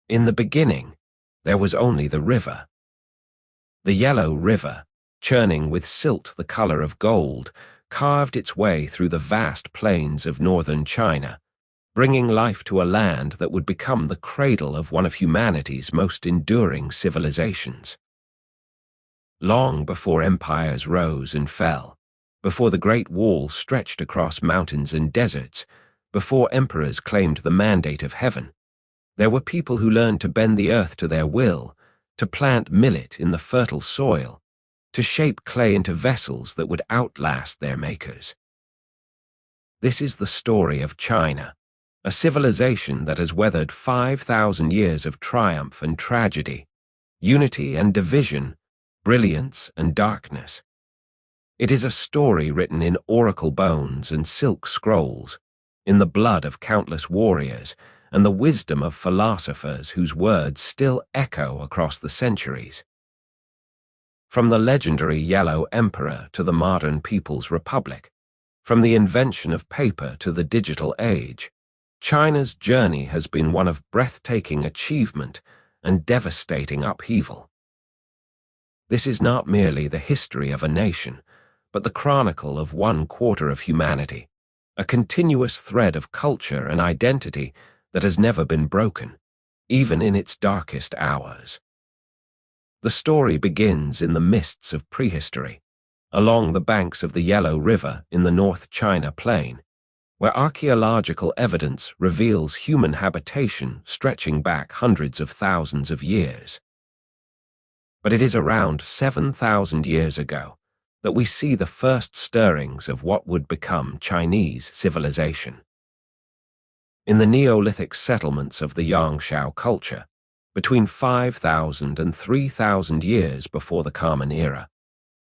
In the beginning, there was only the river. The yellow river, churning with silt the color of gold, carved its way through the vast plains of northern China, bringing life to a land that would become the cradle of one of humanity's most enduring civilizations. Long before empires rose and fell, before the Great Wall stretched across mountains and deserts, before emperors claimed the mandate of heaven, there were people who learned to bend the earth to their will, to plant millet in the fertile soil, to shape clay into vessels that would outlast their makers. This is the story of China, a civilization that has weathered 5,000 years of triumph and tragedy, unity and division, brilliance and darkness. It is a story written in oracle bones and silk scrolls, in the blood of countless warriors and the wisdom of philosophers whose words still echo across the centuries. From the legendary Yellow Emperor to the modern People's Republic, from the invention of paper to the digital age, China's journey has been one of breathtaking achievement and devastating upheaval. This is not merely the history of a nation, but the chronicle of 1/4 of humanity, a continuous thread of culture and identity that has never been broken, even in its darkest hours. The story begins in the mists of prehistory, along the banks of the Yellow River in the North China Plain, where archaeological evidence reveals human habitation stretching back hundreds of thousands of years. But it is around 7,000 years ago that we see the first stirrings of what would become Chinese civilization. In the Neolithic settlements of the Yangshao culture, between 5,000 and 3,000 years before the Common Era,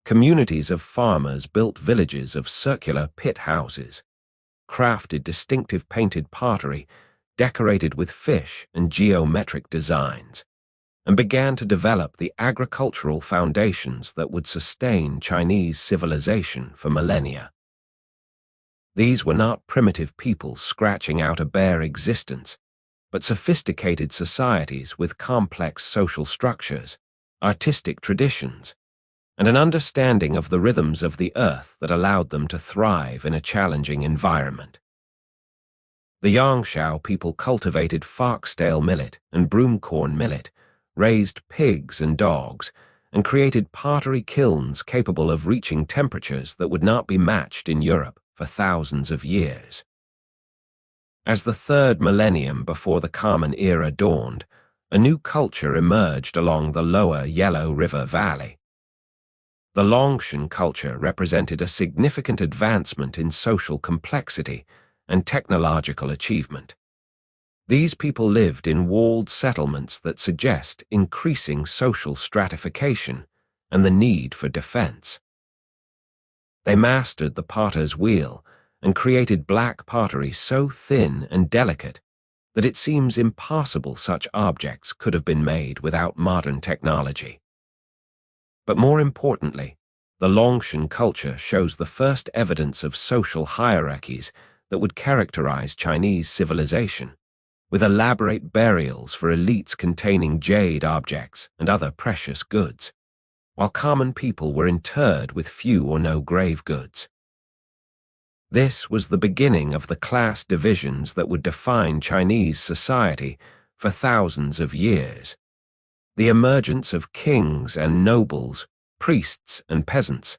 communities of farmers built villages of circular pit houses, crafted distinctive painted pottery decorated with fish and geometric designs, and began to develop the agricultural foundations that would sustain Chinese civilization for millennia. These were not primitive peoples scratching out a bare existence, but sophisticated societies with complex social structures, artistic traditions, and an understanding of the rhythms of the earth that allowed them to thrive in a challenging environment. The Yangshao people cultivated foxtail millet and broomcorn millet, raised pigs and dogs, and created pottery kilns capable of reaching temperatures that would not be matched in Europe for thousands of years. As the third millennium before the Common Era dawned, a new culture emerged along the lower Yellow River Valley. The Longshan culture represented a significant advancement in social complexity and technological achievement. These people lived in walled settlements that suggest increasing social stratification and the need for defense. They mastered the potter's wheel and created black pottery so thin and delicate that it seems impossible such objects could have been made without modern technology. But more importantly, the Longshan culture shows the first evidence of social hierarchies that would characterize Chinese civilization, with elaborate burials for elites containing jade objects and other precious goods, while common people were interred with few or no grave goods. This was the beginning of the class divisions that would define Chinese society for thousands of years. The emergence of kings and nobles, priests and peasants,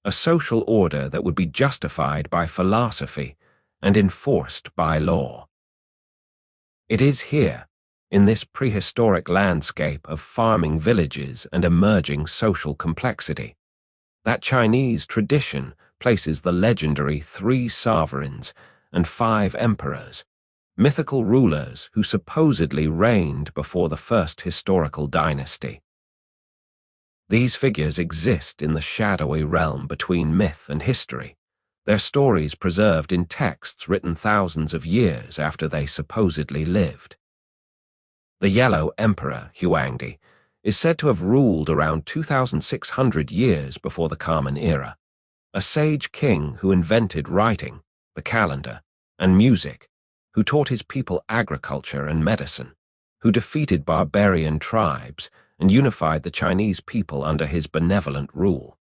a social order that would be justified by philosophy and enforced by law. It is here, in this prehistoric landscape of farming villages and emerging social complexity, that Chinese tradition places the legendary 3 sovereigns and 5 emperors, mythical rulers who supposedly reigned before the first historical dynasty. These figures exist in the shadowy realm between myth and history, their stories preserved in texts written thousands of years after they supposedly lived. The Yellow Emperor, Huangdi, is said to have ruled around 2,600 years before the Common Era, a sage king who invented writing, the calendar, and music, who taught his people agriculture and medicine. who defeated barbarian tribes and unified the Chinese people under his benevolent rule.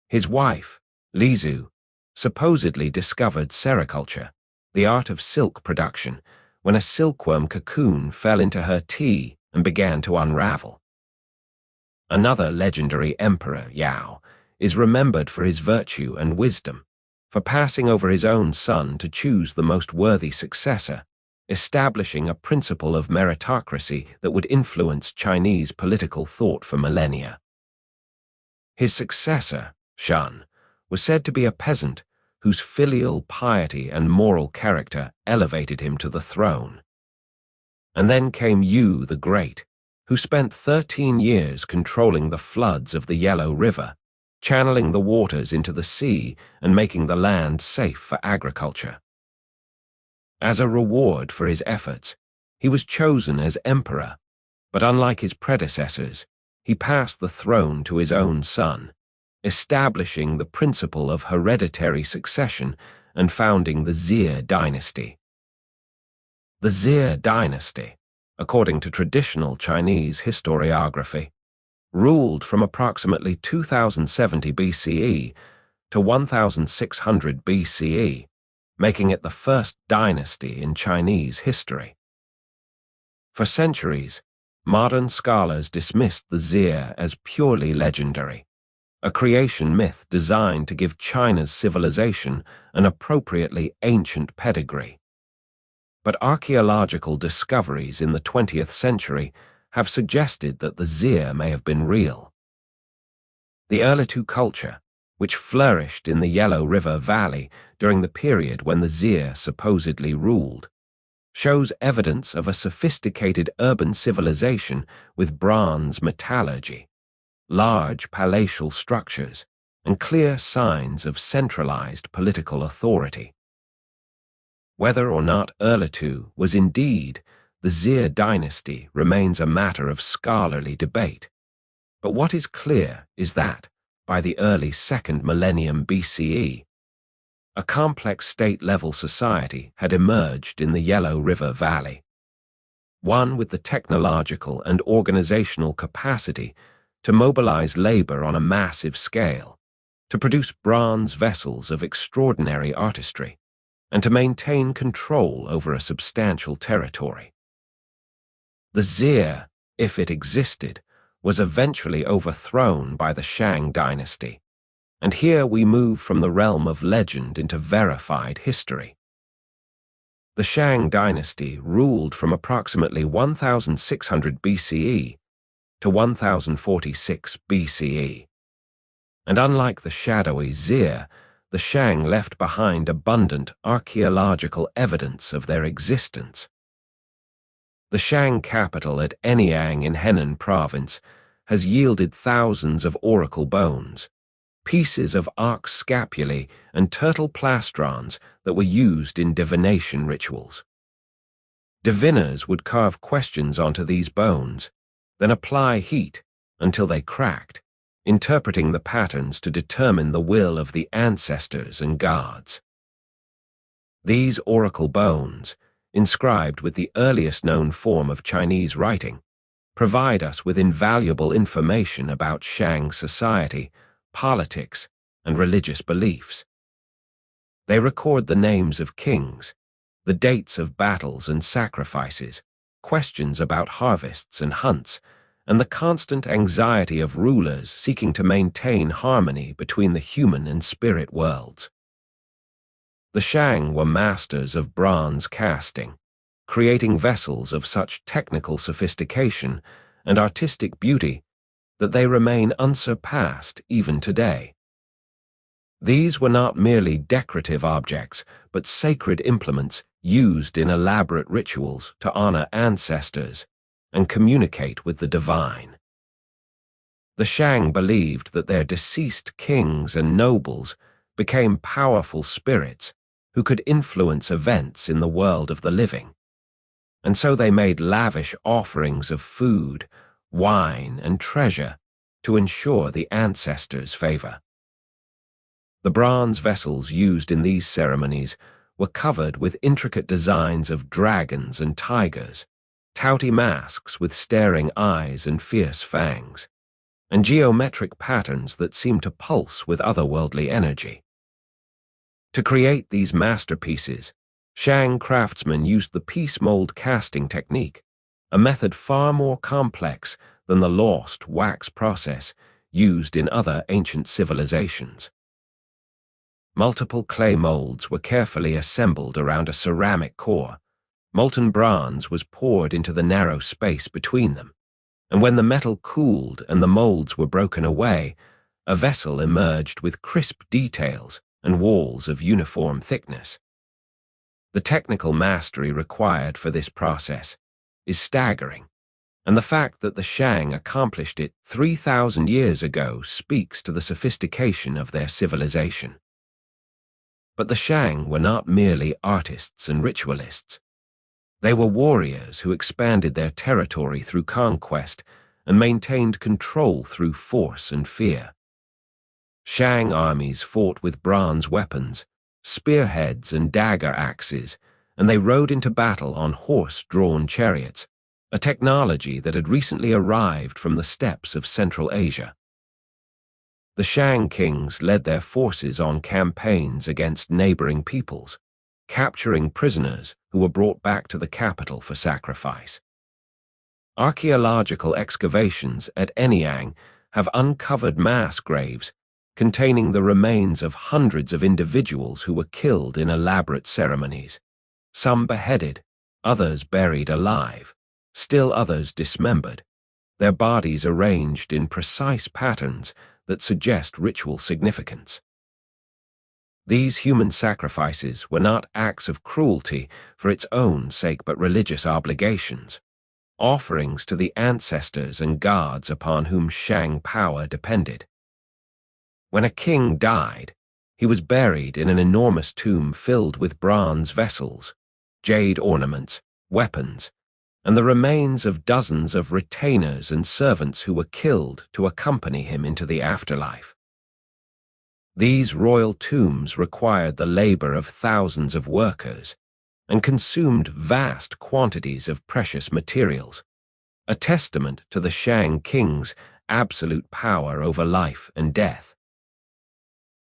His wife, Lizu, supposedly discovered sericulture, the art of silk production, when a silkworm cocoon fell into her tea and began to unravel. Another legendary emperor, Yao, is remembered for his virtue and wisdom, for passing over his own son to choose the most worthy successor, establishing a principle of meritocracy that would influence Chinese political thought for millennia. His successor, Shan, was said to be a peasant whose filial piety and moral character elevated him to the throne. And then came Yu the Great, who spent 13 years controlling the floods of the Yellow River, channeling the waters into the sea and making the land safe for agriculture. As a reward for his efforts, he was chosen as emperor, but unlike his predecessors, he passed the throne to his own son, establishing the principle of hereditary succession and founding the Xie dynasty. The Xie dynasty, according to traditional Chinese historiography, ruled from approximately 2070 BCE to 1600 BCE, making it the first dynasty in Chinese history. For centuries, modern scholars dismissed the Xie as purely legendary, a creation myth designed to give China's civilization an appropriately ancient pedigree. But archaeological discoveries in the 20th century have suggested that the Xie may have been real. The Erlitou culture, which flourished in the Yellow River Valley during the period when the Xie supposedly ruled, shows evidence of a sophisticated urban civilization with bronze metallurgy, large palatial structures, and clear signs of centralized political authority. Whether or not Erlitou was indeed the Xie dynasty remains a matter of scholarly debate, but what is clear is that, by the early 2nd millennium BCE, a complex state-level society had emerged in the Yellow River Valley, one with the technological and organizational capacity to mobilize labor on a massive scale, to produce bronze vessels of extraordinary artistry, and to maintain control over a substantial territory. The Xie, if it existed, was eventually overthrown by the Shang dynasty, and here we move from the realm of legend into verified history. The Shang dynasty ruled from approximately 1600 BCE to 1046 BCE, and unlike the shadowy Xie, the Shang left behind abundant archaeological evidence of their existence. The Shang capital at Anyang in Henan province has yielded thousands of oracle bones, pieces of ox scapulae and turtle plastrons that were used in divination rituals. Diviners would carve questions onto these bones, then apply heat until they cracked, interpreting the patterns to determine the will of the ancestors and gods. These oracle bones, inscribed with the earliest known form of Chinese writing, provide us with invaluable information about Shang society, politics, and religious beliefs. They record the names of kings, the dates of battles and sacrifices, questions about harvests and hunts, and the constant anxiety of rulers seeking to maintain harmony between the human and spirit worlds. The Shang were masters of bronze casting, creating vessels of such technical sophistication and artistic beauty that they remain unsurpassed even today. These were not merely decorative objects, but sacred implements used in elaborate rituals to honor ancestors and communicate with the divine. The Shang believed that their deceased kings and nobles became powerful spirits who could influence events in the world of the living, and so they made lavish offerings of food, wine, and treasure to ensure the ancestors' favor. The bronze vessels used in these ceremonies were covered with intricate designs of dragons and tigers, touty masks with staring eyes and fierce fangs, and geometric patterns that seem to pulse with otherworldly energy. To create these masterpieces, Shang craftsmen used the piece mold casting technique, a method far more complex than the lost wax process used in other ancient civilizations. Multiple clay molds were carefully assembled around a ceramic core. Molten bronze was poured into the narrow space between them, and when the metal cooled and the molds were broken away, a vessel emerged with crisp details and walls of uniform thickness. The technical mastery required for this process is staggering, and the fact that the Shang accomplished it 3,000 years ago speaks to the sophistication of their civilization. But the Shang were not merely artists and ritualists. They were warriors who expanded their territory through conquest and maintained control through force and fear. Shang armies fought with bronze weapons, spearheads and dagger axes, and they rode into battle on horse-drawn chariots, a technology that had recently arrived from the steppes of Central Asia. The Shang kings led their forces on campaigns against neighboring peoples, capturing prisoners who were brought back to the capital for sacrifice. Archaeological excavations at Anyang have uncovered mass graves containing the remains of hundreds of individuals who were killed in elaborate ceremonies, some beheaded, others buried alive, still others dismembered, their bodies arranged in precise patterns that suggest ritual significance. These human sacrifices were not acts of cruelty for its own sake but religious obligations, offerings to the ancestors and gods upon whom Shang power depended. When a king died, he was buried in an enormous tomb filled with bronze vessels, jade ornaments, weapons, and the remains of dozens of retainers and servants who were killed to accompany him into the afterlife. These royal tombs required the labor of thousands of workers and consumed vast quantities of precious materials, a testament to the Shang king's absolute power over life and death.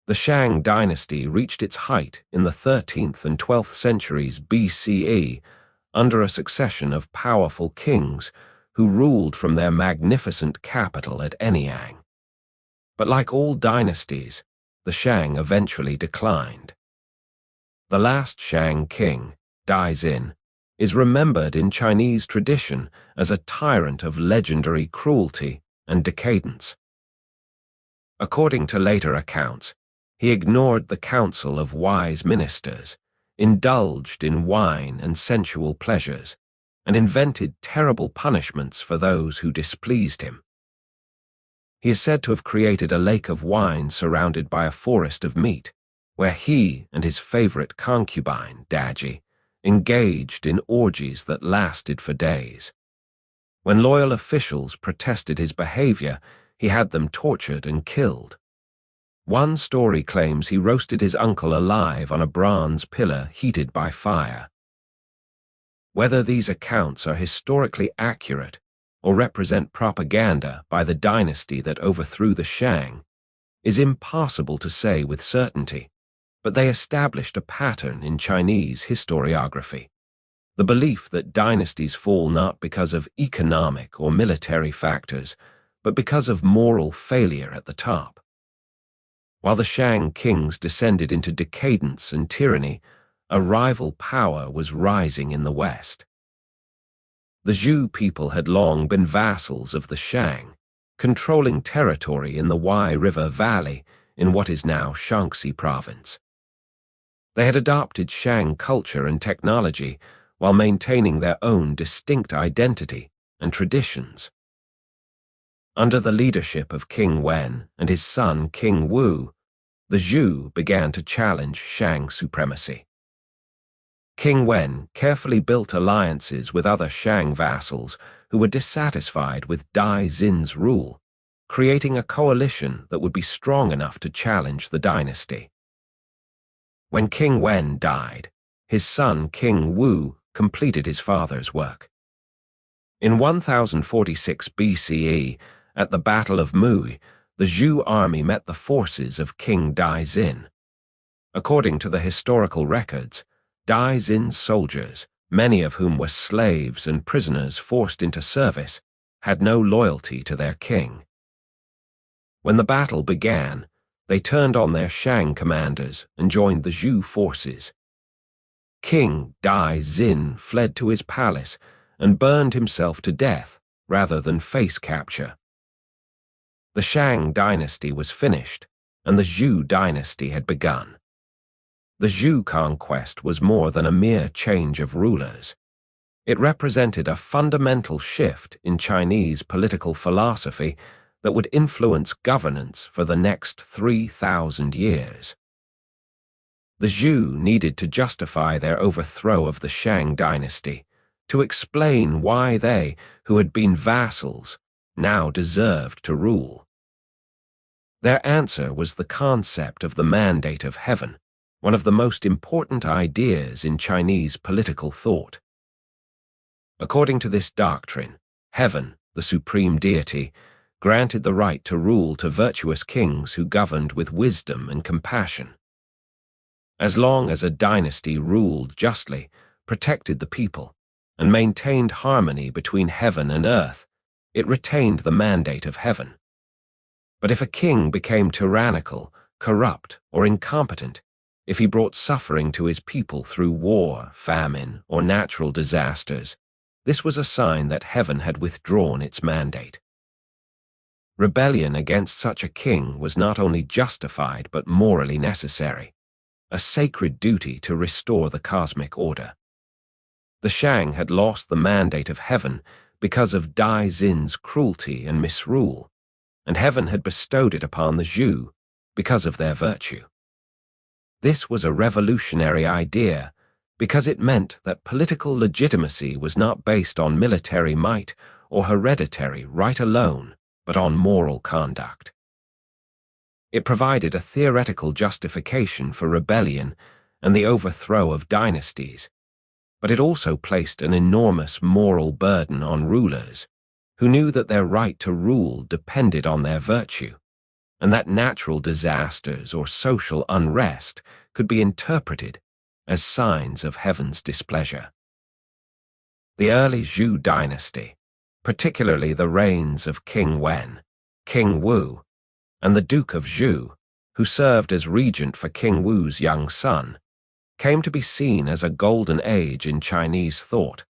The Shang dynasty reached its height in the 13th and 12th centuries BCE under a succession of powerful kings who ruled from their magnificent capital at Anyang. But like all dynasties, the Shang eventually declined. The last Shang king, Daizin, is remembered in Chinese tradition as a tyrant of legendary cruelty and decadence. According to later accounts, he ignored the counsel of wise ministers, indulged in wine and sensual pleasures, and invented terrible punishments for those who displeased him. He is said to have created a lake of wine surrounded by a forest of meat, where he and his favorite concubine, Daji, engaged in orgies that lasted for days. When loyal officials protested his behavior, he had them tortured and killed. One story claims he roasted his uncle alive on a bronze pillar heated by fire. Whether these accounts are historically accurate or represent propaganda by the dynasty that overthrew the Shang is impossible to say with certainty, but they established a pattern in Chinese historiography. The belief that dynasties fall not because of economic or military factors, but because of moral failure at the top. While the Shang kings descended into decadence and tyranny, a rival power was rising in the West. The Zhou people had long been vassals of the Shang, controlling territory in the Wai River Valley in what is now Shaanxi province. They had adopted Shang culture and technology while maintaining their own distinct identity and traditions. Under the leadership of King Wen and his son King Wu, the Zhou began to challenge Shang supremacy. King Wen carefully built alliances with other Shang vassals who were dissatisfied with Dai Xin's rule, creating a coalition that would be strong enough to challenge the dynasty. When King Wen died, his son King Wu completed his father's work. In 1046 BCE, at the Battle of Mui, the Zhou army met the forces of King Daixin. According to the historical records, Daixin's soldiers, many of whom were slaves and prisoners forced into service, had no loyalty to their king. When the battle began, they turned on their Shang commanders and joined the Zhou forces. King Daixin fled to his palace and burned himself to death rather than face capture. The Shang dynasty was finished, and the Zhou dynasty had begun. The Zhou conquest was more than a mere change of rulers. It represented a fundamental shift in Chinese political philosophy that would influence governance for the next 3,000 years. The Zhou needed to justify their overthrow of the Shang dynasty, to explain why they, who had been vassals, now deserved to rule. Their answer was the concept of the mandate of heaven, one of the most important ideas in Chinese political thought. According to this doctrine, heaven, the supreme deity, granted the right to rule to virtuous kings who governed with wisdom and compassion. As long as a dynasty ruled justly, protected the people, and maintained harmony between heaven and earth, it retained the mandate of heaven. But if a king became tyrannical, corrupt, or incompetent, if he brought suffering to his people through war, famine, or natural disasters, this was a sign that heaven had withdrawn its mandate. Rebellion against such a king was not only justified but morally necessary, a sacred duty to restore the cosmic order. The Shang had lost the mandate of heaven because of Daixin's cruelty and misrule, and heaven had bestowed it upon the Zhou because of their virtue. This was a revolutionary idea because it meant that political legitimacy was not based on military might or hereditary right alone, but on moral conduct. It provided a theoretical justification for rebellion and the overthrow of dynasties, but it also placed an enormous moral burden on rulers, who knew that their right to rule depended on their virtue, and that natural disasters or social unrest could be interpreted as signs of heaven's displeasure. The early Zhou dynasty, particularly the reigns of King Wen, King Wu, and the Duke of Zhou, who served as regent for King Wu's young son, came to be seen as a golden age in Chinese thought,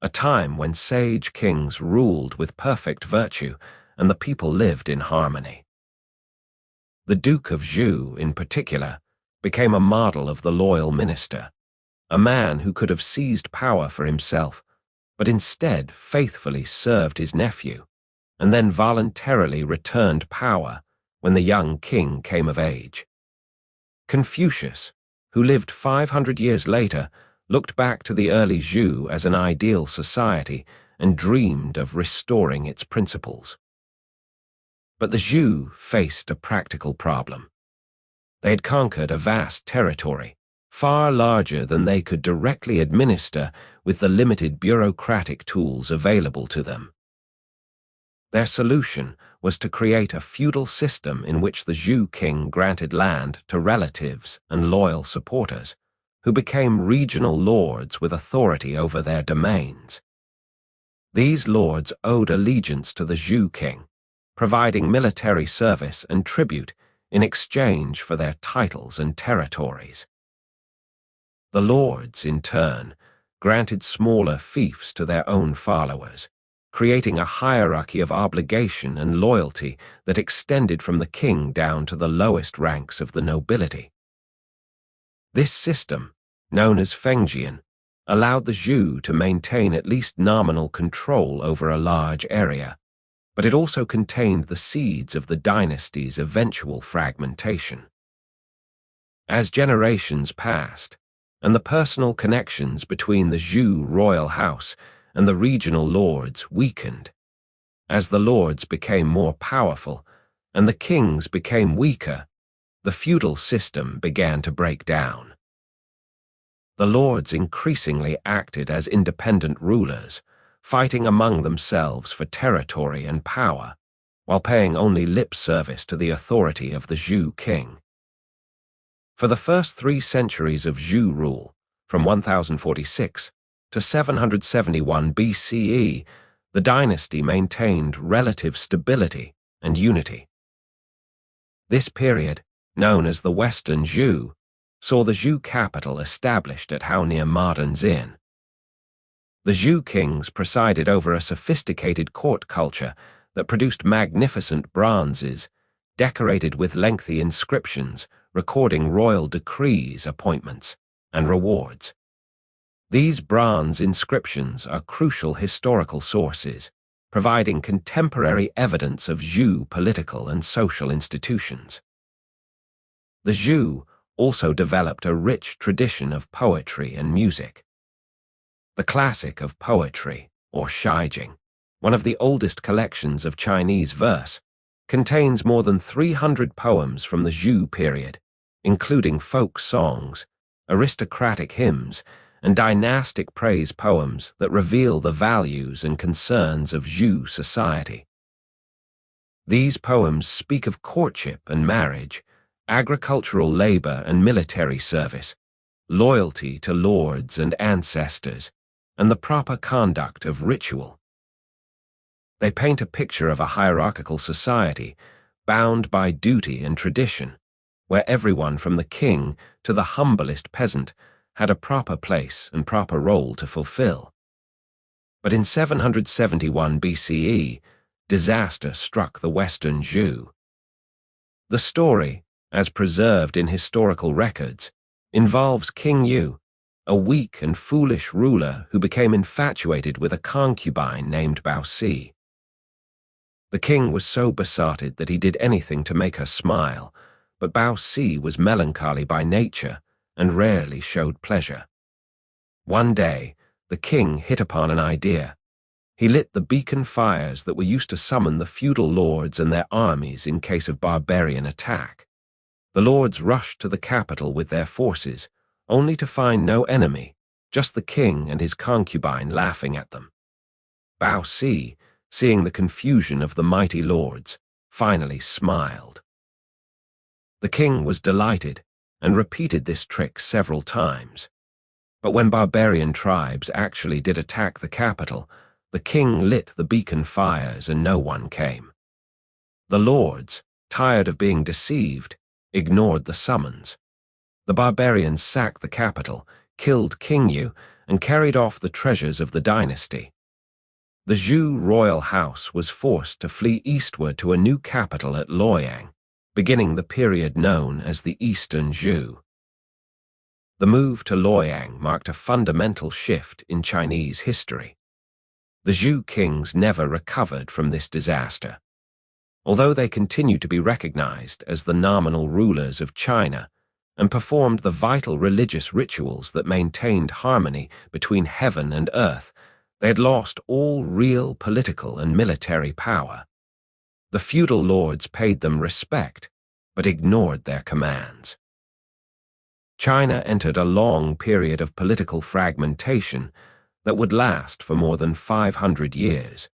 a time when sage kings ruled with perfect virtue and the people lived in harmony. The Duke of Zhou, in particular, became a model of the loyal minister, a man who could have seized power for himself, but instead faithfully served his nephew, and then voluntarily returned power when the young king came of age. Confucius, who lived 500 years later, looked back to the early Zhou as an ideal society and dreamed of restoring its principles. But the Zhou faced a practical problem. They had conquered a vast territory, far larger than they could directly administer with the limited bureaucratic tools available to them. Their solution was to create a feudal system in which the Zhou king granted land to relatives and loyal supporters, who became regional lords with authority over their domains. These lords owed allegiance to the Zhou king, providing military service and tribute in exchange for their titles and territories. The lords, in turn, granted smaller fiefs to their own followers, creating a hierarchy of obligation and loyalty that extended from the king down to the lowest ranks of the nobility. This system, known as Fengjian, allowed the Zhou to maintain at least nominal control over a large area, but it also contained the seeds of the dynasty's eventual fragmentation. As generations passed, and the personal connections between the Zhou royal house and the regional lords weakened, as the lords became more powerful and the kings became weaker, the feudal system began to break down. The lords increasingly acted as independent rulers, fighting among themselves for territory and power, while paying only lip service to the authority of the Zhou king. For the first 3 centuries of Zhou rule, from 1046 to 771 BCE, the dynasty maintained relative stability and unity. This period, known as the Western Zhou, saw the Zhou capital established at how near modern Xin. The Zhou kings presided over a sophisticated court culture that produced magnificent bronzes, decorated with lengthy inscriptions recording royal decrees, appointments, and rewards. These bronze inscriptions are crucial historical sources, providing contemporary evidence of Zhou political and social institutions. The Zhou also developed a rich tradition of poetry and music. The classic of poetry, or Shijing, one of the oldest collections of Chinese verse, contains more than 300 poems from the Zhou period, including folk songs, aristocratic hymns, and dynastic praise poems that reveal the values and concerns of Zhou society. These poems speak of courtship and marriage, agricultural labor and military service, loyalty to lords and ancestors, and the proper conduct of ritual. They paint a picture of a hierarchical society bound by duty and tradition, where everyone from the king to the humblest peasant had a proper place and proper role to fulfill. But in 771 BCE, disaster struck the Western Zhou. The story, as preserved in historical records, involves King Yu, a weak and foolish ruler who became infatuated with a concubine named Baosi. The king was so besotted that he did anything to make her smile, but Baosi was melancholy by nature and rarely showed pleasure. One day, the king hit upon an idea. He lit the beacon fires that were used to summon the feudal lords and their armies in case of barbarian attack. The lords rushed to the capital with their forces, only to find no enemy, just the king and his concubine laughing at them. Baosi, seeing the confusion of the mighty lords, finally smiled. The king was delighted and repeated this trick several times. But when barbarian tribes actually did attack the capital, the king lit the beacon fires and no one came. The lords, tired of being deceived, ignored the summons. The barbarians sacked the capital, killed King Yu, and carried off the treasures of the dynasty. The Zhou royal house was forced to flee eastward to a new capital at Luoyang, beginning the period known as the Eastern Zhou. The move to Luoyang marked a fundamental shift in Chinese history. The Zhou kings never recovered from this disaster. Although they continued to be recognized as the nominal rulers of China and performed the vital religious rituals that maintained harmony between heaven and earth, they had lost all real political and military power. The feudal lords paid them respect, but ignored their commands. China entered a long period of political fragmentation that would last for more than 500 years.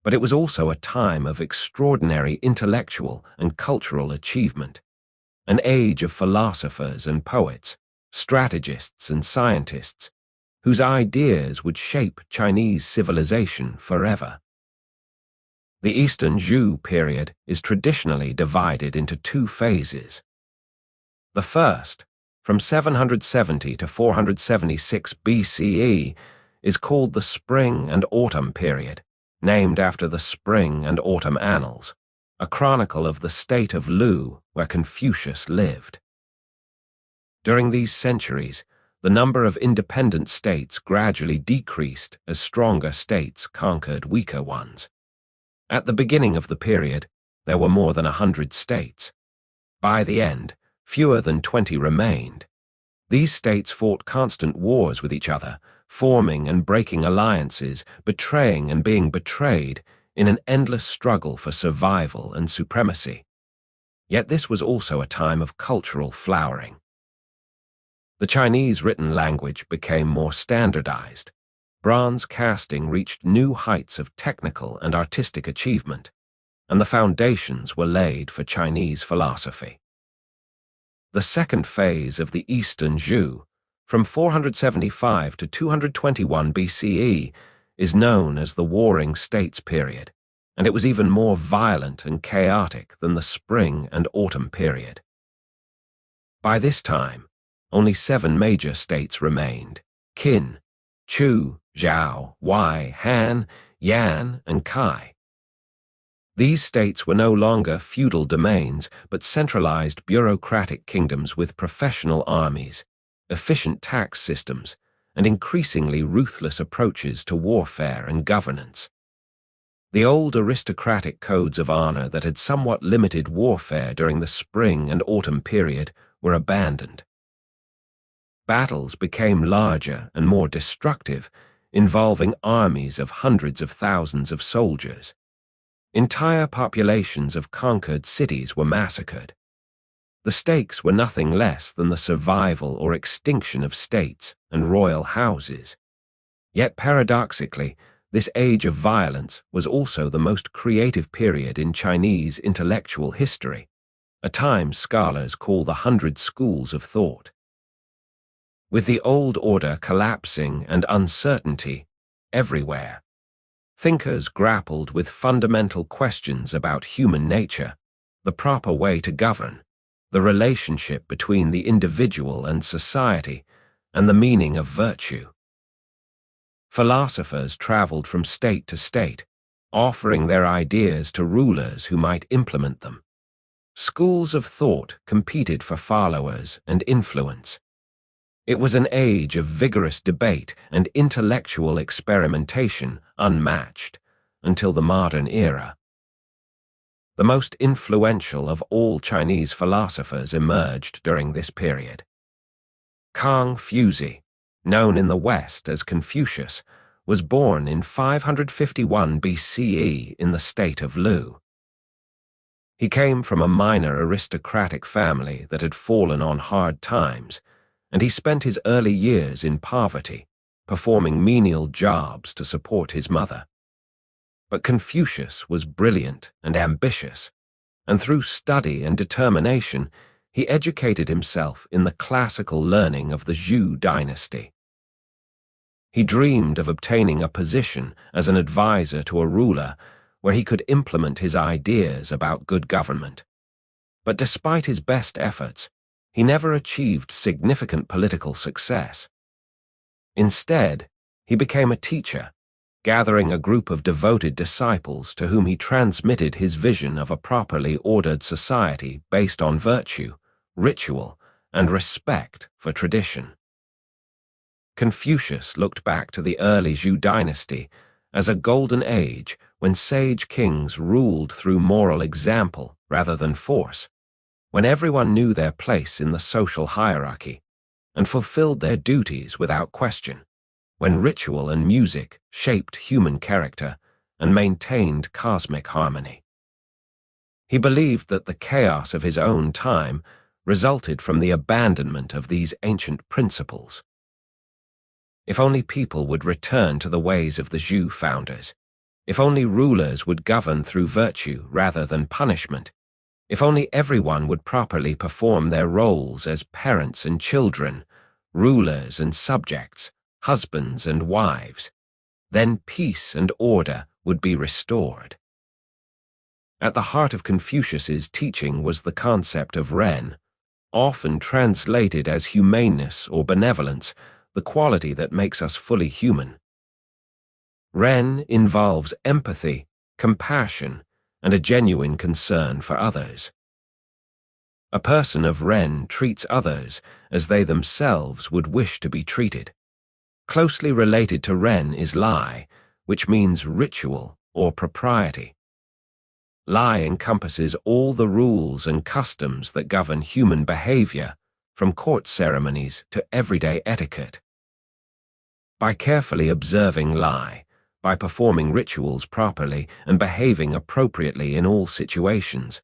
But it was also a time of extraordinary intellectual and cultural achievement, an age of philosophers and poets, strategists and scientists, whose ideas would shape Chinese civilization forever. The Eastern Zhou period is traditionally divided into 2 phases. The first, from 770 to 476 BCE, is called the Spring and Autumn period, named after the Spring and Autumn Annals, a chronicle of the state of Lu where Confucius lived. During these centuries, the number of independent states gradually decreased as stronger states conquered weaker ones. At the beginning of the period, there were more than 100 states. By the end, fewer than 20 remained. These states fought constant wars with each other, forming and breaking alliances, betraying and being betrayed in an endless struggle for survival and supremacy. Yet this was also a time of cultural flowering. The Chinese written language became more standardized. bronze casting reached new heights of technical and artistic achievement, and the foundations were laid for Chinese philosophy. The second phase of the Eastern Zhou, from 475 to 221 BCE, is known as the Warring States period, and it was even more violent and chaotic than the Spring and Autumn period. By this time, only 7 major states remained: Qin, Chu, Zhao, Wei, Han, Yan, and Kai. These states were no longer feudal domains, but centralized bureaucratic kingdoms with professional armies, efficient tax systems, and increasingly ruthless approaches to warfare and governance. The old aristocratic codes of honor that had somewhat limited warfare during the Spring and Autumn period were abandoned. Battles became larger and more destructive, involving armies of hundreds of thousands of soldiers. Entire populations of conquered cities were massacred. The stakes were nothing less than the survival or extinction of states and royal houses. Yet paradoxically, this age of violence was also the most creative period in Chinese intellectual history, a time scholars call the 100 schools of thought. With the old order collapsing and uncertainty everywhere, thinkers grappled with fundamental questions about human nature, the proper way to govern, the relationship between the individual and society, and the meaning of virtue. Philosophers traveled from state to state, offering their ideas to rulers who might implement them. Schools of thought competed for followers and influence. It was an age of vigorous debate and intellectual experimentation unmatched until the modern era. The most influential of all Chinese philosophers emerged during this period. Confucius, known in the West as Confucius, was born in 551 BCE in the state of Lu. He came from a minor aristocratic family that had fallen on hard times, and he spent his early years in poverty, performing menial jobs to support his mother. But Confucius was brilliant and ambitious, and through study and determination, he educated himself in the classical learning of the Zhou dynasty. He dreamed of obtaining a position as an advisor to a ruler where he could implement his ideas about good government. But despite his best efforts, he never achieved significant political success. Instead, he became a teacher, gathering a group of devoted disciples to whom he transmitted his vision of a properly ordered society based on virtue, ritual, and respect for tradition. Confucius looked back to the early Zhou dynasty as a golden age when sage kings ruled through moral example rather than force, when everyone knew their place in the social hierarchy and fulfilled their duties without question, when ritual and music shaped human character and maintained cosmic harmony. He believed that the chaos of his own time resulted from the abandonment of these ancient principles. If only people would return to the ways of the Zhou founders, if only rulers would govern through virtue rather than punishment, if only everyone would properly perform their roles as parents and children, rulers and subjects, husbands and wives, then peace and order would be restored. At the heart of Confucius's teaching was the concept of Ren, often translated as humaneness or benevolence, the quality that makes us fully human. Ren involves empathy, compassion, and a genuine concern for others. A person of Ren treats others as they themselves would wish to be treated. Closely related to Ren is Lai, which means ritual or propriety. Lai encompasses all the rules and customs that govern human behavior, from court ceremonies to everyday etiquette. By carefully observing Lai, by performing rituals properly and behaving appropriately in all situations,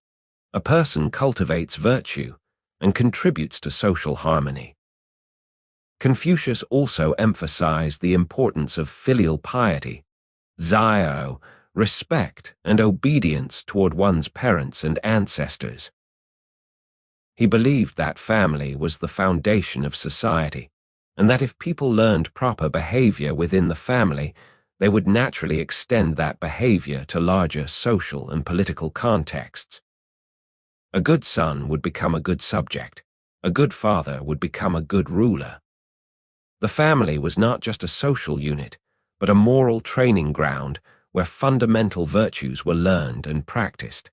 a person cultivates virtue and contributes to social harmony. Confucius also emphasized the importance of filial piety, zio, respect and obedience toward one's parents and ancestors. He believed that family was the foundation of society, and that if people learned proper behavior within the family, they would naturally extend that behavior to larger social and political contexts. A good son would become a good subject. A good father would become a good ruler. The family was not just a social unit, but a moral training ground where fundamental virtues were learned and practiced.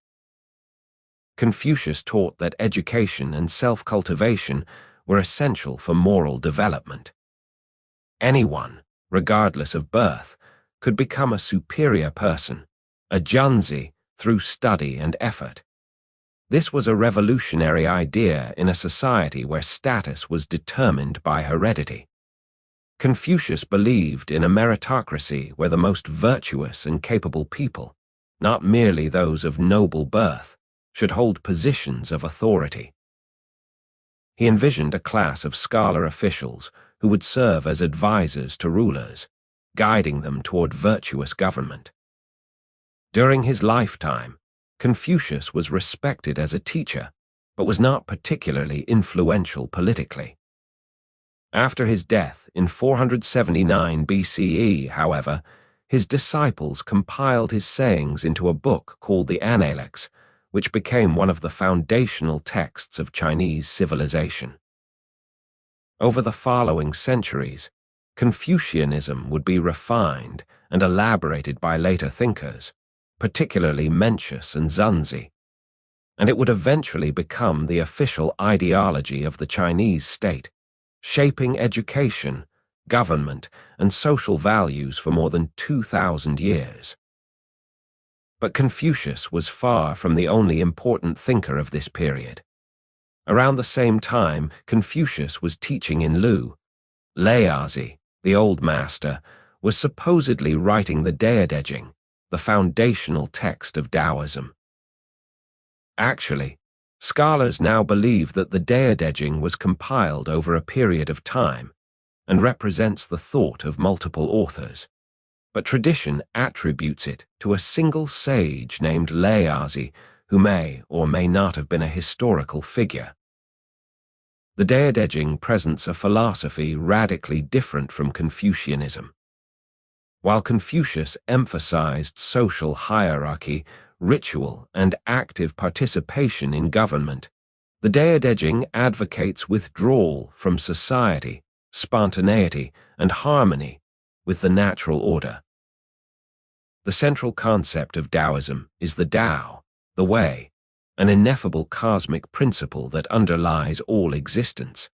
Confucius taught that education and self-cultivation were essential for moral development. Anyone, regardless of birth, could become a superior person, a junzi, through study and effort. This was a revolutionary idea in a society where status was determined by heredity. Confucius believed in a meritocracy where the most virtuous and capable people, not merely those of noble birth, should hold positions of authority. He envisioned a class of scholar officials who would serve as advisors to rulers, guiding them toward virtuous government. During his lifetime, Confucius was respected as a teacher, but was not particularly influential politically. After his death in 479 BCE, however, his disciples compiled his sayings into a book called the Analects, which became one of the foundational texts of Chinese civilization. Over the following centuries, Confucianism would be refined and elaborated by later thinkers, particularly Mencius and Zunzi, and it would eventually become the official ideology of the Chinese state, shaping education, government, and social values for more than 2,000 years. But Confucius was far from the only important thinker of this period. Around the same time, Confucius was teaching in Lu. Laozi, the old master, was supposedly writing the Ding, the foundational text of Taoism. Actually, scholars now believe that the Ding was compiled over a period of time and represents the thought of multiple authors, but tradition attributes it to a single sage named Laozi, who may or may not have been a historical figure. The Ding presents a philosophy radically different from Confucianism. While Confucius emphasized social hierarchy, ritual, and active participation in government, the Ding advocates withdrawal from society, spontaneity, and harmony with the natural order. The central concept of Taoism is the Tao, the way, an ineffable cosmic principle that underlies all existence.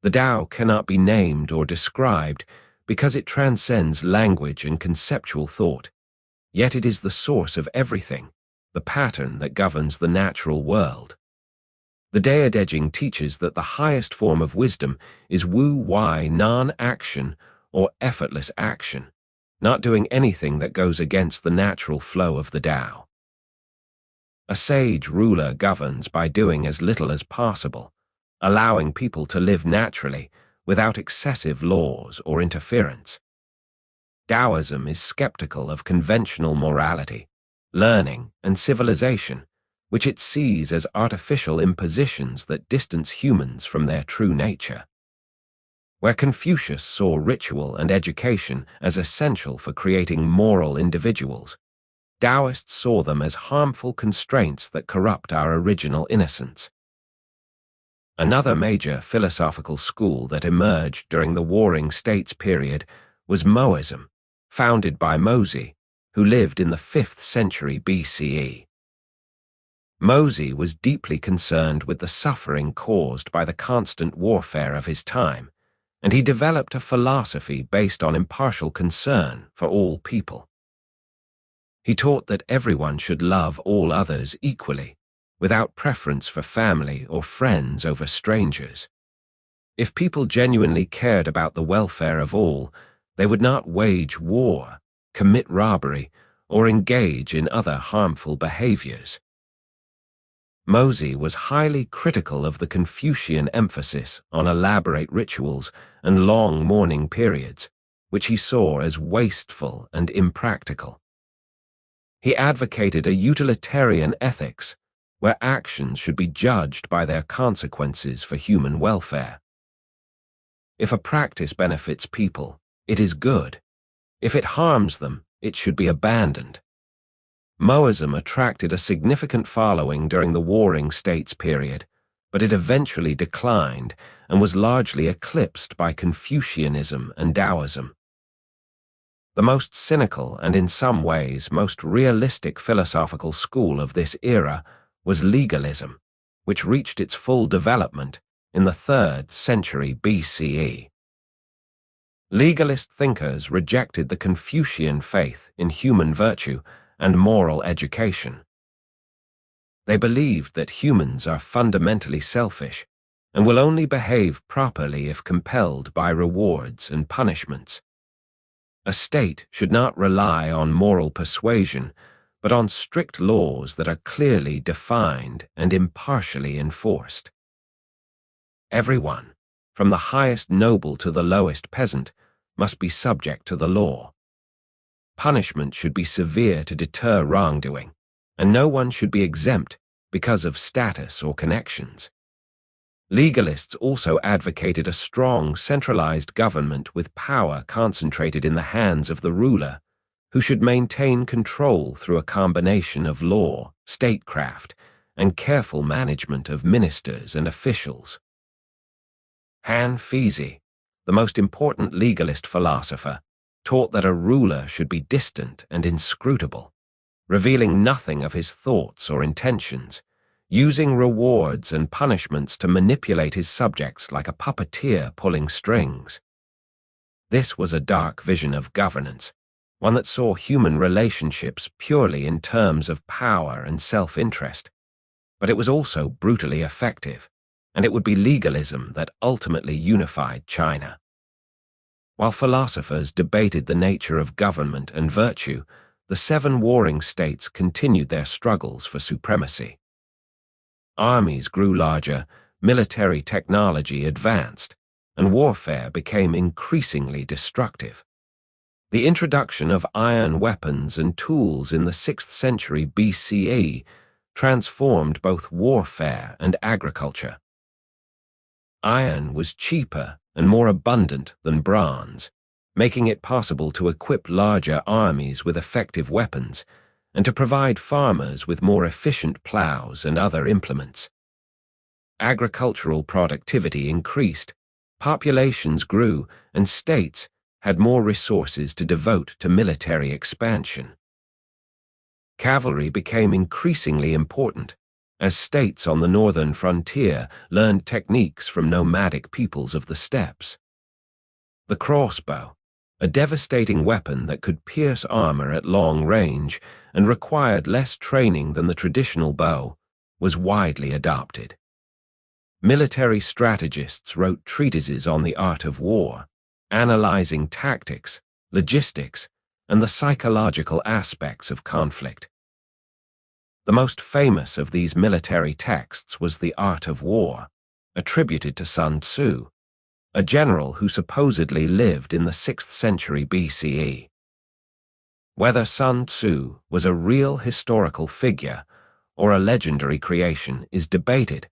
The Tao cannot be named or described because it transcends language and conceptual thought, yet it is the source of everything, the pattern that governs the natural world. The Ding teaches that the highest form of wisdom is wu-wei non-action or effortless action, not doing anything that goes against the natural flow of the Tao. A sage ruler governs by doing as little as possible, allowing people to live naturally without excessive laws or interference. Taoism is skeptical of conventional morality, learning, and civilization, which it sees as artificial impositions that distance humans from their true nature. Where Confucius saw ritual and education as essential for creating moral individuals, Taoists saw them as harmful constraints that corrupt our original innocence. Another major philosophical school that emerged during the Warring States period was Moism, founded by Mozi, who lived in the 5th century BCE. Mozi was deeply concerned with the suffering caused by the constant warfare of his time, and he developed a philosophy based on impartial concern for all people. He taught that everyone should love all others equally, without preference for family or friends over strangers. If people genuinely cared about the welfare of all, they would not wage war, commit robbery, or engage in other harmful behaviors. Mozi was highly critical of the Confucian emphasis on elaborate rituals and long mourning periods, which he saw as wasteful and impractical. He advocated a utilitarian ethics where actions should be judged by their consequences for human welfare. If a practice benefits people, it is good. If it harms them, it should be abandoned. Maoism attracted a significant following during the Warring States period, but it eventually declined and was largely eclipsed by Confucianism and Taoism. The most cynical and in some ways most realistic philosophical school of this era was legalism, which reached its full development in the 3rd century BCE. Legalist thinkers rejected the Confucian faith in human virtue and moral education. They believed that humans are fundamentally selfish and will only behave properly if compelled by rewards and punishments. A state should not rely on moral persuasion, but on strict laws that are clearly defined and impartially enforced. Everyone, from the highest noble to the lowest peasant, must be subject to the law. Punishment should be severe to deter wrongdoing, and no one should be exempt because of status or connections. Legalists also advocated a strong, centralized government with power concentrated in the hands of the ruler, who should maintain control through a combination of law, statecraft, and careful management of ministers and officials. Han Feizi, the most important legalist philosopher, taught that a ruler should be distant and inscrutable, revealing nothing of his thoughts or intentions, using rewards and punishments to manipulate his subjects like a puppeteer pulling strings. This was a dark vision of governance, one that saw human relationships purely in terms of power and self-interest. But it was also brutally effective, and it would be legalism that ultimately unified China. While philosophers debated the nature of government and virtue, the 7 warring states continued their struggles for supremacy. Armies grew larger, military technology advanced, and warfare became increasingly destructive. The introduction of iron weapons and tools in the 6th century BCE transformed both warfare and agriculture. Iron was cheaper and more abundant than bronze, making it possible to equip larger armies with effective weapons and to provide farmers with more efficient plows and other implements. Agricultural productivity increased, populations grew, and states had more resources to devote to military expansion. Cavalry became increasingly important, as states on the northern frontier learned techniques from nomadic peoples of the steppes. The crossbow, a devastating weapon that could pierce armor at long range and required less training than the traditional bow, was widely adopted. Military strategists wrote treatises on the art of war, analyzing tactics, logistics, and the psychological aspects of conflict. The most famous of these military texts was The Art of War, attributed to Sun Tzu, a general who supposedly lived in the 6th century BCE. Whether Sun Tzu was a real historical figure or a legendary creation is debated,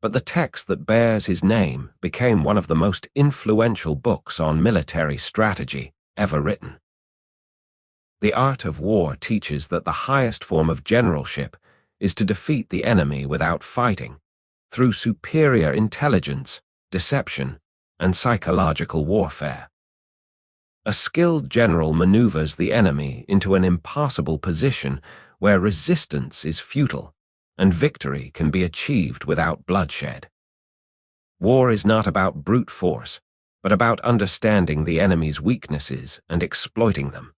but the text that bears his name became one of the most influential books on military strategy ever written. The Art of War teaches that the highest form of generalship is to defeat the enemy without fighting, through superior intelligence, deception, and psychological warfare. A skilled general maneuvers the enemy into an impossible position where resistance is futile and victory can be achieved without bloodshed. War is not about brute force, but about understanding the enemy's weaknesses and exploiting them.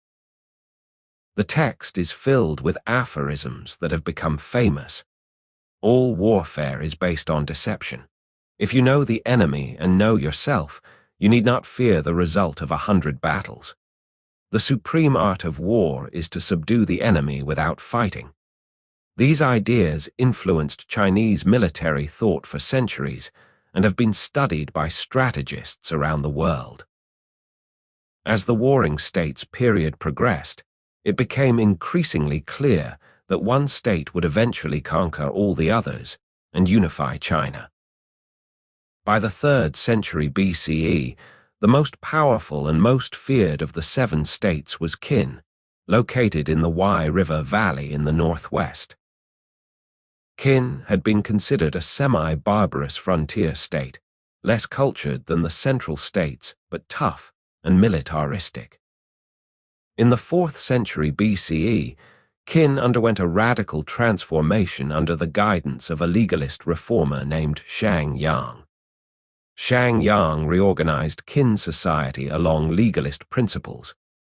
The text is filled with aphorisms that have become famous. All warfare is based on deception. If you know the enemy and know yourself, you need not fear the result of 100 battles. The supreme art of war is to subdue the enemy without fighting. These ideas influenced Chinese military thought for centuries and have been studied by strategists around the world. As the warring states period progressed, it became increasingly clear that one state would eventually conquer all the others and unify China. By the 3rd century BCE, the most powerful and most feared of the 7 states was Qin, located in the Wei River Valley in the northwest. Qin had been considered a semi-barbarous frontier state, less cultured than the central states, but tough and militaristic. In the 4th century BCE, Qin underwent a radical transformation under the guidance of a legalist reformer named Shang Yang. Shang Yang reorganized Qin society along legalist principles,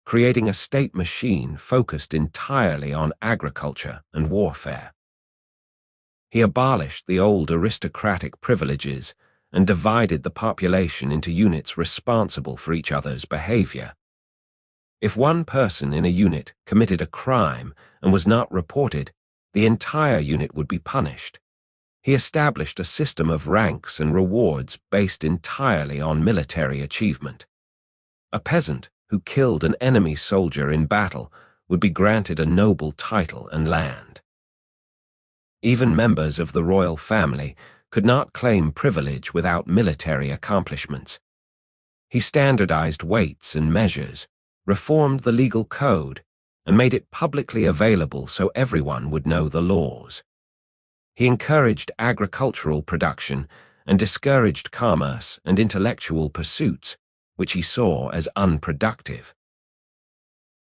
creating a state machine focused entirely on agriculture and warfare. He abolished the old aristocratic privileges and divided the population into units responsible for each other's behavior. If one person in a unit committed a crime and was not reported, the entire unit would be punished. He established a system of ranks and rewards based entirely on military achievement. A peasant who killed an enemy soldier in battle would be granted a noble title and land. Even members of the royal family could not claim privilege without military accomplishments. He standardized weights and measures, reformed the legal code, and made it publicly available so everyone would know the laws. He encouraged agricultural production and discouraged commerce and intellectual pursuits, which he saw as unproductive.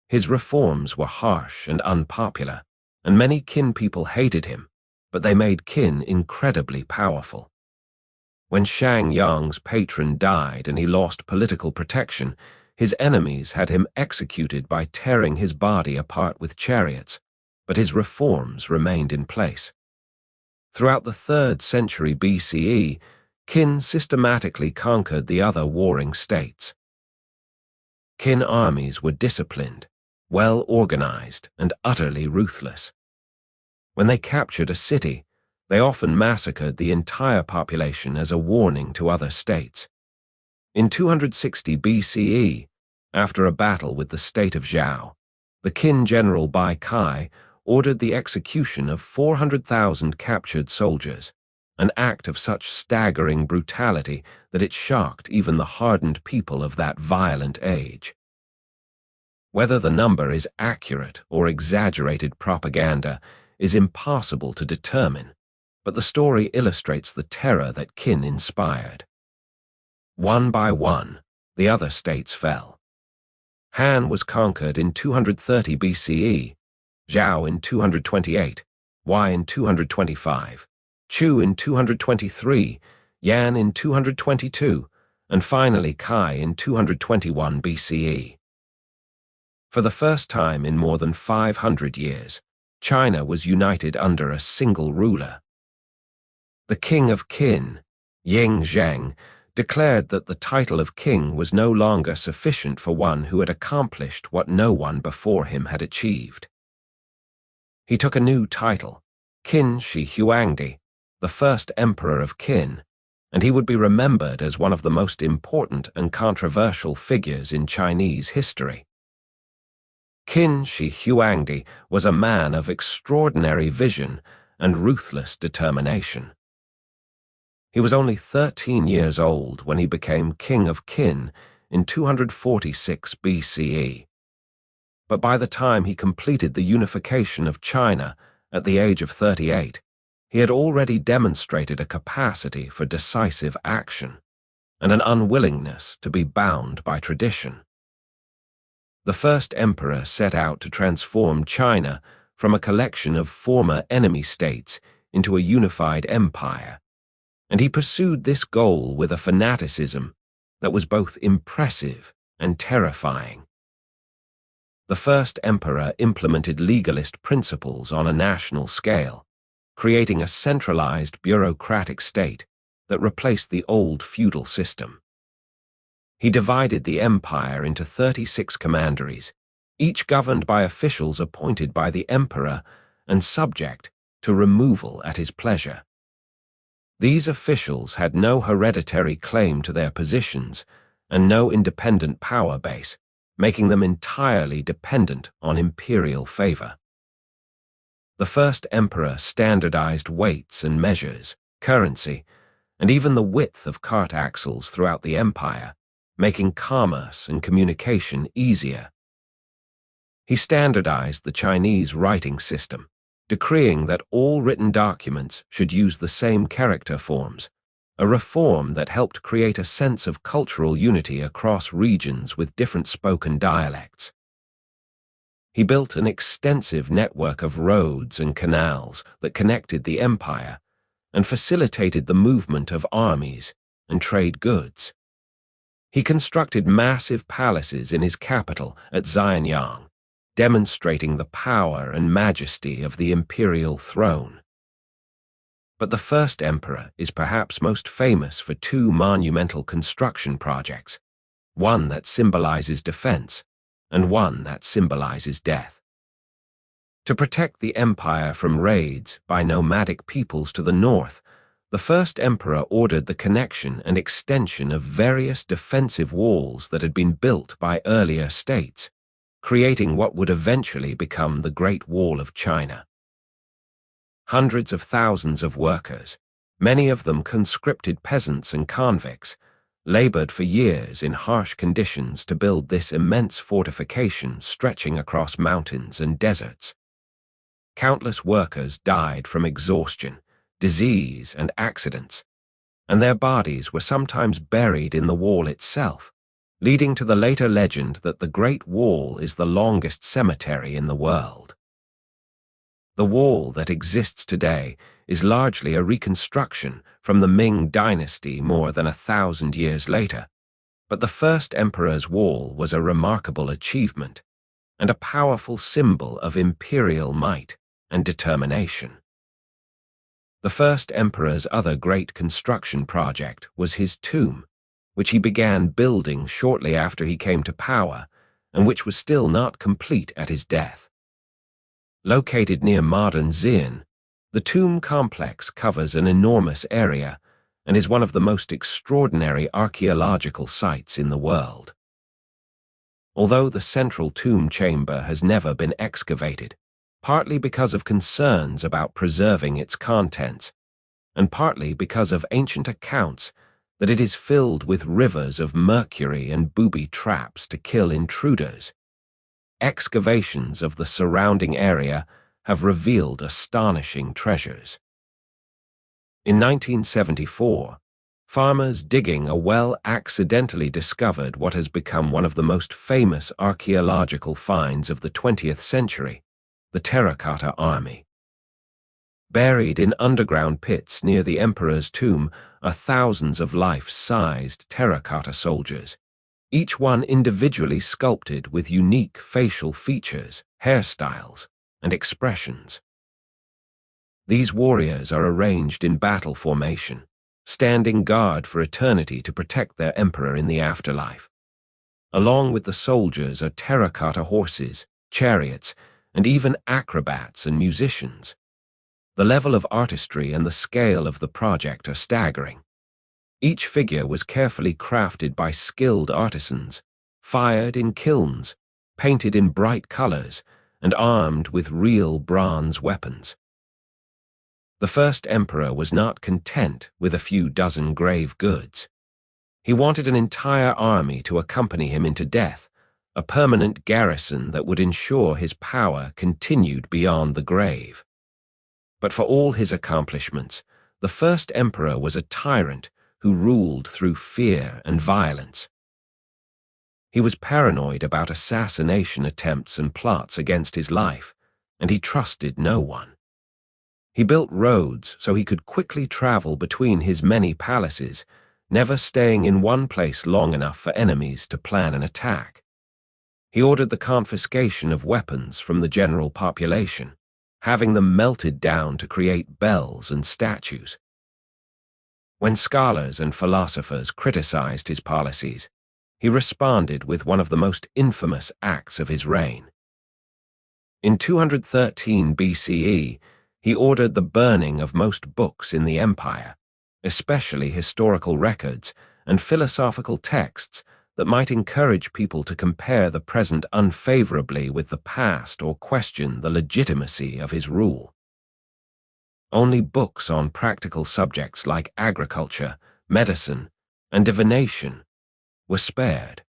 His reforms were harsh and unpopular, and many Qin people hated him, but they made Qin incredibly powerful. When Shang Yang's patron died and he lost political protection, his enemies had him executed by tearing his body apart with chariots, but his reforms remained in place. Throughout the 3rd century BCE, Qin systematically conquered the other warring states. Qin armies were disciplined, well-organized, and utterly ruthless. When they captured a city, they often massacred the entire population as a warning to other states. In 260 BCE, after a battle with the state of Zhao, the Qin general Bai Kai ordered the execution of 400,000 captured soldiers, an act of such staggering brutality that it shocked even the hardened people of that violent age. Whether the number is accurate or exaggerated propaganda is impossible to determine, but the story illustrates the terror that Qin inspired. One by one, the other states fell. Han was conquered in 230 BCE, Zhao in 228, Wei in 225, Chu in 223, Yan in 222, and finally Kai in 221 BCE. For the first time in more than 500 years, China was united under a single ruler. The king of Qin, Ying Zheng, declared that the title of king was no longer sufficient for one who had accomplished what no one before him had achieved. He took a new title, Qin Shi Huangdi, the first emperor of Qin, and he would be remembered as one of the most important and controversial figures in Chinese history. Qin Shi Huangdi was a man of extraordinary vision and ruthless determination. He was only 13 years old when he became king of Qin in 246 BCE. But by the time he completed the unification of China at the age of 38, he had already demonstrated a capacity for decisive action and an unwillingness to be bound by tradition. The first emperor set out to transform China from a collection of former enemy states into a unified empire, and he pursued this goal with a fanaticism that was both impressive and terrifying. The first emperor implemented legalist principles on a national scale, creating a centralized bureaucratic state that replaced the old feudal system. He divided the empire into 36 commanderies, each governed by officials appointed by the emperor and subject to removal at his pleasure. These officials had no hereditary claim to their positions and no independent power base, making them entirely dependent on imperial favor. The first emperor standardized weights and measures, currency, and even the width of cart axles throughout the empire, making commerce and communication easier. He standardized the Chinese writing system, decreeing that all written documents should use the same character forms, a reform that helped create a sense of cultural unity across regions with different spoken dialects. He built an extensive network of roads and canals that connected the empire and facilitated the movement of armies and trade goods. He constructed massive palaces in his capital at Xianyang, demonstrating the power and majesty of the imperial throne. But the first emperor is perhaps most famous for two monumental construction projects, one that symbolizes defense and one that symbolizes death. To protect the empire from raids by nomadic peoples to the north, the first emperor ordered the connection and extension of various defensive walls that had been built by earlier states, creating what would eventually become the Great Wall of China. Hundreds of thousands of workers, many of them conscripted peasants and convicts, labored for years in harsh conditions to build this immense fortification stretching across mountains and deserts. Countless workers died from exhaustion, disease, and accidents, and their bodies were sometimes buried in the wall itself, leading to the later legend that the Great Wall is the longest cemetery in the world. The wall that exists today is largely a reconstruction from the Ming Dynasty more than 1,000 years later, but the first emperor's wall was a remarkable achievement and a powerful symbol of imperial might and determination. The first emperor's other great construction project was his tomb, which he began building shortly after he came to power and which was still not complete at his death. Located near modern Xi'an, the tomb complex covers an enormous area and is one of the most extraordinary archaeological sites in the world. Although the central tomb chamber has never been excavated, partly because of concerns about preserving its contents, and partly because of ancient accounts that it is filled with rivers of mercury and booby traps to kill intruders, excavations of the surrounding area have revealed astonishing treasures. In 1974, farmers digging a well accidentally discovered what has become one of the most famous archaeological finds of the 20th century, the Terracotta Army. Buried in underground pits near the emperor's tomb are thousands of life-sized terracotta soldiers, each one individually sculpted with unique facial features, hairstyles, and expressions. These warriors are arranged in battle formation, standing guard for eternity to protect their emperor in the afterlife. Along with the soldiers are terracotta horses, chariots, and even acrobats and musicians. The level of artistry and the scale of the project are staggering. Each figure was carefully crafted by skilled artisans, fired in kilns, painted in bright colors, and armed with real bronze weapons. The first emperor was not content with a few dozen grave goods. He wanted an entire army to accompany him into death, a permanent garrison that would ensure his power continued beyond the grave. But for all his accomplishments, the first emperor was a tyrant who ruled through fear and violence. He was paranoid about assassination attempts and plots against his life, and he trusted no one. He built roads so he could quickly travel between his many palaces, never staying in one place long enough for enemies to plan an attack. He ordered the confiscation of weapons from the general population, having them melted down to create bells and statues. When scholars and philosophers criticized his policies, he responded with one of the most infamous acts of his reign. In 213 BCE, He ordered the burning of most books in the empire, especially historical records and philosophical texts that might encourage people to compare the present unfavorably with the past or question the legitimacy of his rule. Only books on practical subjects like agriculture, medicine, and divination were spared.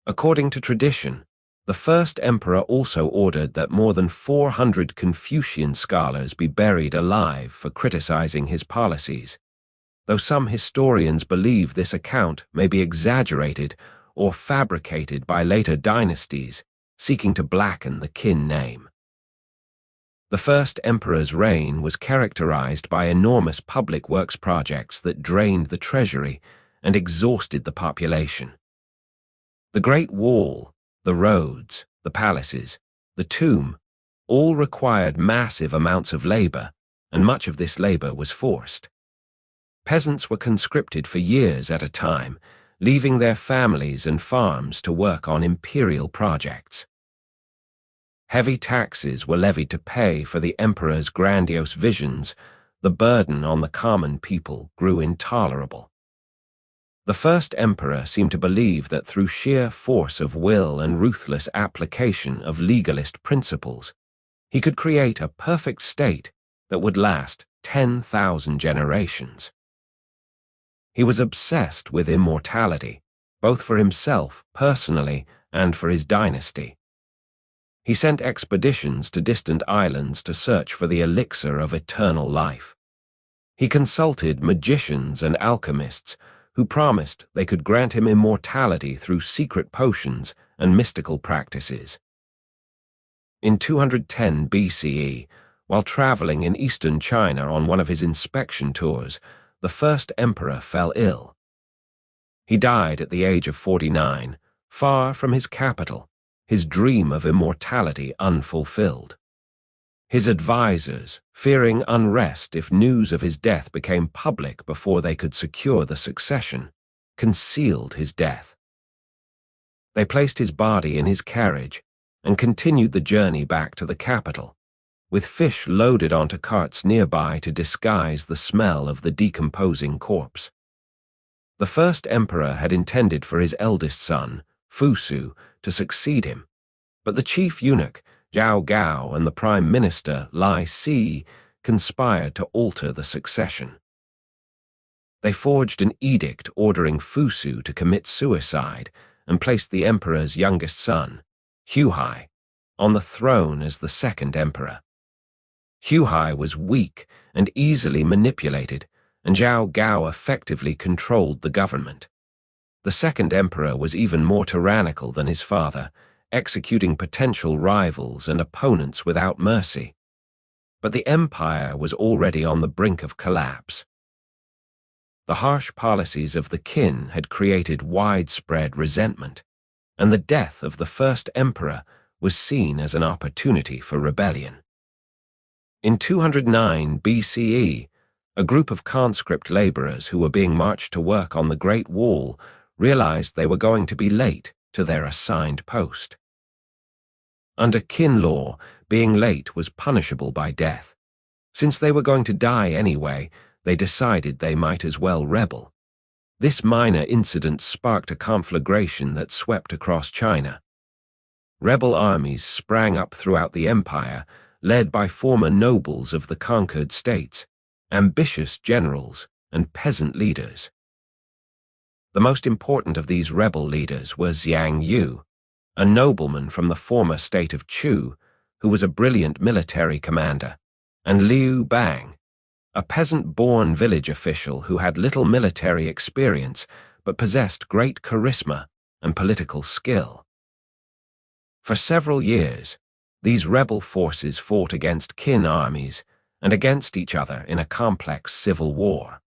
According to tradition, the first emperor also ordered that more than 400 Confucian scholars be buried alive for criticizing his policies, though some historians believe this account may be exaggerated or fabricated by later dynasties seeking to blacken the Qin name. The first emperor's reign was characterized by enormous public works projects that drained the treasury and exhausted the population. The Great Wall, the roads, the palaces, the tomb, all required massive amounts of labor, and much of this labor was forced. Peasants were conscripted for years at a time, leaving their families and farms to work on imperial projects. Heavy taxes were levied to pay for the emperor's grandiose visions. The burden on the common people grew intolerable. The first emperor seemed to believe that through sheer force of will and ruthless application of legalist principles, he could create a perfect state that would last 10,000 generations. He was obsessed with immortality, both for himself personally and for his dynasty. He sent expeditions to distant islands to search for the elixir of eternal life. He consulted magicians and alchemists who promised they could grant him immortality through secret potions and mystical practices. In 210 BCE, while traveling in eastern China on one of his inspection tours, the first emperor fell ill. He died at the age of 49, far from his capital, his dream of immortality unfulfilled. His advisors, fearing unrest if news of his death became public before they could secure the succession, concealed his death. They placed his body in his carriage and continued the journey back to the capital, with fish loaded onto carts nearby to disguise the smell of the decomposing corpse. The first emperor had intended for his eldest son, Fusu, to succeed him, but the chief eunuch, Zhao Gao, and the prime minister, Lai Si, conspired to alter the succession. They forged an edict ordering Fusu to commit suicide and placed the emperor's youngest son, Huai, on the throne as the second emperor. Huai was weak and easily manipulated, and Zhao Gao effectively controlled the government. The second emperor was even more tyrannical than his father, executing potential rivals and opponents without mercy. But the empire was already on the brink of collapse. The harsh policies of the Qin had created widespread resentment, and the death of the first emperor was seen as an opportunity for rebellion. In 209 BCE, a group of conscript laborers who were being marched to work on the Great Wall realized they were going to be late to their assigned post. Under Qin law, being late was punishable by death. Since they were going to die anyway, they decided they might as well rebel. This minor incident sparked a conflagration that swept across China. Rebel armies sprang up throughout the empire, led by former nobles of the conquered states, ambitious generals, and peasant leaders. The most important of these rebel leaders was Xiang Yu, a nobleman from the former state of Chu, who was a brilliant military commander, and Liu Bang, a peasant-born village official who had little military experience but possessed great charisma and political skill. For several years, these rebel forces fought against Qin armies and against each other in a complex civil war.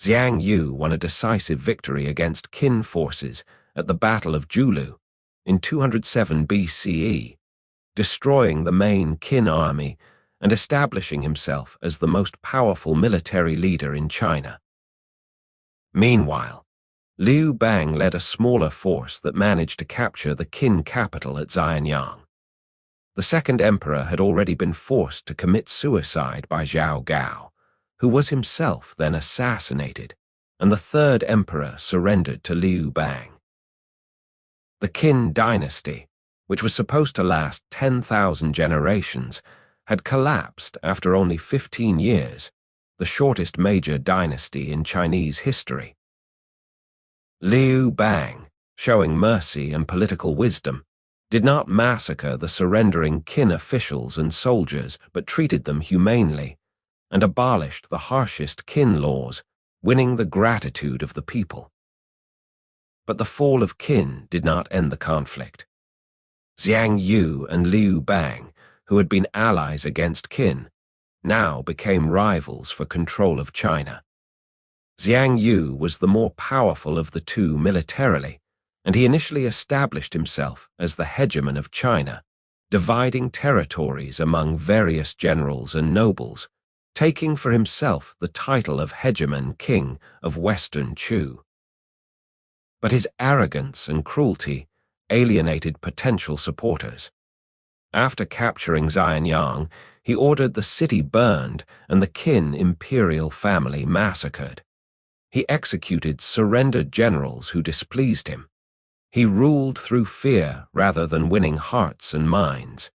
Xiang Yu won a decisive victory against Qin forces at the Battle of Julu in 207 BCE, destroying the main Qin army and establishing himself as the most powerful military leader in China. Meanwhile, Liu Bang led a smaller force that managed to capture the Qin capital at Xianyang. The second emperor had already been forced to commit suicide by Zhao Gao, who was himself then assassinated, and the third emperor surrendered to Liu Bang. The Qin dynasty, which was supposed to last 10,000 generations, had collapsed after only 15 years, the shortest major dynasty in Chinese history. Liu Bang, showing mercy and political wisdom, did not massacre the surrendering Qin officials and soldiers, but treated them humanely, and abolished the harshest Qin laws, winning the gratitude of the people. But the fall of Qin did not end the conflict. Xiang Yu and Liu Bang, who had been allies against Qin, now became rivals for control of China. Xiang Yu was the more powerful of the two militarily, and he initially established himself as the hegemon of China, dividing territories among various generals and nobles, taking for himself the title of hegemon king of Western Chu. But his arrogance and cruelty alienated potential supporters. After capturing Xianyang, he ordered the city burned and the Qin imperial family massacred. He executed surrendered generals who displeased him. He ruled through fear rather than winning hearts and minds.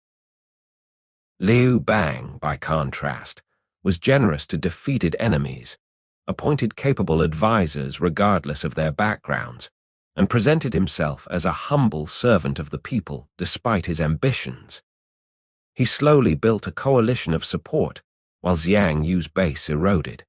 Liu Bang, by contrast, was generous to defeated enemies, appointed capable advisors regardless of their backgrounds, and presented himself as a humble servant of the people despite his ambitions. He slowly built a coalition of support while Xiang Yu's base eroded.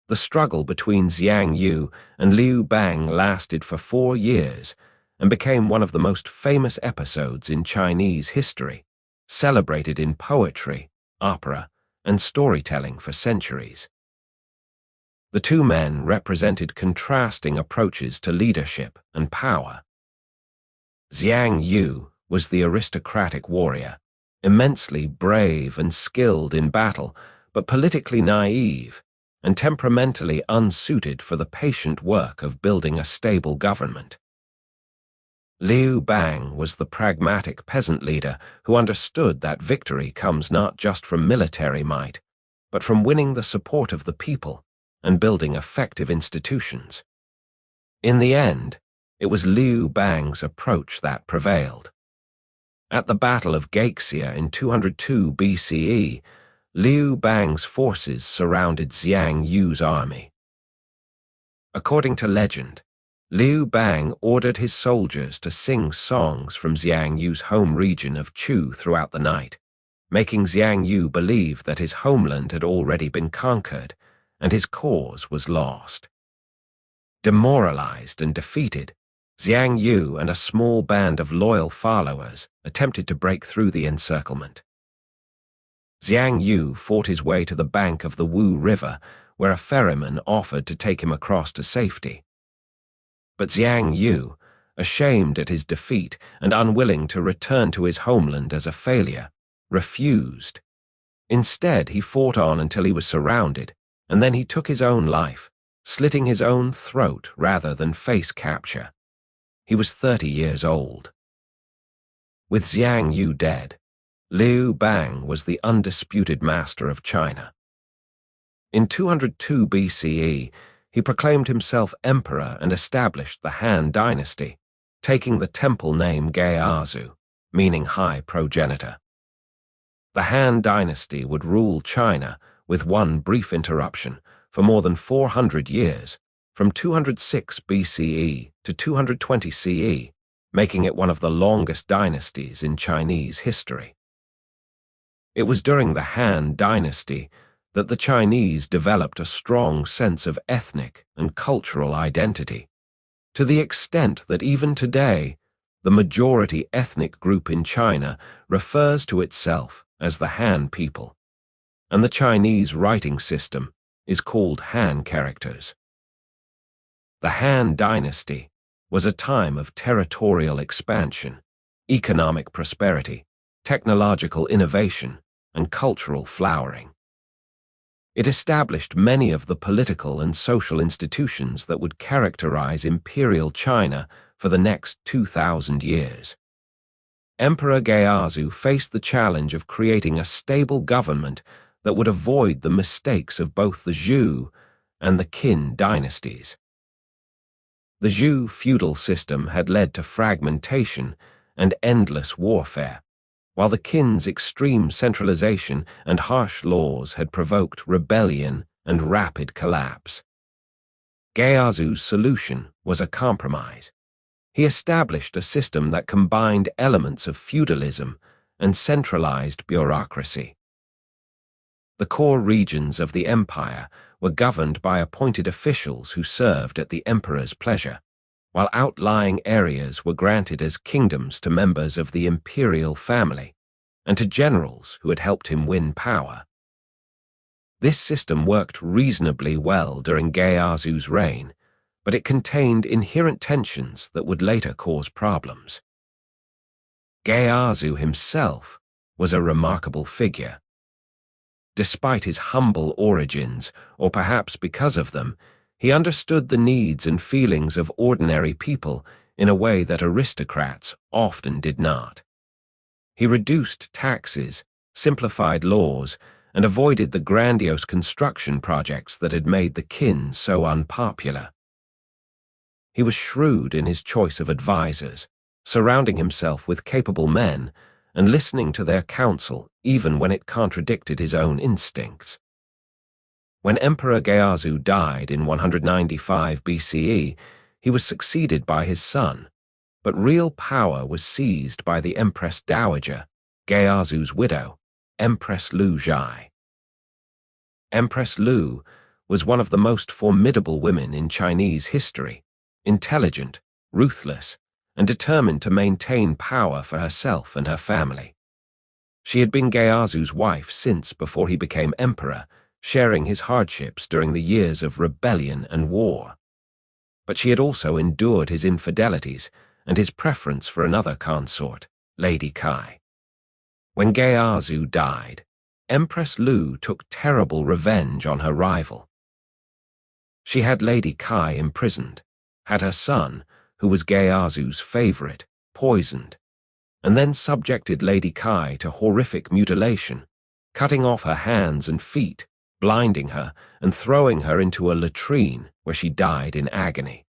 The struggle between Xiang Yu and Liu Bang lasted for 4 years and became one of the most famous episodes in Chinese history, celebrated in poetry, opera, and storytelling for centuries. The two men represented contrasting approaches to leadership and power. Xiang Yu was the aristocratic warrior, immensely brave and skilled in battle, but politically naive and temperamentally unsuited for the patient work of building a stable government. Liu Bang was the pragmatic peasant leader who understood that victory comes not just from military might, but from winning the support of the people and building effective institutions. In the end, it was Liu Bang's approach that prevailed. At the Battle of Gaixia in 202 BCE, Liu Bang's forces surrounded Xiang Yu's army. According to legend, Liu Bang ordered his soldiers to sing songs from Xiang Yu's home region of Chu throughout the night, making Xiang Yu believe that his homeland had already been conquered and his cause was lost. Demoralized and defeated, Xiang Yu and a small band of loyal followers attempted to break through the encirclement. Xiang Yu fought his way to the bank of the Wu River, where a ferryman offered to take him across to safety. But Xiang Yu, ashamed at his defeat and unwilling to return to his homeland as a failure, refused. Instead, he fought on until he was surrounded, and then he took his own life, slitting his own throat rather than face capture. He was 30 years old. With Xiang Yu dead, Liu Bang was the undisputed master of China. In 202 BCE, he proclaimed himself emperor and established the Han Dynasty, taking the temple name Geazu, meaning high progenitor. The Han Dynasty would rule China, with one brief interruption, for more than 400 years, from 206 BCE to 220 CE, making it one of the longest dynasties in Chinese history. It was during the Han Dynasty that the Chinese developed a strong sense of ethnic and cultural identity, to the extent that even today, the majority ethnic group in China refers to itself as the Han people, and the Chinese writing system is called Han characters. The Han Dynasty was a time of territorial expansion, economic prosperity, technological innovation, and cultural flowering. It established many of the political and social institutions that would characterize Imperial China for the next 2,000 years. Emperor Geazi faced the challenge of creating a stable government that would avoid the mistakes of both the Zhou and the Qin dynasties. The Zhou feudal system had led to fragmentation and endless warfare, while the Qin's extreme centralization and harsh laws had provoked rebellion and rapid collapse. Geazi's solution was a compromise. He established a system that combined elements of feudalism and centralized bureaucracy. The core regions of the empire were governed by appointed officials who served at the emperor's pleasure, while outlying areas were granted as kingdoms to members of the imperial family and to generals who had helped him win power. This system worked reasonably well during Geazi's reign, but it contained inherent tensions that would later cause problems. Geazi himself was a remarkable figure. Despite his humble origins, or perhaps because of them, he understood the needs and feelings of ordinary people in a way that aristocrats often did not. He reduced taxes, simplified laws, and avoided the grandiose construction projects that had made the Qin so unpopular. He was shrewd in his choice of advisors, surrounding himself with capable men and listening to their counsel even when it contradicted his own instincts. When Emperor Geazi died in 195 BCE, he was succeeded by his son, but real power was seized by the Empress Dowager, Geazi's widow, Empress Lu Zhai. Empress Lu was one of the most formidable women in Chinese history, intelligent, ruthless, and determined to maintain power for herself and her family. She had been Geazi's wife since before he became emperor, sharing his hardships during the years of rebellion and war. But she had also endured his infidelities and his preference for another consort, Lady Kai. When Geazi died, Empress Lu took terrible revenge on her rival. She had Lady Kai imprisoned, had her son, who was Geazi's favorite, poisoned, and then subjected Lady Kai to horrific mutilation, cutting off her hands and feet, blinding her, and throwing her into a latrine where she died in agony.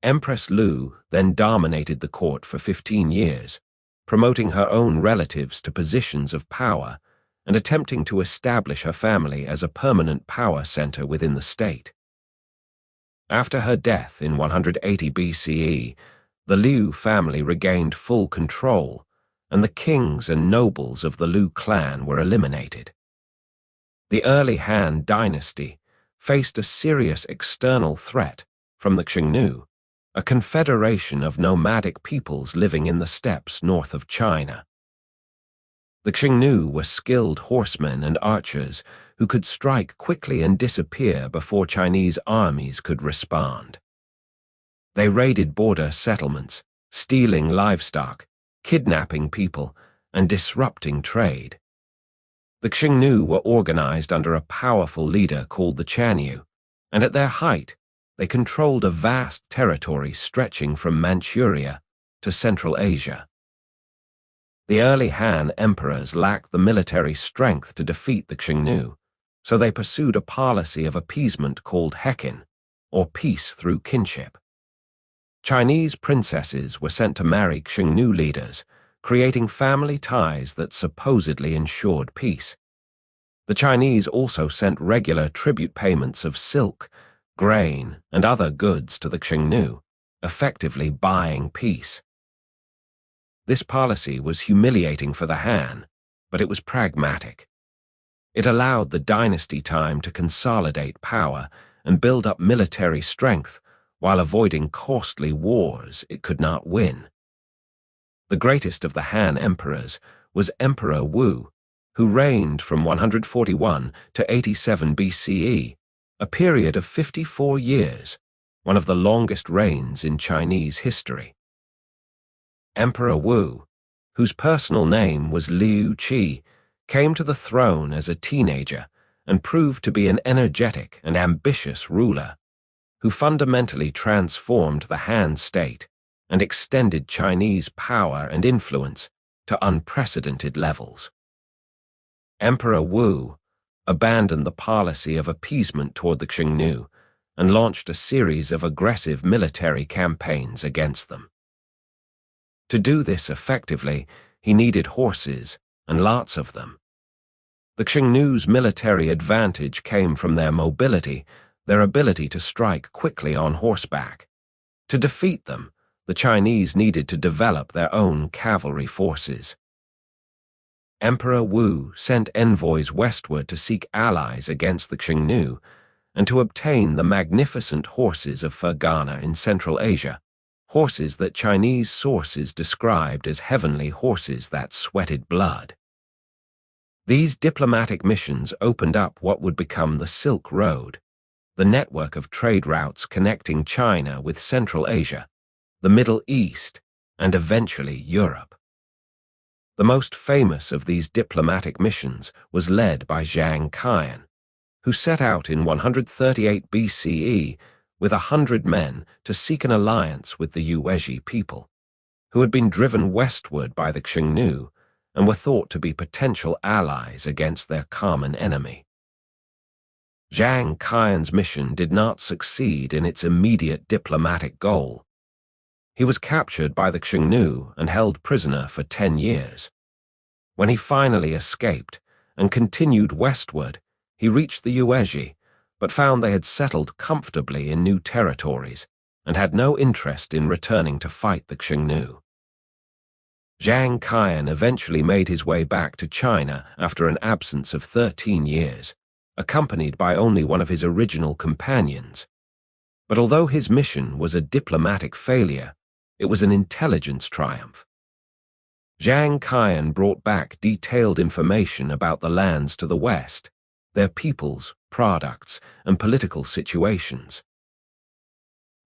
Empress Lu then dominated the court for 15 years, promoting her own relatives to positions of power and attempting to establish her family as a permanent power center within the state. After her death in 180 BCE, the Liu family regained full control, and the kings and nobles of the Liu clan were eliminated. The early Han dynasty faced a serious external threat from the Qing, a confederation of nomadic peoples living in the steppes north of China. The Qing were skilled horsemen and archers who could strike quickly and disappear before Chinese armies could respond. They raided border settlements, stealing livestock, kidnapping people, and disrupting trade. The Qing were organized under a powerful leader called the Chanyu, and at their height, they controlled a vast territory stretching from Manchuria to Central Asia. The early Han emperors lacked the military strength to defeat the Qing, so they pursued a policy of appeasement called Hekin, or peace through kinship. Chinese princesses were sent to marry Qing leaders, creating family ties that supposedly ensured peace. The Chinese also sent regular tribute payments of silk, grain, and other goods to the Qing, effectively buying peace. This policy was humiliating for the Han, but it was pragmatic. It allowed the dynasty time to consolidate power and build up military strength while avoiding costly wars it could not win. The greatest of the Han emperors was Emperor Wu, who reigned from 141 to 87 BCE, a period of 54 years, one of the longest reigns in Chinese history. Emperor Wu, whose personal name was Liu Qi, came to the throne as a teenager and proved to be an energetic and ambitious ruler who fundamentally transformed the Han state and extended Chinese power and influence to unprecedented levels. Emperor Wu abandoned the policy of appeasement toward the Xiongnu and launched a series of aggressive military campaigns against them. To do this effectively, he needed horses, and lots of them. The Xiongnu's military advantage came from their mobility, their ability to strike quickly on horseback. To defeat them, the Chinese needed to develop their own cavalry forces. Emperor Wu sent envoys westward to seek allies against the Xiongnu and to obtain the magnificent horses of Fergana in Central Asia, horses that Chinese sources described as heavenly horses that sweated blood. These diplomatic missions opened up what would become the Silk Road, the network of trade routes connecting China with Central Asia, the Middle East, and eventually Europe. The most famous of these diplomatic missions was led by Zhang Qian, who set out in 138 BCE with 100 men to seek an alliance with the Yuezhi people, who had been driven westward by the Xiongnu and were thought to be potential allies against their common enemy. Zhang Qian's mission did not succeed in its immediate diplomatic goal. He was captured by the Xiongnu and held prisoner for 10 years. When he finally escaped and continued westward, he reached the Yuezhi, but found they had settled comfortably in new territories and had no interest in returning to fight the Xiongnu. Zhang Qian eventually made his way back to China after an absence of 13 years, accompanied by only one of his original companions. But although his mission was a diplomatic failure, it was an intelligence triumph. Zhang Qian brought back detailed information about the lands to the west, their peoples, products, and political situations.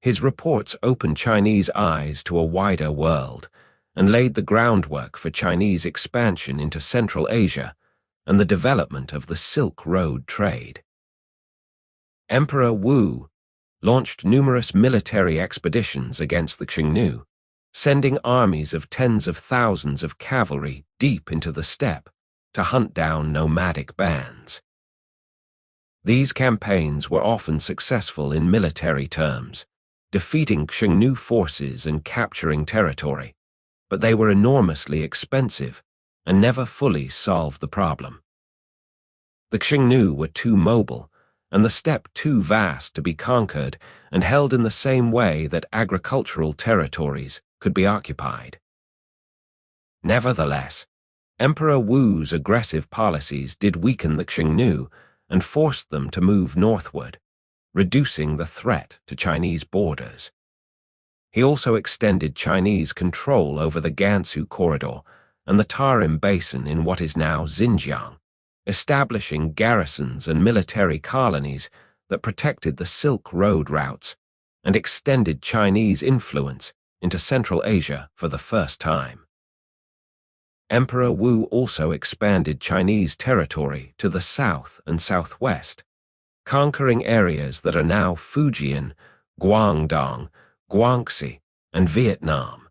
His reports opened Chinese eyes to a wider world and laid the groundwork for Chinese expansion into Central Asia and the development of the Silk Road trade. Emperor Wu launched numerous military expeditions against the Xiongnu, sending armies of tens of thousands of cavalry deep into the steppe to hunt down nomadic bands. These campaigns were often successful in military terms, defeating Xiongnu forces and capturing territory, but they were enormously expensive and never fully solved the problem. The Xiongnu were too mobile, and the steppe too vast to be conquered and held in the same way that agricultural territories could be occupied. Nevertheless, Emperor Wu's aggressive policies did weaken the Xiongnu and forced them to move northward, reducing the threat to Chinese borders. He also extended Chinese control over the Gansu Corridor and the Tarim Basin in what is now Xinjiang, establishing garrisons and military colonies that protected the Silk Road routes and extended Chinese influence into Central Asia for the first time. Emperor Wu also expanded Chinese territory to the south and southwest, conquering areas that are now Fujian, Guangdong, Guangxi, and Vietnam.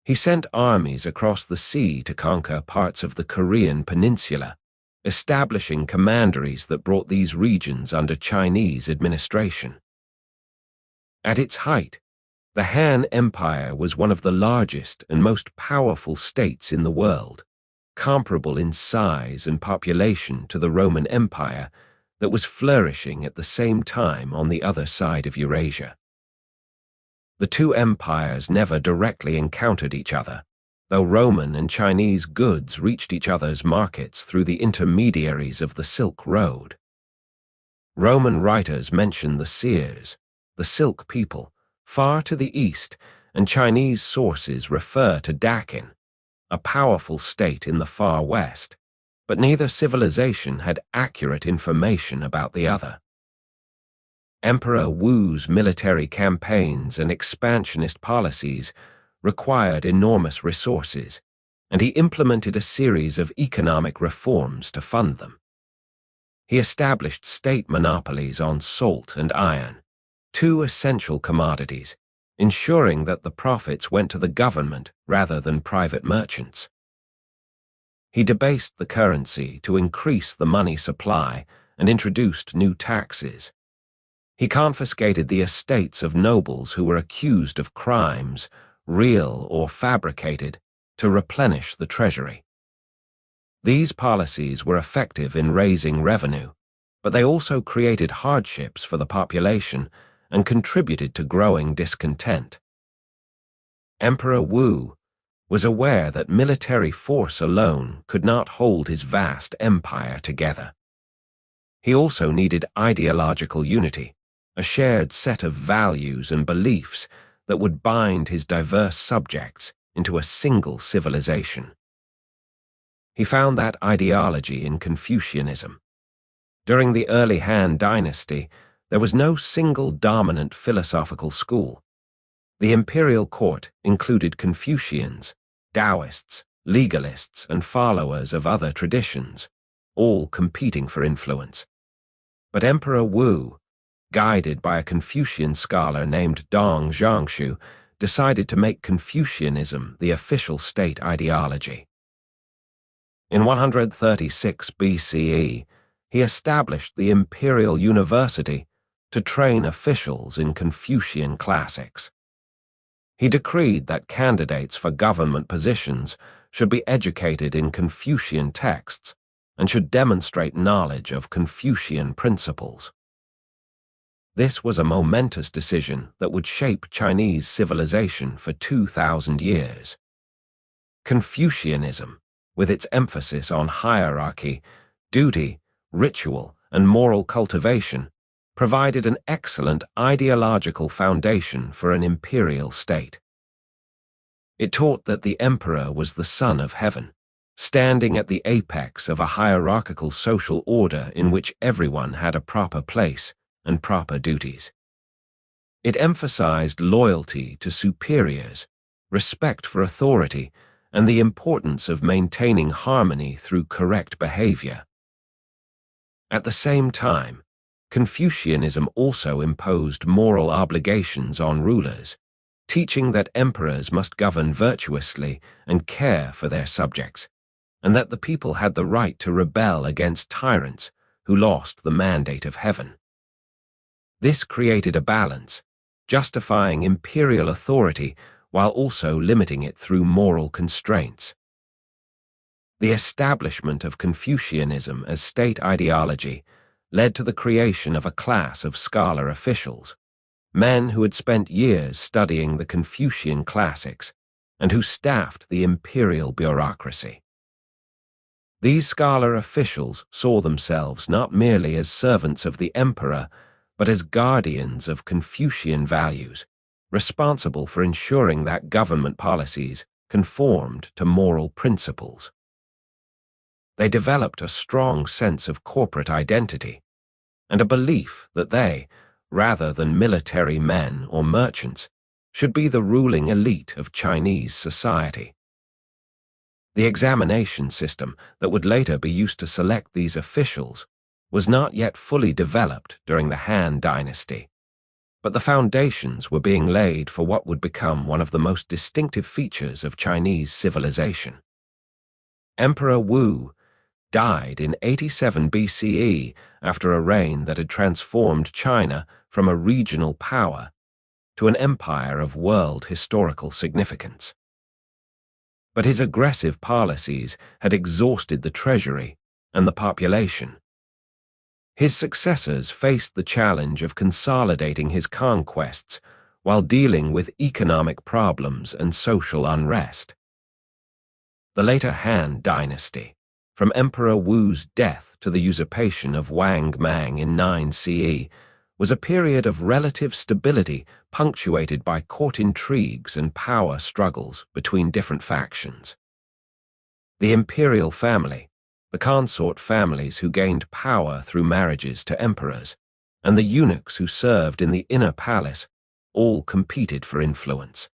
He sent armies across the sea to conquer parts of the Korean peninsula, establishing commanderies that brought these regions under Chinese administration. At its height, the Han Empire was one of the largest and most powerful states in the world, comparable in size and population to the Roman Empire that was flourishing at the same time on the other side of Eurasia. The two empires never directly encountered each other, though Roman and Chinese goods reached each other's markets through the intermediaries of the Silk Road. Roman writers mention the Seers, the Silk people, far to the east, and Chinese sources refer to Dakin, a powerful state in the far west, but neither civilization had accurate information about the other. Emperor Wu's military campaigns and expansionist policies required enormous resources, and he implemented a series of economic reforms to fund them. He established state monopolies on salt and iron, two essential commodities, ensuring that the profits went to the government rather than private merchants. He debased the currency to increase the money supply and introduced new taxes. He confiscated the estates of nobles who were accused of crimes, real or fabricated, to replenish the treasury. These policies were effective in raising revenue, but they also created hardships for the population and contributed to growing discontent. Emperor Wu was aware that military force alone could not hold his vast empire together. He also needed ideological unity, a shared set of values and beliefs that would bind his diverse subjects into a single civilization. He found that ideology in Confucianism. During the early Han Dynasty, there was no single dominant philosophical school. The imperial court included Confucians, Taoists, legalists, and followers of other traditions, all competing for influence. But Emperor Wu, guided by a Confucian scholar named Deng Zhangshu, decided to make Confucianism the official state ideology. In 136 BCE, he established the Imperial University to train officials in Confucian classics. He decreed that candidates for government positions should be educated in Confucian texts and should demonstrate knowledge of Confucian principles. This was a momentous decision that would shape Chinese civilization for 2,000 years. Confucianism, with its emphasis on hierarchy, duty, ritual, and moral cultivation, provided an excellent ideological foundation for an imperial state. It taught that the emperor was the son of heaven, standing at the apex of a hierarchical social order in which everyone had a proper place and proper duties. It emphasized loyalty to superiors, respect for authority, and the importance of maintaining harmony through correct behavior. At the same time, Confucianism also imposed moral obligations on rulers, teaching that emperors must govern virtuously and care for their subjects, and that the people had the right to rebel against tyrants who lost the mandate of heaven. This created a balance, justifying imperial authority while also limiting it through moral constraints. The establishment of Confucianism as state ideology led to the creation of a class of scholar officials, men who had spent years studying the Confucian classics and who staffed the imperial bureaucracy. These scholar officials saw themselves not merely as servants of the emperor, but as guardians of Confucian values, responsible for ensuring that government policies conformed to moral principles. They developed a strong sense of corporate identity and a belief that they, rather than military men or merchants, should be the ruling elite of Chinese society. The examination system that would later be used to select these officials was not yet fully developed during the Han Dynasty, but the foundations were being laid for what would become one of the most distinctive features of Chinese civilization. Emperor Wu died in 87 BCE after a reign that had transformed China from a regional power to an empire of world historical significance. But his aggressive policies had exhausted the treasury and the population. His successors faced the challenge of consolidating his conquests while dealing with economic problems and social unrest. The later Han Dynasty, from Emperor Wu's death to the usurpation of Wang Mang in 9 CE, was a period of relative stability punctuated by court intrigues and power struggles between different factions. The imperial family, the consort families who gained power through marriages to emperors, and the eunuchs who served in the inner palace all competed for influence.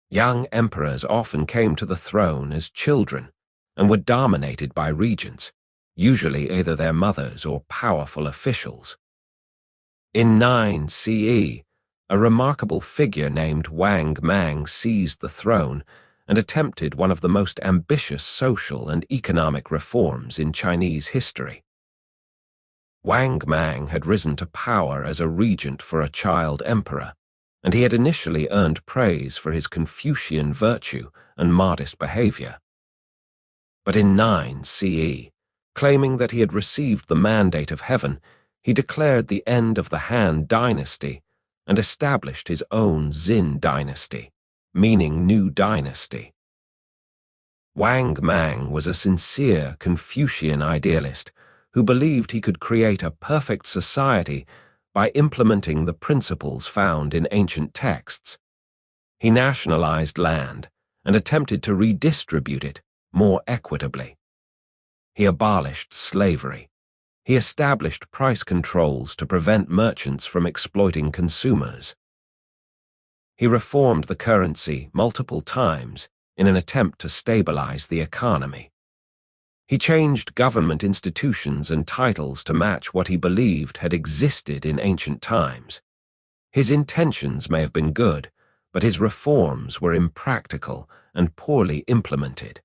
Young emperors often came to the throne as children and were dominated by regents, usually either their mothers or powerful officials. In 9 CE, A remarkable figure named Wang Mang seized the throne and attempted one of the most ambitious social and economic reforms in Chinese history. Wang Mang had risen to power as a regent for a child emperor, and he had initially earned praise for his Confucian virtue and modest behavior. But in 9 CE, claiming that he had received the mandate of heaven, he declared the end of the Han Dynasty and established his own Xin Dynasty, meaning new dynasty. Wang Mang was a sincere Confucian idealist who believed he could create a perfect society by implementing the principles found in ancient texts. He nationalized land and attempted to redistribute it more equitably. He abolished slavery. He established price controls to prevent merchants from exploiting consumers. He reformed the currency multiple times in an attempt to stabilize the economy. He changed government institutions and titles to match what he believed had existed in ancient times. His intentions may have been good, but his reforms were impractical and poorly implemented.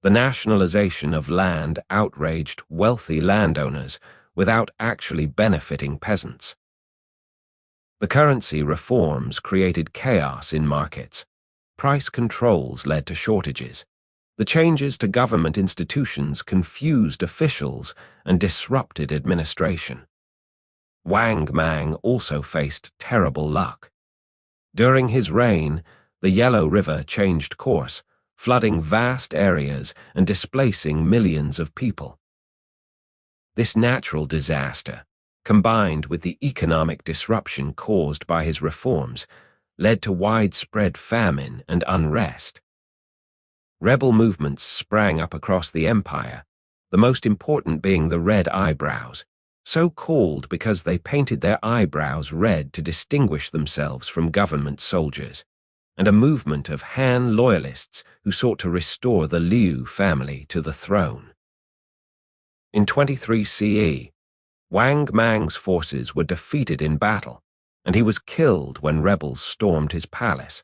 The nationalization of land outraged wealthy landowners without actually benefiting peasants. The currency reforms created chaos in markets. Price controls led to shortages. The changes to government institutions confused officials and disrupted administration. Wang Mang also faced terrible luck. During his reign, the Yellow River changed course, flooding vast areas and displacing millions of people. This natural disaster, combined with the economic disruption caused by his reforms, led to widespread famine and unrest. Rebel movements sprang up across the empire, the most important being the Red Eyebrows, so called because they painted their eyebrows red to distinguish themselves from government soldiers, and a movement of Han loyalists who sought to restore the Liu family to the throne. In 23 CE, Wang Mang's forces were defeated in battle, and he was killed when rebels stormed his palace.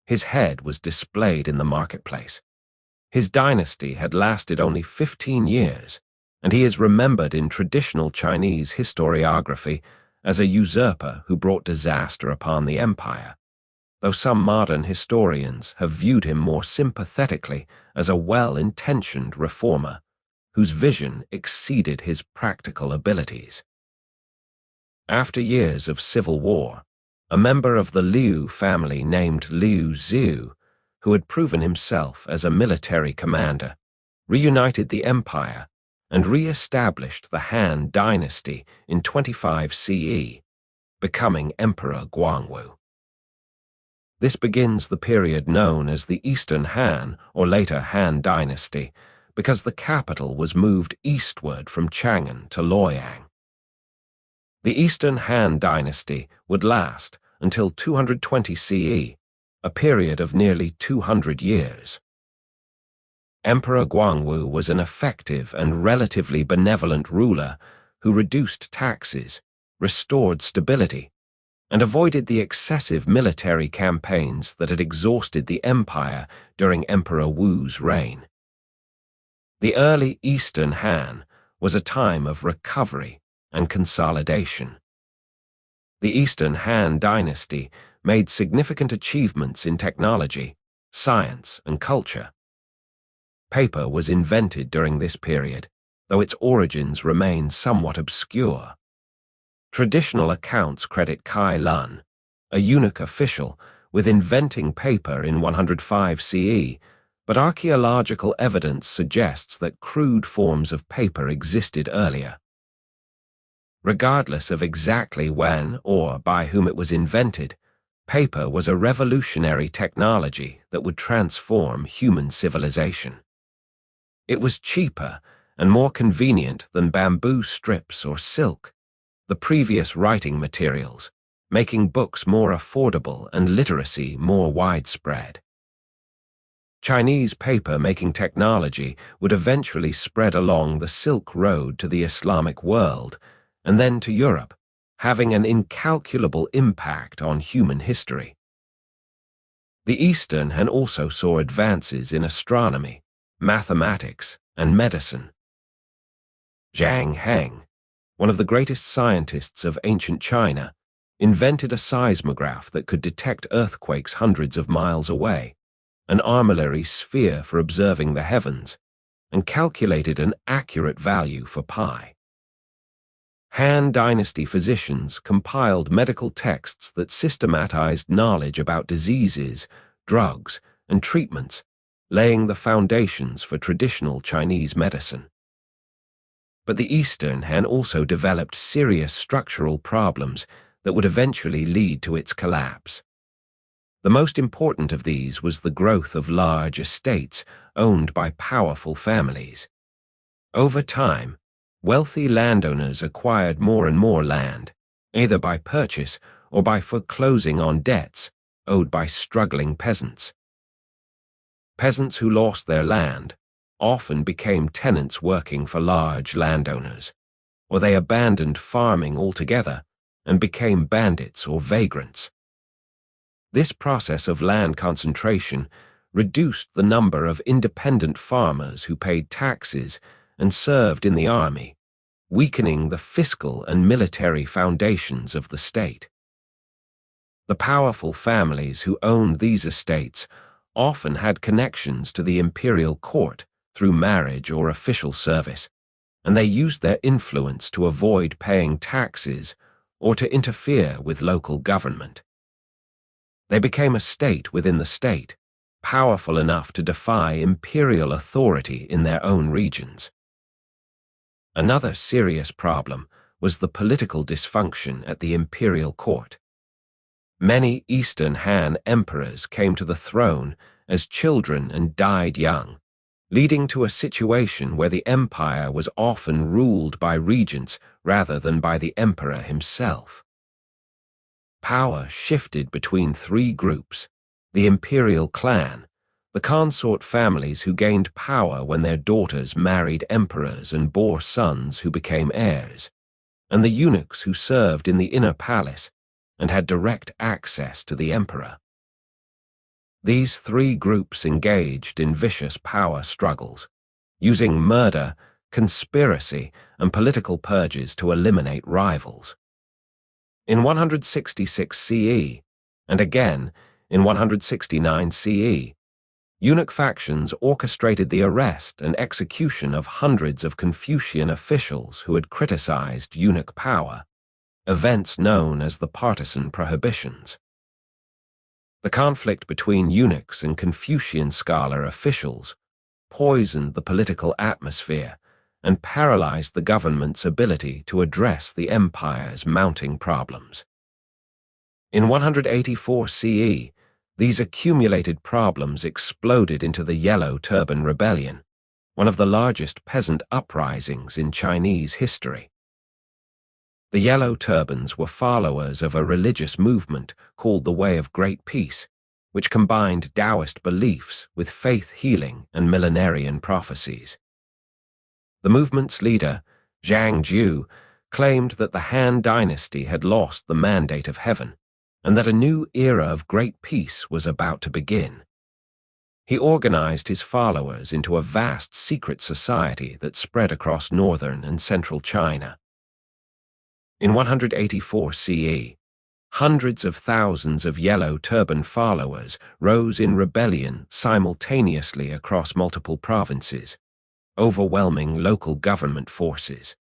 His head was displayed in the marketplace. His dynasty had lasted only 15 years, and he is remembered in traditional Chinese historiography as a usurper who brought disaster upon the empire, though some modern historians have viewed him more sympathetically as a well-intentioned reformer whose vision exceeded his practical abilities. After years of civil war, a member of the Liu family named Liu Zhu, who had proven himself as a military commander, reunited the empire and re-established the Han Dynasty in 25 CE, becoming Emperor Guangwu. This begins the period known as the Eastern Han, or later Han Dynasty, because the capital was moved eastward from Chang'an to Luoyang. The Eastern Han Dynasty would last until 220 CE, a period of nearly 200 years. Emperor Guangwu was an effective and relatively benevolent ruler who reduced taxes, restored stability, and avoided the excessive military campaigns that had exhausted the empire during Emperor Wu's reign. The early Eastern Han was a time of recovery and consolidation. The Eastern Han Dynasty made significant achievements in technology, science, and culture. Paper was invented during this period, though its origins remain somewhat obscure. Traditional accounts credit Kai Lun, a eunuch official, with inventing paper in 105 CE, but archaeological evidence suggests that crude forms of paper existed earlier. Regardless of exactly when or by whom it was invented, paper was a revolutionary technology that would transform human civilization. It was cheaper and more convenient than bamboo strips or silk, the previous writing materials, making books more affordable and literacy more widespread. Chinese paper-making technology would eventually spread along the Silk Road to the Islamic world, and then to Europe, having an incalculable impact on human history. The Eastern Han also saw advances in astronomy, mathematics, and medicine. Zhang Heng, one of the greatest scientists of ancient China, invented a seismograph that could detect earthquakes hundreds of miles away, an armillary sphere for observing the heavens, and calculated an accurate value for pi. Han Dynasty physicians compiled medical texts that systematized knowledge about diseases, drugs, and treatments, laying the foundations for traditional Chinese medicine. But the Eastern Han also developed serious structural problems that would eventually lead to its collapse. The most important of these was the growth of large estates owned by powerful families. Over time, wealthy landowners acquired more and more land, either by purchase or by foreclosing on debts owed by struggling peasants. Peasants who lost their land often became tenants working for large landowners, or they abandoned farming altogether and became bandits or vagrants. This process of land concentration reduced the number of independent farmers who paid taxes and served in the army, weakening the fiscal and military foundations of the state. The powerful families who owned these estates often had connections to the imperial court through marriage or official service, and they used their influence to avoid paying taxes or to interfere with local government. They became a state within the state, powerful enough to defy imperial authority in their own regions. Another serious problem was the political dysfunction at the imperial court. Many Eastern Han emperors came to the throne as children and died young, leading to a situation where the empire was often ruled by regents rather than by the emperor himself. Power shifted between three groups: the imperial clan, the consort families who gained power when their daughters married emperors and bore sons who became heirs, and the eunuchs who served in the inner palace and had direct access to the emperor. These three groups engaged in vicious power struggles, using murder, conspiracy, and political purges to eliminate rivals. In 166 CE, and again in 169 CE, eunuch factions orchestrated the arrest and execution of hundreds of Confucian officials who had criticized eunuch power, events known as the partisan prohibitions. The conflict between eunuchs and Confucian scholar officials poisoned the political atmosphere and paralyzed the government's ability to address the empire's mounting problems. In 184 CE, these accumulated problems exploded into the Yellow Turban Rebellion, one of the largest peasant uprisings in Chinese history. The Yellow Turbans were followers of a religious movement called the Way of Great Peace, which combined Taoist beliefs with faith healing and millenarian prophecies. The movement's leader, Zhang Ju, claimed that the Han Dynasty had lost the mandate of heaven, and that a new era of great peace was about to begin. He organized his followers into a vast secret society that spread across northern and central China. In 184 CE, hundreds of thousands of Yellow Turban followers rose in rebellion simultaneously across multiple provinces, overwhelming local government forces.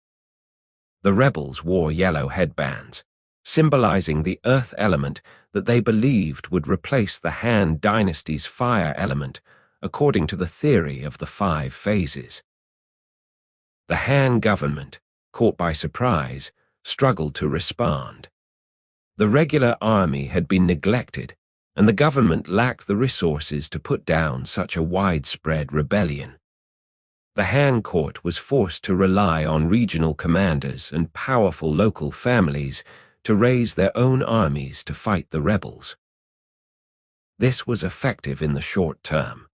The rebels wore yellow headbands, symbolizing the earth element that they believed would replace the Han Dynasty's fire element according to the theory of the 5 phases. The Han government, caught by surprise, struggled to respond. The regular army had been neglected, and the government lacked the resources to put down such a widespread rebellion. The Han court was forced to rely on regional commanders and powerful local families to raise their own armies to fight the rebels. This was effective in the short term.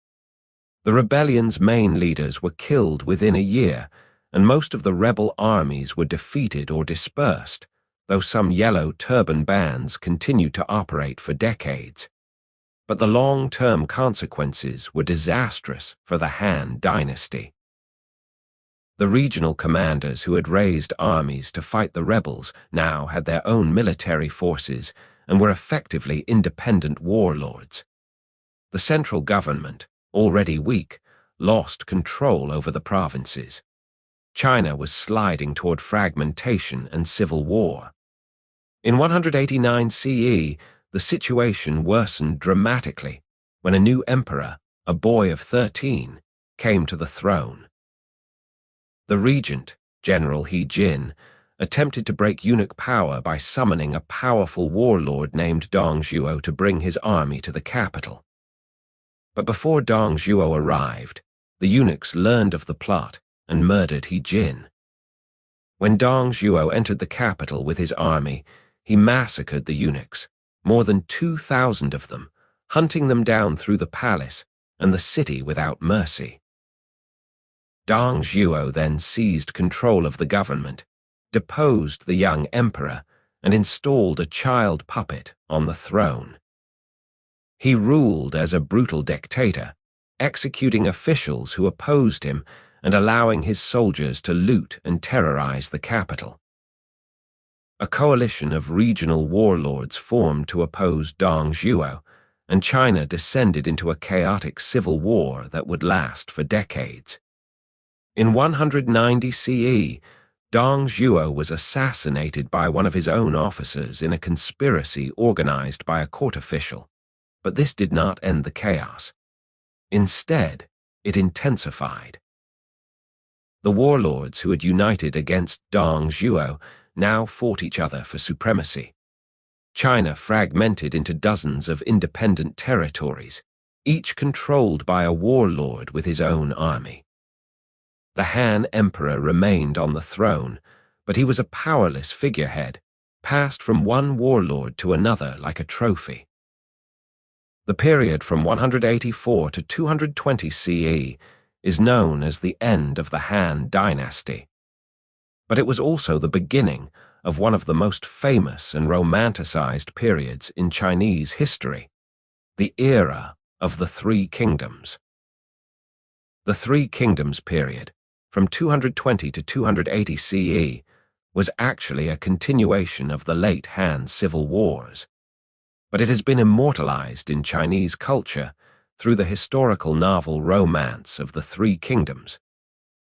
The rebellion's main leaders were killed within a year, and most of the rebel armies were defeated or dispersed, though some yellow turban bands continued to operate for decades. But the long-term consequences were disastrous for the Han Dynasty. The regional commanders who had raised armies to fight the rebels now had their own military forces and were effectively independent warlords. The central government, already weak, lost control over the provinces. China was sliding toward fragmentation and civil war. In 189 CE, the situation worsened dramatically when a new emperor, a boy of 13, came to the throne. The regent, General He Jin, attempted to break eunuch power by summoning a powerful warlord named Dong Zhuo to bring his army to the capital. But before Dong Zhuo arrived, the eunuchs learned of the plot and murdered He Jin. When Dong Zhuo entered the capital with his army, he massacred the eunuchs, more than 2,000 of them, hunting them down through the palace and the city without mercy. Dong Zhuo then seized control of the government, deposed the young emperor, and installed a child puppet on the throne. He ruled as a brutal dictator, executing officials who opposed him and allowing his soldiers to loot and terrorize the capital. A coalition of regional warlords formed to oppose Dong Zhuo, and China descended into a chaotic civil war that would last for decades. In 190 CE, Dong Zhuo was assassinated by one of his own officers in a conspiracy organized by a court official, but this did not end the chaos. Instead, it intensified. The warlords who had united against Dong Zhuo now fought each other for supremacy. China fragmented into dozens of independent territories, each controlled by a warlord with his own army. The Han Emperor remained on the throne, but he was a powerless figurehead, passed from one warlord to another like a trophy. The period from 184 to 220 CE is known as the end of the Han Dynasty. But it was also the beginning of one of the most famous and romanticized periods in Chinese history, the era of the Three Kingdoms. The Three Kingdoms period, from 220 to 280 CE, was actually a continuation of the late Han civil wars, but it has been immortalized in Chinese culture through the historical novel Romance of the Three Kingdoms,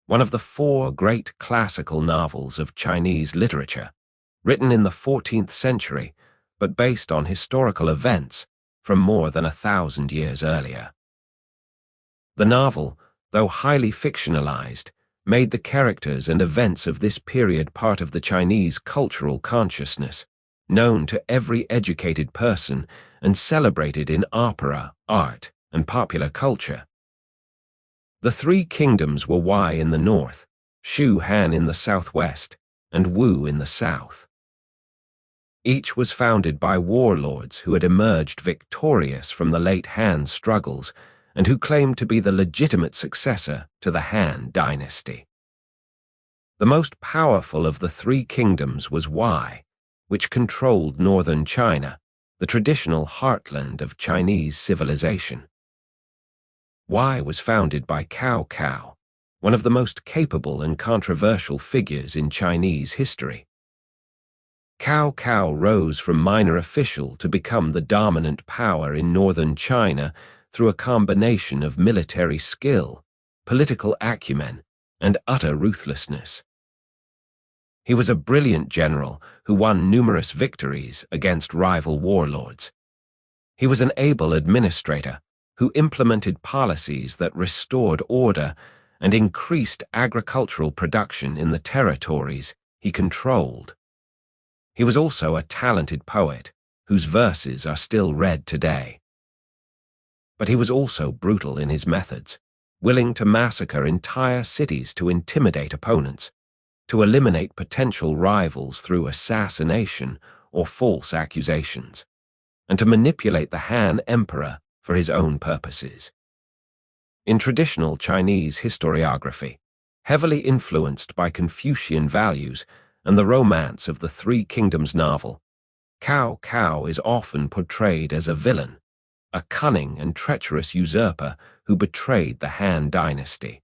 one of the four great classical novels of Chinese literature, written in the 14th century but based on historical events from more than 1,000 years earlier. The novel, though highly fictionalized, made the characters and events of this period part of the Chinese cultural consciousness, known to every educated person and celebrated in opera, art, and popular culture. The Three Kingdoms were Wei in the north, Shu Han in the southwest, and Wu in the south. Each was founded by warlords who had emerged victorious from the late Han struggles and who claimed to be the legitimate successor to the Han Dynasty. The most powerful of the Three Kingdoms was Wei, which controlled northern China, the traditional heartland of Chinese civilization. Wei was founded by Cao Cao, one of the most capable and controversial figures in Chinese history. Cao Cao rose from minor official to become the dominant power in northern China through a combination of military skill, political acumen, and utter ruthlessness. He was a brilliant general who won numerous victories against rival warlords. He was an able administrator who implemented policies that restored order and increased agricultural production in the territories he controlled. He was also a talented poet whose verses are still read today. But he was also brutal in his methods, willing to massacre entire cities to intimidate opponents, to eliminate potential rivals through assassination or false accusations, and to manipulate the Han Emperor for his own purposes. In traditional Chinese historiography, heavily influenced by Confucian values and the Romance of the Three Kingdoms novel, Cao Cao is often portrayed as a villain, a cunning and treacherous usurper who betrayed the Han dynasty.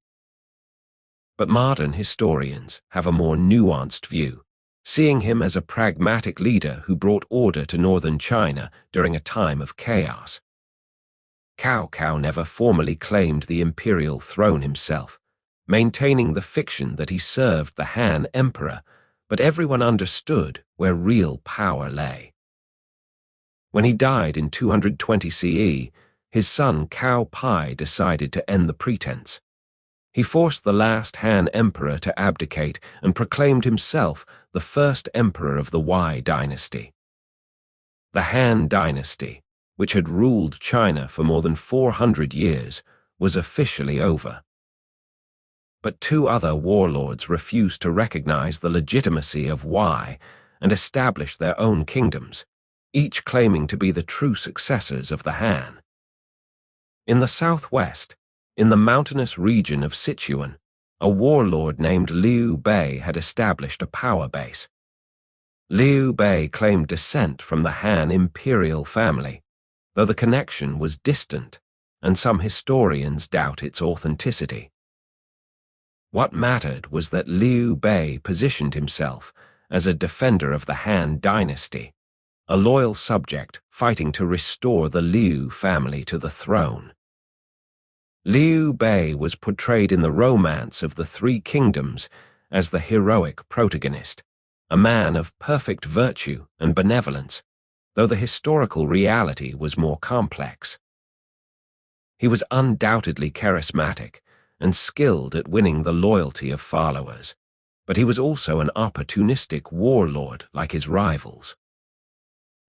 But modern historians have a more nuanced view, seeing him as a pragmatic leader who brought order to northern China during a time of chaos. Cao Cao never formally claimed the imperial throne himself, maintaining the fiction that he served the Han emperor, but everyone understood where real power lay. When he died in 220 CE, his son Cao Pi decided to end the pretense. He forced the last Han emperor to abdicate and proclaimed himself the first emperor of the Wei dynasty. The Han dynasty, which had ruled China for more than 400 years, was officially over. But two other warlords refused to recognize the legitimacy of Wei and established their own kingdoms, each claiming to be the true successors of the Han. In the southwest, in the mountainous region of Sichuan, a warlord named Liu Bei had established a power base. Liu Bei claimed descent from the Han Imperial family, though the connection was distant, and some historians doubt its authenticity. What mattered was that Liu Bei positioned himself as a defender of the Han dynasty, a loyal subject fighting to restore the Liu family to the throne. Liu Bei was portrayed in the Romance of the Three Kingdoms as the heroic protagonist, a man of perfect virtue and benevolence, though the historical reality was more complex. He was undoubtedly charismatic and skilled at winning the loyalty of followers, but he was also an opportunistic warlord like his rivals.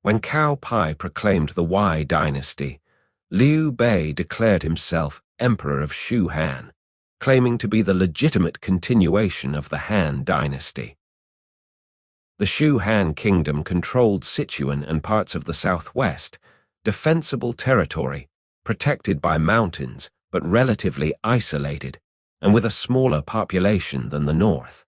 When Cao Pi proclaimed the Wei dynasty, Liu Bei declared himself Emperor of Shu Han, claiming to be the legitimate continuation of the Han dynasty. The Shu Han kingdom controlled Sichuan and parts of the southwest, defensible territory, protected by mountains but relatively isolated, and with a smaller population than the north.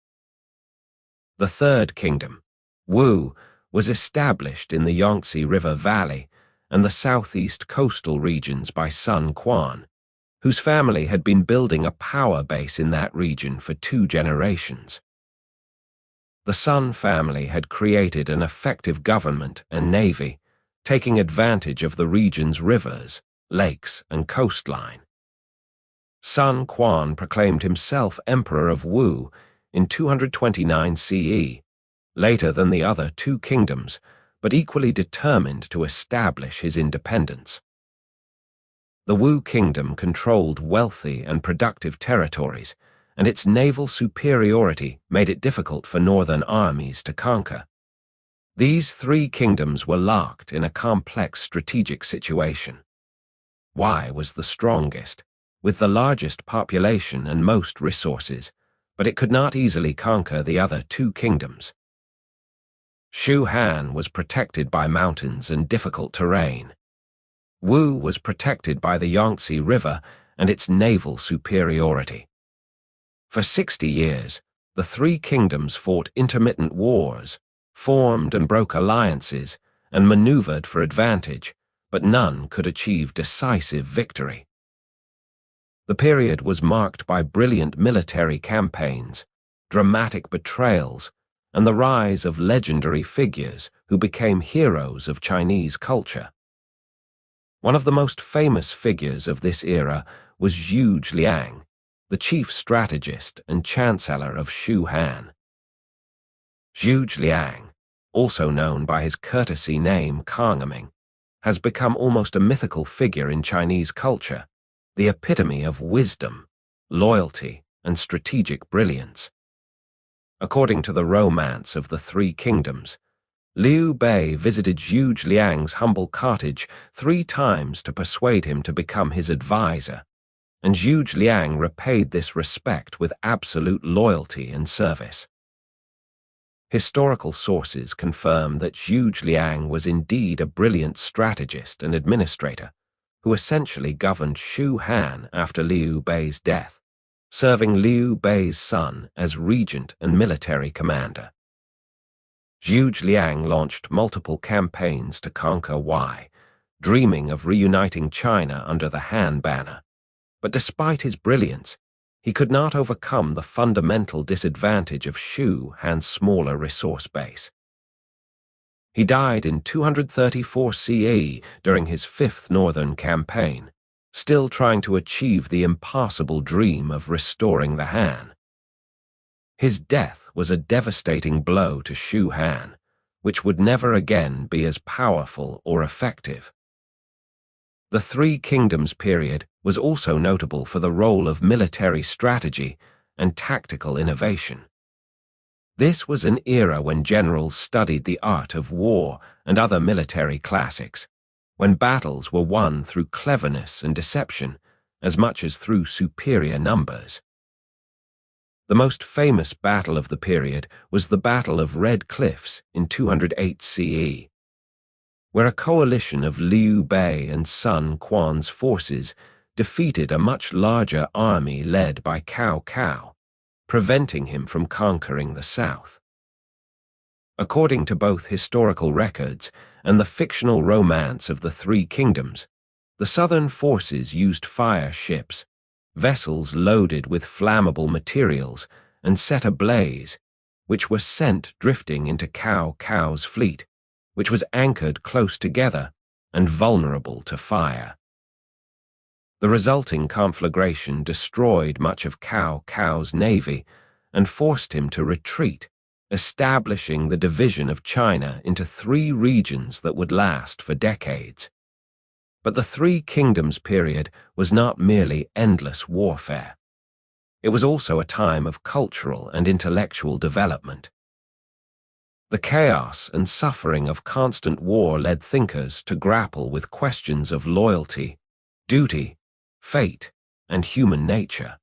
The third kingdom, Wu, was established in the Yangtze River Valley and the southeast coastal regions by Sun Quan, whose family had been building a power base in that region for 2 generations. The Sun family had created an effective government and navy, taking advantage of the region's rivers, lakes, and coastline. Sun Quan proclaimed himself Emperor of Wu in 229 CE, later than the other 2 kingdoms, but equally determined to establish his independence. The Wu kingdom controlled wealthy and productive territories, and its naval superiority made it difficult for northern armies to conquer. These 3 kingdoms were locked in a complex strategic situation. Wei was the strongest, with the largest population and most resources, but it could not easily conquer the other 2 kingdoms. Shu Han was protected by mountains and difficult terrain. Wu was protected by the Yangtze River and its naval superiority. For 60 years, the 3 kingdoms fought intermittent wars, formed and broke alliances, and maneuvered for advantage, but none could achieve decisive victory. The period was marked by brilliant military campaigns, dramatic betrayals, and the rise of legendary figures who became heroes of Chinese culture. One of the most famous figures of this era was Zhu Liang, the chief strategist and chancellor of Shu Han. Zhu Liang, also known by his courtesy name Ming, has become almost a mythical figure in Chinese culture, the epitome of wisdom, loyalty, and strategic brilliance. According to the Romance of the Three Kingdoms, Liu Bei visited Zhu Liang's humble cottage 3 times to persuade him to become his advisor, and Zhu Liang repaid this respect with absolute loyalty and service. Historical sources confirm that Zhu Liang was indeed a brilliant strategist and administrator, who essentially governed Shu Han after Liu Bei's death, serving Liu Bei's son as regent and military commander. Zhuge Liang launched multiple campaigns to conquer Wei, dreaming of reuniting China under the Han banner. But despite his brilliance, he could not overcome the fundamental disadvantage of Shu Han's smaller resource base. He died in 234 CE during his fifth northern campaign, still trying to achieve the impossible dream of restoring the Han. His death was a devastating blow to Shu Han, which would never again be as powerful or effective. The Three Kingdoms period was also notable for the role of military strategy and tactical innovation. This was an era when generals studied the art of war and other military classics, when battles were won through cleverness and deception as much as through superior numbers. The most famous battle of the period was the Battle of Red Cliffs in 208 CE, where a coalition of Liu Bei and Sun Quan's forces defeated a much larger army led by Cao Cao, preventing him from conquering the south. According to both historical records and the fictional romance of the Three Kingdoms, the southern forces used fire ships, vessels loaded with flammable materials and set ablaze, which were sent drifting into Cao Cao's fleet, which was anchored close together and vulnerable to fire. The resulting conflagration destroyed much of Cao Cao's navy and forced him to retreat, establishing the division of China into three regions that would last for decades. But the Three Kingdoms period was not merely endless warfare. It was also a time of cultural and intellectual development. The chaos and suffering of constant war led thinkers to grapple with questions of loyalty, duty, fate, and human nature.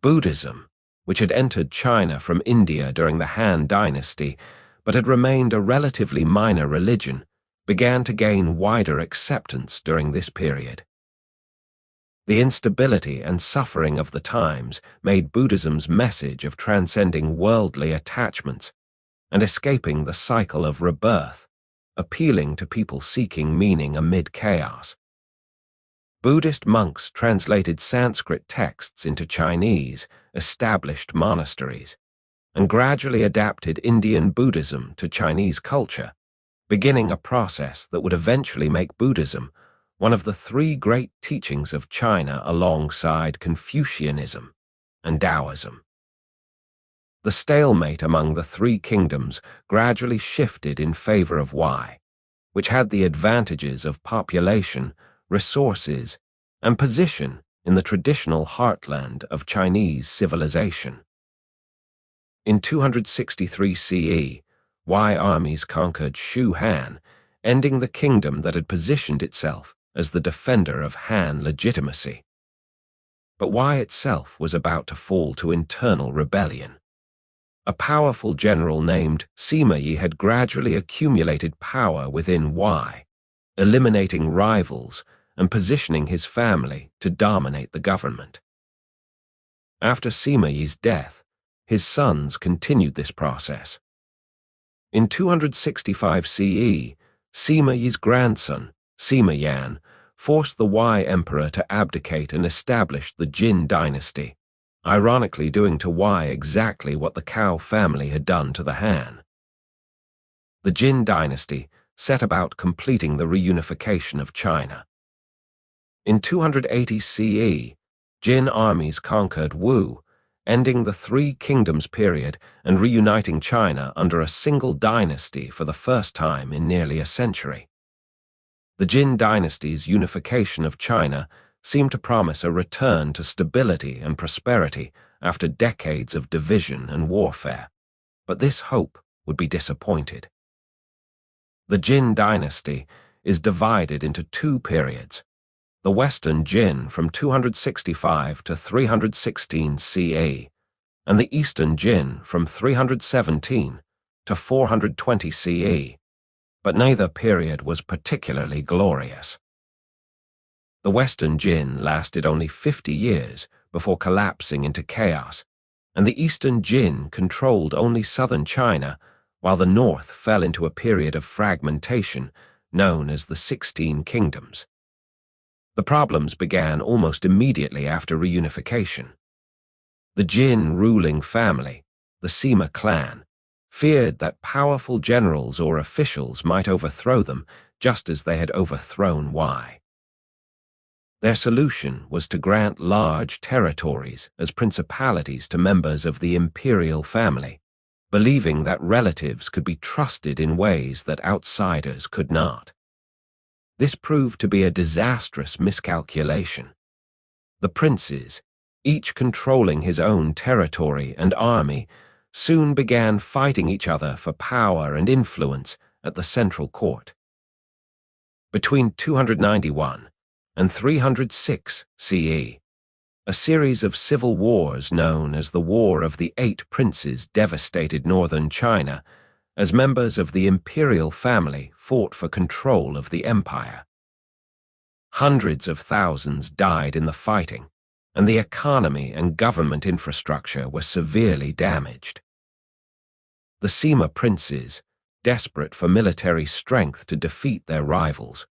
Buddhism, which had entered China from India during the Han Dynasty but had remained a relatively minor religion, began to gain wider acceptance during this period. The instability and suffering of the times made Buddhism's message of transcending worldly attachments and escaping the cycle of rebirth, appealing to people seeking meaning amid chaos. Buddhist monks translated Sanskrit texts into Chinese, established monasteries, and gradually adapted Indian Buddhism to Chinese culture, beginning a process that would eventually make Buddhism one of the three great teachings of China alongside Confucianism and Taoism. The stalemate among the Three Kingdoms gradually shifted in favor of Wei, which had the advantages of population, resources, and position in the traditional heartland of Chinese civilization. In 263 CE, Wei armies conquered Shu Han, ending the kingdom that had positioned itself as the defender of Han legitimacy. But Wei itself was about to fall to internal rebellion. A powerful general named Sima Yi had gradually accumulated power within Wei, eliminating rivals and positioning his family to dominate the government. After Sima Yi's death, his sons continued this process. In 265 CE, Sima Yi's grandson, Sima Yan, forced the Wei emperor to abdicate and established the Jin dynasty, ironically doing to Wei exactly what the Cao family had done to the Han. The Jin dynasty set about completing the reunification of China. In 280 CE, Jin armies conquered Wu, ending the Three Kingdoms period and reuniting China under a single dynasty for the first time in nearly a century. The Jin dynasty's unification of China seemed to promise a return to stability and prosperity after decades of division and warfare, but this hope would be disappointed. The Jin dynasty is divided into two periods: the Western Jin from 265 to 316 CE, and the Eastern Jin from 317 to 420 CE, but neither period was particularly glorious. The Western Jin lasted only 50 years before collapsing into chaos, and the Eastern Jin controlled only southern China, while the north fell into a period of fragmentation known as the 16 Kingdoms. The problems began almost immediately after reunification. The Jin ruling family, the Sima clan, feared that powerful generals or officials might overthrow them just as they had overthrown Yuan. Their solution was to grant large territories as principalities to members of the Imperial family, believing that relatives could be trusted in ways that outsiders could not. This proved to be a disastrous miscalculation. The princes, each controlling his own territory and army, soon began fighting each other for power and influence at the central court. Between 291 and 306 CE, a series of civil wars known as the War of the Eight Princes devastated northern China as members of the Imperial family fought for control of the empire. Hundreds of thousands died in the fighting, and the economy and government infrastructure were severely damaged. The Sima princes, desperate for military strength to defeat their rivals,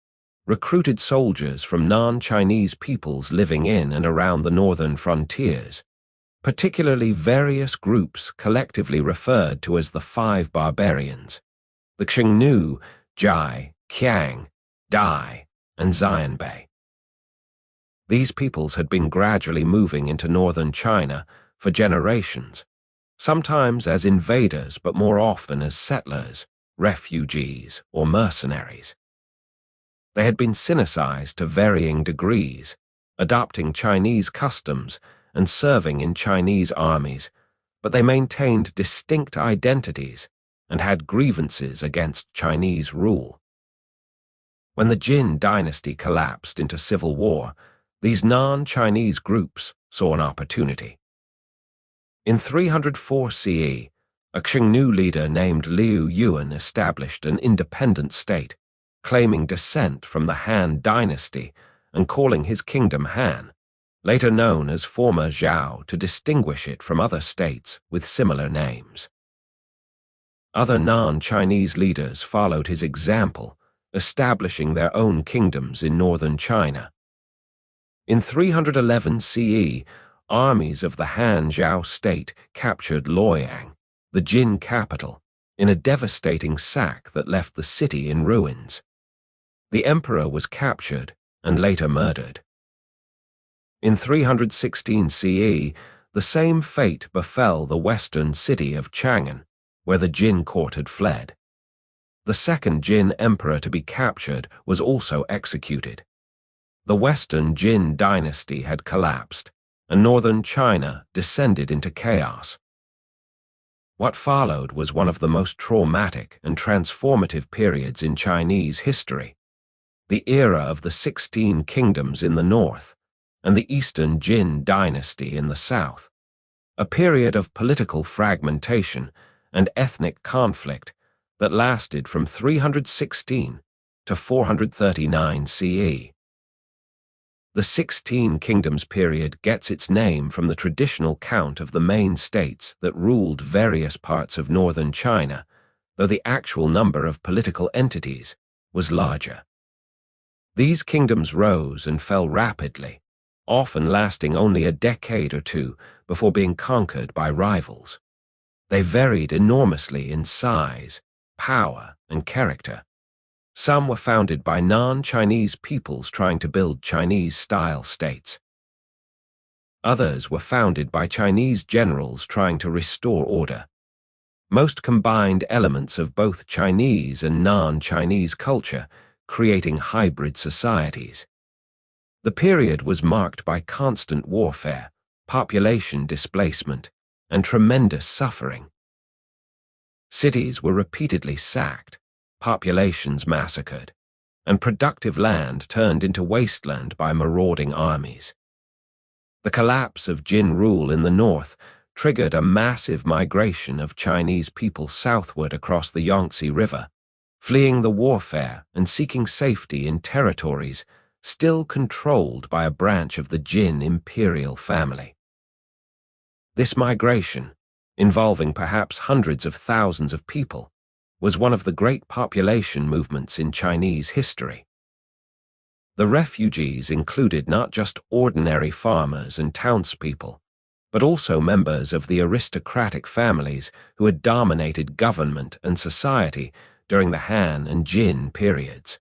recruited soldiers from non-Chinese peoples living in and around the northern frontiers, particularly various groups collectively referred to as the Five Barbarians: the Qing, Jai, Qiang, Dai, and Xianbei. These peoples had been gradually moving into northern China for generations, sometimes as invaders but more often as settlers, refugees, or mercenaries. They had been Sinicized to varying degrees, adopting Chinese customs and serving in Chinese armies, but they maintained distinct identities and had grievances against Chinese rule. When the Jin dynasty collapsed into civil war, these non-Chinese groups saw an opportunity. In 304 CE, a Qing leader named Liu Yuan established an independent state, claiming descent from the Han dynasty and calling his kingdom Han, later known as former Zhao to distinguish it from other states with similar names. Other non-Chinese leaders followed his example, establishing their own kingdoms in northern China. In 311 CE, armies of the Han Zhao state captured Luoyang, the Jin capital, in a devastating sack that left the city in ruins. The emperor was captured and later murdered. In 316 CE, the same fate befell the western city of Chang'an, where the Jin court had fled. The second Jin emperor to be captured was also executed. The western Jin dynasty had collapsed, and northern China descended into chaos. What followed was one of the most traumatic and transformative periods in Chinese history, the era of the 16 Kingdoms in the north and the eastern Jin dynasty in the south, a period of political fragmentation and ethnic conflict that lasted from 316 to 439 CE. The 16 Kingdoms period gets its name from the traditional count of the main states that ruled various parts of northern China, though the actual number of political entities was larger. These kingdoms rose and fell rapidly, often lasting only a decade or two before being conquered by rivals. They varied enormously in size, power, and character. Some were founded by non-Chinese peoples trying to build Chinese-style states. Others were founded by Chinese generals trying to restore order. Most combined elements of both Chinese and non-Chinese culture, creating hybrid societies. The period was marked by constant warfare, population displacement, and tremendous suffering. Cities were repeatedly sacked, populations massacred, and productive land turned into wasteland by marauding armies. The collapse of Jin rule in the north triggered a massive migration of Chinese people southward across the Yangtze River, fleeing the warfare and seeking safety in territories still controlled by a branch of the Jin Imperial family. This migration, involving perhaps hundreds of thousands of people, was one of the great population movements in Chinese history. The refugees included not just ordinary farmers and townspeople, but also members of the aristocratic families who had dominated government and society during the Han and Jin periods.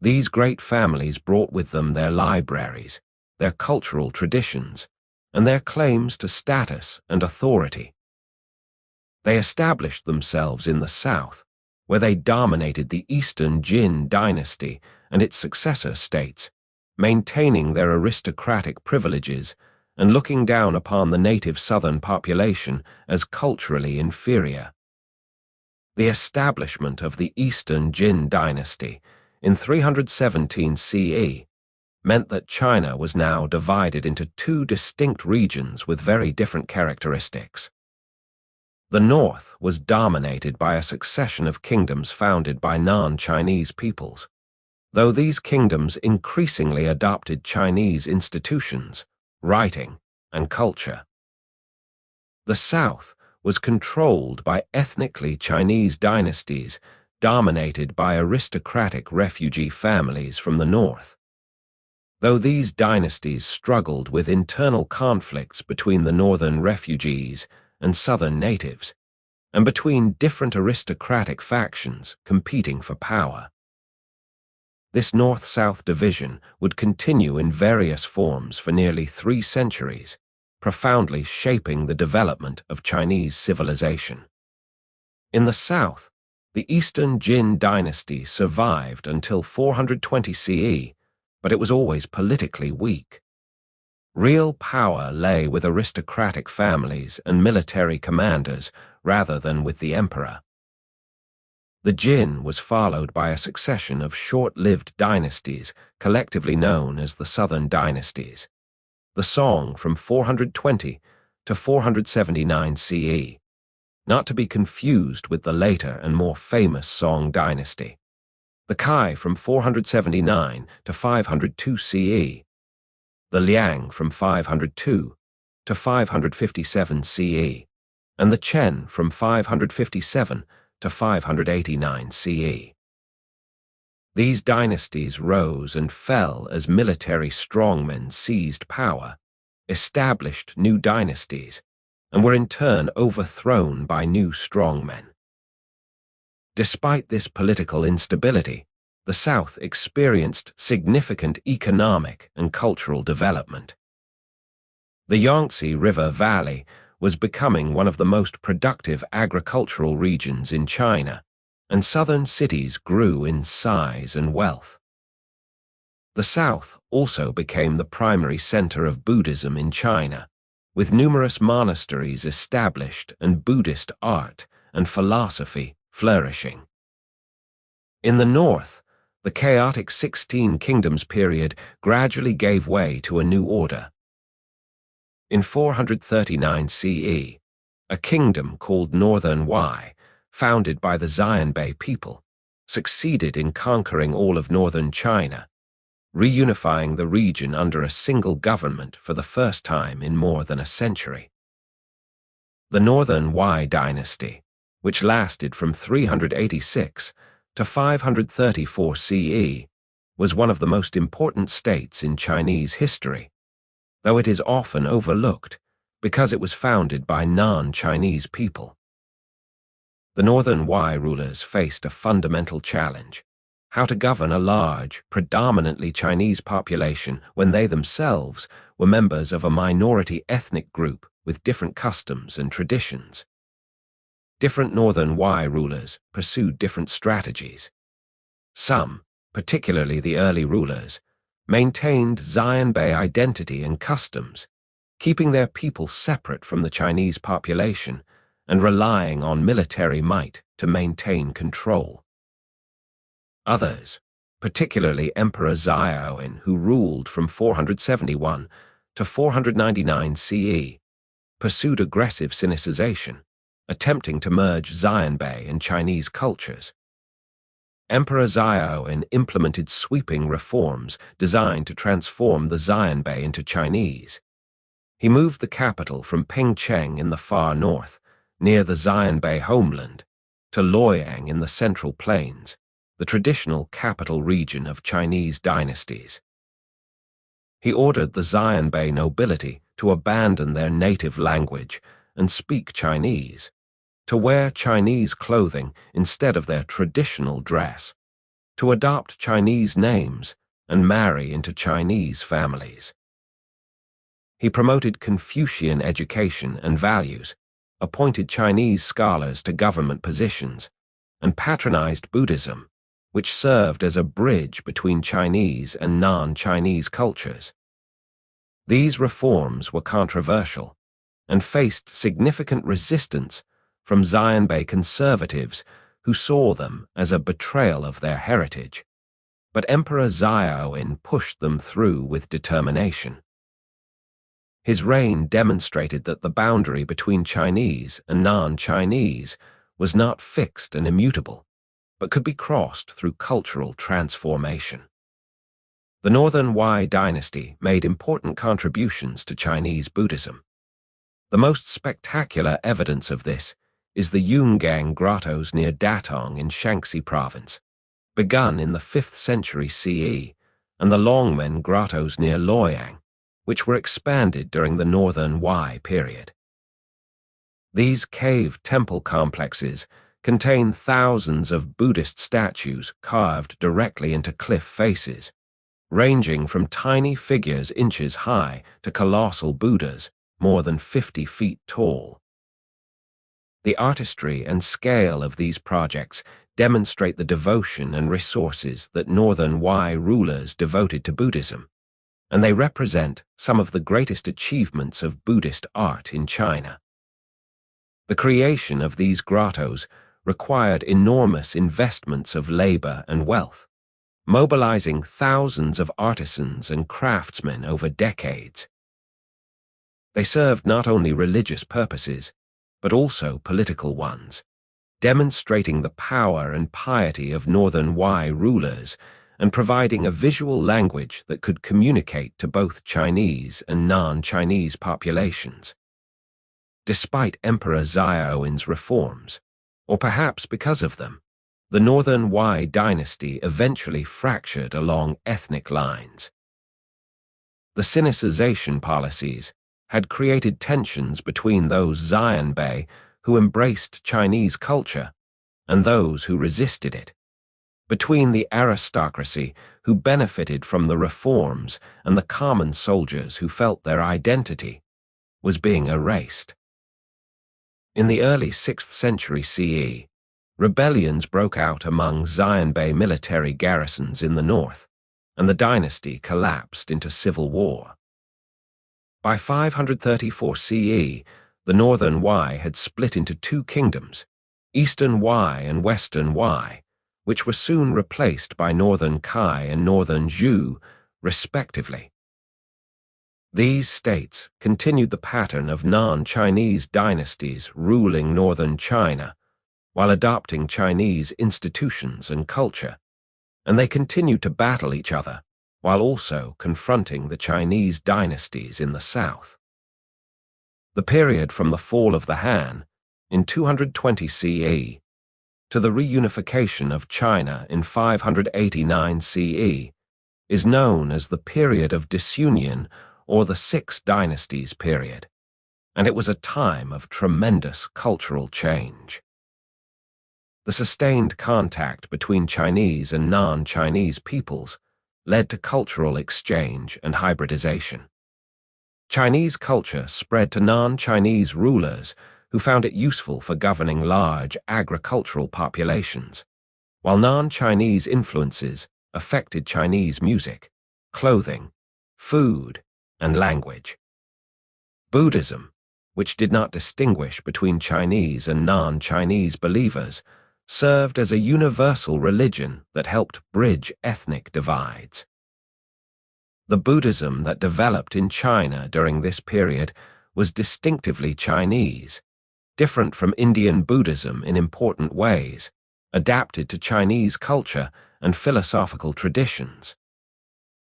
These great families brought with them their libraries, their cultural traditions, and their claims to status and authority. They established themselves in the south, where they dominated the Eastern Jin dynasty and its successor states, maintaining their aristocratic privileges and looking down upon the native southern population as culturally inferior. The establishment of the Eastern Jin dynasty in 317 CE meant that China was now divided into two distinct regions with very different characteristics. The north was dominated by a succession of kingdoms founded by non-Chinese peoples, though these kingdoms increasingly adopted Chinese institutions, writing, and culture. The south was controlled by ethnically Chinese dynasties dominated by aristocratic refugee families from the north. Though these dynasties struggled with internal conflicts between the northern refugees and southern natives, and between different aristocratic factions competing for power. This north-south division would continue in various forms for nearly 3 centuries, profoundly shaping the development of Chinese civilization. In the south, the Eastern Jin dynasty survived until 420 CE, but it was always politically weak. Real power lay with aristocratic families and military commanders rather than with the emperor. The Jin was followed by a succession of short-lived dynasties collectively known as the Southern Dynasties. The Song from 420 to 479 CE, not to be confused with the later and more famous Song dynasty. The Kai from 479 to 502 CE. The Liang from 502 to 557 CE, and the Chen from 557 to 589 CE. These dynasties rose and fell as military strongmen seized power, established new dynasties, and were in turn overthrown by new strongmen. Despite this political instability, the South experienced significant economic and cultural development. The Yangtze River Valley was becoming one of the most productive agricultural regions in China, and southern cities grew in size and wealth. The South also became the primary center of Buddhism in China, with numerous monasteries established and Buddhist art and philosophy flourishing. In the north, the chaotic 16 Kingdoms period gradually gave way to a new order. In 439 CE, a kingdom called Northern Wei, founded by the Xianbei people, succeeded in conquering all of northern China, reunifying the region under a single government for the first time in more than a century. The Northern Wei dynasty, which lasted from 386 to 534 CE, was one of the most important states in Chinese history, though it is often overlooked because it was founded by non-Chinese people. The Northern Wei rulers faced a fundamental challenge: how to govern a large, predominantly Chinese population when they themselves were members of a minority ethnic group with different customs and traditions. Different Northern Wei rulers pursued different strategies. Some, particularly the early rulers, maintained Xianbei identity and customs, keeping their people separate from the Chinese population and relying on military might to maintain control. Others, particularly Emperor Xiaoping, who ruled from 471 to 499 CE, pursued aggressive Sinicization, attempting to merge Xianbei and Chinese cultures. Emperor Xiaoping implemented sweeping reforms designed to transform the Xianbei into Chinese. He moved the capital from Pingcheng in the far north, near the Xianbei homeland, to Luoyang in the Central Plains, the traditional capital region of Chinese dynasties. He ordered the Xianbei nobility to abandon their native language and speak Chinese, to wear Chinese clothing instead of their traditional dress, to adopt Chinese names and marry into Chinese families. He promoted Confucian education and values, appointed Chinese scholars to government positions, and patronized Buddhism, which served as a bridge between Chinese and non-Chinese cultures. These reforms were controversial and faced significant resistance from Xianbei conservatives who saw them as a betrayal of their heritage, but Emperor Xiaoping pushed them through with determination. His reign demonstrated that the boundary between Chinese and non-Chinese was not fixed and immutable, but could be crossed through cultural transformation. The Northern Wei dynasty made important contributions to Chinese Buddhism. The most spectacular evidence of this is the Yungang grottos near Datong in Shaanxi province, begun in the 5th century CE, and the Longmen grottos near Luoyang, which were expanded during the Northern Wei period. These cave temple complexes contain thousands of Buddhist statues carved directly into cliff faces, ranging from tiny figures inches high to colossal Buddhas more than 50 feet tall. The artistry and scale of these projects demonstrate the devotion and resources that Northern Wei rulers devoted to Buddhism, and they represent some of the greatest achievements of Buddhist art in China. The creation of these grottos required enormous investments of labor and wealth, mobilizing thousands of artisans and craftsmen over decades. They served not only religious purposes, but also political ones, demonstrating the power and piety of Northern Wei rulers and providing a visual language that could communicate to both Chinese and non-Chinese populations. Despite Emperor Xiaoping's reforms, or perhaps because of them, the Northern Wei dynasty eventually fractured along ethnic lines. The Sinicization policies had created tensions between those Xianbei who embraced Chinese culture and those who resisted it, between the aristocracy who benefited from the reforms and the common soldiers who felt their identity was being erased. In the early 6th century CE, rebellions broke out among Xianbei military garrisons in the north, and the dynasty collapsed into civil war. By 534 CE, the Northern Wei had split into two kingdoms, Eastern Wei and Western Wei, which were soon replaced by Northern Kai and Northern Zhou, respectively. These states continued the pattern of non-Chinese dynasties ruling northern China, while adopting Chinese institutions and culture, and they continued to battle each other, while also confronting the Chinese dynasties in the south. The period from the fall of the Han, in 220 CE, to the reunification of China in 589 CE, is known as the period of Disunion or the Six Dynasties period, and it was a time of tremendous cultural change. The sustained contact between Chinese and non-Chinese peoples led to cultural exchange and hybridization. Chinese culture spread to non-Chinese rulers who found it useful for governing large agricultural populations, while non-Chinese influences affected Chinese music, clothing, food, and language. Buddhism, which did not distinguish between Chinese and non-Chinese believers, served as a universal religion that helped bridge ethnic divides. The Buddhism that developed in China during this period was distinctively Chinese, different from Indian Buddhism in important ways, adapted to Chinese culture and philosophical traditions.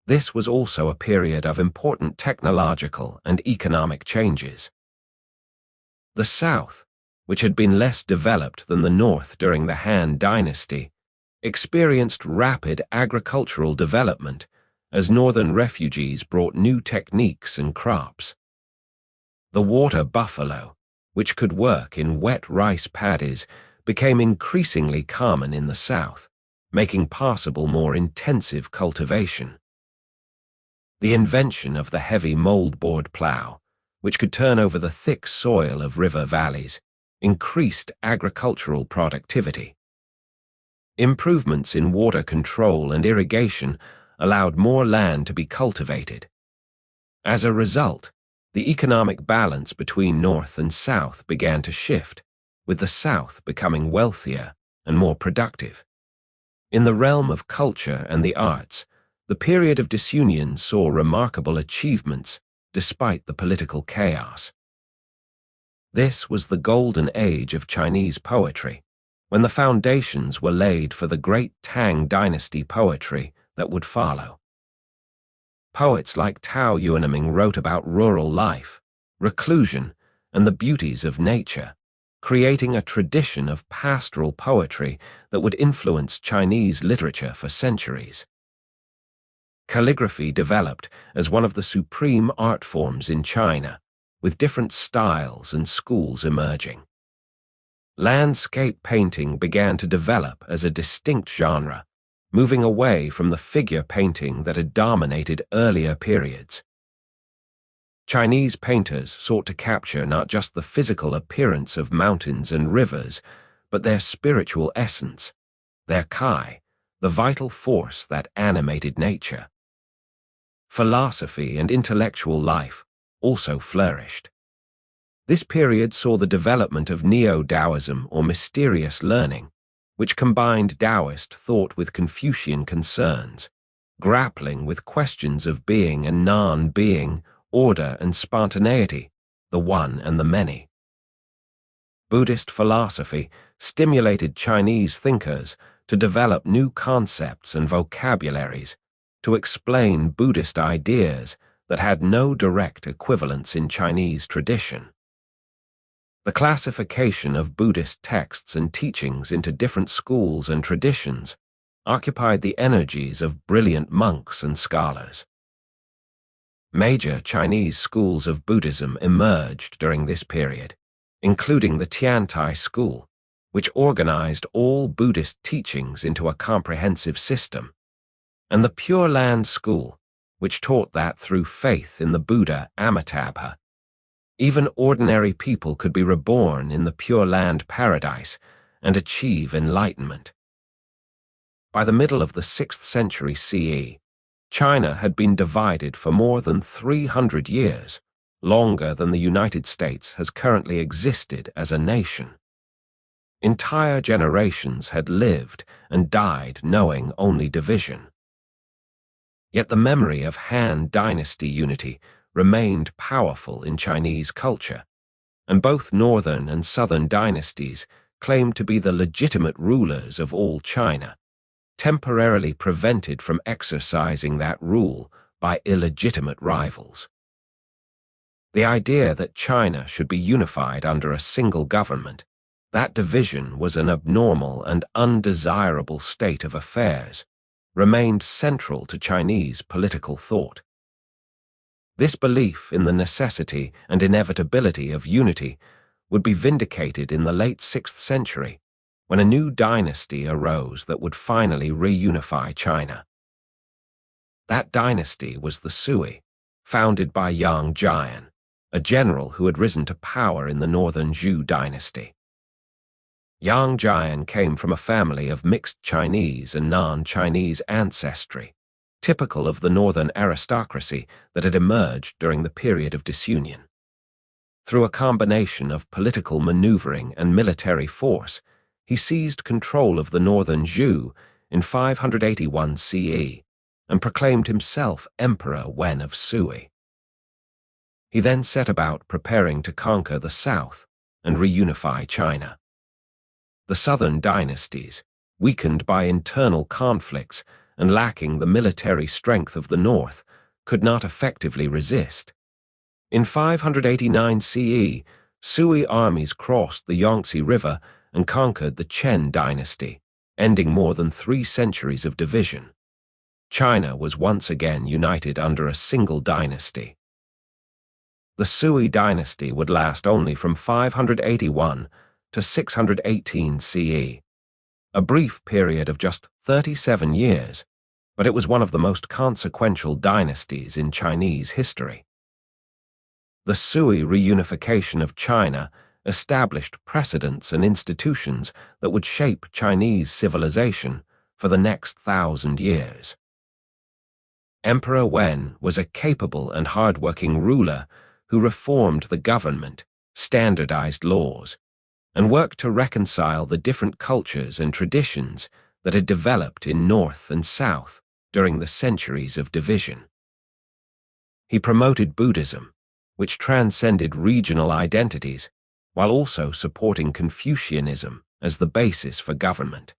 This was also a period of important technological and economic changes. The South, which had been less developed than the north during the Han Dynasty, experienced rapid agricultural development as northern refugees brought new techniques and crops. The water buffalo, which could work in wet rice paddies, became increasingly common in the south, making possible more intensive cultivation. The invention of the heavy moldboard plow, which could turn over the thick soil of river valleys, increased agricultural productivity. Improvements in water control and irrigation allowed more land to be cultivated. As a result, the economic balance between North and South began to shift, with the South becoming wealthier and more productive. In the realm of culture and the arts, the period of disunion saw remarkable achievements despite the political chaos. This was the golden age of Chinese poetry, when the foundations were laid for the great Tang dynasty poetry that would follow. Poets like Tao Yuan wrote about rural life, reclusion, and the beauties of nature, creating a tradition of pastoral poetry that would influence Chinese literature for centuries. Calligraphy developed as one of the supreme art forms in China, with different styles and schools emerging. Landscape painting began to develop as a distinct genre, moving away from the figure painting that had dominated earlier periods. Chinese painters sought to capture not just the physical appearance of mountains and rivers, but their spiritual essence, their kai, the vital force that animated nature. Philosophy and intellectual life also flourished. This period saw the development of Neo-Taoism or mysterious learning, which combined Taoist thought with Confucian concerns, grappling with questions of being and non-being, order and spontaneity, the one and the many. Buddhist philosophy stimulated Chinese thinkers to develop new concepts and vocabularies to explain Buddhist ideas that had no direct equivalence in Chinese tradition. The classification of Buddhist texts and teachings into different schools and traditions occupied the energies of brilliant monks and scholars. Major Chinese schools of Buddhism emerged during this period, including the Tiantai school, which organized all Buddhist teachings into a comprehensive system, and the Pure Land school, which taught that through faith in the Buddha Amitabha, even ordinary people could be reborn in the Pure Land paradise and achieve enlightenment. By the middle of the 6th century CE, China had been divided for more than 300 years, longer than the United States has currently existed as a nation. Entire generations had lived and died knowing only division. Yet the memory of Han Dynasty unity remained powerful in Chinese culture, and both northern and southern dynasties claimed to be the legitimate rulers of all China, temporarily prevented from exercising that rule by illegitimate rivals. The idea that China should be unified under a single government, that division was an abnormal and undesirable state of affairs, remained central to Chinese political thought. This belief in the necessity and inevitability of unity would be vindicated in the late 6th century, when a new dynasty arose that would finally reunify China. That dynasty was the Sui, founded by Yang Jian, a general who had risen to power in the northern Zhou dynasty. Yang Jian came from a family of mixed Chinese and non-Chinese ancestry, typical of the northern aristocracy that had emerged during the period of disunion. Through a combination of political maneuvering and military force, he seized control of the northern Zhou in 581 CE and proclaimed himself Emperor Wen of Sui. He then set about preparing to conquer the south and reunify China. The southern dynasties, weakened by internal conflicts and lacking the military strength of the north, could not effectively resist. In 589 CE, Sui armies crossed the Yangtze River and conquered the Qing dynasty, ending more than 3 centuries of division. China was once again united under a single dynasty. The Sui dynasty would last only from 581 to 618 CE, a brief period of just 37 years, but it was one of the most consequential dynasties in Chinese history. The Sui reunification of China established precedents and institutions that would shape Chinese civilization for the next 1,000 years. Emperor Wen was a capable and hard-working ruler who reformed the government, standardized laws, and worked to reconcile the different cultures and traditions that had developed in North and South during the centuries of division. He promoted Buddhism, which transcended regional identities, while also supporting Confucianism as the basis for government.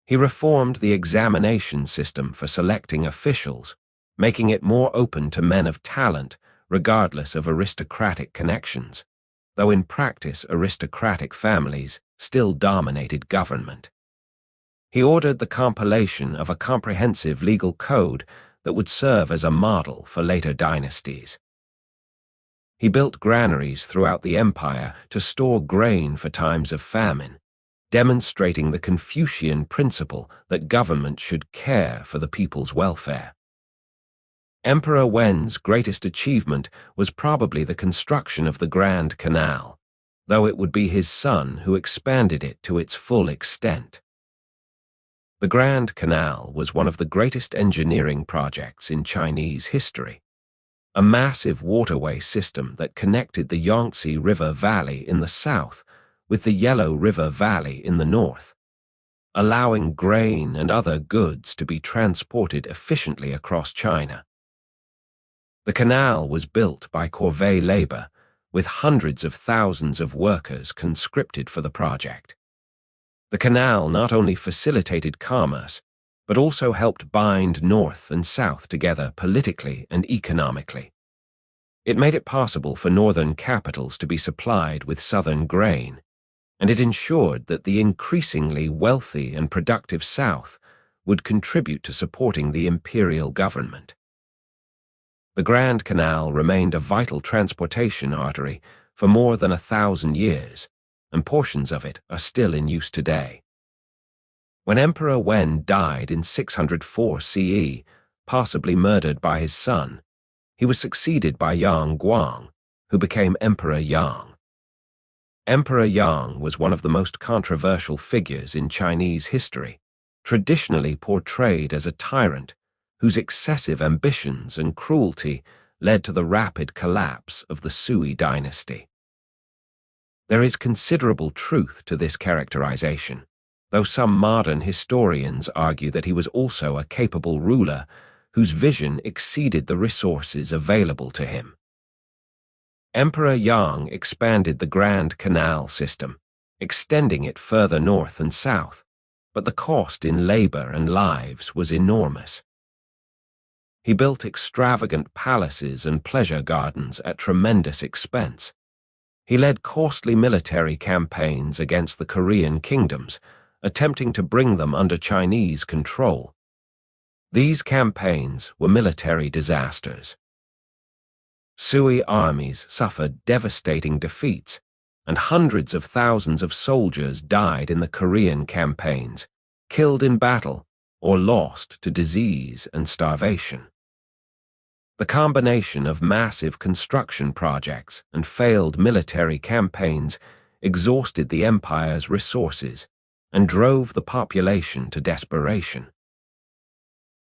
He reformed the examination system for selecting officials, making it more open to men of talent regardless of aristocratic connections, though in practice aristocratic families still dominated government. He ordered the compilation of a comprehensive legal code that would serve as a model for later dynasties. He built granaries throughout the empire to store grain for times of famine, demonstrating the Confucian principle that government should care for the people's welfare. Emperor Wen's greatest achievement was probably the construction of the Grand Canal, though it would be his son who expanded it to its full extent. The Grand Canal was one of the greatest engineering projects in Chinese history, a massive waterway system that connected the Yangtze River Valley in the south with the Yellow River Valley in the north, allowing grain and other goods to be transported efficiently across China. The canal was built by corvée labor, with hundreds of thousands of workers conscripted for the project. The canal not only facilitated commerce, but also helped bind North and South together politically and economically. It made it possible for northern capitals to be supplied with southern grain, and it ensured that the increasingly wealthy and productive South would contribute to supporting the imperial government. The Grand Canal remained a vital transportation artery for more than 1,000 years, and portions of it are still in use today. When Emperor Wen died in 604 CE, possibly murdered by his son, he was succeeded by Yang Guang, who became Emperor Yang. Emperor Yang was one of the most controversial figures in Chinese history, traditionally portrayed as a tyrant whose excessive ambitions and cruelty led to the rapid collapse of the Sui dynasty. There is considerable truth to this characterization, though some modern historians argue that he was also a capable ruler whose vision exceeded the resources available to him. Emperor Yang expanded the Grand Canal system, extending it further north and south, but the cost in labor and lives was enormous. He built extravagant palaces and pleasure gardens at tremendous expense. He led costly military campaigns against the Korean kingdoms, attempting to bring them under Chinese control. These campaigns were military disasters. Sui armies suffered devastating defeats, and hundreds of thousands of soldiers died in the Korean campaigns, killed in battle or lost to disease and starvation. The combination of massive construction projects and failed military campaigns exhausted the empire's resources and drove the population to desperation.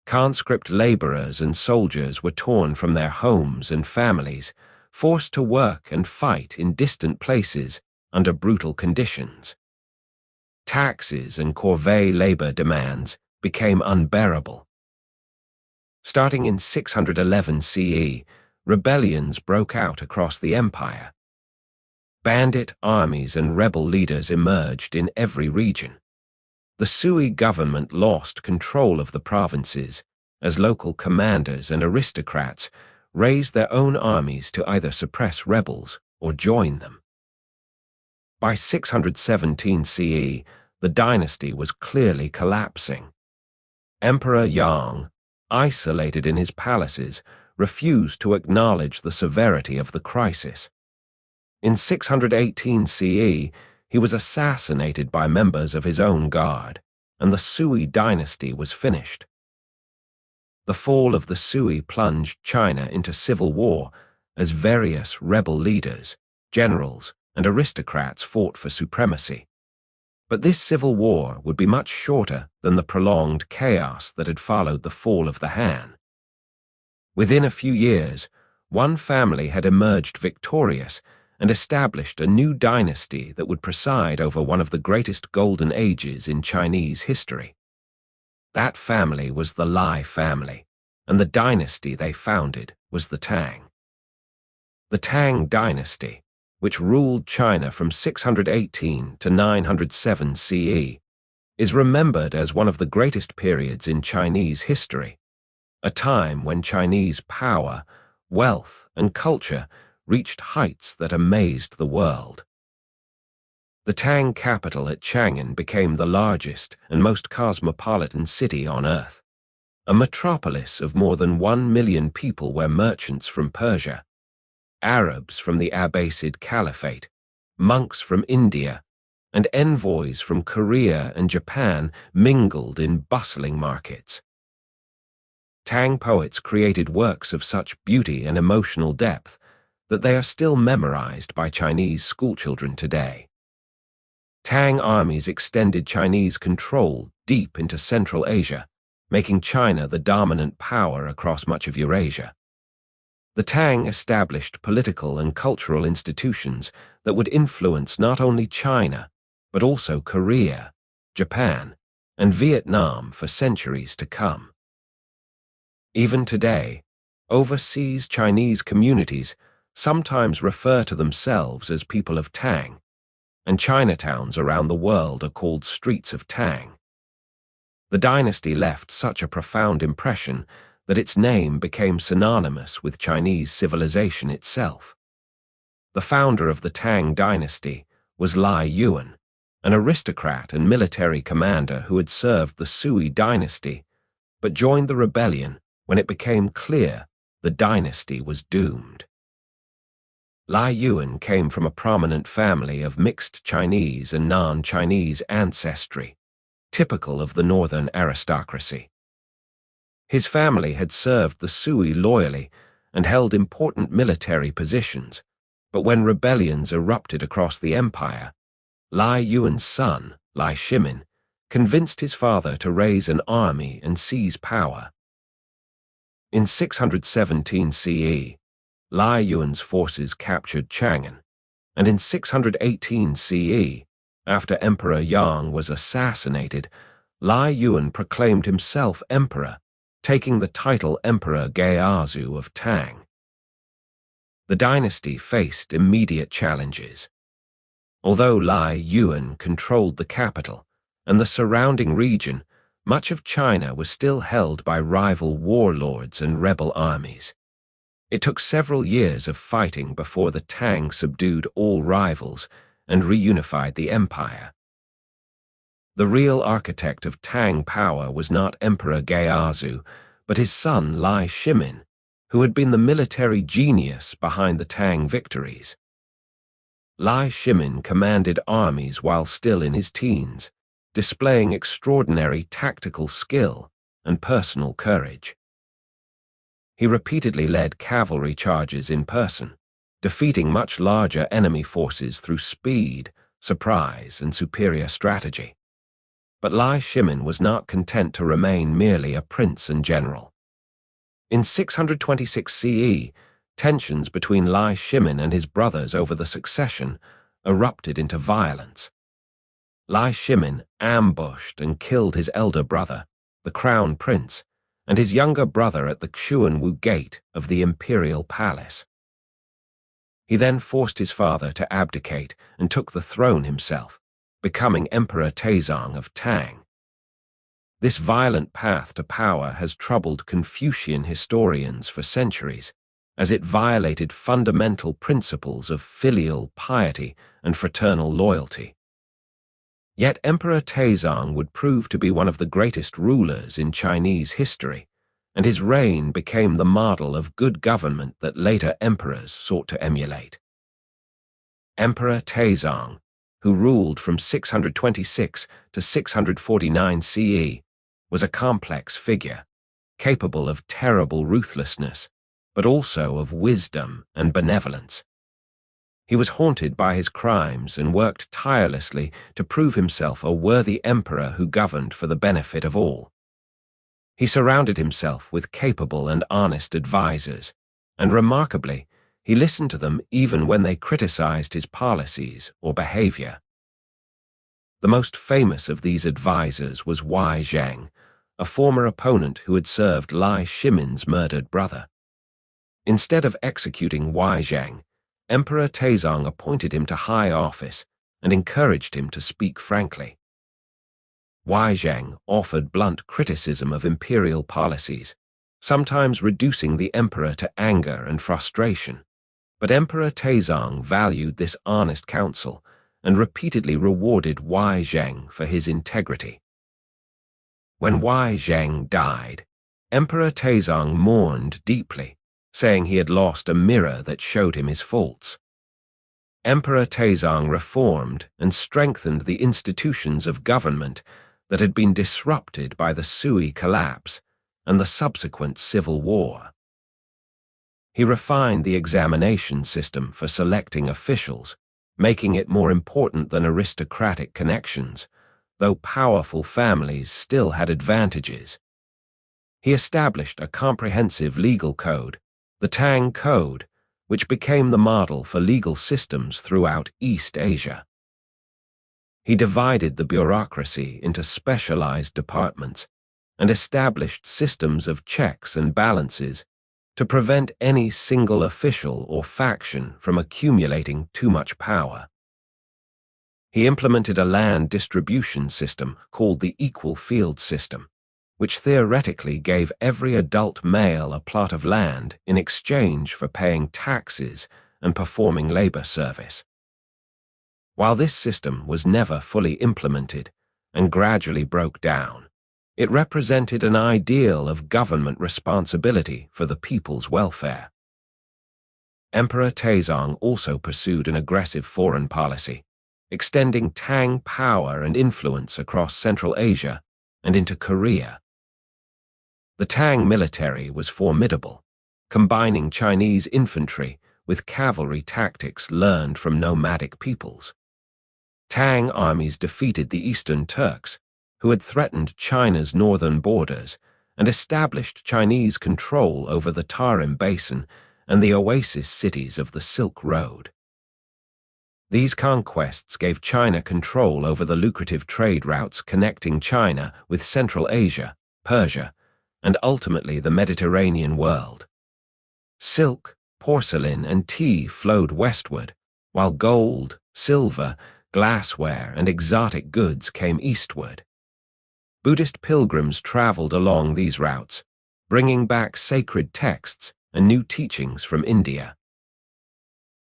Conscript laborers and soldiers were torn from their homes and families, forced to work and fight in distant places under brutal conditions. Taxes and corvée labor demands became unbearable. Starting in 611 CE, rebellions broke out across the empire. Bandit armies and rebel leaders emerged in every region. The Sui government lost control of the provinces as local commanders and aristocrats raised their own armies to either suppress rebels or join them. By 617 CE, the dynasty was clearly collapsing. Emperor Yang, isolated in his palaces, refused to acknowledge the severity of the crisis. In 618 CE, he was assassinated by members of his own guard, and the Sui dynasty was finished. The fall of the Sui plunged China into civil war as various rebel leaders, generals, and aristocrats fought for supremacy. But this civil war would be much shorter than the prolonged chaos that had followed the fall of the Han. Within a few years, one family had emerged victorious and established a new dynasty that would preside over one of the greatest golden ages in Chinese history. That family was the Lai family, and the dynasty they founded was the Tang. The Tang dynasty, which ruled China from 618 to 907 CE, is remembered as one of the greatest periods in Chinese history, a time when Chinese power, wealth, and culture reached heights that amazed the world. The Tang capital at Chang'an became the largest and most cosmopolitan city on earth, a metropolis of more than 1 million people where merchants from Persia, Arabs from the Abbasid Caliphate, monks from India, and envoys from Korea and Japan mingled in bustling markets. Tang poets created works of such beauty and emotional depth that they are still memorized by Chinese schoolchildren today. Tang armies extended Chinese control deep into Central Asia, making China the dominant power across much of Eurasia. The Tang established political and cultural institutions that would influence not only China, but also Korea, Japan, and Vietnam for centuries to come. Even today, overseas Chinese communities sometimes refer to themselves as people of Tang, and Chinatowns around the world are called streets of Tang. The dynasty left such a profound impression that its name became synonymous with Chinese civilization itself. The founder of the Tang dynasty was Lai Yuan, an aristocrat and military commander who had served the Sui dynasty, but joined the rebellion when it became clear the dynasty was doomed. Lai Yuan came from a prominent family of mixed Chinese and non-Chinese ancestry, typical of the northern aristocracy. His family had served the Sui loyally and held important military positions, but when rebellions erupted across the empire, Lai Yuan's son, Lai Shimin, convinced his father to raise an army and seize power. In 617 CE, Lai Yuan's forces captured Chang'an, and in 618 CE, after Emperor Yang was assassinated, Lai Yuan proclaimed himself emperor, taking the title Emperor Geazu of Tang. The dynasty faced immediate challenges. Although Lai Yuan controlled the capital and the surrounding region, much of China was still held by rival warlords and rebel armies. It took several years of fighting before the Tang subdued all rivals and reunified the empire. The real architect of Tang power was not Emperor Geazu, but his son Lai Shimin, who had been the military genius behind the Tang victories. Lai Shimin commanded armies while still in his teens, displaying extraordinary tactical skill and personal courage. He repeatedly led cavalry charges in person, defeating much larger enemy forces through speed, surprise, and superior strategy. But Lai Shimin was not content to remain merely a prince and general. In 626 CE, tensions between Lai Shimin and his brothers over the succession erupted into violence. Lai Shimin ambushed and killed his elder brother, the crown prince, and his younger brother at the Xuanwu gate of the Imperial palace. He then forced his father to abdicate and took the throne himself, becoming Emperor Taizong of Tang. This violent path to power has troubled Confucian historians for centuries, as it violated fundamental principles of filial piety and fraternal loyalty. Yet Emperor Taizong would prove to be one of the greatest rulers in Chinese history, and his reign became the model of good government that later emperors sought to emulate. Emperor Taizong, who ruled from 626 to 649 CE, was a complex figure, capable of terrible ruthlessness, but also of wisdom and benevolence. He was haunted by his crimes and worked tirelessly to prove himself a worthy emperor who governed for the benefit of all. He surrounded himself with capable and honest advisors, and remarkably, he listened to them even when they criticized his policies or behavior. The most famous of these advisors was Wei Zhang, a former opponent who had served Lai Shimin's murdered brother. Instead of executing Wei Zhang, Emperor Taizong appointed him to high office and encouraged him to speak frankly. Wei Zhang offered blunt criticism of imperial policies, sometimes reducing the emperor to anger and frustration. But Emperor Taizong valued this honest counsel and repeatedly rewarded Wei Zhang for his integrity. When Wei Zhang died, Emperor Taizong mourned deeply, saying he had lost a mirror that showed him his faults. Emperor Taizong reformed and strengthened the institutions of government that had been disrupted by the Sui collapse and the subsequent civil war. He refined the examination system for selecting officials, making it more important than aristocratic connections, though powerful families still had advantages. He established a comprehensive legal code, the Tang Code, which became the model for legal systems throughout East Asia. He divided the bureaucracy into specialized departments and established systems of checks and balances to prevent any single official or faction from accumulating too much power. He implemented a land distribution system called the Equal Field System, which theoretically gave every adult male a plot of land in exchange for paying taxes and performing labor service. While this system was never fully implemented and gradually broke down, it represented an ideal of government responsibility for the people's welfare. Emperor Taizong also pursued an aggressive foreign policy, extending Tang power and influence across Central Asia and into Korea. The Tang military was formidable, combining Chinese infantry with cavalry tactics learned from nomadic peoples. Tang armies defeated the Eastern Turks, who had threatened China's northern borders, and established Chinese control over the Tarim Basin and the oasis cities of the Silk Road. These conquests gave China control over the lucrative trade routes connecting China with Central Asia, Persia, and ultimately the Mediterranean world. Silk, porcelain, and tea flowed westward, while gold, silver, glassware, and exotic goods came eastward. Buddhist pilgrims traveled along these routes, bringing back sacred texts and new teachings from India.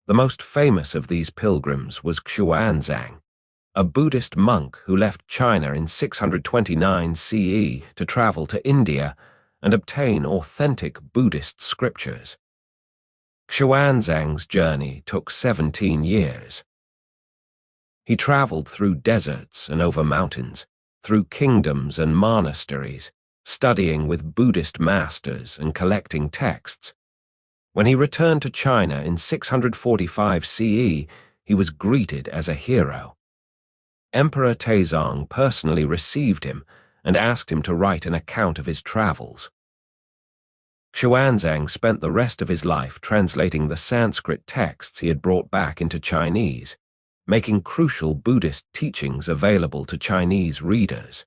The most famous of these pilgrims was Xuanzang, a Buddhist monk who left China in 629 CE to travel to India and obtain authentic Buddhist scriptures. Xuanzang's journey took 17 years. He traveled through deserts and over mountains, through kingdoms and monasteries, studying with Buddhist masters and collecting texts. When he returned to China in 645 CE, he was greeted as a hero. Emperor Taizong personally received him and asked him to write an account of his travels. Xuanzang spent the rest of his life translating the Sanskrit texts he had brought back into Chinese, making crucial Buddhist teachings available to Chinese readers.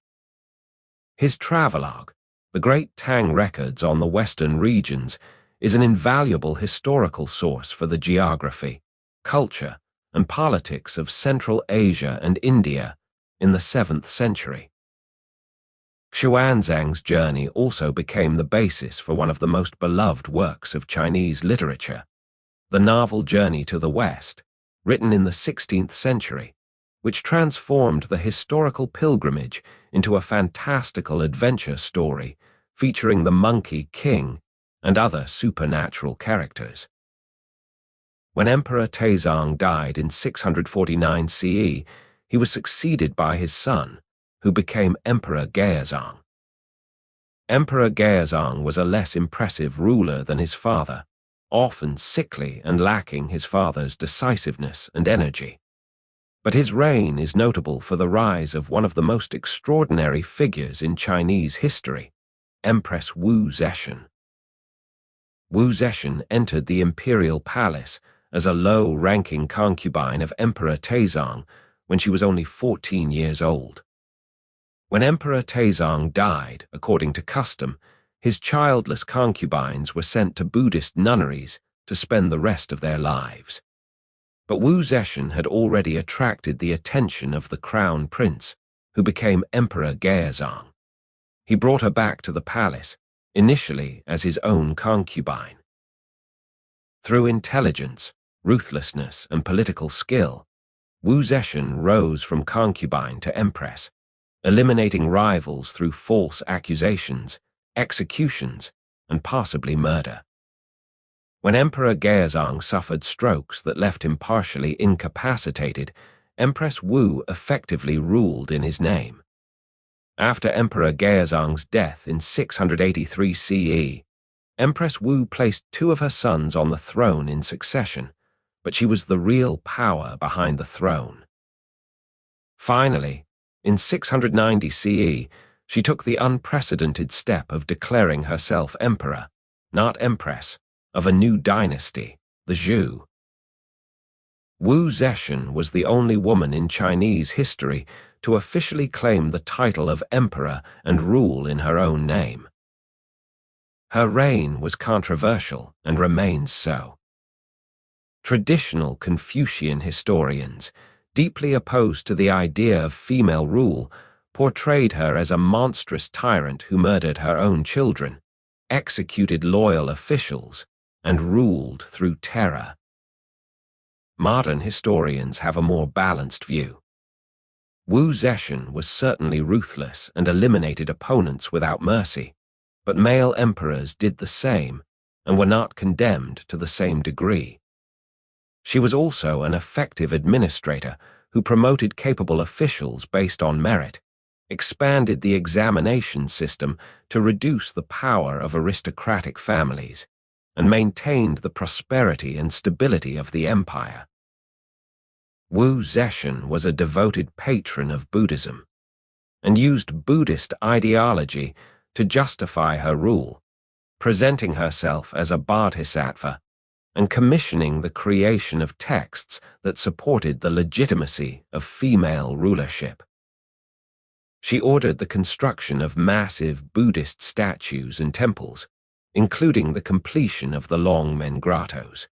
His travelogue, the Great Tang Records on the Western Regions, is an invaluable historical source for the geography, culture, and politics of Central Asia and India in the 7th century. Xuanzang's journey also became the basis for one of the most beloved works of Chinese literature, the novel Journey to the West, written in the 16th century, which transformed the historical pilgrimage into a fantastical adventure story featuring the monkey Qing and other supernatural characters. When Emperor Taizong died in 649 CE, he was succeeded by his son, who became Emperor Gaozong. Emperor Gaozong was a less impressive ruler than his father, often sickly and lacking his father's decisiveness and energy. But his reign is notable for the rise of one of the most extraordinary figures in Chinese history, Empress Wu Zetian. Wu Zetian entered the imperial palace as a low-ranking concubine of Emperor Taizong when she was only 14 years old. When Emperor Taizong died, according to custom, his childless concubines were sent to Buddhist nunneries to spend the rest of their lives. But Wu Zetian had already attracted the attention of the crown prince, who became Emperor Gaozong. He brought her back to the palace, initially as his own concubine. Through intelligence, ruthlessness, and political skill, Wu Zetian rose from concubine to empress, eliminating rivals through false accusations, executions, and possibly murder. When Emperor Gaozong suffered strokes that left him partially incapacitated, Empress Wu effectively ruled in his name. After Emperor Gaozong's death in 683 CE, Empress Wu placed two of her sons on the throne in succession, but she was the real power behind the throne. Finally, in 690 CE, she took the unprecedented step of declaring herself emperor, not empress, of a new dynasty, the Zhou. Wu Zetian was the only woman in Chinese history to officially claim the title of emperor and rule in her own name. Her reign was controversial and remains so. Traditional Confucian historians, deeply opposed to the idea of female rule, portrayed her as a monstrous tyrant who murdered her own children, executed loyal officials, and ruled through terror. Modern historians have a more balanced view. Wu Zetian was certainly ruthless and eliminated opponents without mercy, but male emperors did the same and were not condemned to the same degree. She was also an effective administrator who promoted capable officials based on merit, expanded the examination system to reduce the power of aristocratic families, and maintained the prosperity and stability of the empire. Wu Zetian was a devoted patron of Buddhism and used Buddhist ideology to justify her rule, presenting herself as a bodhisattva and commissioning the creation of texts that supported the legitimacy of female rulership. She ordered the construction of massive Buddhist statues and temples, including the completion of the Longmen grottos.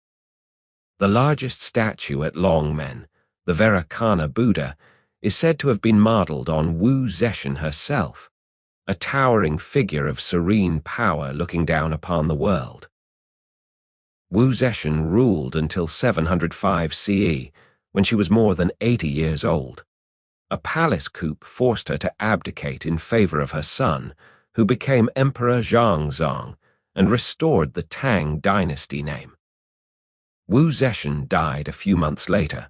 The largest statue at Longmen, the Vairocana Buddha, is said to have been modeled on Wu Zetian herself, a towering figure of serene power looking down upon the world. Wu Zetian ruled until 705 CE, when she was more than 80 years old. A palace coup forced her to abdicate in favor of her son, who became Emperor Zhongzong and restored the Tang dynasty name. Wu Zetian died a few months later.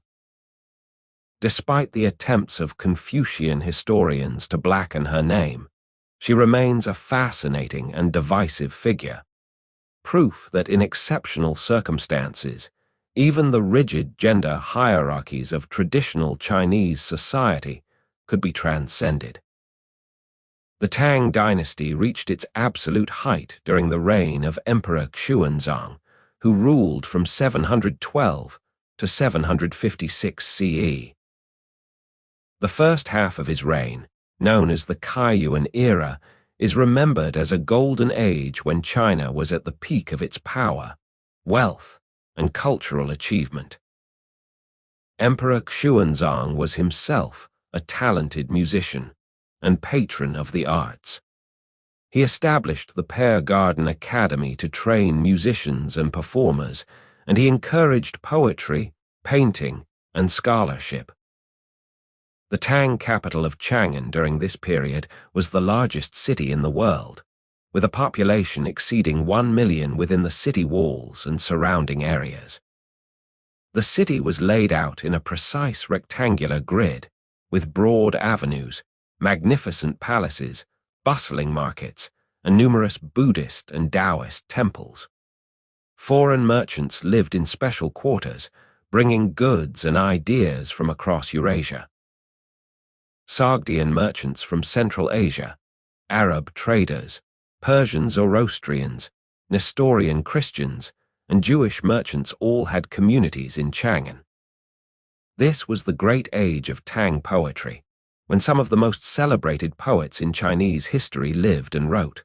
Despite the attempts of Confucian historians to blacken her name, she remains a fascinating and divisive figure, proof that in exceptional circumstances, even the rigid gender hierarchies of traditional Chinese society could be transcended. The Tang dynasty reached its absolute height during the reign of Emperor Xuanzang, who ruled from 712 to 756 CE. The first half of his reign, known as the Yuan era, is remembered as a golden age when China was at the peak of its power, wealth, and cultural achievement. Emperor Xuanzang was himself a talented musician, and patron of the arts. He established the Pear Garden Academy to train musicians and performers, and he encouraged poetry, painting, and scholarship. The Tang capital of Chang'an during this period was the largest city in the world, with a population exceeding 1 million within the city walls and surrounding areas. The city was laid out in a precise rectangular grid, with broad avenues, magnificent palaces, bustling markets, and numerous Buddhist and Taoist temples. Foreign merchants lived in special quarters, bringing goods and ideas from across Eurasia. Sogdian merchants from Central Asia, Arab traders, Persian Zoroastrians, Nestorian Christians, and Jewish merchants all had communities in Chang'an. This was the great age of Tang poetry, when some of the most celebrated poets in Chinese history lived and wrote.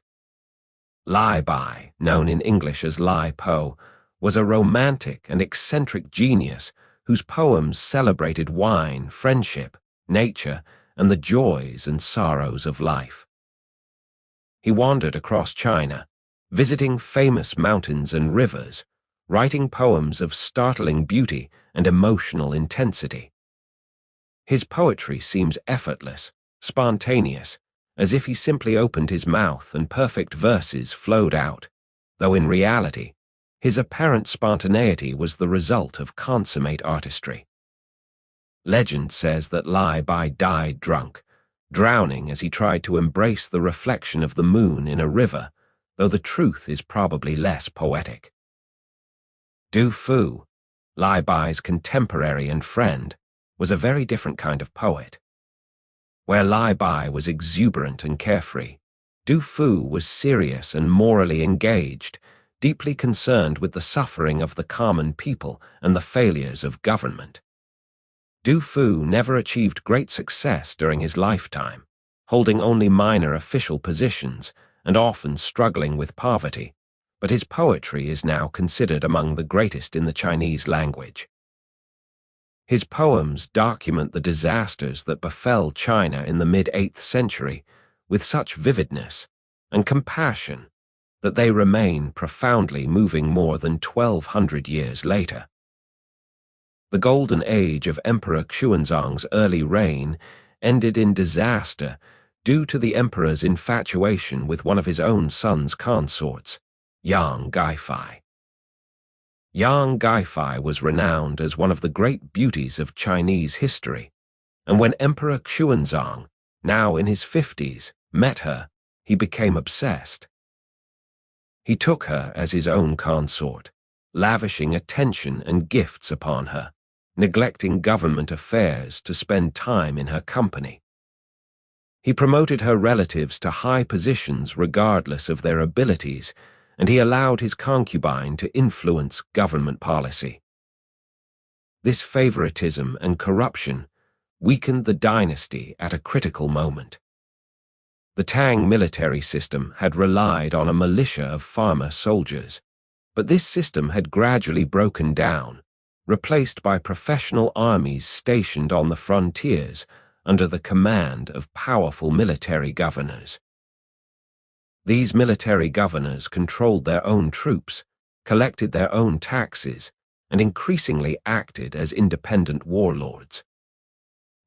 Lai Bai, known in English as Lai Po, was a romantic and eccentric genius whose poems celebrated wine, friendship, nature, and the joys and sorrows of life. He wandered across China, visiting famous mountains and rivers, writing poems of startling beauty and emotional intensity. His poetry seems effortless, spontaneous, as if he simply opened his mouth and perfect verses flowed out, though in reality, his apparent spontaneity was the result of consummate artistry. Legend says that Lai Bai died drunk, drowning as he tried to embrace the reflection of the moon in a river, though the truth is probably less poetic. Du Fu, Lai Bai's contemporary and friend, was a very different kind of poet. Where Lai Bai was exuberant and carefree, Du Fu was serious and morally engaged, deeply concerned with the suffering of the common people and the failures of government. Du Fu never achieved great success during his lifetime, holding only minor official positions and often struggling with poverty, but his poetry is now considered among the greatest in the Chinese language. His poems document the disasters that befell China in the mid-8th century with such vividness and compassion that they remain profoundly moving more than 1,200 years later. The golden age of Emperor Xuanzang's early reign ended in disaster due to the emperor's infatuation with one of his own son's consorts, Yang Guifei. Yang Guifei was renowned as one of the great beauties of Chinese history, and when Emperor Xuanzang, now in his 50s, met her, he became obsessed. He took her as his own consort, lavishing attention and gifts upon her, neglecting government affairs to spend time in her company. He promoted her relatives to high positions regardless of their abilities, and he allowed his concubine to influence government policy. This favoritism and corruption weakened the dynasty at a critical moment. The Tang military system had relied on a militia of farmer soldiers, but this system had gradually broken down, replaced by professional armies stationed on the frontiers under the command of powerful military governors. These military governors controlled their own troops, collected their own taxes, and increasingly acted as independent warlords.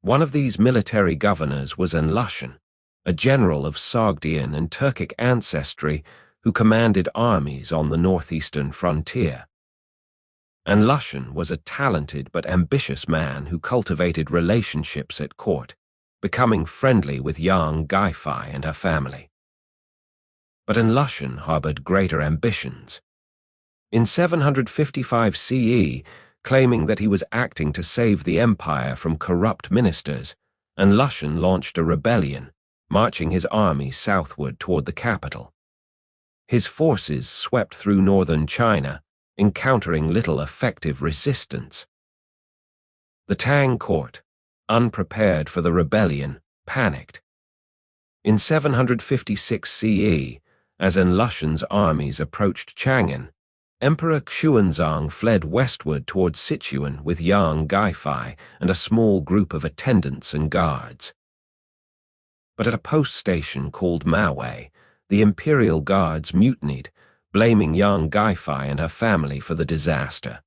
One of these military governors was Enlushan, a general of Sogdian and Turkic ancestry who commanded armies on the northeastern frontier. Enlushan was a talented but ambitious man who cultivated relationships at court, becoming friendly with Yang Guifei and her family. But Enlushan harbored greater ambitions. In 755 CE, claiming that he was acting to save the empire from corrupt ministers, Enlushan launched a rebellion, marching his army southward toward the capital. His forces swept through northern China, encountering little effective resistance. The Tang court, unprepared for the rebellion, panicked. In 756 CE, as Enlushan's armies approached Chang'an, Emperor Xuanzang fled westward toward Sichuan with Yang Guifei and a small group of attendants and guards. But at a post station called Maowei, the Imperial guards mutinied, blaming Yang Guifei and her family for the disaster.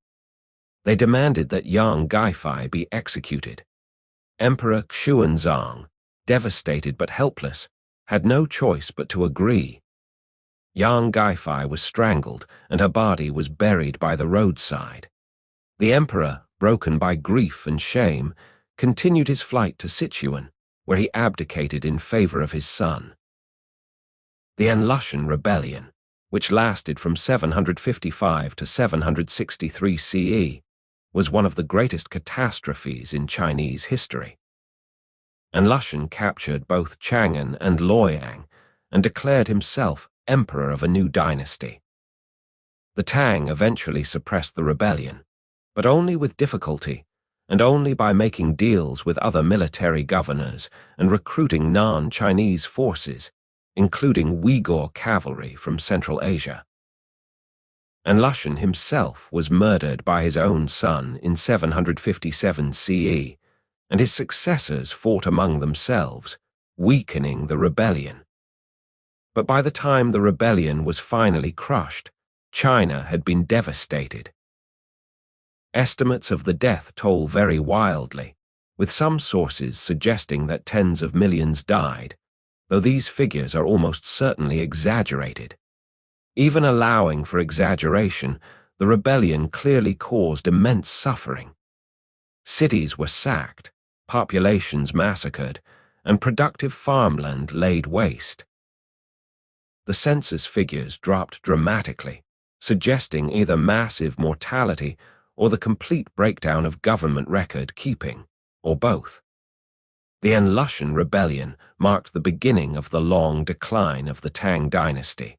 They demanded that Yang Guifei be executed. Emperor Xuanzang, devastated but helpless, had no choice but to agree. Yang Guifei was strangled and her body was buried by the roadside. The emperor, broken by grief and shame, continued his flight to Sichuan, where he abdicated in favor of his son. The Anlushan Rebellion, which lasted from 755 to 763 CE, was one of the greatest catastrophes in Chinese history. Anlushan captured both Chang'an and Luoyang and declared himself emperor of a new dynasty. The Tang eventually suppressed the rebellion, but only with difficulty, and only by making deals with other military governors and recruiting non-Chinese forces, including Uyghur cavalry from Central Asia. Anlushan himself was murdered by his own son in 757 CE, and his successors fought among themselves, weakening the rebellion. But by the time the rebellion was finally crushed, China had been devastated. Estimates of the death toll vary wildly, with some sources suggesting that tens of millions died, though these figures are almost certainly exaggerated. Even allowing for exaggeration, the rebellion clearly caused immense suffering. Cities were sacked, populations massacred, and productive farmland laid waste. The census figures dropped dramatically, suggesting either massive mortality or the complete breakdown of government record-keeping, or both. The Anlushan Rebellion marked the beginning of the long decline of the Tang dynasty.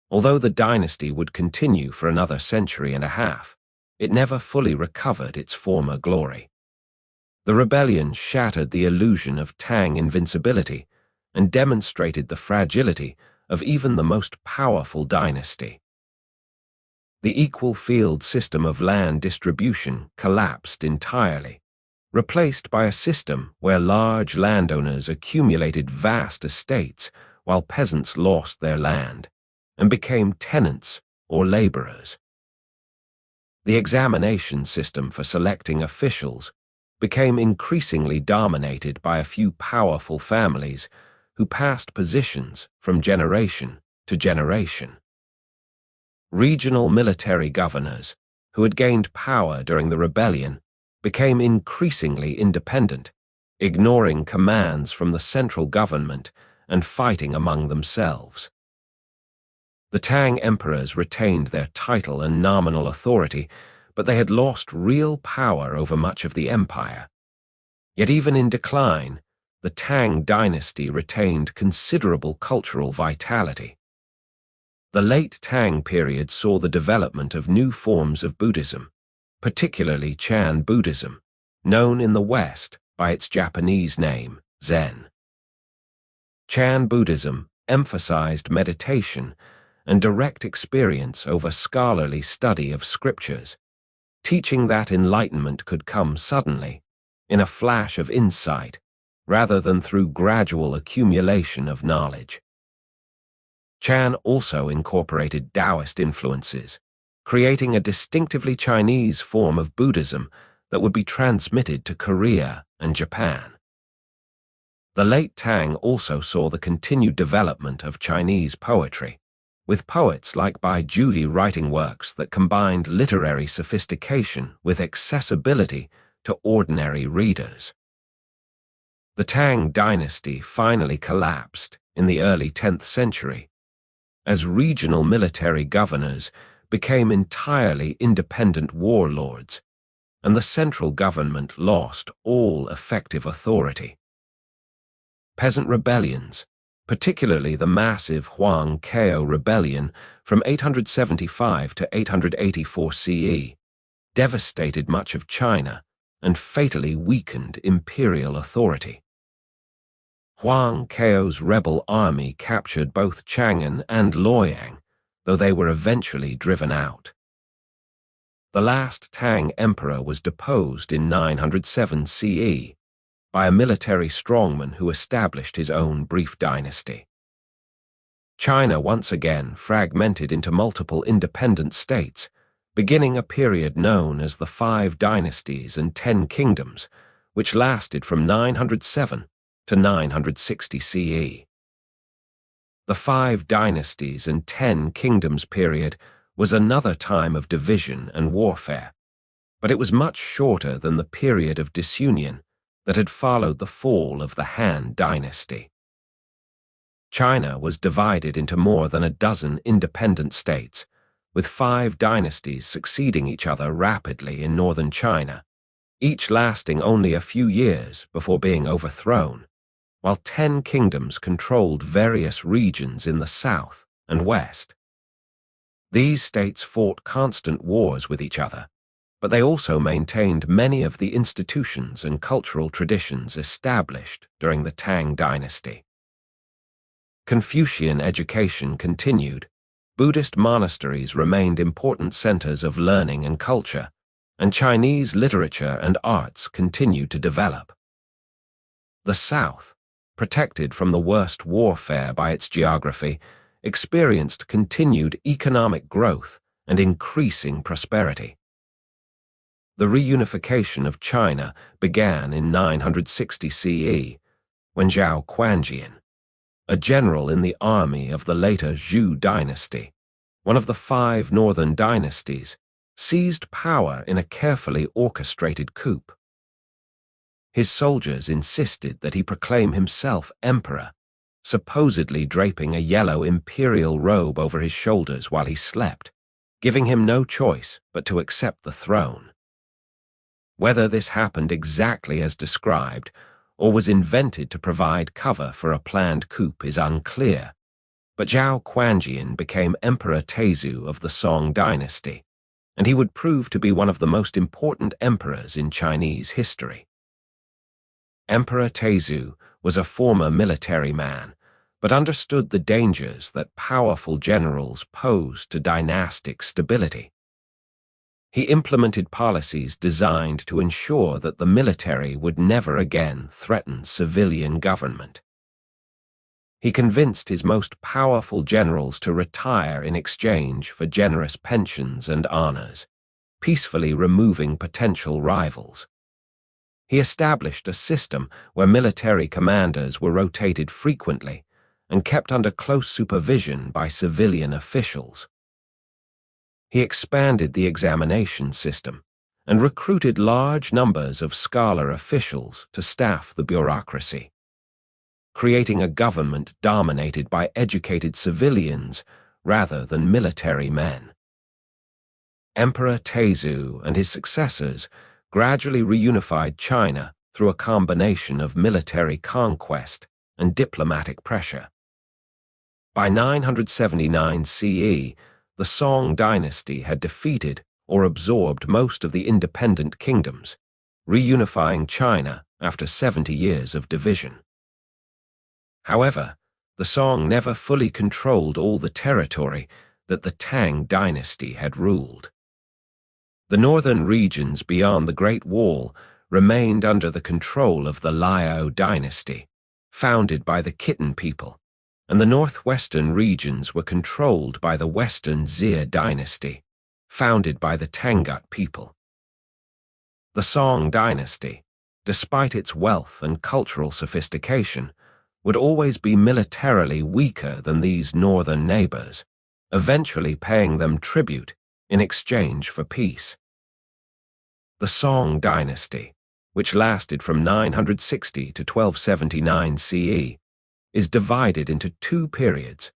Although the dynasty would continue for another century and a half, it never fully recovered its former glory. The rebellion shattered the illusion of Tang invincibility and demonstrated the fragility of even the most powerful dynasty. The equal field system of land distribution collapsed entirely, replaced by a system where large landowners accumulated vast estates while peasants lost their land and became tenants or laborers. The examination system for selecting officials became increasingly dominated by a few powerful families who passed positions from generation to generation. Regional military governors, who had gained power during the rebellion, became increasingly independent, ignoring commands from the central government and fighting among themselves. The Tang emperors retained their title and nominal authority, but they had lost real power over much of the empire. Yet even in decline, the Tang dynasty retained considerable cultural vitality. The late Tang period saw the development of new forms of Buddhism, particularly Chan Buddhism, known in the West by its Japanese name, Zen. Chan Buddhism emphasized meditation and direct experience over scholarly study of scriptures, teaching that enlightenment could come suddenly, in a flash of insight, rather than through gradual accumulation of knowledge. Chan also incorporated Taoist influences, creating a distinctively Chinese form of Buddhism that would be transmitted to Korea and Japan. The late Tang also saw the continued development of Chinese poetry, with poets like Bai Juyi writing works that combined literary sophistication with accessibility to ordinary readers. The Tang dynasty finally collapsed in the early 10th century, as regional military governors became entirely independent warlords, and the central government lost all effective authority. Peasant rebellions, particularly the massive Huang Kao rebellion from 875 to 884 CE, devastated much of China and fatally weakened imperial authority. Huang Kao's rebel army captured both Chang'an and Luoyang, though they were eventually driven out. The last Tang emperor was deposed in 907 CE by a military strongman who established his own brief dynasty. China once again fragmented into multiple independent states, beginning a period known as the Five Dynasties and 10 Kingdoms, which lasted from 907 to 960 CE. The Five Dynasties and 10 Kingdoms period was another time of division and warfare, but it was much shorter than the period of disunion that had followed the fall of the Han Dynasty. China was divided into more than a dozen independent states, with 5 dynasties succeeding each other rapidly in northern China, each lasting only a few years before being overthrown, while 10 kingdoms controlled various regions in the south and west. These states fought constant wars with each other, but they also maintained many of the institutions and cultural traditions established during the Tang dynasty. Confucian education continued, Buddhist monasteries remained important centers of learning and culture, and Chinese literature and arts continued to develop. The South, protected from the worst warfare by its geography, experienced continued economic growth and increasing prosperity. The reunification of China began in 960 CE, when Zhao Quanjian, a general in the army of the later Zhou dynasty, one of the 5 northern dynasties, seized power in a carefully orchestrated coup. His soldiers insisted that he proclaim himself emperor, supposedly draping a yellow imperial robe over his shoulders while he slept, giving him no choice but to accept the throne. Whether this happened exactly as described or was invented to provide cover for a planned coup is unclear, but Zhao Quanjian became Emperor Taizu of the Song dynasty, and he would prove to be one of the most important emperors in Chinese history. Emperor Taizu was a former military man, but understood the dangers that powerful generals posed to dynastic stability. He implemented policies designed to ensure that the military would never again threaten civilian government. He convinced his most powerful generals to retire in exchange for generous pensions and honors, peacefully removing potential rivals. He established a system where military commanders were rotated frequently and kept under close supervision by civilian officials. He expanded the examination system and recruited large numbers of scholar officials to staff the bureaucracy, creating a government dominated by educated civilians rather than military men. Emperor Taizu and his successors gradually reunified China through a combination of military conquest and diplomatic pressure. By 979 CE, the Song dynasty had defeated or absorbed most of the independent kingdoms, reunifying China after 70 years of division. However, the Song never fully controlled all the territory that the Tang dynasty had ruled. The northern regions beyond the Great Wall remained under the control of the Liao dynasty, founded by the Khitan people, and the northwestern regions were controlled by the Western Xia dynasty, founded by the Tangut people. The Song dynasty, despite its wealth and cultural sophistication, would always be militarily weaker than these northern neighbors, eventually paying them tribute in exchange for peace. The Song dynasty, which lasted from 960 to 1279 CE, is divided into 2 periods: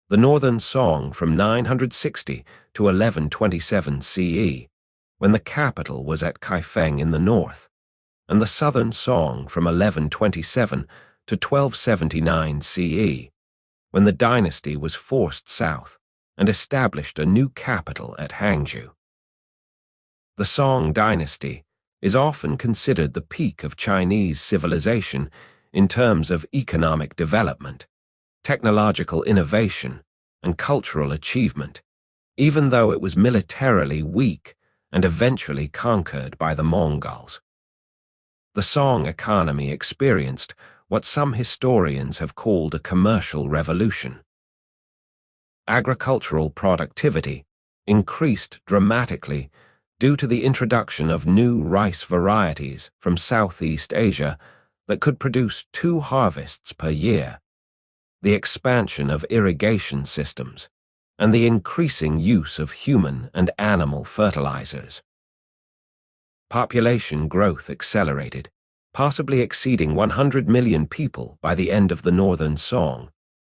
the Northern Song from 960 to 1127 CE, when the capital was at Kaifeng in the north, and the Southern Song from 1127 to 1279 CE, when the dynasty was forced south and established a new capital at Hangzhou. The Song dynasty is often considered the peak of Chinese civilization in terms of economic development, technological innovation, and cultural achievement, even though it was militarily weak and eventually conquered by the Mongols. The Song economy experienced what some historians have called a commercial revolution. Agricultural productivity increased dramatically due to the introduction of new rice varieties from Southeast Asia that could produce 2 harvests per year, the expansion of irrigation systems, and the increasing use of human and animal fertilizers. Population growth accelerated, possibly exceeding 100 million people by the end of the Northern Song,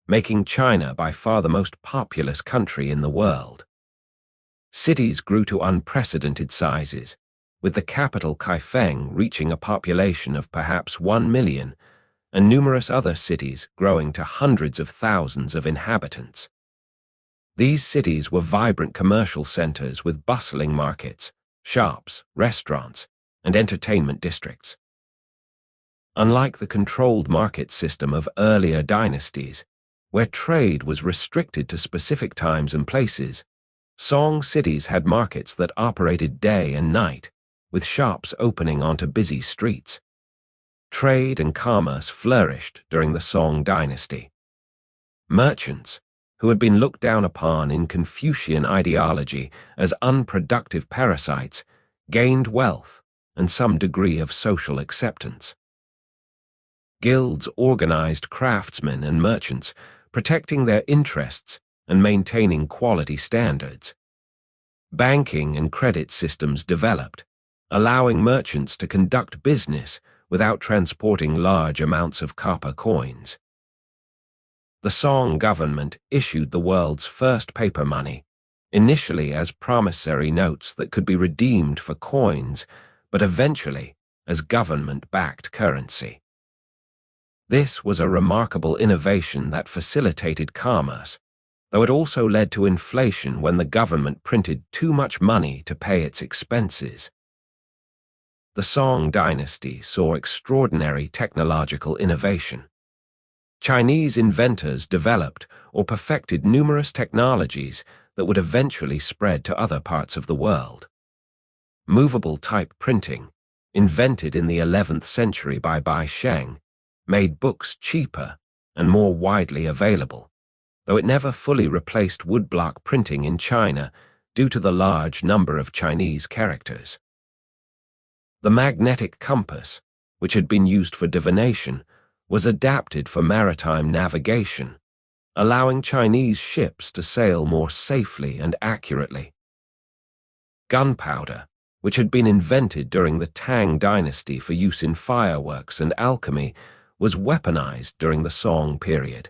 making China by far the most populous country in the world. Cities grew to unprecedented sizes, with the capital Kaifeng reaching a population of perhaps 1 million, and numerous other cities growing to hundreds of thousands of inhabitants. These cities were vibrant commercial centers with bustling markets, shops, restaurants, and entertainment districts. Unlike the controlled market system of earlier dynasties, where trade was restricted to specific times and places, Song cities had markets that operated day and night, with shops opening onto busy streets. Trade and commerce flourished during the Song dynasty. Merchants, who had been looked down upon in Confucian ideology as unproductive parasites, gained wealth and some degree of social acceptance. Guilds organized craftsmen and merchants, protecting their interests and maintaining quality standards. Banking and credit systems developed, allowing merchants to conduct business without transporting large amounts of copper coins. The Song government issued the world's first paper money, initially as promissory notes that could be redeemed for coins, but eventually as government-backed currency. This was a remarkable innovation that facilitated commerce, though it also led to inflation when the government printed too much money to pay its expenses. The Song dynasty saw extraordinary technological innovation. Chinese inventors developed or perfected numerous technologies that would eventually spread to other parts of the world. Movable type printing, invented in the 11th century by Bai Sheng, made books cheaper and more widely available, though it never fully replaced woodblock printing in China due to the large number of Chinese characters. The magnetic compass, which had been used for divination, was adapted for maritime navigation, allowing Chinese ships to sail more safely and accurately. Gunpowder, which had been invented during the Tang dynasty for use in fireworks and alchemy, was weaponized during the Song period.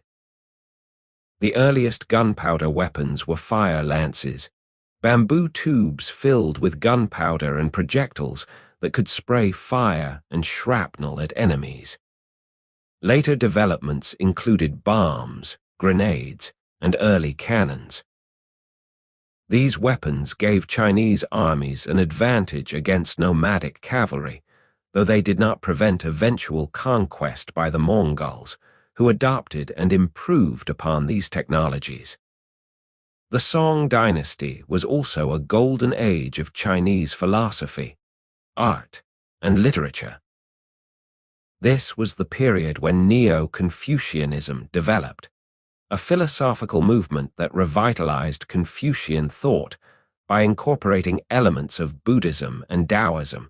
The earliest gunpowder weapons were fire lances, bamboo tubes filled with gunpowder and projectiles that could spray fire and shrapnel at enemies. Later developments included bombs, grenades, and early cannons. These weapons gave Chinese armies an advantage against nomadic cavalry, though they did not prevent eventual conquest by the Mongols, who adopted and improved upon these technologies. The Song dynasty was also a golden age of Chinese philosophy, art, and literature. This was the period when Neo-Confucianism developed, a philosophical movement that revitalized Confucian thought by incorporating elements of Buddhism and Taoism,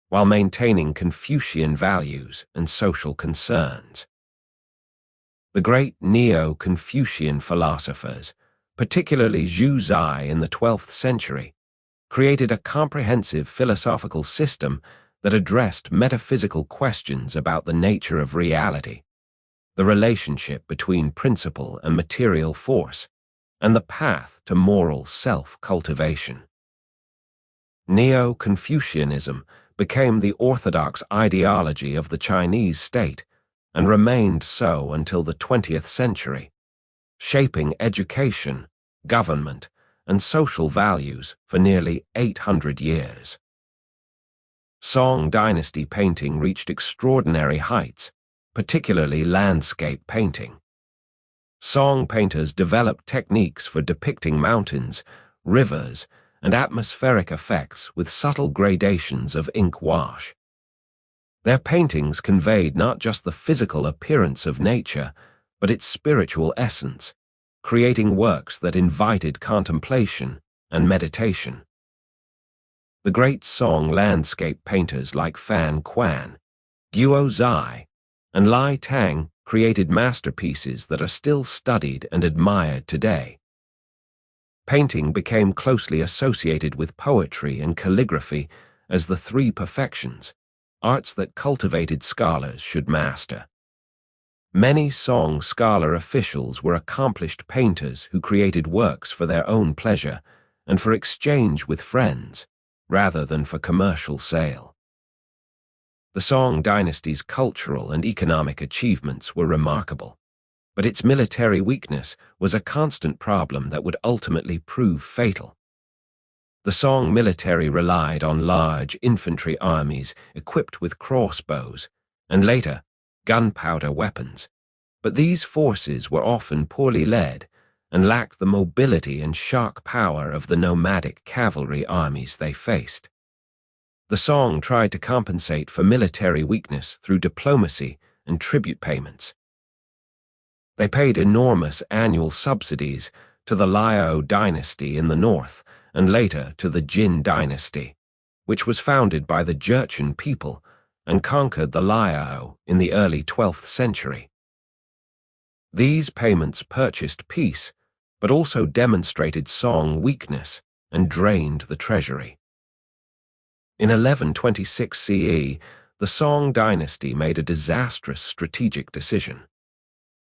while maintaining Confucian values and social concerns. The great Neo-Confucian philosophers, particularly Zhu Zai in the 12th century, created a comprehensive philosophical system that addressed metaphysical questions about the nature of reality, the relationship between principle and material force, and the path to moral self-cultivation. Neo-Confucianism became the orthodox ideology of the Chinese state and remained so until the 20th century, shaping education, government, and social values for nearly 800 years. Song dynasty painting reached extraordinary heights, particularly landscape painting. Song painters developed techniques for depicting mountains, rivers, and atmospheric effects with subtle gradations of ink wash. Their paintings conveyed not just the physical appearance of nature, but its spiritual essence, creating works that invited contemplation and meditation. The great Song landscape painters like Fan Quan, Guo Zai, and Lai Tang created masterpieces that are still studied and admired today. Painting became closely associated with poetry and calligraphy as the three perfections, arts that cultivated scholars should master. Many Song scholar officials were accomplished painters who created works for their own pleasure and for exchange with friends, rather than for commercial sale. The Song dynasty's cultural and economic achievements were remarkable, but its military weakness was a constant problem that would ultimately prove fatal. The Song military relied on large infantry armies equipped with crossbows and later gunpowder weapons, but these forces were often poorly led and lacked the mobility and shock power of the nomadic cavalry armies they faced. The Song tried to compensate for military weakness through diplomacy and tribute payments. They paid enormous annual subsidies to the Liao dynasty in the north and later to the Jin dynasty, which was founded by the Jurchen people and conquered the Liao in the early 12th century. These payments purchased peace, but also demonstrated Song weakness and drained the treasury. In 1126 CE, the Song dynasty made a disastrous strategic decision.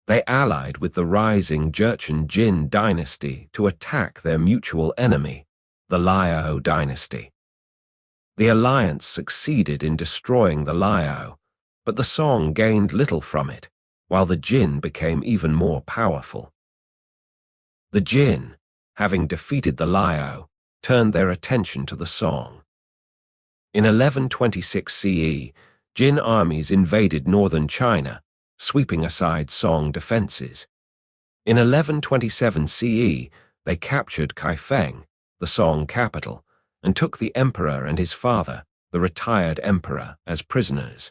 They allied with the rising Jurchen Jin dynasty to attack their mutual enemy, the Liao dynasty. The alliance succeeded in destroying the Liao, but the Song gained little from it, while the Jin became even more powerful. The Jin, having defeated the Liao, turned their attention to the Song. In 1126 CE, Jin armies invaded northern China, sweeping aside Song defenses. In 1127 CE, they captured Kaifeng, the Song capital, and took the emperor and his father, the retired emperor, as prisoners.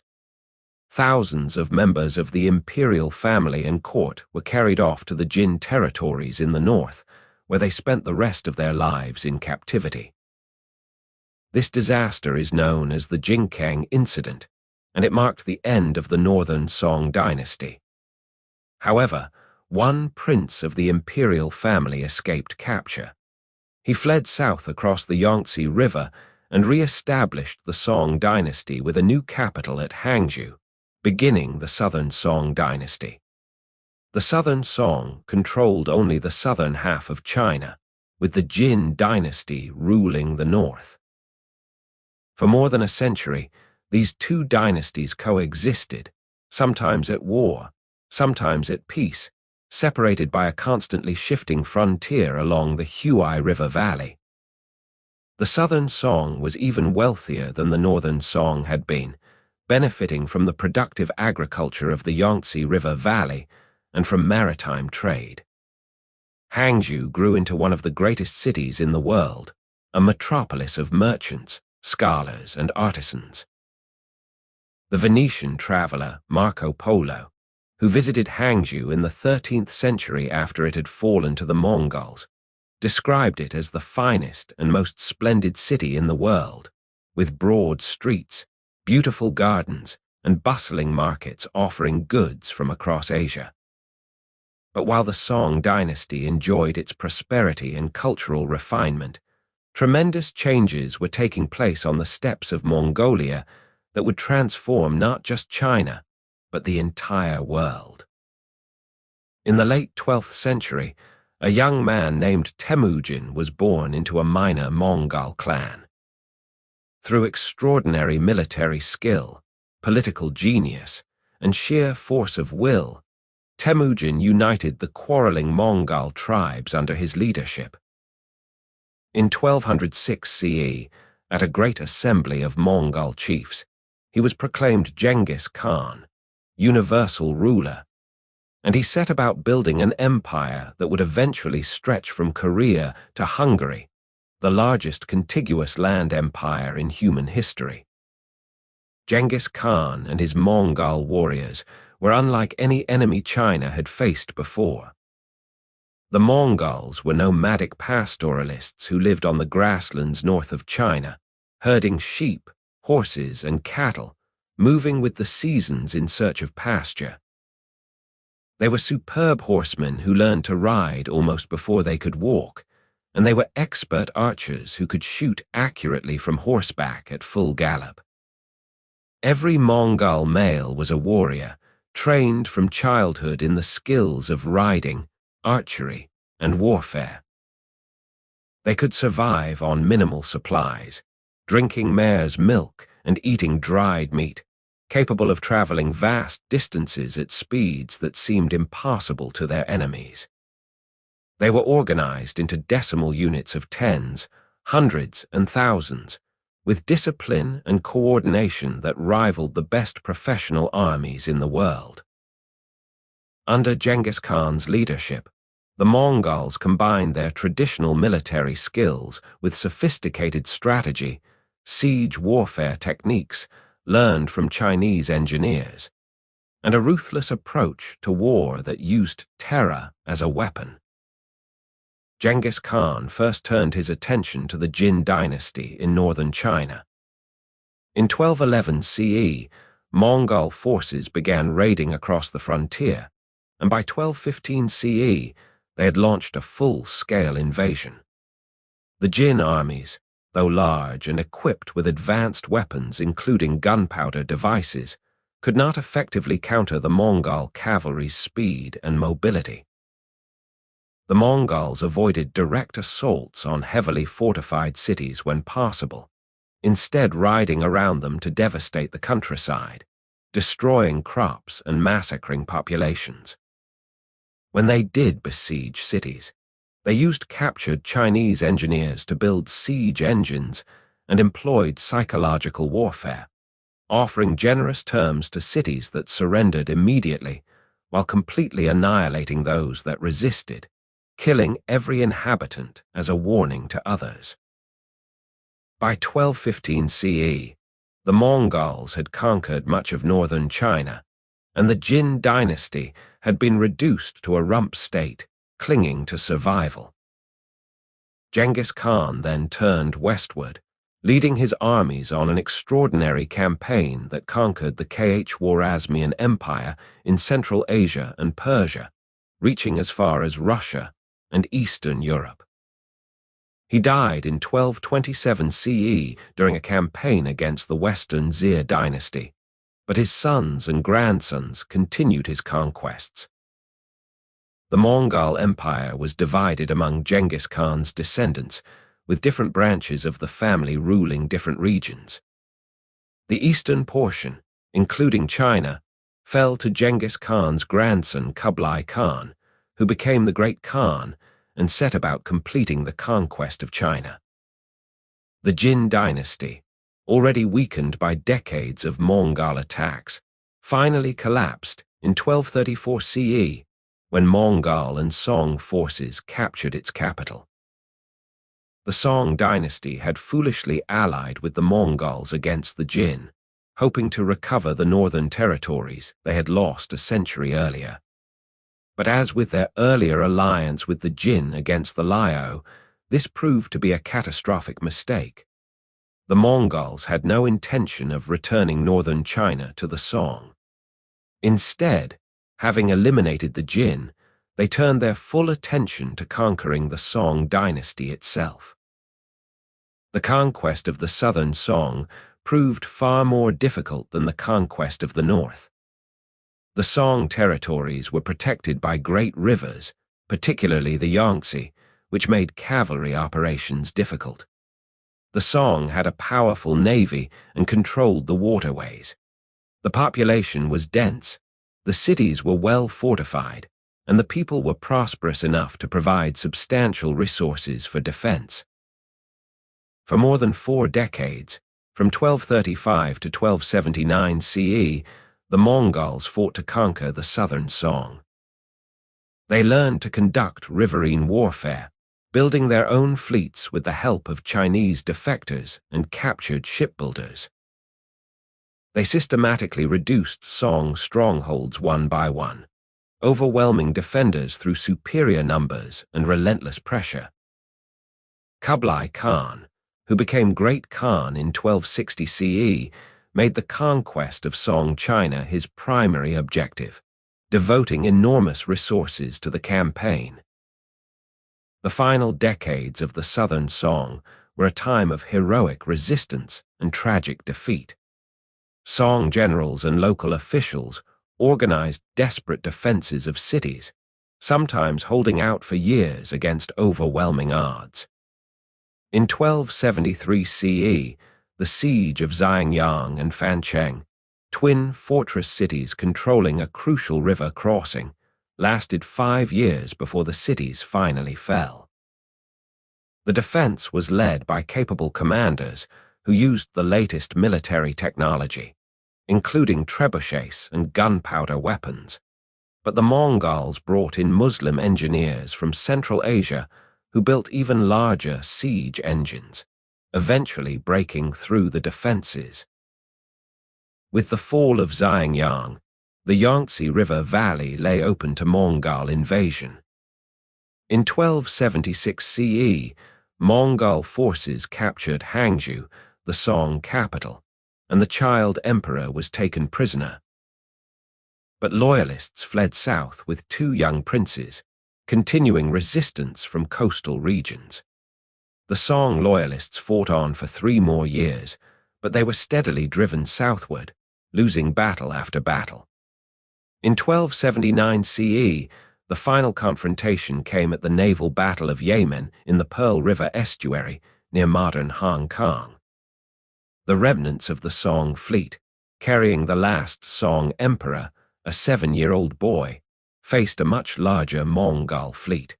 Thousands of members of the imperial family and court were carried off to the Jin territories in the north, where they spent the rest of their lives in captivity. This disaster is known as the Jingkang Incident, and it marked the end of the northern Song dynasty. However, one prince of the imperial family escaped capture. He fled south across the Yangtze River and re-established the Song dynasty with a new capital at Hangzhou, beginning the southern Song dynasty. The southern Song controlled only the southern half of China, with the Jin dynasty ruling the north. For more than a century, these two dynasties coexisted, sometimes at war, sometimes at peace, separated by a constantly shifting frontier along the Huai River Valley. The southern Song was even wealthier than the northern Song had been, benefiting from the productive agriculture of the Yangtze River Valley and from maritime trade. Hangzhou grew into one of the greatest cities in the world, a metropolis of merchants, scholars, and artisans. The Venetian traveler Marco Polo, who visited Hangzhou in the 13th century after it had fallen to the Mongols, described it as the finest and most splendid city in the world, with broad streets, beautiful gardens, and bustling markets offering goods from across Asia. But while the Song dynasty enjoyed its prosperity and cultural refinement, tremendous changes were taking place on the steppes of Mongolia that would transform not just China, but the entire world. In the late 12th century, a young man named Temujin was born into a minor Mongol clan. Through extraordinary military skill, political genius, and sheer force of will, Temujin united the quarreling Mongol tribes under his leadership. In 1206 CE, at a great assembly of Mongol chiefs, he was proclaimed Genghis Khan, universal ruler, and he set about building an empire that would eventually stretch from Korea to Hungary, the largest contiguous land empire in human history. Genghis Khan and his Mongol warriors were unlike any enemy China had faced before. The Mongols were nomadic pastoralists who lived on the grasslands north of China, herding sheep, horses, and cattle, moving with the seasons in search of pasture. They were superb horsemen who learned to ride almost before they could walk, and they were expert archers who could shoot accurately from horseback at full gallop. Every Mongol male was a warrior, trained from childhood in the skills of riding, archery, and warfare. They could survive on minimal supplies, drinking mare's milk and eating dried meat, capable of traveling vast distances at speeds that seemed impossible to their enemies. They were organized into decimal units of tens, hundreds, and thousands, with discipline and coordination that rivaled the best professional armies in the world. Under Genghis Khan's leadership, the Mongols combined their traditional military skills with sophisticated strategy, siege warfare techniques learned from Chinese engineers, and a ruthless approach to war that used terror as a weapon. Genghis Khan first turned his attention to the Qing dynasty in northern China. In 1211 CE, Mongol forces began raiding across the frontier, and by 1215 CE, they had launched a full-scale invasion. The Qing armies, though large and equipped with advanced weapons including gunpowder devices, could not effectively counter the Mongol cavalry's speed and mobility. The Mongols avoided direct assaults on heavily fortified cities when possible, instead riding around them to devastate the countryside, destroying crops and massacring populations. When they did besiege cities, they used captured Chinese engineers to build siege engines and employed psychological warfare, offering generous terms to cities that surrendered immediately while completely annihilating those that resisted, killing every inhabitant as a warning to others. By 1215 CE, the Mongols had conquered much of northern China, and the Qing dynasty had been reduced to a rump state, clinging to survival. Genghis Khan then turned westward, leading his armies on an extraordinary campaign that conquered the Khwarezmian Empire in Central Asia and Persia, reaching as far as Russia and Eastern Europe. He died in 1227 CE during a campaign against the Western Zhou dynasty, but his sons and grandsons continued his conquests. The Mongol Empire was divided among Genghis Khan's descendants, with different branches of the family ruling different regions. The eastern portion, including China, fell to Genghis Khan's grandson Kublai Khan, who became the Great Khan and set about completing the conquest of China. The Qing dynasty, already weakened by decades of Mongol attacks, finally collapsed in 1234 CE when Mongol and Song forces captured its capital. The Song dynasty had foolishly allied with the Mongols against the Qing, hoping to recover the northern territories they had lost a century earlier. But as with their earlier alliance with the Qing against the Liao, this proved to be a catastrophic mistake. The Mongols had no intention of returning northern China to the Song. Instead, having eliminated the Qing, they turned their full attention to conquering the Song dynasty itself. The conquest of the southern Song proved far more difficult than the conquest of the north. The Song territories were protected by great rivers, particularly the Yangtze, which made cavalry operations difficult. The Song had a powerful navy and controlled the waterways. The population was dense, the cities were well fortified, and the people were prosperous enough to provide substantial resources for defense. For more than 4 decades, from 1235 to 1279 CE, the Mongols fought to conquer the southern Song. They learned to conduct riverine warfare, building their own fleets with the help of Chinese defectors and captured shipbuilders. They systematically reduced Song strongholds one by one, overwhelming defenders through superior numbers and relentless pressure. Kublai Khan, who became Great Khan in 1260 CE, made the conquest of Song China his primary objective, devoting enormous resources to the campaign. The final decades of the Southern Song were a time of heroic resistance and tragic defeat. Song generals and local officials organized desperate defenses of cities, sometimes holding out for years against overwhelming odds. In 1273 CE, the siege of Xiangyang and Fancheng, twin fortress cities controlling a crucial river crossing, lasted 5 years before the cities finally fell. The defense was led by capable commanders who used the latest military technology, including trebuchets and gunpowder weapons. But the Mongols brought in Muslim engineers from Central Asia who built even larger siege engines, eventually breaking through the defenses. With the fall of Xiangyang, the Yangtze River Valley lay open to Mongol invasion. In 1276 CE, Mongol forces captured Hangzhou, the Song capital, and the child emperor was taken prisoner. But loyalists fled south with 2 young princes, continuing resistance from coastal regions. The Song loyalists fought on for 3 more years, but they were steadily driven southward, losing battle after battle. In 1279 CE, the final confrontation came at the naval battle of Yemen in the Pearl River estuary near modern Hong Kong. The remnants of the Song fleet, carrying the last Song emperor, a 7-year-old boy, faced a much larger Mongol fleet.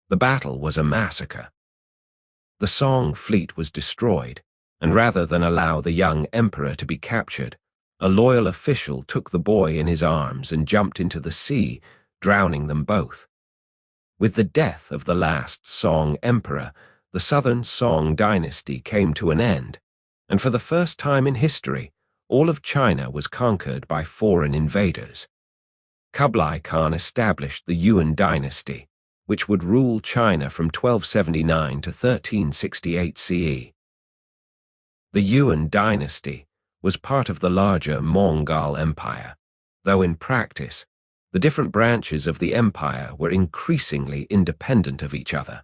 The battle was a massacre. The Song fleet was destroyed, and rather than allow the young emperor to be captured, a loyal official took the boy in his arms and jumped into the sea, drowning them both. With the death of the last Song emperor, the Southern Song dynasty came to an end, and for the first time in history, all of China was conquered by foreign invaders. Kublai Khan established the Yuan dynasty, which would rule China from 1279 to 1368 CE. The Yuan dynasty was part of the larger Mongol Empire, though in practice, the different branches of the empire were increasingly independent of each other.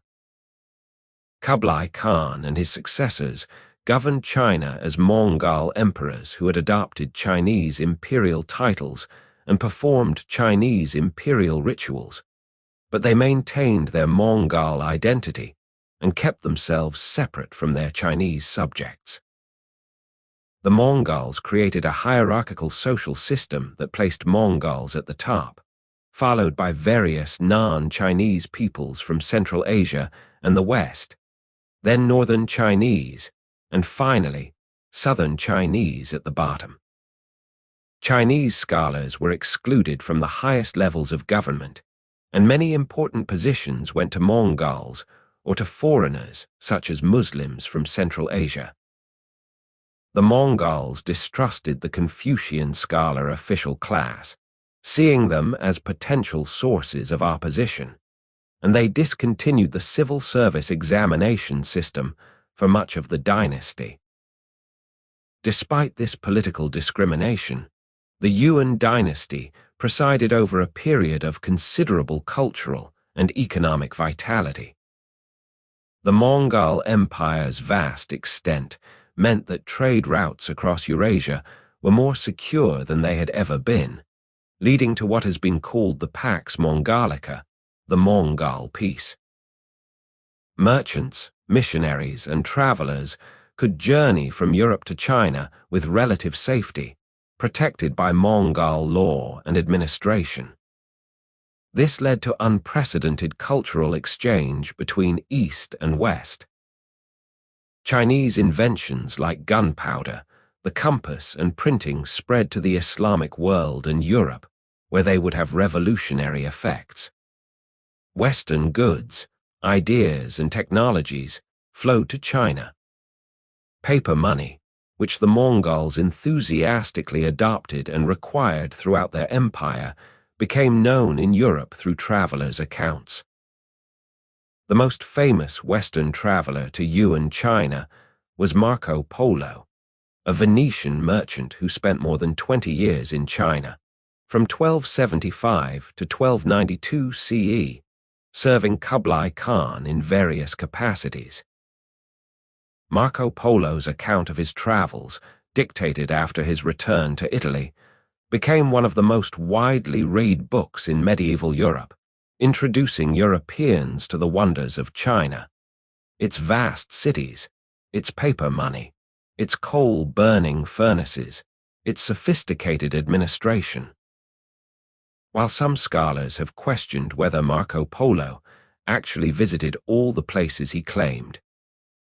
Kublai Khan and his successors governed China as Mongol emperors who had adopted Chinese imperial titles and performed Chinese imperial rituals, but they maintained their Mongol identity and kept themselves separate from their Chinese subjects. The Mongols created a hierarchical social system that placed Mongols at the top, followed by various non-Chinese peoples from Central Asia and the West, then Northern Chinese, and finally, Southern Chinese at the bottom. Chinese scholars were excluded from the highest levels of government, and many important positions went to Mongols or to foreigners such as Muslims from Central Asia. The Mongols distrusted the Confucian scholar official class, seeing them as potential sources of opposition, and they discontinued the civil service examination system for much of the dynasty. Despite this political discrimination, the Yuan dynasty presided over a period of considerable cultural and economic vitality. The Mongol Empire's vast extent meant that trade routes across Eurasia were more secure than they had ever been, leading to what has been called the Pax Mongolica, the Mongol Peace. Merchants, missionaries, and travelers could journey from Europe to China with relative safety, protected by Mongol law and administration. This led to unprecedented cultural exchange between East and West. Chinese inventions like gunpowder, the compass, and printing spread to the Islamic world and Europe, where they would have revolutionary effects. Western goods, ideas, and technologies flowed to China. Paper money, which the Mongols enthusiastically adopted and required throughout their empire, became known in Europe through travelers' accounts. The most famous Western traveler to Yuan China was Marco Polo, a Venetian merchant who spent more than 20 years in China, from 1275 to 1292 CE, serving Kublai Khan in various capacities. Marco Polo's account of his travels, dictated after his return to Italy, became one of the most widely read books in medieval Europe, introducing Europeans to the wonders of China, its vast cities, its paper money, its coal-burning furnaces, its sophisticated administration. While some scholars have questioned whether Marco Polo actually visited all the places he claimed,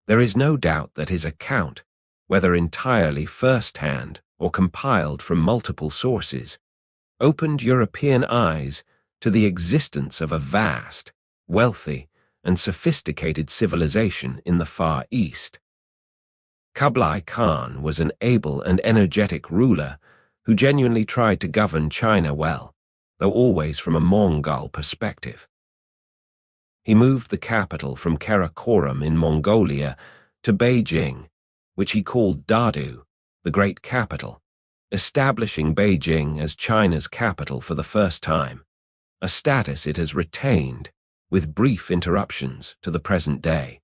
there is no doubt that his account, whether entirely first-hand or compiled from multiple sources, opened European eyes to the existence of a vast, wealthy, and sophisticated civilization in the Far East. Kublai Khan was an able and energetic ruler who genuinely tried to govern China well, though always from a Mongol perspective. He moved the capital from Karakoram in Mongolia to Beijing, which he called Dadu, the great capital, establishing Beijing as China's capital for the first time, a status it has retained, with brief interruptions, to the present day.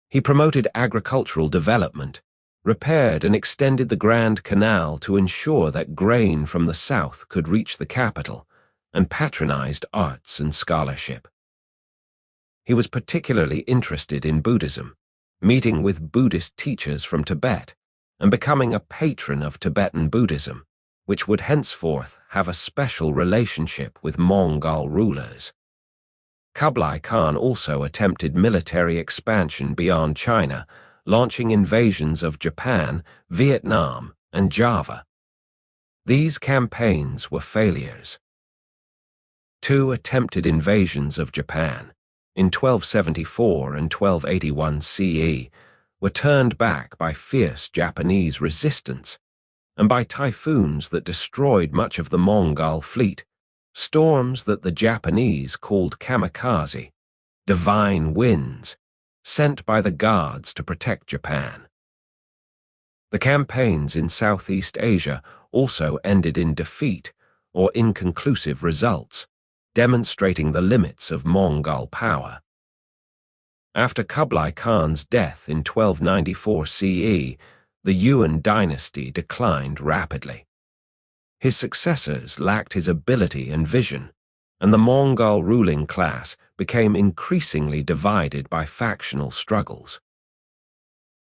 He promoted agricultural development, repaired and extended the Grand Canal to ensure that grain from the south could reach the capital, and patronized arts and scholarship. He was particularly interested in Buddhism, meeting with Buddhist teachers from Tibet, and becoming a patron of Tibetan Buddhism, which would henceforth have a special relationship with Mongol rulers. Kublai Khan also attempted military expansion beyond China, launching invasions of Japan, Vietnam, and Java. These campaigns were failures. 2 attempted invasions of Japan, in 1274 and 1281 CE, were turned back by fierce Japanese resistance, and by typhoons that destroyed much of the Mongol fleet, storms that the Japanese called kamikaze, divine winds, sent by the gods to protect Japan. The campaigns in Southeast Asia also ended in defeat or inconclusive results, demonstrating the limits of Mongol power. After Kublai Khan's death in 1294 CE, the Yuan dynasty declined rapidly. His successors lacked his ability and vision, and the Mongol ruling class became increasingly divided by factional struggles.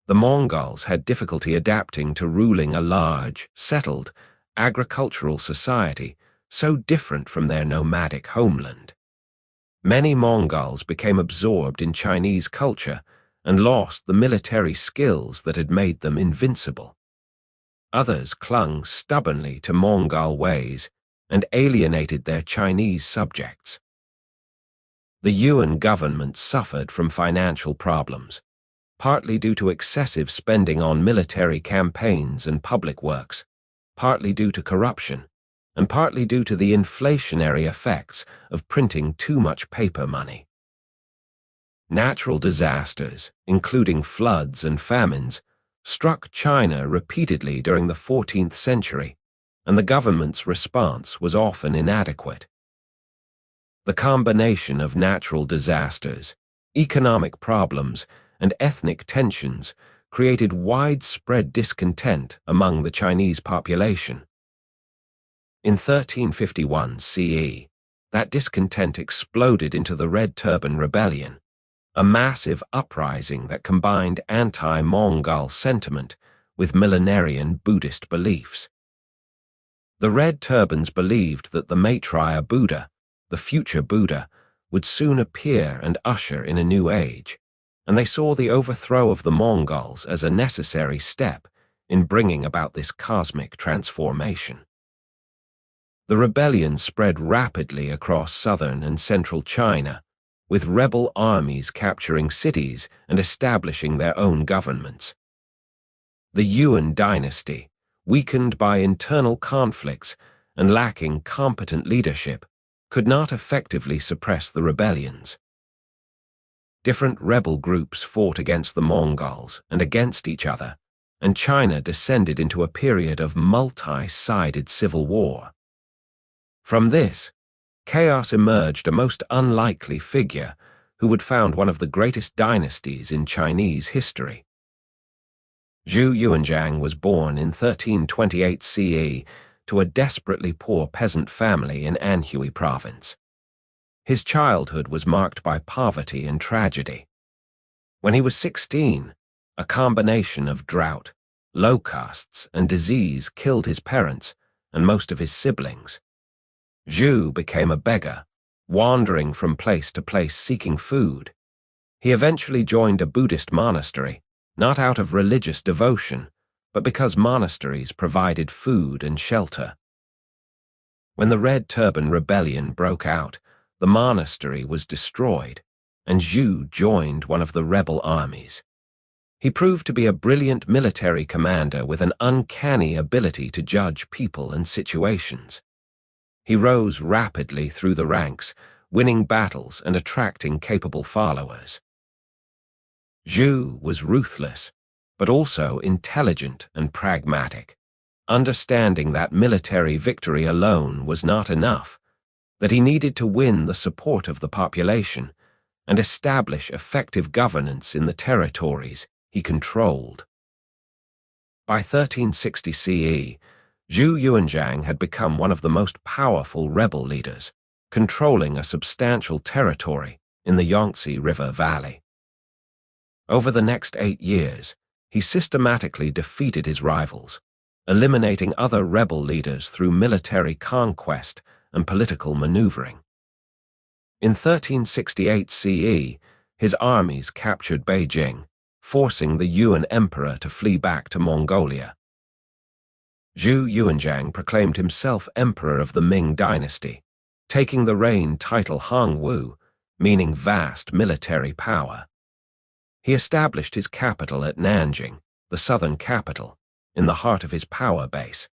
The Mongols had difficulty adapting to ruling a large, settled, agricultural society so different from their nomadic homeland. Many Mongols became absorbed in Chinese culture and lost the military skills that had made them invincible. Others clung stubbornly to Mongol ways and alienated their Chinese subjects. The Yuan government suffered from financial problems, partly due to excessive spending on military campaigns and public works, partly due to corruption, and partly due to the inflationary effects of printing too much paper money. Natural disasters, including floods and famines, struck China repeatedly during the 14th century, and the government's response was often inadequate. The combination of natural disasters, economic problems, and ethnic tensions created widespread discontent among the Chinese population. In 1351 CE, that discontent exploded into the Red Turban Rebellion, a massive uprising that combined anti-Mongol sentiment with millenarian Buddhist beliefs. The Red Turbans believed that the Maitreya Buddha, the future Buddha, would soon appear and usher in a new age, and they saw the overthrow of the Mongols as a necessary step in bringing about this cosmic transformation. The rebellion spread rapidly across southern and central China, with rebel armies capturing cities and establishing their own governments. The Yuan dynasty, weakened by internal conflicts and lacking competent leadership, could not effectively suppress the rebellions. Different rebel groups fought against the Mongols and against each other, and China descended into a period of multi-sided civil war. From this, chaos emerged a most unlikely figure who would found one of the greatest dynasties in Chinese history. Zhu Yuanzhang was born in 1328 CE to a desperately poor peasant family in Anhui province. His childhood was marked by poverty and tragedy. When he was 16, a combination of drought, locusts, and disease killed his parents and most of his siblings. Zhu became a beggar, wandering from place to place seeking food. He eventually joined a Buddhist monastery, not out of religious devotion, but because monasteries provided food and shelter. When the Red Turban Rebellion broke out, the monastery was destroyed, and Zhu joined one of the rebel armies. He proved to be a brilliant military commander with an uncanny ability to judge people and situations. He rose rapidly through the ranks, winning battles and attracting capable followers. Zhu was ruthless, but also intelligent and pragmatic, understanding that military victory alone was not enough, that he needed to win the support of the population and establish effective governance in the territories he controlled. By 1360 CE, Zhu Yuanzhang had become one of the most powerful rebel leaders, controlling a substantial territory in the Yangtze River Valley. Over the next 8 years, he systematically defeated his rivals, eliminating other rebel leaders through military conquest and political maneuvering. In 1368 CE, his armies captured Beijing, forcing the Yuan emperor to flee back to Mongolia. Zhu Yuanzhang proclaimed himself emperor of the Ming dynasty, taking the reign title Hongwu, meaning vast military power. He established his capital at Nanjing, the southern capital, in the heart of his power base.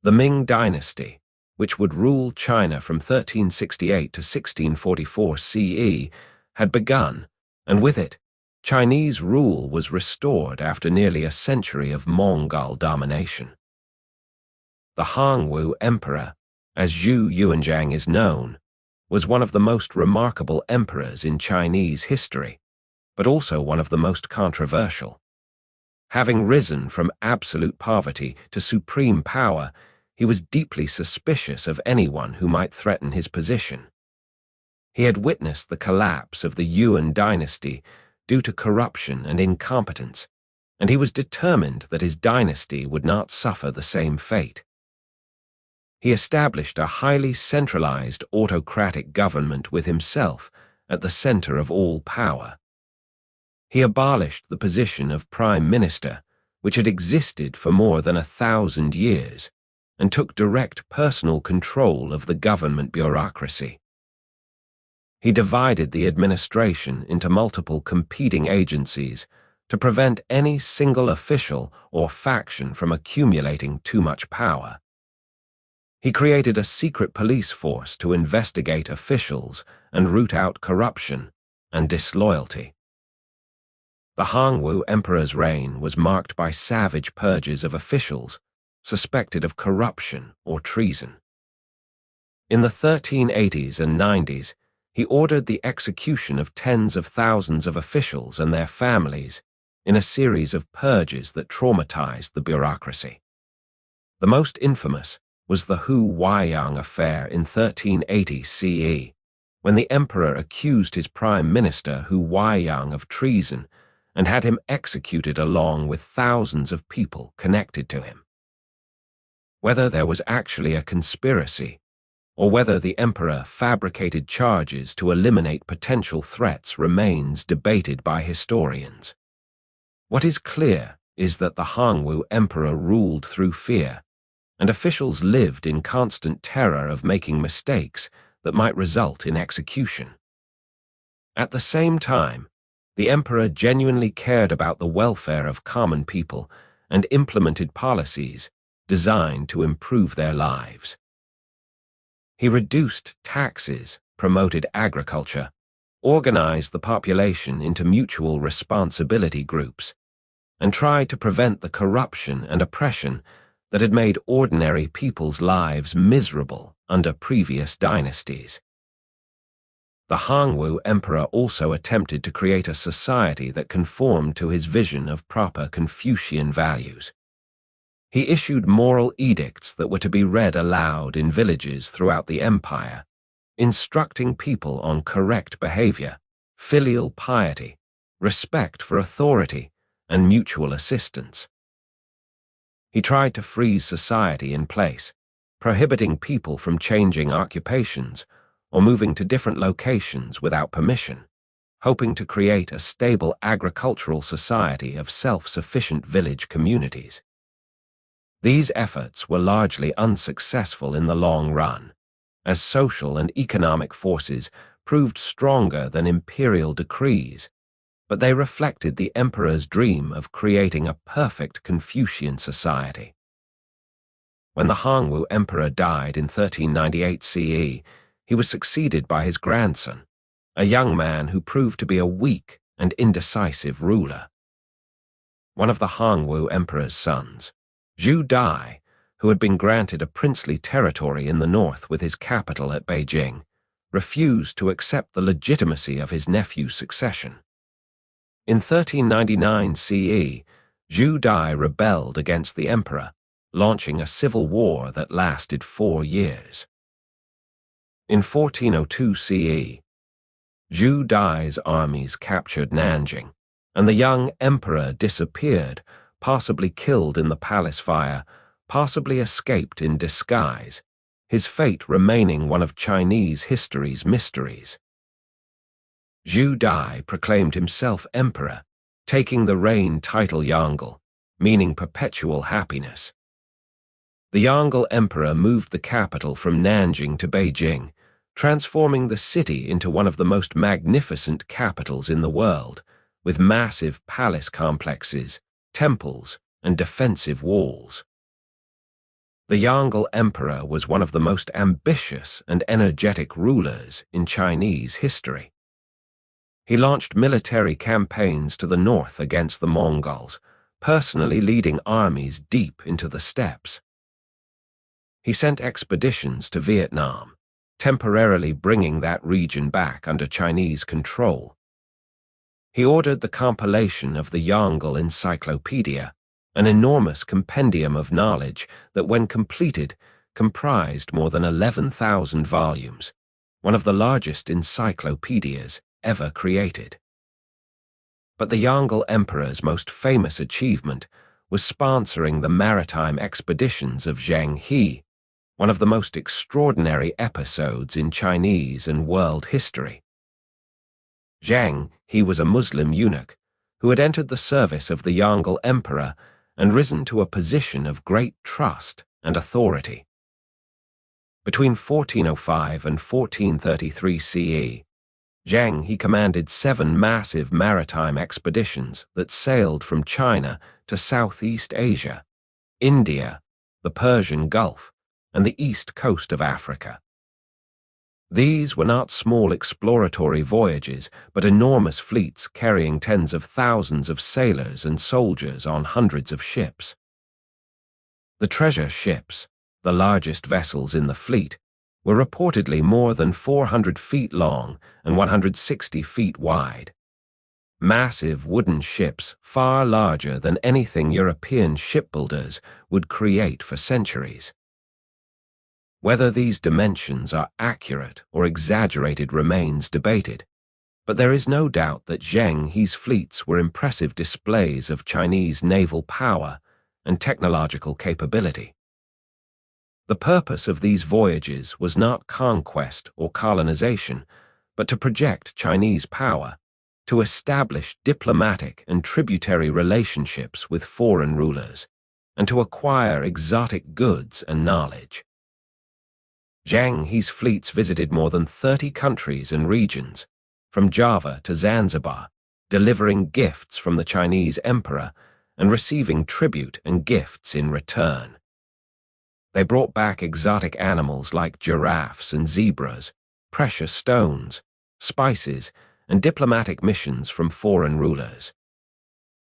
The Ming dynasty, which would rule China from 1368 to 1644 CE, had begun, and with it, Chinese rule was restored after nearly a century of Mongol domination. The Hongwu Emperor, as Zhu Yuanzhang is known, was one of the most remarkable emperors in Chinese history, but also one of the most controversial. Having risen from absolute poverty to supreme power, he was deeply suspicious of anyone who might threaten his position. He had witnessed the collapse of the Yuan dynasty due to corruption and incompetence, and he was determined that his dynasty would not suffer the same fate. He established a highly centralized autocratic government with himself at the center of all power. He abolished the position of prime minister, which had existed for more than 1,000 years, and took direct personal control of the government bureaucracy. He divided the administration into multiple competing agencies to prevent any single official or faction from accumulating too much power. He created a secret police force to investigate officials and root out corruption and disloyalty. The Hongwu Emperor's reign was marked by savage purges of officials suspected of corruption or treason. In the 1380s and 90s, he ordered the execution of tens of thousands of officials and their families in a series of purges that traumatized the bureaucracy. The most infamous was the Hu Huaiyang affair in 1380 CE, when the emperor accused his prime minister Hu Huaiyang of treason and had him executed along with thousands of people connected to him. Whether there was actually a conspiracy, or whether the emperor fabricated charges to eliminate potential threats remains debated by historians. What is clear is that the Hongwu emperor ruled through fear, and officials lived in constant terror of making mistakes that might result in execution. At the same time, the emperor genuinely cared about the welfare of common people and implemented policies designed to improve their lives. He reduced taxes, promoted agriculture, organized the population into mutual responsibility groups, and tried to prevent the corruption and oppression that had made ordinary people's lives miserable under previous dynasties. The Hongwu emperor also attempted to create a society that conformed to his vision of proper Confucian values. He issued moral edicts that were to be read aloud in villages throughout the empire, instructing people on correct behavior, filial piety, respect for authority, and mutual assistance. He tried to freeze society in place, prohibiting people from changing occupations or moving to different locations without permission, hoping to create a stable agricultural society of self-sufficient village communities. These efforts were largely unsuccessful in the long run, as social and economic forces proved stronger than imperial decrees, but they reflected the emperor's dream of creating a perfect Confucian society. When the Hongwu emperor died in 1398 CE, he was succeeded by his grandson, a young man who proved to be a weak and indecisive ruler. One of the Hongwu emperor's sons, Zhu Dai, who had been granted a princely territory in the north with his capital at Beijing, refused to accept the legitimacy of his nephew's succession. In 1399 CE, Zhu Dai rebelled against the emperor, launching a civil war that lasted 4 years. In 1402 CE, Zhu Dai's armies captured Nanjing, and the young emperor disappeared, possibly killed in the palace fire, possibly escaped in disguise, his fate remaining one of Chinese history's mysteries. Zhu Dai proclaimed himself emperor, taking the reign title Yongle, meaning perpetual happiness. The Yongle emperor moved the capital from Nanjing to Beijing, transforming the city into one of the most magnificent capitals in the world, with massive palace complexes, temples, and defensive walls. The Yongle emperor was one of the most ambitious and energetic rulers in Chinese history. He launched military campaigns to the north against the Mongols, personally leading armies deep into the steppes. He sent expeditions to Vietnam, temporarily bringing that region back under Chinese control. He ordered the compilation of the Yongle Encyclopedia, an enormous compendium of knowledge that, when completed, comprised more than 11,000 volumes, one of the largest encyclopedias ever created. But the Yongle emperor's most famous achievement was sponsoring the maritime expeditions of Zheng He, one of the most extraordinary episodes in Chinese and world history. Zheng He was a Muslim eunuch who had entered the service of the Yongle emperor and risen to a position of great trust and authority. Between 1405 and 1433 CE, Zheng He commanded 7 massive maritime expeditions that sailed from China to Southeast Asia, India, the Persian Gulf, and the east coast of Africa. These were not small exploratory voyages, but enormous fleets carrying tens of thousands of sailors and soldiers on hundreds of ships. The treasure ships, the largest vessels in the fleet, were reportedly more than 400 feet long and 160 feet wide. Massive wooden ships far larger than anything European shipbuilders would create for centuries. Whether these dimensions are accurate or exaggerated remains debated, but there is no doubt that Zheng He's fleets were impressive displays of Chinese naval power and technological capability. The purpose of these voyages was not conquest or colonization, but to project Chinese power, to establish diplomatic and tributary relationships with foreign rulers, and to acquire exotic goods and knowledge. Zheng He's fleets visited more than 30 countries and regions, from Java to Zanzibar, delivering gifts from the Chinese emperor and receiving tribute and gifts in return. They brought back exotic animals like giraffes and zebras, precious stones, spices, and diplomatic missions from foreign rulers.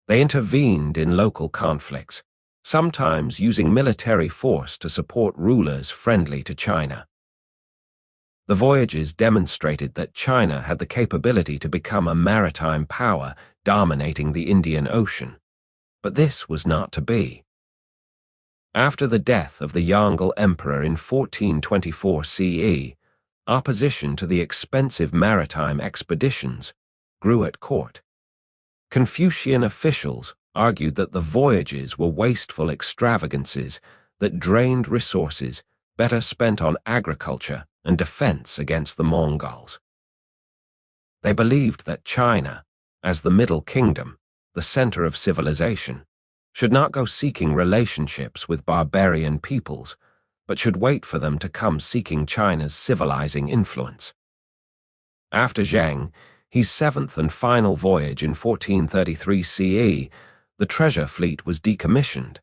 They intervened in local conflicts, sometimes using military force to support rulers friendly to China. The voyages demonstrated that China had the capability to become a maritime power dominating the Indian Ocean, but this was not to be. After the death of the Yongle Emperor in 1424 CE, opposition to the expensive maritime expeditions grew at court. Confucian officials argued that the voyages were wasteful extravagances that drained resources better spent on agriculture and defense against the Mongols. They believed that China, as the Middle Kingdom, the center of civilization, should not go seeking relationships with barbarian peoples, but should wait for them to come seeking China's civilizing influence. After Zheng, his seventh and final voyage in 1433 CE, the treasure fleet was decommissioned,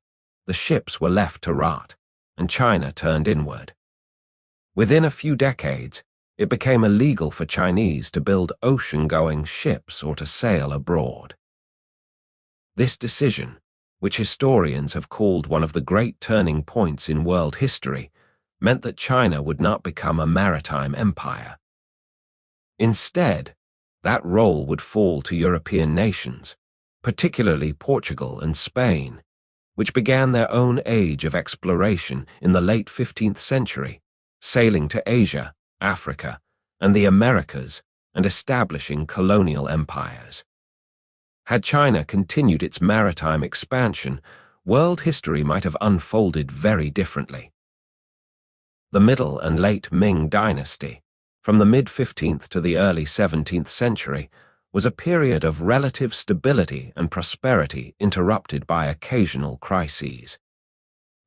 the ships were left to rot, and China turned inward. Within a few decades, it became illegal for Chinese to build ocean-going ships or to sail abroad. This decision, which historians have called one of the great turning points in world history, meant that China would not become a maritime empire. Instead, that role would fall to European nations, particularly Portugal and Spain, which began their own age of exploration in the late 15th century, sailing to Asia, Africa, and the Americas and establishing colonial empires. Had China continued its maritime expansion, world history might have unfolded very differently. The middle and late Ming dynasty, from the mid-15th to the early 17th century, was a period of relative stability and prosperity interrupted by occasional crises.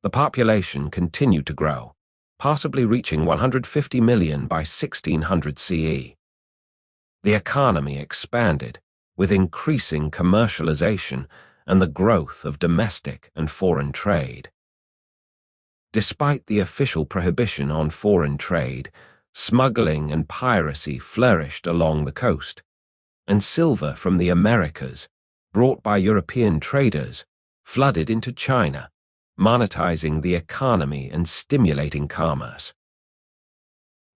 The population continued to grow, possibly reaching 150 million by 1600 CE. The economy expanded, with increasing commercialization and the growth of domestic and foreign trade. Despite the official prohibition on foreign trade, smuggling and piracy flourished along the coast, and silver from the Americas, brought by European traders, flooded into China, monetizing the economy and stimulating commerce.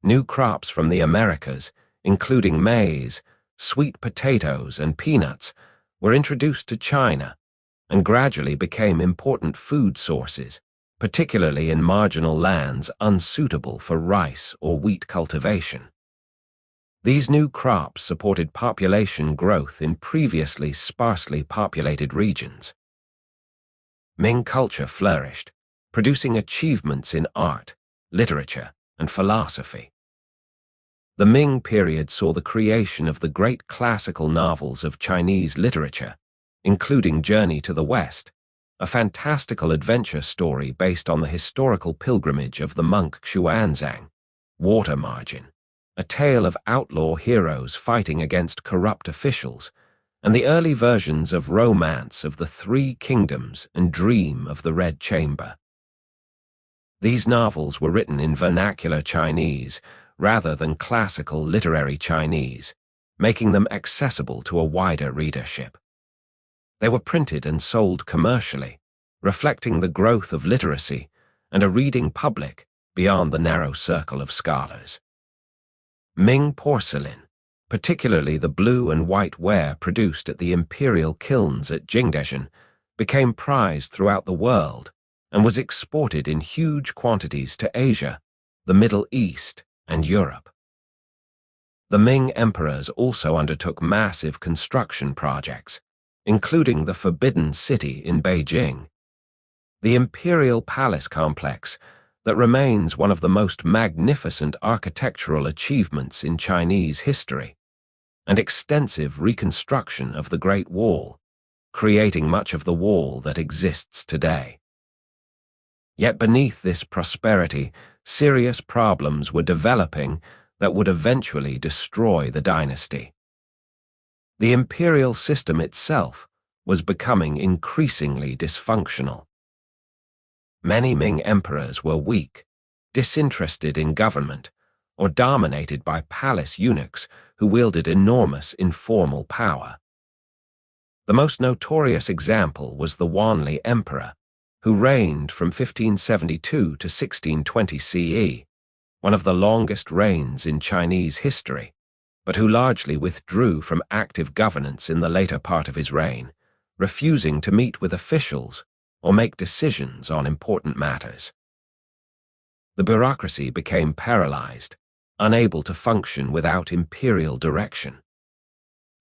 New crops from the Americas, including maize, sweet potatoes, and peanuts, were introduced to China and gradually became important food sources, particularly in marginal lands unsuitable for rice or wheat cultivation. These new crops supported population growth in previously sparsely populated regions. Ming culture flourished, producing achievements in art, literature, and philosophy. The Ming period saw the creation of the great classical novels of Chinese literature, including Journey to the West, a fantastical adventure story based on the historical pilgrimage of the monk Xuanzang, Water Margin, a tale of outlaw heroes fighting against corrupt officials, and the early versions of Romance of the Three Kingdoms and Dream of the Red Chamber. These novels were written in vernacular Chinese rather than classical literary Chinese, making them accessible to a wider readership. They were printed and sold commercially, reflecting the growth of literacy and a reading public beyond the narrow circle of scholars. Ming porcelain, particularly the blue and white ware produced at the Imperial kilns at Jingdezhen, became prized throughout the world and was exported in huge quantities to Asia, the Middle East, and Europe. The Ming emperors also undertook massive construction projects, including the Forbidden City in Beijing, the Imperial Palace complex that remains one of the most magnificent architectural achievements in Chinese history, and extensive reconstruction of the Great Wall, creating much of the wall that exists today. Yet beneath this prosperity, serious problems were developing that would eventually destroy the dynasty. The imperial system itself was becoming increasingly dysfunctional. Many Ming emperors were weak, disinterested in government, or dominated by palace eunuchs who wielded enormous informal power. The most notorious example was the Wanli Emperor, who reigned from 1572 to 1620 CE, one of the longest reigns in Chinese history, but who largely withdrew from active governance in the later part of his reign, refusing to meet with officials or make decisions on important matters. The bureaucracy became paralyzed, unable to function without imperial direction.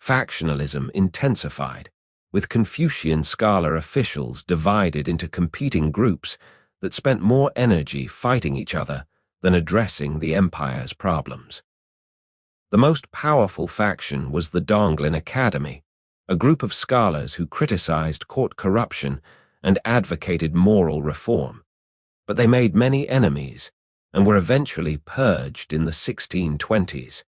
Factionalism intensified, with Confucian scholar officials divided into competing groups that spent more energy fighting each other than addressing the empire's problems. The most powerful faction was the Donglin Academy, a group of scholars who criticized court corruption and advocated moral reform, but they made many enemies and were eventually purged in the 1620s.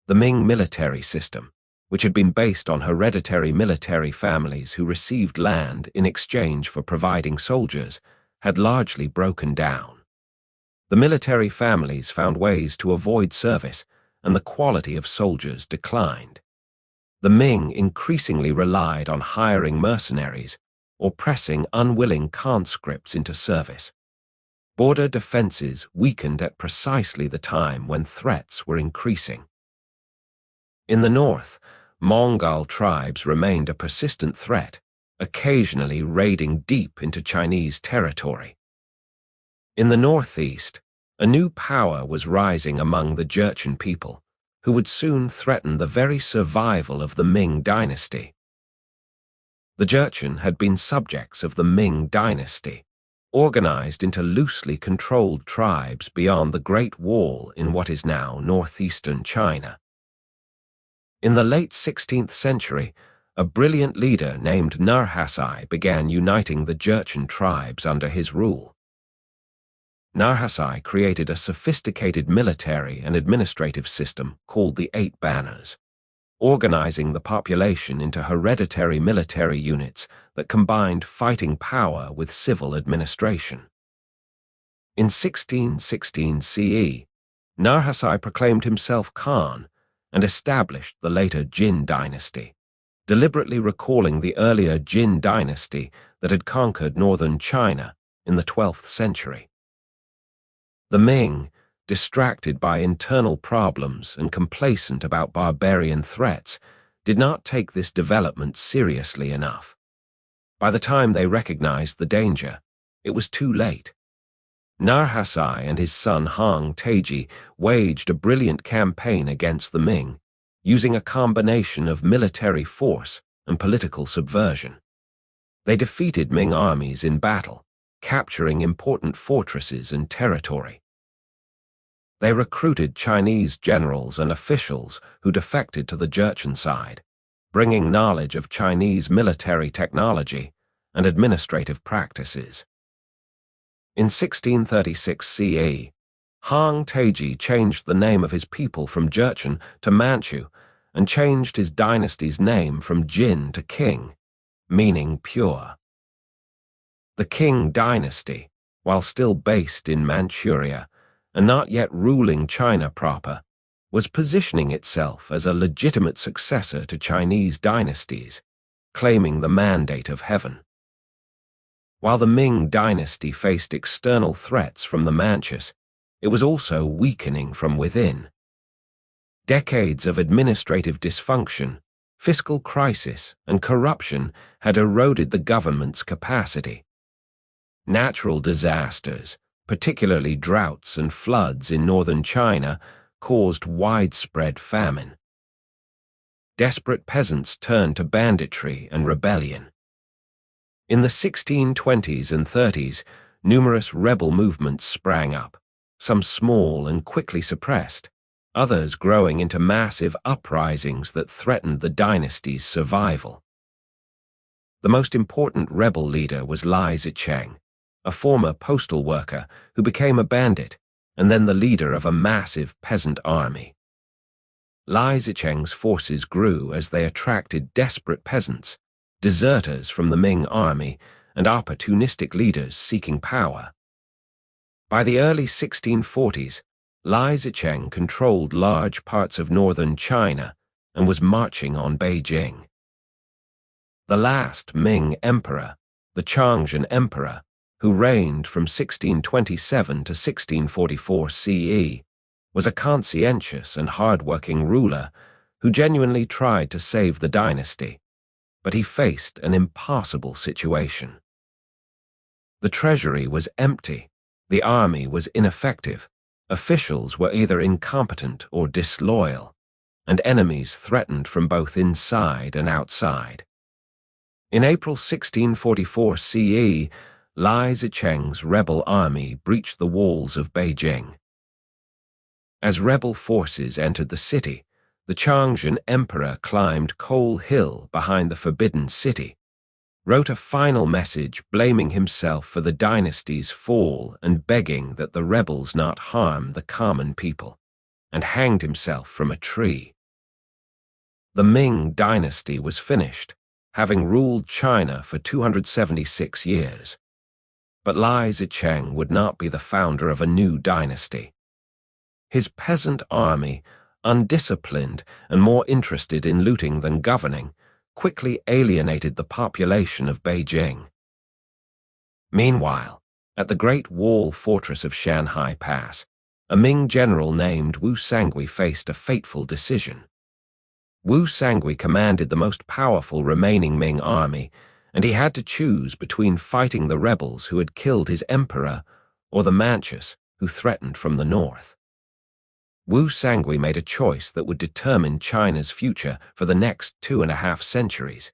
The Ming military system, which had been based on hereditary military families who received land in exchange for providing soldiers, had largely broken down. The military families found ways to avoid service, and the quality of soldiers declined. The Ming increasingly relied on hiring mercenaries or pressing unwilling conscripts into service. Border defenses weakened at precisely the time when threats were increasing. In the north, Mongol tribes remained a persistent threat, occasionally raiding deep into Chinese territory. In the northeast, a new power was rising among the Jurchen people, who would soon threaten the very survival of the Ming dynasty. The Jurchen had been subjects of the Ming dynasty, organized into loosely controlled tribes beyond the Great Wall in what is now northeastern China. In the late 16th century, a brilliant leader named Narhasai began uniting the Jurchen tribes under his rule. Narhasai created a sophisticated military and administrative system called the Eight Banners, organizing the population into hereditary military units that combined fighting power with civil administration. In 1616 CE, Narhasai proclaimed himself Khan and established the later Jin dynasty, deliberately recalling the earlier Jin dynasty that had conquered northern China in the 12th century. The Ming, distracted by internal problems and complacent about barbarian threats, did not take this development seriously enough. By the time they recognized the danger, it was too late. Narhasai and his son Hong Taiji waged a brilliant campaign against the Ming, using a combination of military force and political subversion. They defeated Ming armies in battle, capturing important fortresses and territory. They recruited Chinese generals and officials who defected to the Jurchen side, bringing knowledge of Chinese military technology and administrative practices. In 1636 CE, Hong Taiji changed the name of his people from Jurchen to Manchu and changed his dynasty's name from Jin to Qing, meaning pure. The Qing dynasty, while still based in Manchuria and not yet ruling China proper, was positioning itself as a legitimate successor to Chinese dynasties, claiming the mandate of heaven. While the Ming dynasty faced external threats from the Manchus, it was also weakening from within. Decades of administrative dysfunction, fiscal crisis, and corruption had eroded the government's capacity. Natural disasters, particularly droughts and floods in northern China, caused widespread famine. Desperate peasants turned to banditry and rebellion. In the 1620s and 30s, numerous rebel movements sprang up, some small and quickly suppressed, others growing into massive uprisings that threatened the dynasty's survival. The most important rebel leader was Lai Zicheng, a former postal worker who became a bandit and then the leader of a massive peasant army. Lai Zicheng's forces grew as they attracted desperate peasants deserters from the Ming army, and opportunistic leaders seeking power. By the early 1640s, Lai Zicheng controlled large parts of northern China and was marching on Beijing. The last Ming emperor, the Changzhen Emperor, who reigned from 1627 to 1644 CE, was a conscientious and hard-working ruler who genuinely tried to save the dynasty, but he faced an impossible situation. The treasury was empty, the army was ineffective, officials were either incompetent or disloyal, and enemies threatened from both inside and outside. In April 1644 CE, Lai Zicheng's rebel army breached the walls of Beijing. As rebel forces entered the city, the Changzhen Emperor climbed Coal Hill behind the Forbidden City, wrote a final message blaming himself for the dynasty's fall and begging that the rebels not harm the common people, and hanged himself from a tree. The Ming dynasty was finished, having ruled China for 276 years. But Lai Zicheng would not be the founder of a new dynasty. His peasant army, undisciplined and more interested in looting than governing, quickly alienated the population of Beijing. Meanwhile, at the Great Wall Fortress of Shanhai Pass, a Ming general named Wu Sangui faced a fateful decision. Wu Sangui commanded the most powerful remaining Ming army, and he had to choose between fighting the rebels who had killed his emperor or the Manchus who threatened from the north. Wu Sangui made a choice that would determine China's future for the next 2.5 centuries.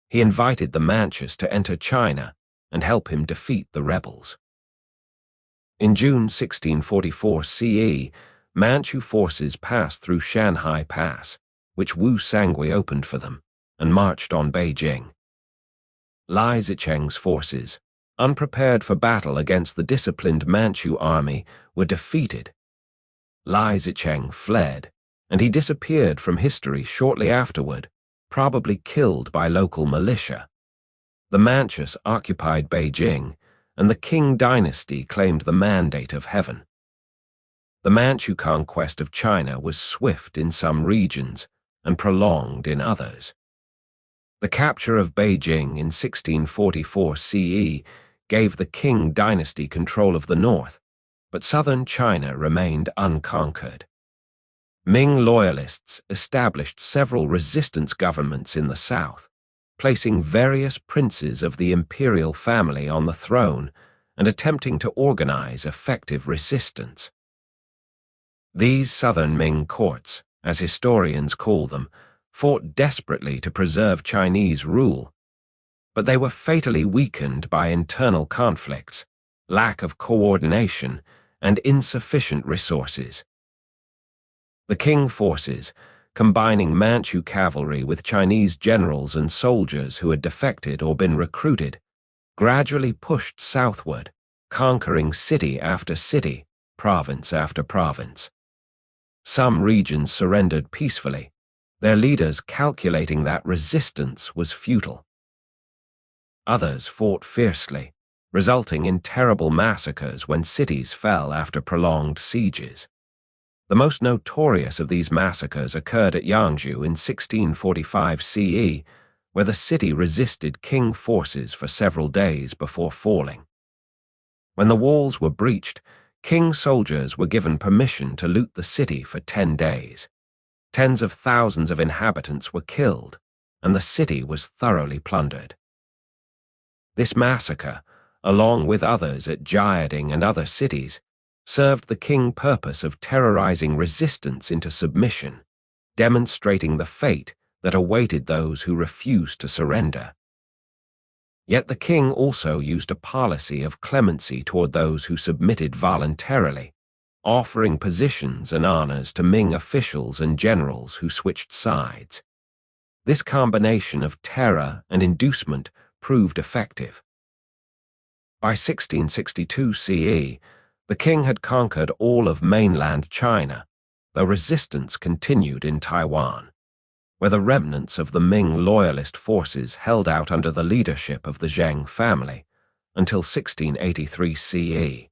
He invited the Manchus to enter China and help him defeat the rebels. In June 1644 CE, Manchu forces passed through Shanhai Pass, which Wu Sangui opened for them, and marched on Beijing. Lai Zicheng's forces, unprepared for battle against the disciplined Manchu army, were defeated. Lai Zicheng fled, and he disappeared from history shortly afterward, probably killed by local militia. The Manchus occupied Beijing, and the Qing dynasty claimed the mandate of heaven. The Manchu conquest of China was swift in some regions and prolonged in others. The capture of Beijing in 1644 CE gave the Qing dynasty control of the north, but southern China remained unconquered. Ming loyalists established several resistance governments in the south, placing various princes of the imperial family on the throne and attempting to organize effective resistance. These southern Ming courts, as historians call them, fought desperately to preserve Chinese rule, but they were fatally weakened by internal conflicts, lack of coordination, and insufficient resources. The Qing forces, combining Manchu cavalry with Chinese generals and soldiers who had defected or been recruited, gradually pushed southward, conquering city after city, province after province. Some regions surrendered peacefully, their leaders calculating that resistance was futile. Others fought fiercely, resulting in terrible massacres when cities fell after prolonged sieges. The most notorious of these massacres occurred at Yangzhou in 1645 CE, where the city resisted Qing forces for several days before falling. When the walls were breached, Qing soldiers were given permission to loot the city for 10 days. Tens of thousands of inhabitants were killed, and the city was thoroughly plundered. This massacre, along with others at Jiading and other cities, served the Qing purpose of terrorizing resistance into submission, demonstrating the fate that awaited those who refused to surrender. Yet the Qing also used a policy of clemency toward those who submitted voluntarily, offering positions and honors to Ming officials and generals who switched sides. This combination of terror and inducement proved effective. By 1662 CE, the Qing had conquered all of mainland China, though resistance continued in Taiwan. where the remnants of the Ming loyalist forces held out under the leadership of the Zheng family until 1683 CE.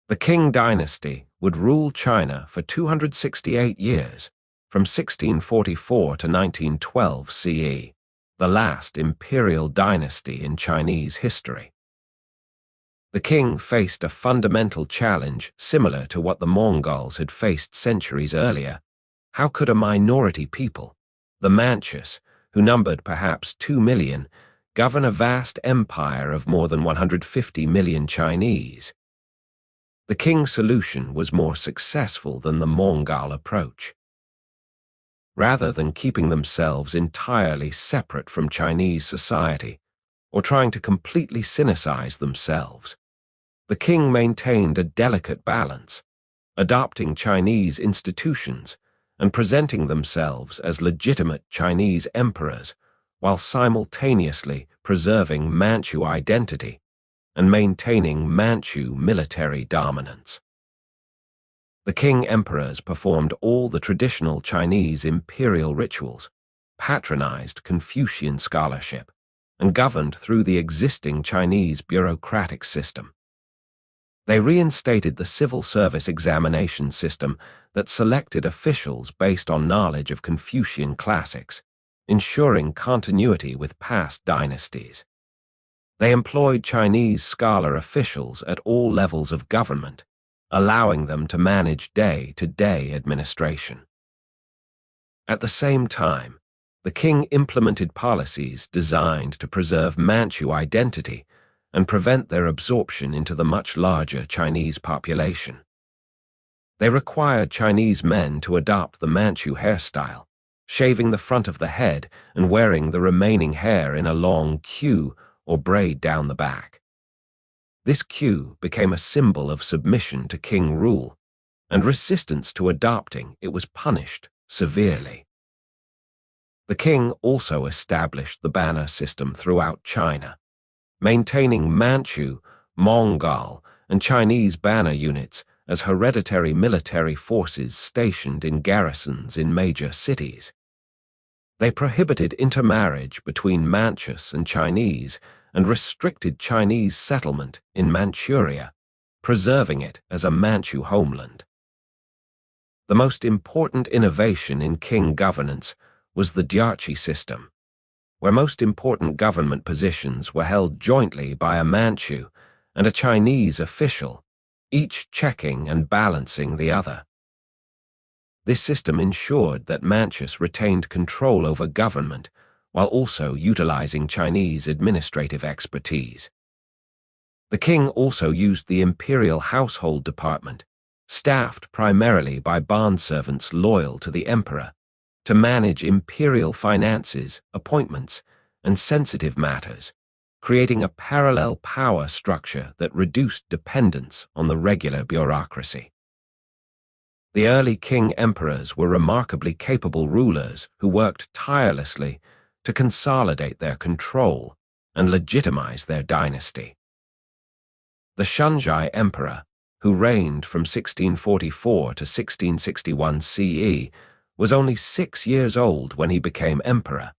The Qing dynasty would rule China for 268 years, from 1644 to 1912 CE, the last imperial dynasty in Chinese history. The Qing faced a fundamental challenge similar to what the Mongols had faced centuries earlier. How could a minority people, the Manchus, who numbered perhaps 2 million, govern a vast empire of more than 150 million Chinese? The Qing solution was more successful than the Mongol approach. Rather than keeping themselves entirely separate from Chinese society, or trying to completely sinicize themselves, the Qing maintained a delicate balance, adopting Chinese institutions and presenting themselves as legitimate Chinese emperors while simultaneously preserving Manchu identity and maintaining Manchu military dominance. The Qing emperors performed all the traditional Chinese imperial rituals, patronized Confucian scholarship, and governed through the existing Chinese bureaucratic system. They reinstated the civil service examination system that selected officials based on knowledge of Confucian classics, ensuring continuity with past dynasties. They employed Chinese scholar officials at all levels of government, allowing them to manage day-to-day administration. At the same time, the Qing implemented policies designed to preserve Manchu identity and prevent their absorption into the much larger Chinese population. They required Chinese men to adopt the Manchu hairstyle, shaving the front of the head and wearing the remaining hair in a long queue or braid down the back. This queue became a symbol of submission to Qing rule, and resistance to adopting it was punished severely. The Qing also established the banner system throughout China, maintaining Manchu, Mongol, and Chinese banner units as hereditary military forces stationed in garrisons in major cities. They prohibited intermarriage between Manchus and Chinese and restricted Chinese settlement in Manchuria, preserving it as a Manchu homeland. The most important innovation in Qing governance was the diarchy system, where most important government positions were held jointly by a Manchu and a Chinese official, each checking and balancing the other. This system ensured that Manchus retained control over government while also utilizing Chinese administrative expertise. The Qing also used the Imperial Household Department, staffed primarily by bondservants loyal to the emperor, to manage imperial finances, appointments, and sensitive matters, creating a parallel power structure that reduced dependence on the regular bureaucracy. The early Qing emperors were remarkably capable rulers who worked tirelessly to consolidate their control and legitimize their dynasty. The Shunzhai emperor, who reigned from 1644 to 1661 CE, was only 6 years old when he became emperor,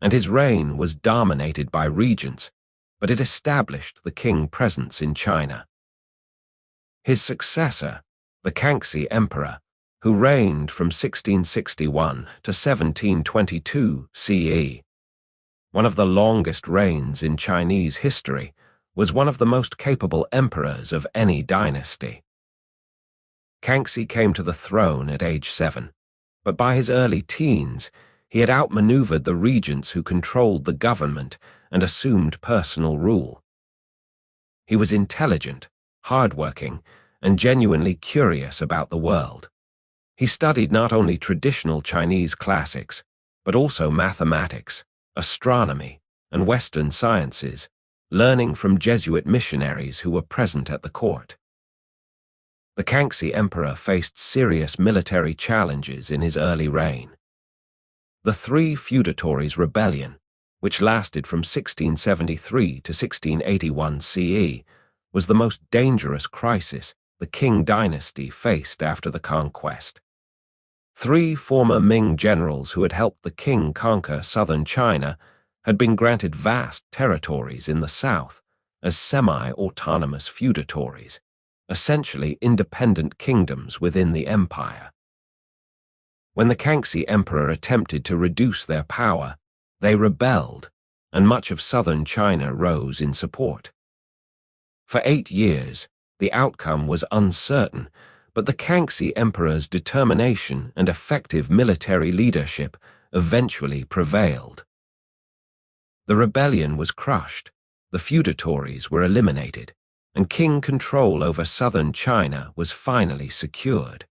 and his reign was dominated by regents, but it established the Qing presence in China. His successor, the Kangxi emperor, who reigned from 1661 to 1722 CE, one of the longest reigns in Chinese history, was one of the most capable emperors of any dynasty. Kangxi came to the throne at age 7, but by his early teens, he had outmaneuvered the regents who controlled the government and assumed personal rule. He was intelligent, hardworking, and genuinely curious about the world. He studied not only traditional Chinese classics, but also mathematics, astronomy, and Western sciences, learning from Jesuit missionaries who were present at the court. The Kangxi emperor faced serious military challenges in his early reign. The Three Feudatories' Rebellion, which lasted from 1673 to 1681 CE, was the most dangerous crisis the Qing dynasty faced after the conquest. 3 former Ming generals who had helped the king conquer southern China had been granted vast territories in the south as semi-autonomous feudatories, essentially independent kingdoms within the empire. When the Kangxi emperor attempted to reduce their power, they rebelled, and much of southern China rose in support. For 8 years, the outcome was uncertain, but the Kangxi emperor's determination and effective military leadership eventually prevailed. The rebellion was crushed, the feudatories were eliminated, and king control over southern China was finally secured.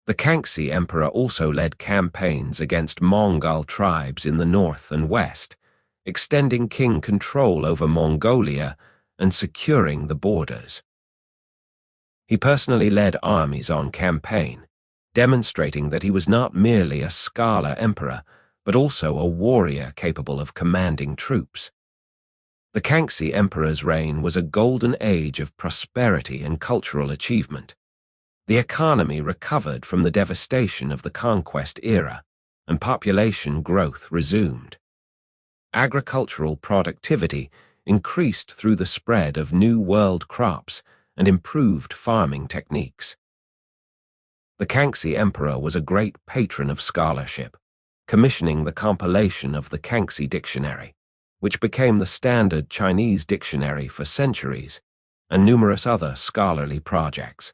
The Kangxi emperor also led campaigns against Mongol tribes in the north and west, extending king control over Mongolia and securing the borders. He personally led armies on campaign, demonstrating that he was not merely a scholar emperor, but also a warrior capable of commanding troops. The Kangxi emperor's reign was a golden age of prosperity and cultural achievement. The economy recovered from the devastation of the conquest era, and population growth resumed. Agricultural productivity increased through the spread of New World crops and improved farming techniques. The Kangxi emperor was a great patron of scholarship, commissioning the compilation of the Kangxi Dictionary, which became the standard Chinese dictionary for centuries, and numerous other scholarly projects.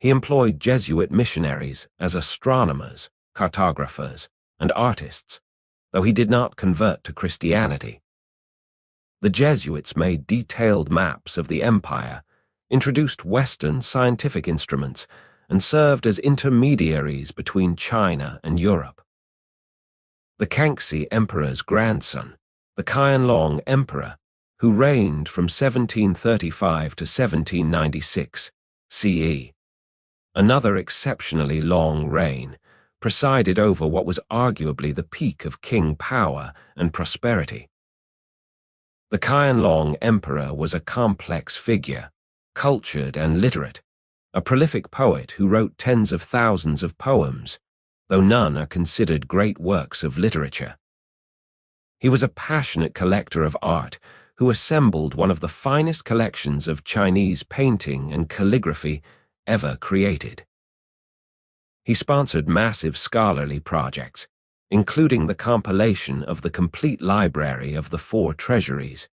He employed Jesuit missionaries as astronomers, cartographers, and artists, though he did not convert to Christianity. The Jesuits made detailed maps of the empire, introduced Western scientific instruments, and served as intermediaries between China and Europe. The Kangxi emperor's grandson, the Qianlong emperor, who reigned from 1735 to 1796 CE, another exceptionally long reign, presided over what was arguably the peak of king power and prosperity. The Qianlong emperor was a complex figure, cultured and literate, a prolific poet who wrote tens of thousands of poems, though none are considered great works of literature. He was a passionate collector of art who assembled one of the finest collections of Chinese painting and calligraphy ever created. He sponsored massive scholarly projects, including the compilation of the complete library of the Four Treasuries,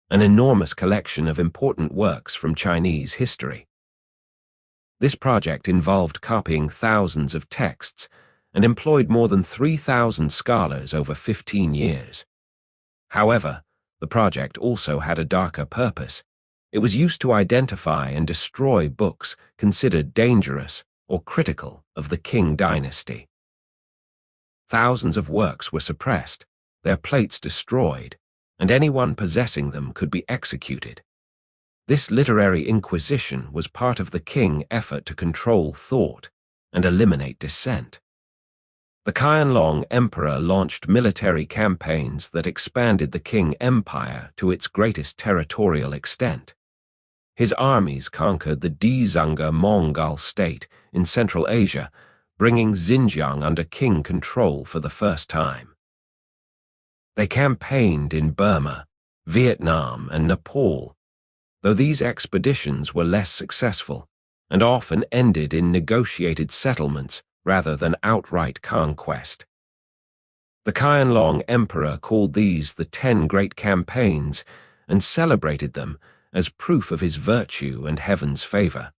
an enormous collection of important works from Chinese history. This project involved copying thousands of texts and employed more than 3,000 scholars over 15 years. However, the project also had a darker purpose. It was used to identify and destroy books considered dangerous or critical of the Qing dynasty. Thousands of works were suppressed, their plates destroyed, and anyone possessing them could be executed. This literary inquisition was part of the Qing effort to control thought and eliminate dissent. The Qianlong emperor launched military campaigns that expanded the Qing Empire to its greatest territorial extent. His armies conquered the Dzunga Mongol state in Central Asia, bringing Xinjiang under Qing control for the first time. They campaigned in Burma, Vietnam, and Nepal, though these expeditions were less successful and often ended in negotiated settlements rather than outright conquest. The Qianlong emperor called these the 10 Great Campaigns and celebrated them as proof of his virtue and heaven's favor.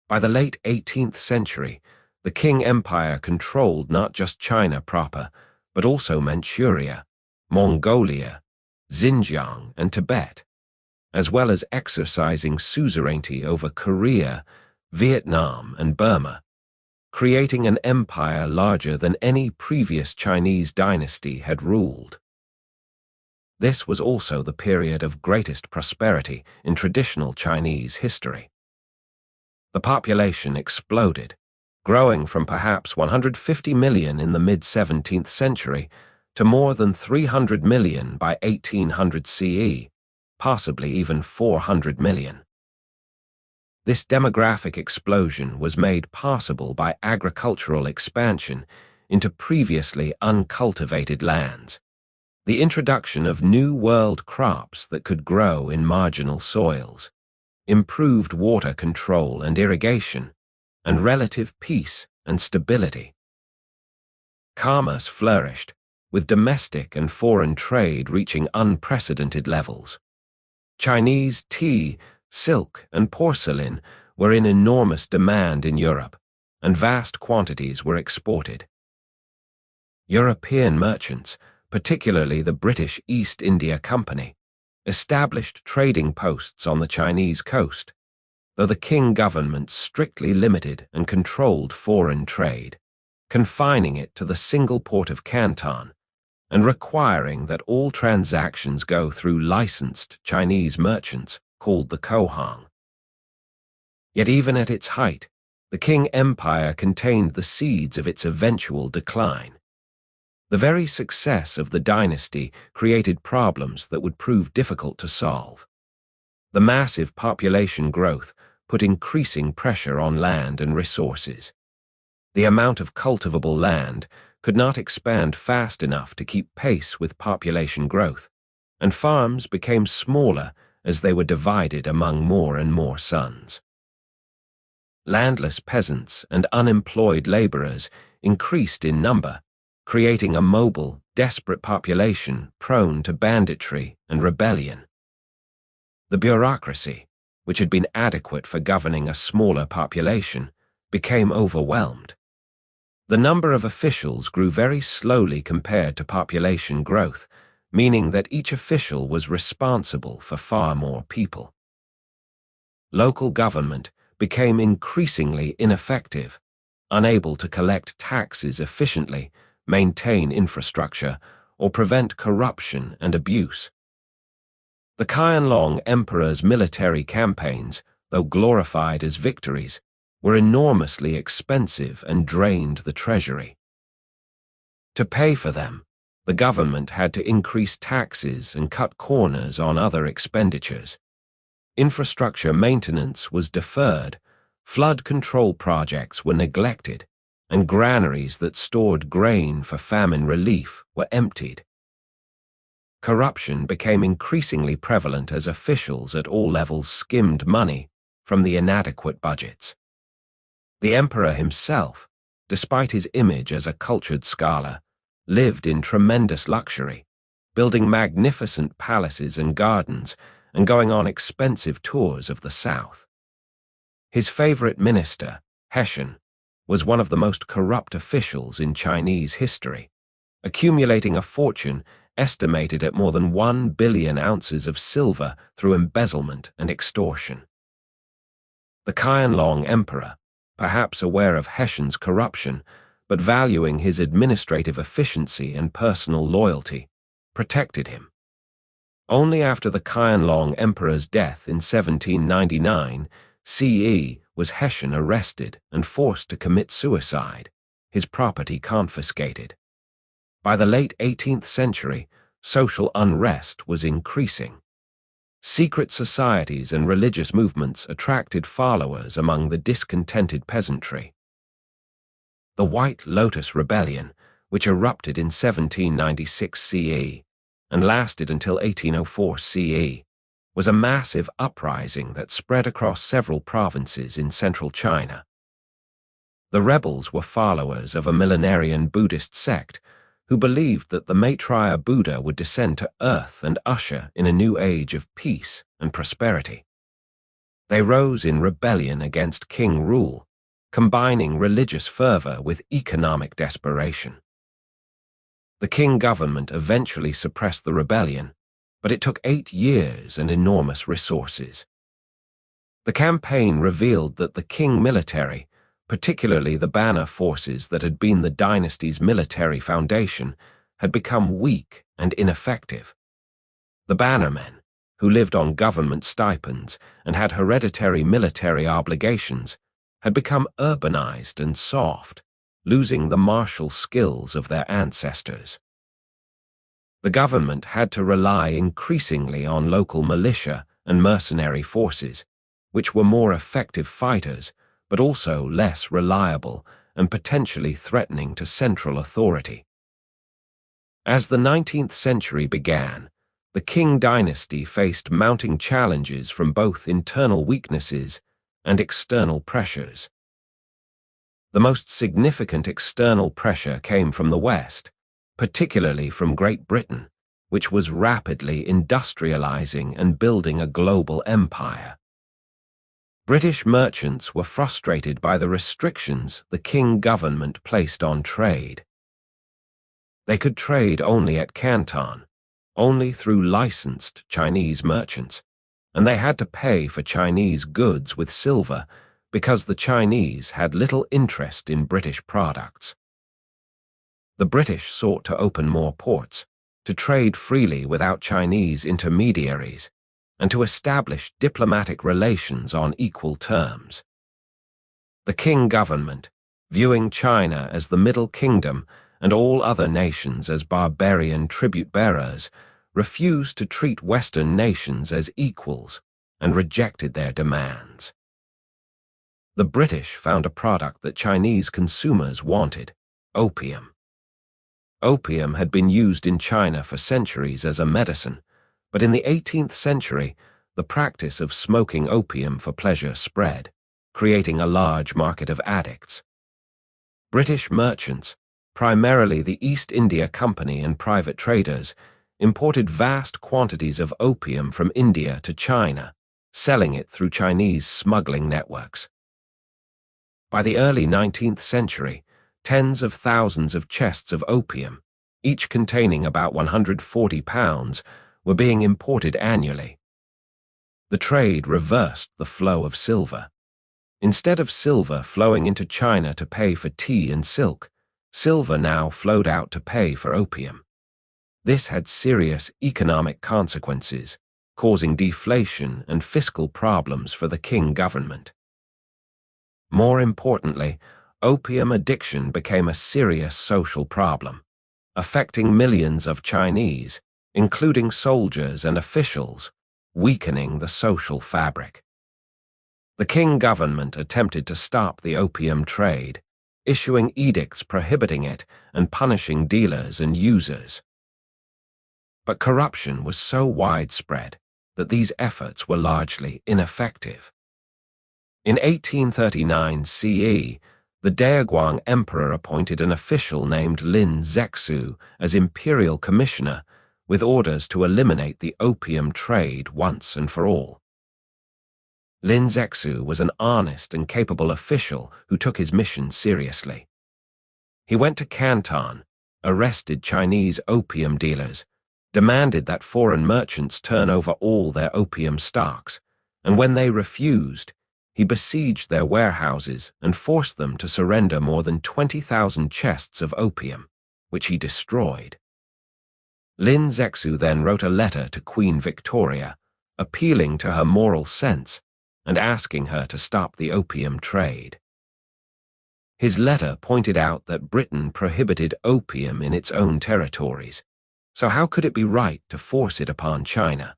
By the late 18th century, the Qing Empire controlled not just China proper, but also Manchuria, Mongolia, Xinjiang, and Tibet, as well as exercising suzerainty over Korea, Vietnam, and Burma, creating an empire larger than any previous Chinese dynasty had ruled. This was also the period of greatest prosperity in traditional Chinese history. The population exploded, growing from perhaps 150 million in the mid-17th century to more than 300 million by 1800 CE, possibly even 400 million. This demographic explosion was made possible by agricultural expansion into previously uncultivated lands, the introduction of new world crops that could grow in marginal soils, improved water control and irrigation, and relative peace and stability. Commerce flourished, with domestic and foreign trade reaching unprecedented levels. Chinese tea, silk, and porcelain were in enormous demand in Europe, and vast quantities were exported. European merchants, particularly the British East India Company, established trading posts on the Chinese coast, though the Qing government strictly limited and controlled foreign trade, confining it to the single port of Canton and requiring that all transactions go through licensed Chinese merchants called the Kohang. Yet even at its height, the Qing Empire contained the seeds of its eventual decline. The very success of the dynasty created problems that would prove difficult to solve. The massive population growth put increasing pressure on land and resources. The amount of cultivable land could not expand fast enough to keep pace with population growth, and farms became smaller as they were divided among more and more sons. Landless peasants and unemployed laborers increased in number, creating a mobile, desperate population prone to banditry and rebellion. The bureaucracy, which had been adequate for governing a smaller population, became overwhelmed. The number of officials grew very slowly compared to population growth, meaning that each official was responsible for far more people. Local government became increasingly ineffective, unable to collect taxes efficiently, maintain infrastructure, or prevent corruption and abuse. The Qianlong Emperor's military campaigns, though glorified as victories, were enormously expensive and drained the treasury. To pay for them, the government had to increase taxes and cut corners on other expenditures. Infrastructure maintenance was deferred, flood control projects were neglected, and granaries that stored grain for famine relief were emptied. Corruption became increasingly prevalent as officials at all levels skimmed money from the inadequate budgets. The emperor himself, despite his image as a cultured scholar, lived in tremendous luxury, building magnificent palaces and gardens and going on expensive tours of the south. His favorite minister, Hessian, was one of the most corrupt officials in Chinese history, accumulating a fortune estimated at more than 1 billion ounces of silver through embezzlement and extortion. The Qianlong Emperor, perhaps aware of Hessian's corruption, but valuing his administrative efficiency and personal loyalty, protected him. Only after the Qianlong Emperor's death in 1799 CE was Hessian arrested and forced to commit suicide, his property confiscated. By the late 18th century, social unrest was increasing. Secret societies and religious movements attracted followers among the discontented peasantry. The White Lotus Rebellion, which erupted in 1796 CE and lasted until 1804 CE, was a massive uprising that spread across several provinces in central China. The rebels were followers of a millenarian Buddhist sect who believed that the Maitreya Buddha would descend to earth and usher in a new age of peace and prosperity. They rose in rebellion against Qing rule, combining religious fervor with economic desperation. The Qing government eventually suppressed the rebellion, but it took 8 years and enormous resources. The campaign revealed that the Qing military, particularly the banner forces that had been the dynasty's military foundation, had become weak and ineffective. The bannermen, who lived on government stipends and had hereditary military obligations, had become urbanized and soft, losing the martial skills of their ancestors. The government had to rely increasingly on local militia and mercenary forces, which were more effective fighters, but also less reliable and potentially threatening to central authority. As the 19th century began, the Qing dynasty faced mounting challenges from both internal weaknesses and external pressures. The most significant external pressure came from the West, particularly from Great Britain, which was rapidly industrializing and building a global empire. British merchants were frustrated by the restrictions the Qing government placed on trade. They could trade only at Canton, only through licensed Chinese merchants, and they had to pay for Chinese goods with silver because the Chinese had little interest in British products. The British sought to open more ports, to trade freely without Chinese intermediaries, and to establish diplomatic relations on equal terms. The Qing government, viewing China as the Middle Kingdom and all other nations as barbarian tribute-bearers, refused to treat Western nations as equals and rejected their demands. The British found a product that Chinese consumers wanted: opium. Opium had been used in China for centuries as a medicine, but in the 18th century, the practice of smoking opium for pleasure spread, creating a large market of addicts. British merchants, primarily the East India Company and private traders, imported vast quantities of opium from India to China, selling it through Chinese smuggling networks. By the early 19th century, tens of thousands of chests of opium, each containing about 140 pounds, were being imported annually. The trade reversed the flow of silver. Instead of silver flowing into China to pay for tea and silk, silver now flowed out to pay for opium. This had serious economic consequences, causing deflation and fiscal problems for the Qing government. More importantly, opium addiction became a serious social problem, affecting millions of Chinese, including soldiers and officials, weakening the social fabric. The Qing government attempted to stop the opium trade, issuing edicts prohibiting it and punishing dealers and users. But corruption was so widespread that these efforts were largely ineffective. In 1839 CE, the Daeguang Emperor appointed an official named Lin Zexu as Imperial Commissioner, with orders to eliminate the opium trade once and for all. Lin Zexu was an honest and capable official who took his mission seriously. He went to Canton, arrested Chinese opium dealers, demanded that foreign merchants turn over all their opium stocks, and when they refused, he besieged their warehouses and forced them to surrender more than 20,000 chests of opium, which he destroyed. Lin Zexu then wrote a letter to Queen Victoria, appealing to her moral sense and asking her to stop the opium trade. His letter pointed out that Britain prohibited opium in its own territories, so how could it be right to force it upon China?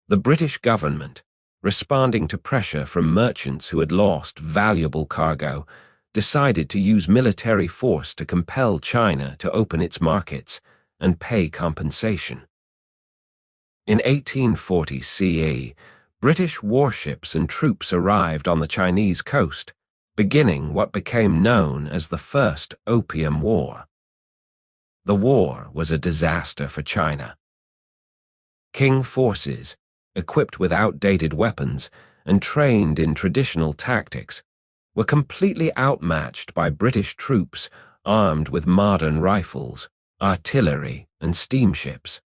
The British government, responding to pressure from merchants who had lost valuable cargo, decided to use military force to compel China to open its markets and pay compensation. In 1840 CE, British warships and troops arrived on the Chinese coast, beginning what became known as the First Opium War. The war was a disaster for China. Qing forces, equipped with outdated weapons and trained in traditional tactics, were completely outmatched by British troops armed with modern rifles, artillery, and steamships.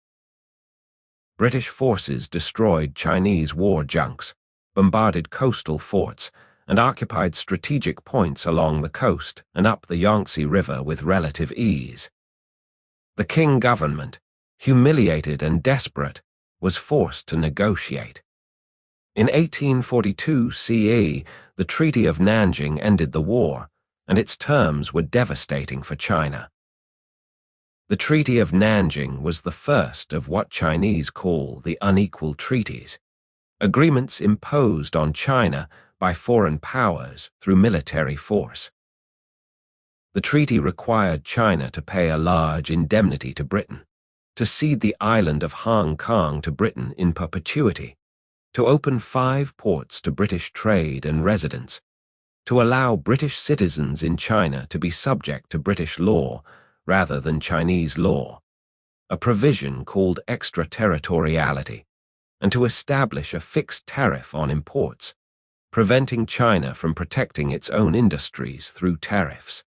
British forces destroyed Chinese war junks, bombarded coastal forts, and occupied strategic points along the coast and up the Yangtze River with relative ease. The Qing government, humiliated and desperate, was forced to negotiate. In 1842 CE, the Treaty of Nanjing ended the war, and its terms were devastating for China. The Treaty of Nanjing was the first of what Chinese call the unequal treaties, agreements imposed on China by foreign powers through military force. The treaty required China to pay a large indemnity to Britain, to cede the island of Hong Kong to Britain in perpetuity, to open 5 ports to British trade and residence, to allow British citizens in China to be subject to British law rather than Chinese law, a provision called extraterritoriality, and to establish a fixed tariff on imports, preventing China from protecting its own industries through tariffs.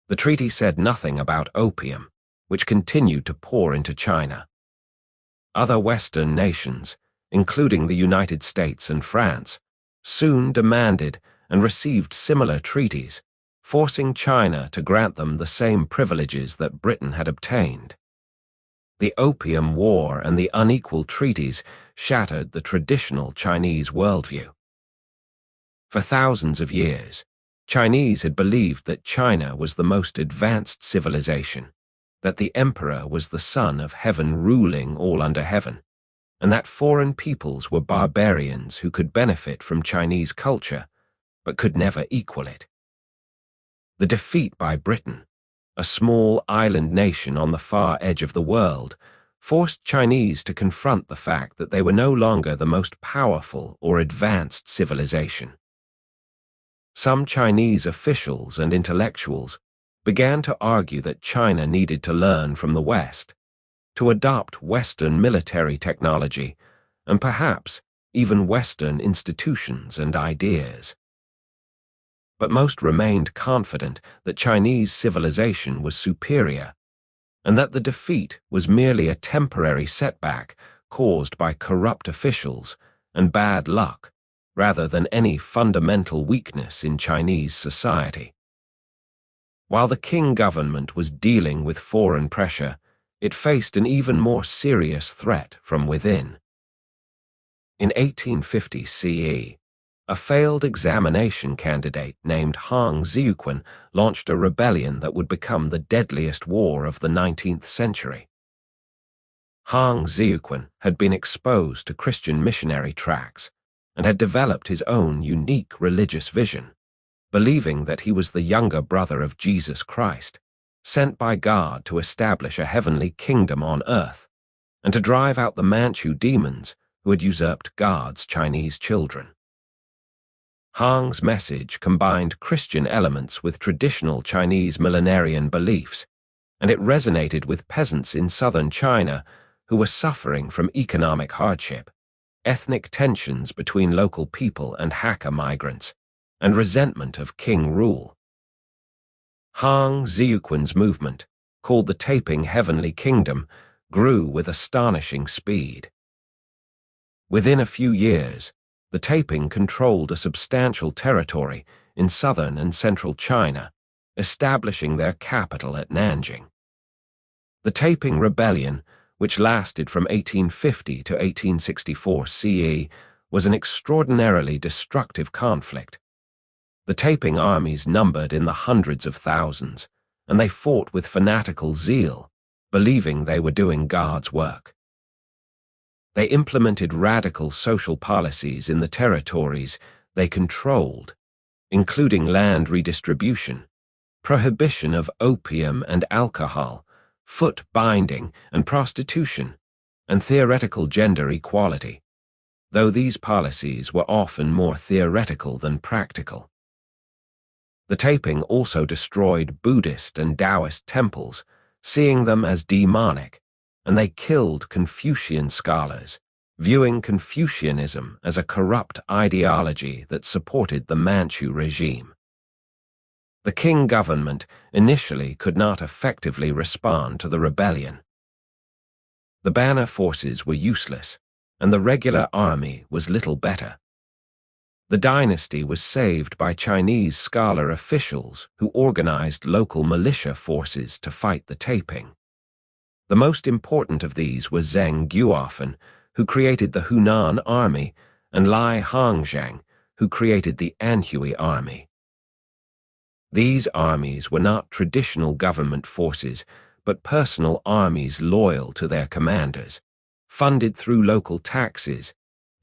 The treaty said nothing about opium, which continued to pour into China. Other Western nations, including the United States and France, soon demanded and received similar treaties, forcing China to grant them the same privileges that Britain had obtained. The Opium War and the unequal treaties shattered the traditional Chinese worldview. For thousands of years, Chinese had believed that China was the most advanced civilization, that the emperor was the son of heaven ruling all under heaven, and that foreign peoples were barbarians who could benefit from Chinese culture, but could never equal it. The defeat by Britain, a small island nation on the far edge of the world, forced Chinese to confront the fact that they were no longer the most powerful or advanced civilization. Some Chinese officials and intellectuals began to argue that China needed to learn from the West, to adopt Western military technology, and perhaps even Western institutions and ideas. But most remained confident that Chinese civilization was superior, and that the defeat was merely a temporary setback caused by corrupt officials and bad luck, rather than any fundamental weakness in Chinese society. While the Qing government was dealing with foreign pressure, it faced an even more serious threat from within. In 1850 CE, a failed examination candidate named Han Xiuquan launched a rebellion that would become the deadliest war of the 19th century. Han Xiuquan had been exposed to Christian missionary tracts and had developed his own unique religious vision, believing that he was the younger brother of Jesus Christ, sent by God to establish a heavenly kingdom on earth and to drive out the Manchu demons who had usurped God's Chinese children. Hang's message combined Christian elements with traditional Chinese millenarian beliefs, and it resonated with peasants in southern China who were suffering from economic hardship, ethnic tensions between local people and Hakka migrants, and resentment of Qing rule. Han Xiuquan's movement, called the Taiping Heavenly Kingdom, grew with astonishing speed. Within a few years, the Taiping controlled a substantial territory in southern and central China, establishing their capital at Nanjing. The Taiping Rebellion, which lasted from 1850 to 1864 CE, was an extraordinarily destructive conflict. The Taiping armies numbered in the hundreds of thousands, and they fought with fanatical zeal, believing they were doing God's work. They implemented radical social policies in the territories they controlled, including land redistribution, prohibition of opium and alcohol, foot binding and prostitution, and theoretical gender equality, though these policies were often more theoretical than practical. The Taiping also destroyed Buddhist and Taoist temples, seeing them as demonic, and they killed Confucian scholars, viewing Confucianism as a corrupt ideology that supported the Manchu regime. The Qing government initially could not effectively respond to the rebellion. The banner forces were useless, and the regular army was little better. The dynasty was saved by Chinese scholar officials who organized local militia forces to fight the Taiping. The most important of these was Zheng Guofan, who created the Hunan army, and Lai Hongzhang, who created the Anhui army. These armies were not traditional government forces, but personal armies loyal to their commanders, funded through local taxes,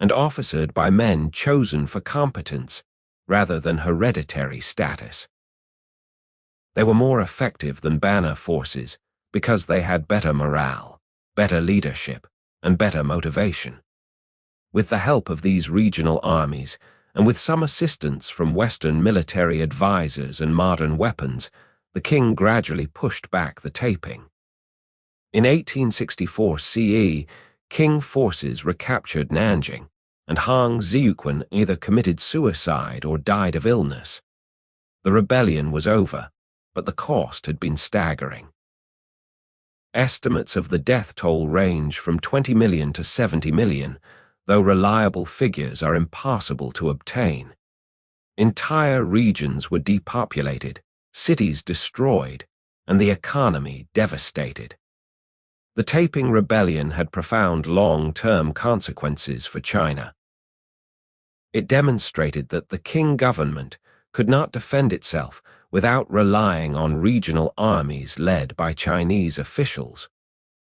and officered by men chosen for competence rather than hereditary status. They were more effective than banner forces because they had better morale, better leadership, and better motivation. With the help of these regional armies, and with some assistance from Western military advisors and modern weapons, the king gradually pushed back the Taiping. In 1864 CE, Qing forces recaptured Nanjing, and Han Ziyuquan either committed suicide or died of illness. The rebellion was over, but the cost had been staggering. Estimates of the death toll range from 20 million to 70 million, though reliable figures are impossible to obtain. Entire regions were depopulated, cities destroyed, and the economy devastated. The Taiping Rebellion had profound long-term consequences for China. It demonstrated that the Qing government could not defend itself without relying on regional armies led by Chinese officials,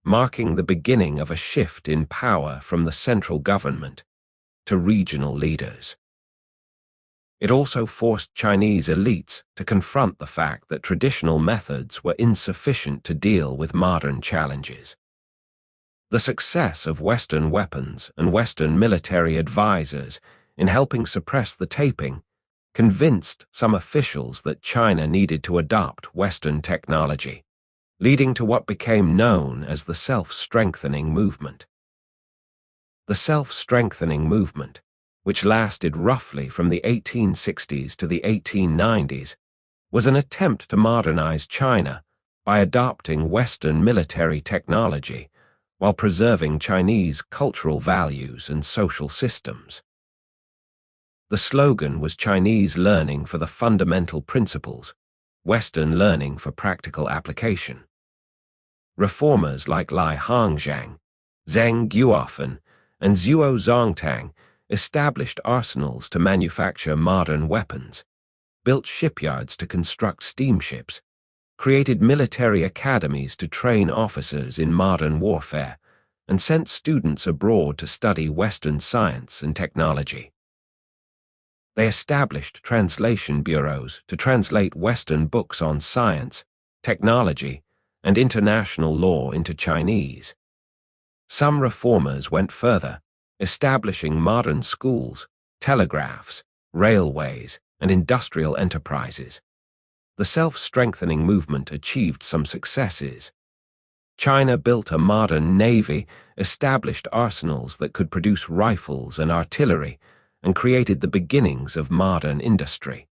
marking the beginning of a shift in power from the central government to regional leaders. It also forced Chinese elites to confront the fact that traditional methods were insufficient to deal with modern challenges. The success of Western weapons and Western military advisors in helping suppress the Taiping convinced some officials that China needed to adopt Western technology, leading to what became known as the self-strengthening movement. The self-strengthening movement, which lasted roughly from the 1860s to the 1890s, was an attempt to modernize China by adopting Western military technology while preserving Chinese cultural values and social systems. The slogan was Chinese learning for the fundamental principles, Western learning for practical application. Reformers like Lai Hongzhang, Zheng Guofen, and Zhuo Zongtang established arsenals to manufacture modern weapons, built shipyards to construct steamships, created military academies to train officers in modern warfare, and sent students abroad to study Western science and technology. They established translation bureaus to translate Western books on science, technology, and international law into Chinese. Some reformers went further, establishing modern schools, telegraphs, railways, and industrial enterprises. The self-strengthening movement achieved some successes. China built a modern navy, established arsenals that could produce rifles and artillery, and created the beginnings of modern industry.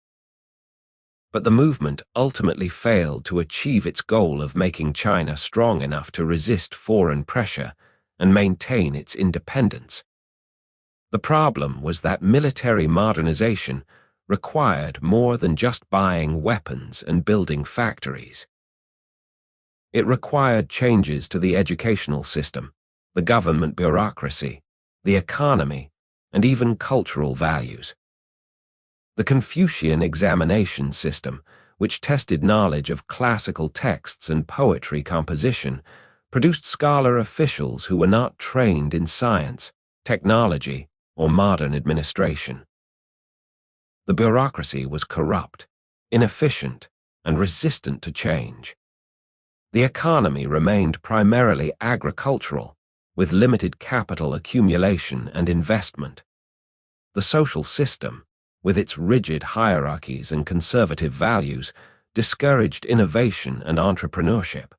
But the movement ultimately failed to achieve its goal of making China strong enough to resist foreign pressure and maintain its independence. The problem was that military modernization required more than just buying weapons and building factories. It required changes to the educational system, the government bureaucracy, the economy, and even cultural values. The Confucian examination system, which tested knowledge of classical texts and poetry composition, produced scholar officials who were not trained in science, technology, or modern administration. The bureaucracy was corrupt, inefficient, and resistant to change. The economy remained primarily agricultural, with limited capital accumulation and investment. The social system, with its rigid hierarchies and conservative values, discouraged innovation and entrepreneurship.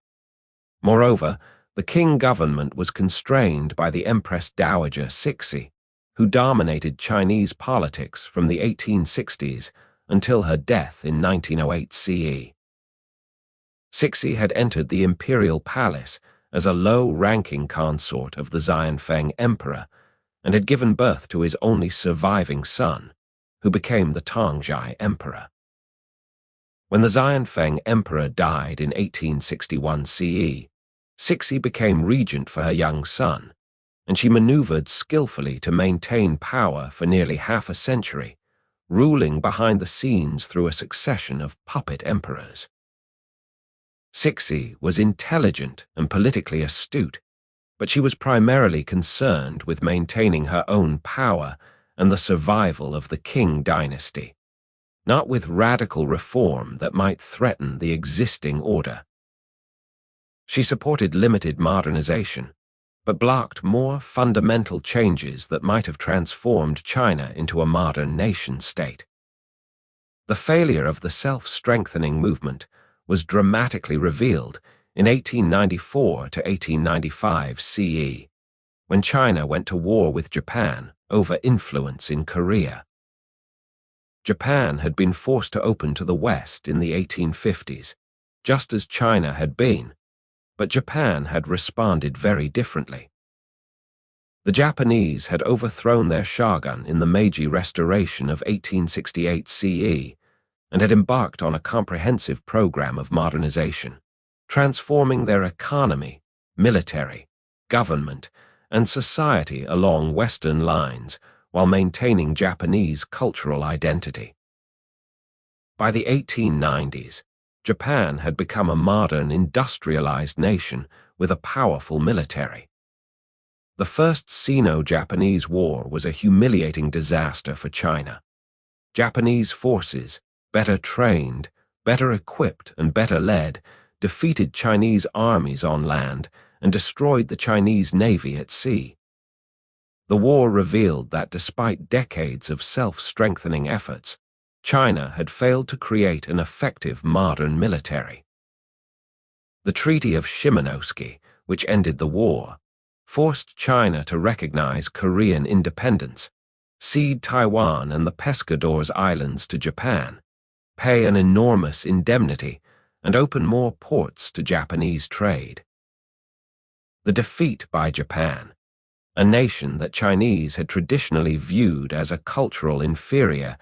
Moreover, the Qing government was constrained by the Empress Dowager Cixi, who dominated Chinese politics from the 1860s until her death in 1908 CE. Cixi had entered the Imperial palace as a low-ranking consort of the Xianfeng emperor and had given birth to his only surviving son, who became the Tongzhai emperor. When the Xianfeng emperor died in 1861 CE, Cixi became regent for her young son, and she maneuvered skillfully to maintain power for nearly half a century, ruling behind the scenes through a succession of puppet emperors. Cixi was intelligent and politically astute, but she was primarily concerned with maintaining her own power and the survival of the Qing dynasty, not with radical reform that might threaten the existing order. She supported limited modernization, but blocked more fundamental changes that might have transformed China into a modern nation-state. The failure of the self-strengthening movement was dramatically revealed in 1894 to 1895 CE, when China went to war with Japan over influence in Korea. Japan had been forced to open to the West in the 1850s, just as China had been, but Japan had responded very differently. The Japanese had overthrown their shogun in the Meiji Restoration of 1868 CE and had embarked on a comprehensive program of modernization, transforming their economy, military, government, and society along Western lines while maintaining Japanese cultural identity. By the 1890s, Japan had become a modern, industrialized nation with a powerful military. The First Sino-Japanese War was a humiliating disaster for China. Japanese forces, better trained, better equipped, and better led, defeated Chinese armies on land and destroyed the Chinese navy at sea. The war revealed that despite decades of self-strengthening efforts, China had failed to create an effective modern military. The Treaty of Shimonoseki, which ended the war, forced China to recognize Korean independence, cede Taiwan and the Pescadores Islands to Japan, pay an enormous indemnity, and open more ports to Japanese trade. The defeat by Japan, a nation that Chinese had traditionally viewed as a cultural inferior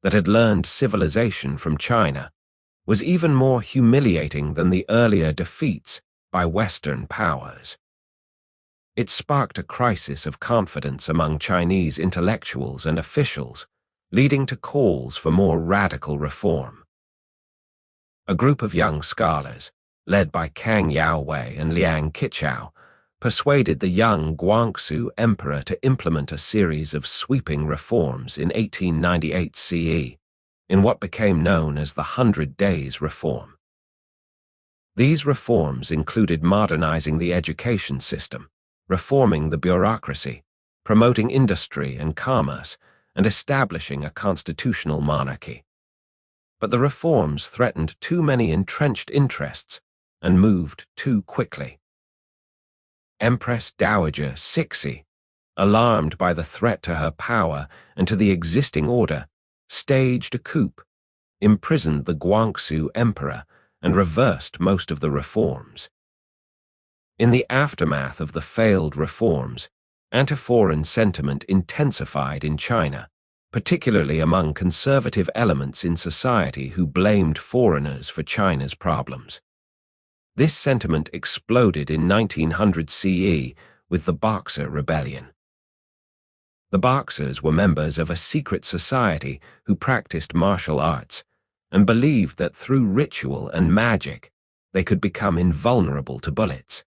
that had learned civilization from China, was even more humiliating than the earlier defeats by Western powers. It sparked a crisis of confidence among Chinese intellectuals and officials, leading to calls for more radical reform. A group of young scholars, led by Kang Yaowei and Liang Qichao, persuaded the young Guangxu emperor to implement a series of sweeping reforms in 1898 CE, in what became known as the 100 Days Reform. These reforms included modernizing the education system, reforming the bureaucracy, promoting industry and commerce, and establishing a constitutional monarchy. But the reforms threatened too many entrenched interests and moved too quickly. Empress Dowager Cixi, alarmed by the threat to her power and to the existing order, staged a coup, imprisoned the Guangxu emperor, and reversed most of the reforms. In the aftermath of the failed reforms, anti-foreign sentiment intensified in China, particularly among conservative elements in society who blamed foreigners for China's problems. This sentiment exploded in 1900 CE with the Boxer Rebellion. The Boxers were members of a secret society who practiced martial arts and believed that through ritual and magic they could become invulnerable to bullets.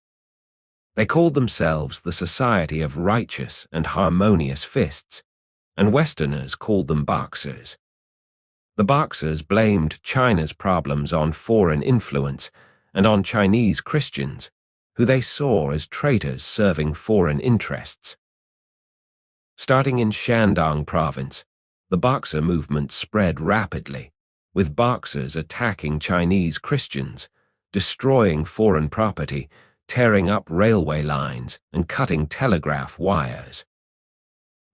They called themselves the Society of Righteous and Harmonious Fists, and Westerners called them Boxers. The Boxers blamed China's problems on foreign influence and on Chinese Christians, who they saw as traitors serving foreign interests. Starting in Shandong province, the Boxer movement spread rapidly, with Boxers attacking Chinese Christians, destroying foreign property, tearing up railway lines, and cutting telegraph wires.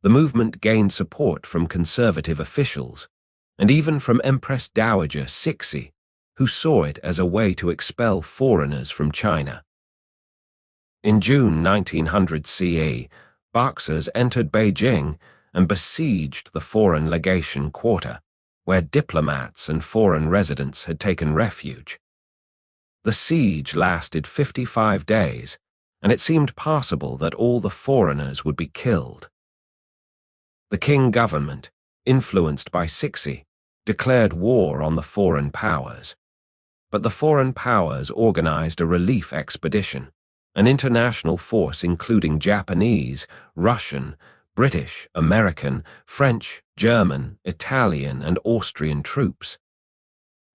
The movement gained support from conservative officials, and even from Empress Dowager Cixi, who saw it as a way to expel foreigners from China. In June 1900 CE, Boxers entered Beijing and besieged the foreign legation quarter, where diplomats and foreign residents had taken refuge. The siege lasted 55 days, and it seemed possible that all the foreigners would be killed. The Qing government, influenced by Cixi, declared war on the foreign powers. But the foreign powers organized a relief expedition, an international force including Japanese, Russian, British, American, French, German, Italian, and Austrian troops.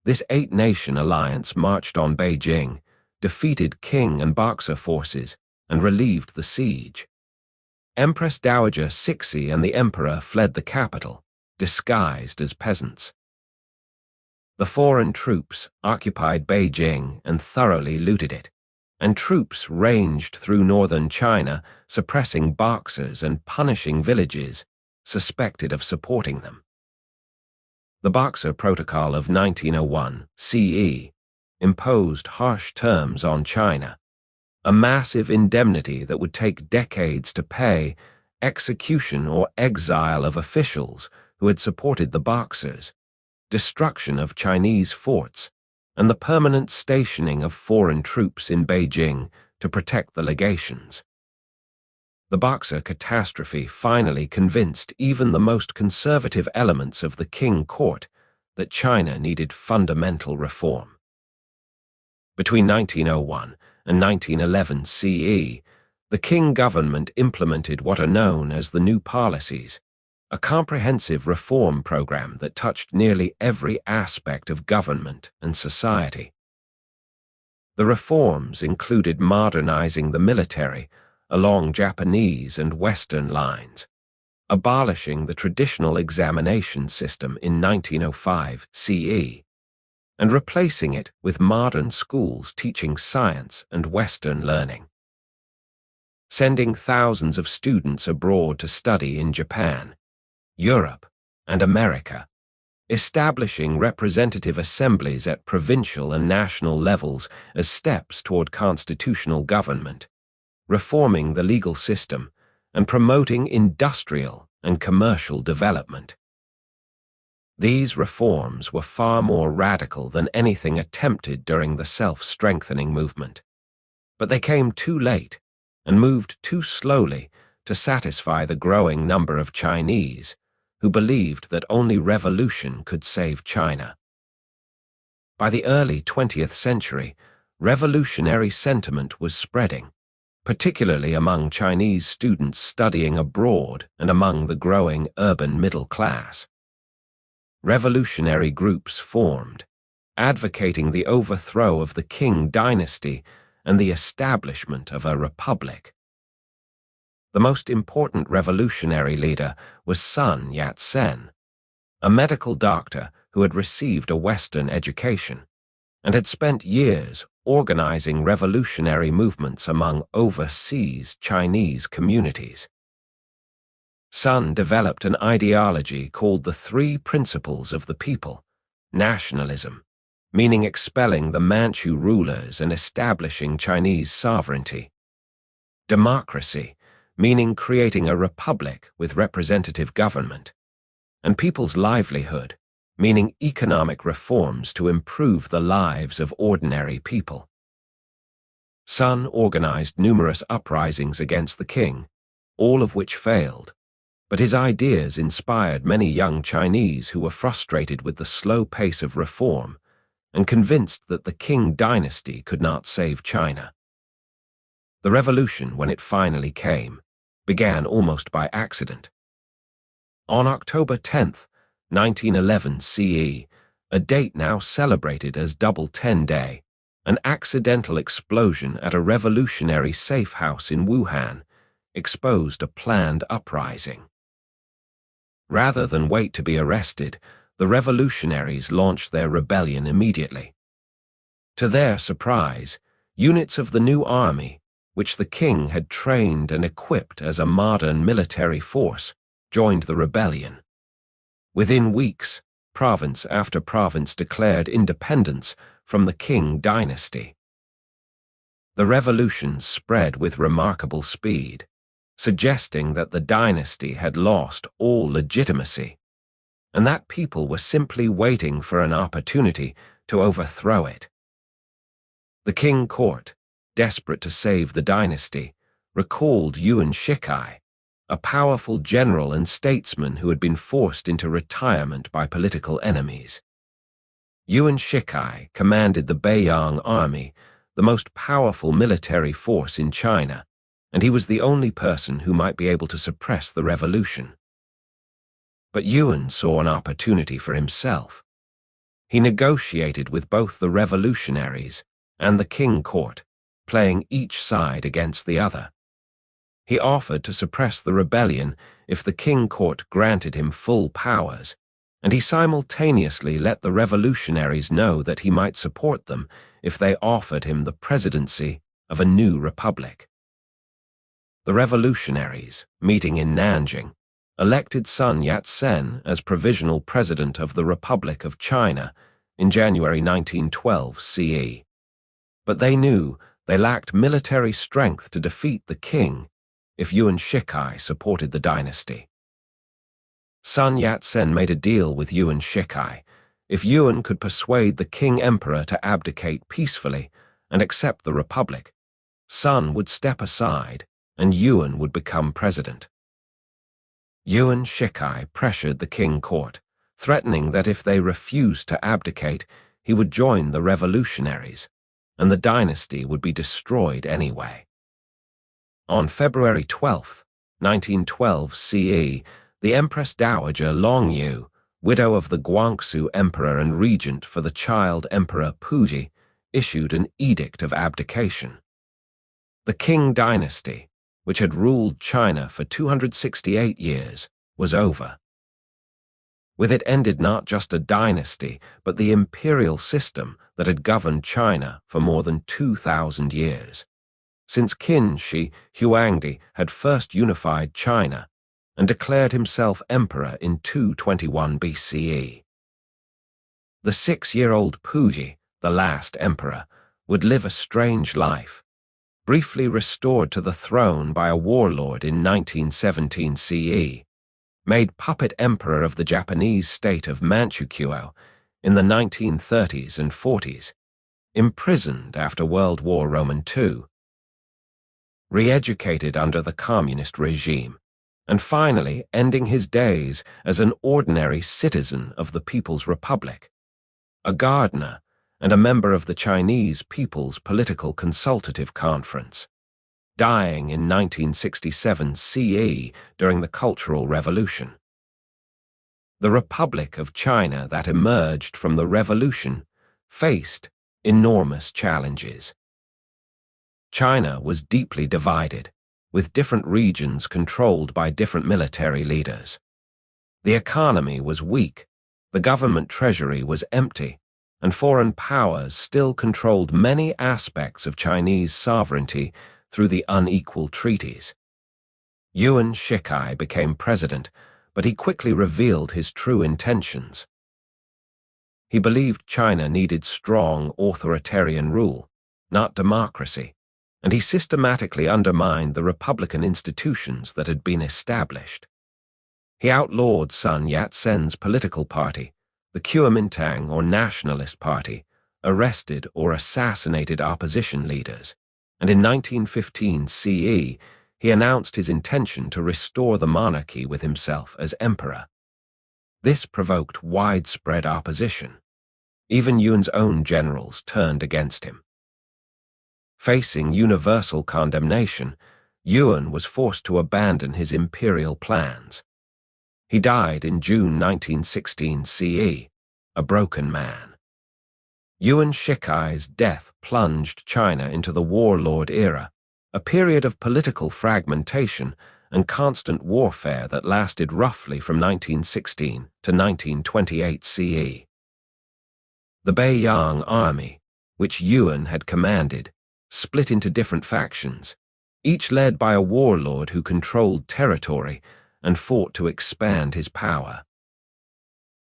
This eight-nation alliance marched on Beijing, defeated Qing and Boxer forces, and relieved the siege. Empress Dowager Cixi and the emperor fled the capital, disguised as peasants. The foreign troops occupied Beijing and thoroughly looted it, and troops ranged through northern China, suppressing Boxers and punishing villages suspected of supporting them. The Boxer Protocol of 1901 CE imposed harsh terms on China, a massive indemnity that would take decades to pay, execution or exile of officials who had supported the Boxers, destruction of Chinese forts, and the permanent stationing of foreign troops in Beijing to protect the legations. The Boxer catastrophe finally convinced even the most conservative elements of the Qing court that China needed fundamental reform. Between 1901 and 1911 CE, the Qing government implemented what are known as the New Policies, a comprehensive reform program that touched nearly every aspect of government and society. The reforms included modernizing the military along Japanese and Western lines, abolishing the traditional examination system in 1905 CE, and replacing it with modern schools teaching science and Western learning. Sending thousands of students abroad to study in Japan, Europe, and America, establishing representative assemblies at provincial and national levels as steps toward constitutional government, reforming the legal system, and promoting industrial and commercial development. These reforms were far more radical than anything attempted during the self-strengthening movement, but they came too late and moved too slowly to satisfy the growing number of Chinese who believed that only revolution could save China. By the early 20th century, revolutionary sentiment was spreading, particularly among Chinese students studying abroad and among the growing urban middle class. Revolutionary groups formed, advocating the overthrow of the Qing dynasty and the establishment of a republic. The most important revolutionary leader was Sun Yat-sen, a medical doctor who had received a Western education and had spent years organizing revolutionary movements among overseas Chinese communities. Sun developed an ideology called the Three Principles of the People: nationalism, meaning expelling the Manchu rulers and establishing Chinese sovereignty; democracy, meaning creating a republic with representative government; and people's livelihood, meaning economic reforms to improve the lives of ordinary people. Sun organized numerous uprisings against the Qing, all of which failed, but his ideas inspired many young Chinese who were frustrated with the slow pace of reform and convinced that the Qing dynasty could not save China. The revolution, when it finally came, began almost by accident. On October 10th, 1911 CE, a date now celebrated as Double 10 Day, an accidental explosion at a revolutionary safe house in Wuhan exposed a planned uprising. Rather than wait to be arrested, the revolutionaries launched their rebellion immediately. To their surprise, units of the new army, which the Qing had trained and equipped as a modern military force, joined the rebellion. Within weeks, province after province declared independence from the Qing dynasty. The revolution spread with remarkable speed, suggesting that the dynasty had lost all legitimacy, and that people were simply waiting for an opportunity to overthrow it. The Qing court, desperate to save the dynasty, recalled Yuan Shikai, a powerful general and statesman who had been forced into retirement by political enemies. Yuan Shikai commanded the Beiyang army, the most powerful military force in China, and he was the only person who might be able to suppress the revolution. But Yuan saw an opportunity for himself. He negotiated with both the revolutionaries and the Qing court, playing each side against the other. He offered to suppress the rebellion if the Qing court granted him full powers, and he simultaneously let the revolutionaries know that he might support them if they offered him the presidency of a new republic. The revolutionaries, meeting in Nanjing, elected Sun Yat-sen as provisional president of the Republic of China in January 1912 CE. But they knew they lacked military strength to defeat the Qing if Yuan Shikai supported the dynasty. Sun Yat-sen made a deal with Yuan Shikai. If Yuan could persuade the Qing emperor to abdicate peacefully and accept the republic, Sun would step aside and Yuan would become president. Yuan Shikai pressured the Qing court, threatening that if they refused to abdicate, he would join the revolutionaries, and the dynasty would be destroyed anyway. On February 12, 1912 CE, the Empress Dowager Longyu, widow of the Guangxu emperor and regent for the child Emperor Puji, issued an edict of abdication. The Qing dynasty, which had ruled China for 268 years, was over. With it ended not just a dynasty, but the imperial system that had governed China for more than 2,000 years. Since Qin Shi Huangdi had first unified China and declared himself emperor in 221 BCE. The 6-year-old Puji, the last emperor, would live a strange life, briefly restored to the throne by a warlord in 1917 CE, made puppet emperor of the Japanese state of Manchukuo in the 1930s and 40s, imprisoned after World War II, re-educated under the communist regime, and finally ending his days as an ordinary citizen of the People's Republic, a gardener and a member of the Chinese People's Political Consultative Conference, dying in 1967 CE during the Cultural Revolution. The Republic of China that emerged from the revolution faced enormous challenges. China was deeply divided, with different regions controlled by different military leaders. The economy was weak, the government treasury was empty, and foreign powers still controlled many aspects of Chinese sovereignty through the unequal treaties. Yuan Shikai became president, but he quickly revealed his true intentions. He believed China needed strong authoritarian rule, not democracy, and he systematically undermined the republican institutions that had been established. He outlawed Sun Yat-sen's political party, the Kuomintang or Nationalist Party, arrested or assassinated opposition leaders, and in 1915 CE, he announced his intention to restore the monarchy with himself as emperor. This provoked widespread opposition. Even Yuan's own generals turned against him. Facing universal condemnation, Yuan was forced to abandon his imperial plans. He died in June 1916 CE, a broken man. Yuan Shikai's death plunged China into the warlord era, a period of political fragmentation and constant warfare that lasted roughly from 1916 to 1928 CE. The Beiyang army, which Yuan had commanded, split into different factions, each led by a warlord who controlled territory and fought to expand his power.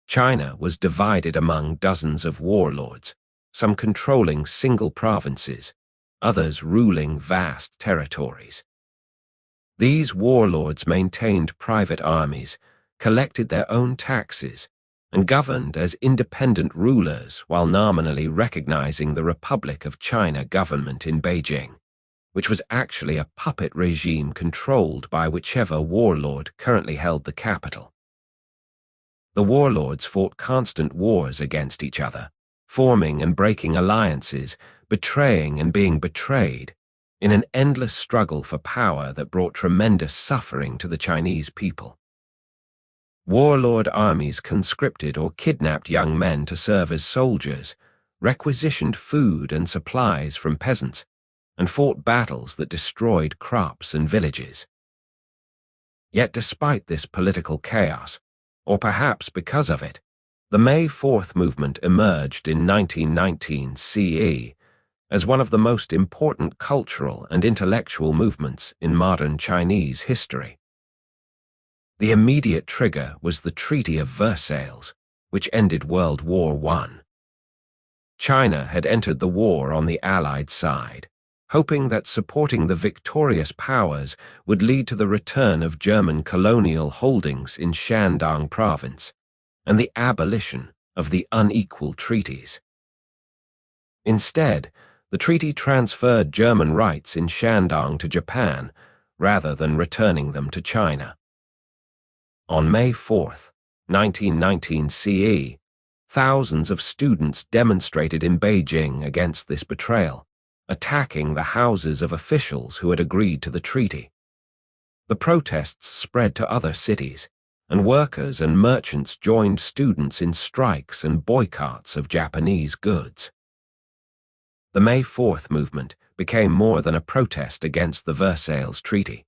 China was divided among dozens of warlords, some controlling single provinces, others ruling vast territories. These warlords maintained private armies, collected their own taxes, and governed as independent rulers while nominally recognizing the Republic of China government in Beijing, which was actually a puppet regime controlled by whichever warlord currently held the capital. The warlords fought constant wars against each other, forming and breaking alliances betraying and being betrayed, in an endless struggle for power that brought tremendous suffering to the Chinese people. Warlord armies conscripted or kidnapped young men to serve as soldiers, requisitioned food and supplies from peasants, and fought battles that destroyed crops and villages. Yet despite this political chaos, or perhaps because of it, the May 4th movement emerged in 1919 CE as one of the most important cultural and intellectual movements in modern Chinese history. The immediate trigger was the Treaty of Versailles, which ended World War I. China had entered the war on the Allied side, hoping that supporting the victorious powers would lead to the return of German colonial holdings in Shandong province and the abolition of the unequal treaties. Instead, the treaty transferred German rights in Shandong to Japan rather than returning them to China. On May 4, 1919 CE, thousands of students demonstrated in Beijing against this betrayal, attacking the houses of officials who had agreed to the treaty. The protests spread to other cities, and workers and merchants joined students in strikes and boycotts of Japanese goods. The May 4th movement became more than a protest against the Versailles Treaty.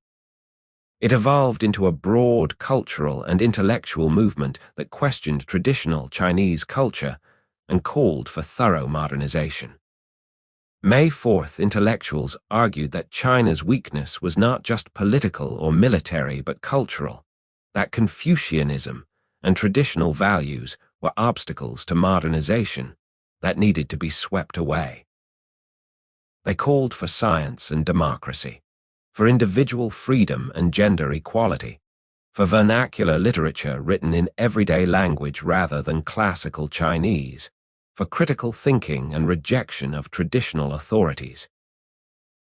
It evolved into a broad cultural and intellectual movement that questioned traditional Chinese culture and called for thorough modernization. May 4th intellectuals argued that China's weakness was not just political or military but cultural, that Confucianism and traditional values were obstacles to modernization that needed to be swept away. They called for science and democracy, for individual freedom and gender equality, for vernacular literature written in everyday language rather than classical Chinese, for critical thinking and rejection of traditional authorities.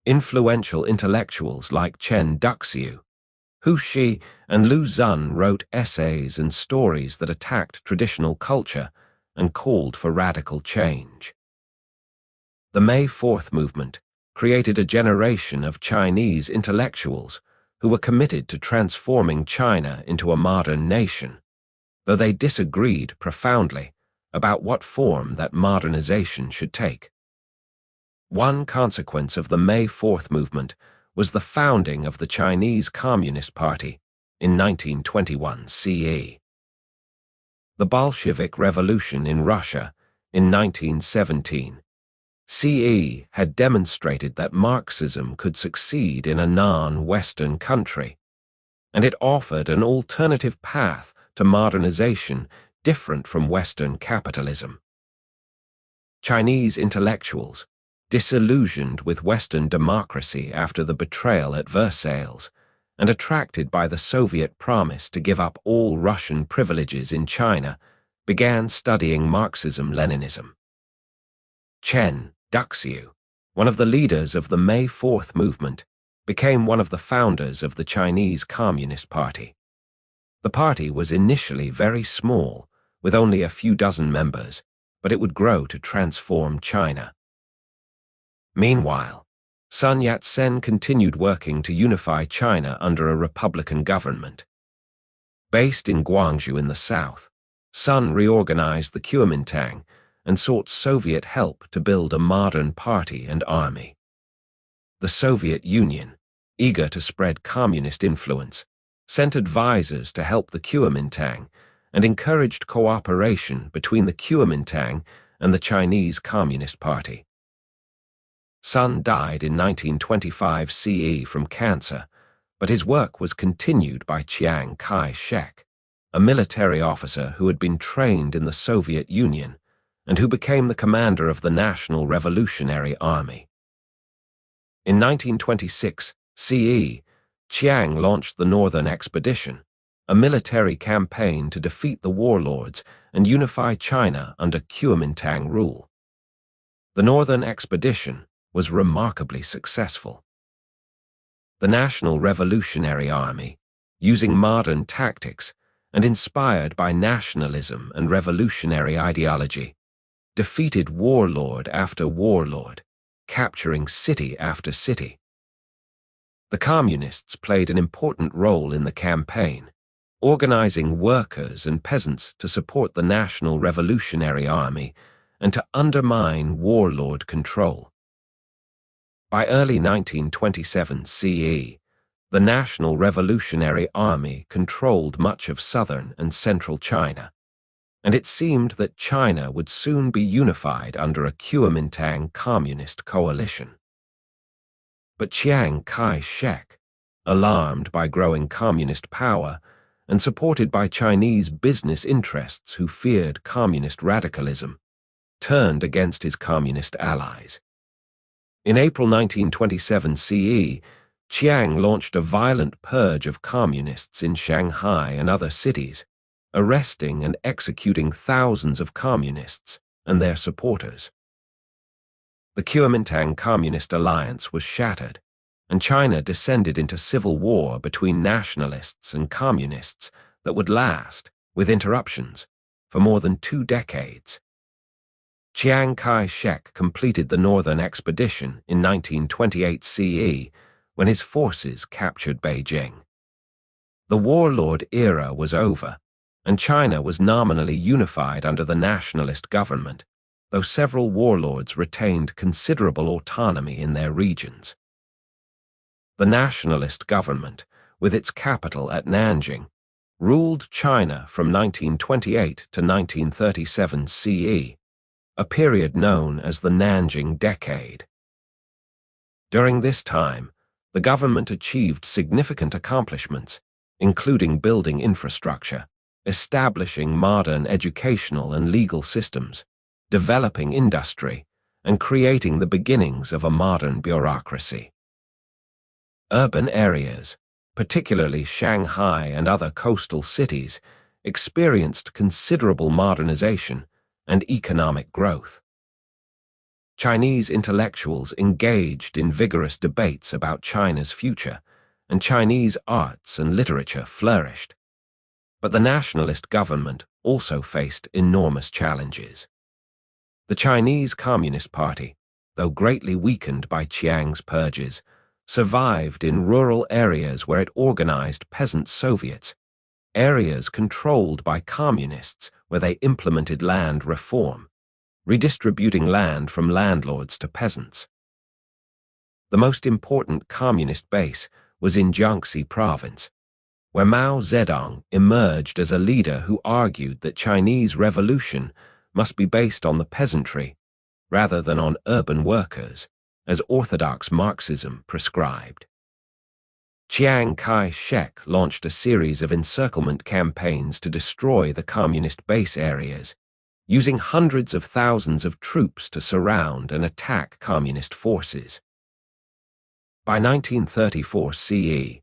Influential intellectuals like Chen Duxiu, Hu Shi, and Lu Xun wrote essays and stories that attacked traditional culture and called for radical change. The May 4th movement created a generation of Chinese intellectuals who were committed to transforming China into a modern nation, though they disagreed profoundly about what form that modernization should take. One consequence of the May 4th movement was the founding of the Chinese Communist Party in 1921 CE. The Bolshevik Revolution in Russia in 1917 CE had demonstrated that Marxism could succeed in a non-Western country, and it offered an alternative path to modernization different from Western capitalism. Chinese intellectuals, disillusioned with Western democracy after the betrayal at Versailles, and attracted by the Soviet promise to give up all Russian privileges in China, began studying Marxism-Leninism. Chen Duxiu, one of the leaders of the May 4th movement, became one of the founders of the Chinese Communist Party. The party was initially very small, with only a few dozen members, but it would grow to transform China. Meanwhile, Sun Yat-sen continued working to unify China under a republican government. Based in Guangzhou in the south, Sun reorganized the Kuomintang and sought Soviet help to build a modern party and army. The Soviet Union, eager to spread communist influence, sent advisors to help the Kuomintang and encouraged cooperation between the Kuomintang and the Chinese Communist Party. Sun died in 1925 CE from cancer, but his work was continued by Chiang Kai-shek, a military officer who had been trained in the Soviet Union and who became the commander of the National Revolutionary Army. In 1926 CE, Chiang launched the Northern Expedition, a military campaign to defeat the warlords and unify China under Kuomintang rule. The Northern Expedition was remarkably successful. The National Revolutionary Army, using modern tactics and inspired by nationalism and revolutionary ideology, defeated warlord after warlord capturing city after city. The Communists played an important role in the campaign, organizing workers and peasants to support the National Revolutionary Army and to undermine warlord control. By early 1927 CE, the National Revolutionary Army controlled much of southern and central China, and it seemed that China would soon be unified under a Kuomintang communist coalition. But Chiang Kai-shek, alarmed by growing communist power and supported by Chinese business interests who feared communist radicalism, turned against his communist allies. In April 1927 CE, Chiang launched a violent purge of communists in Shanghai and other cities, arresting and executing thousands of communists and their supporters. The Kuomintang Communist Alliance was shattered, and China descended into civil war between nationalists and communists that would last, with interruptions, for more than 2 decades. Chiang Kai-shek completed the Northern Expedition in 1928 CE when his forces captured Beijing. The warlord era was over, and China was nominally unified under the nationalist government, though several warlords retained considerable autonomy in their regions. The nationalist government, with its capital at Nanjing, ruled China from 1928 to 1937 CE, a period known as the Nanjing Decade. During this time, the government achieved significant accomplishments, including building infrastructure, establishing modern educational and legal systems, developing industry, and creating the beginnings of a modern bureaucracy. Urban areas, particularly Shanghai and other coastal cities, experienced considerable modernization and economic growth. Chinese intellectuals engaged in vigorous debates about China's future, and Chinese arts and literature flourished. But the nationalist government also faced enormous challenges. The Chinese Communist Party, though greatly weakened by Chiang's purges, survived in rural areas where it organized peasant soviets, areas controlled by communists where they implemented land reform, redistributing land from landlords to peasants. The most important communist base was in Jiangxi province, where Mao Zedong emerged as a leader who argued that Chinese revolution must be based on the peasantry rather than on urban workers, as orthodox Marxism prescribed. Chiang Kai-shek launched a series of encirclement campaigns to destroy the communist base areas, using hundreds of thousands of troops to surround and attack communist forces. By 1934 CE,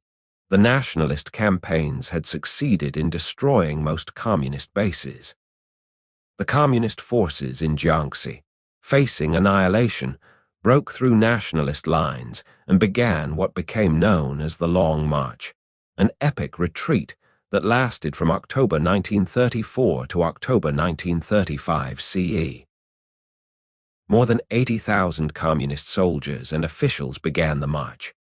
the nationalist campaigns had succeeded in destroying most communist bases. The communist forces in Jiangxi, facing annihilation, broke through nationalist lines and began what became known as the Long March, an epic retreat that lasted from October 1934 to October 1935 CE. More than 80,000 communist soldiers and officials began the march.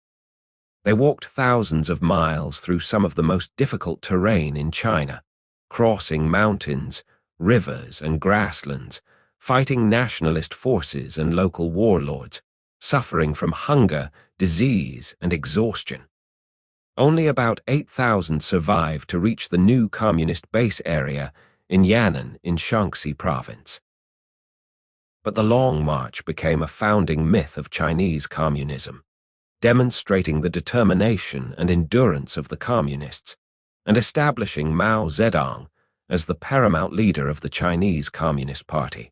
They walked thousands of miles through some of the most difficult terrain in China, crossing mountains, rivers, and grasslands, fighting nationalist forces and local warlords, suffering from hunger, disease, and exhaustion. Only about 8,000 survived to reach the new communist base area in Yan'an in Shaanxi province. But the Long March became a founding myth of Chinese communism, demonstrating the determination and endurance of the communists, and establishing Mao Zedong as the paramount leader of the Chinese Communist Party.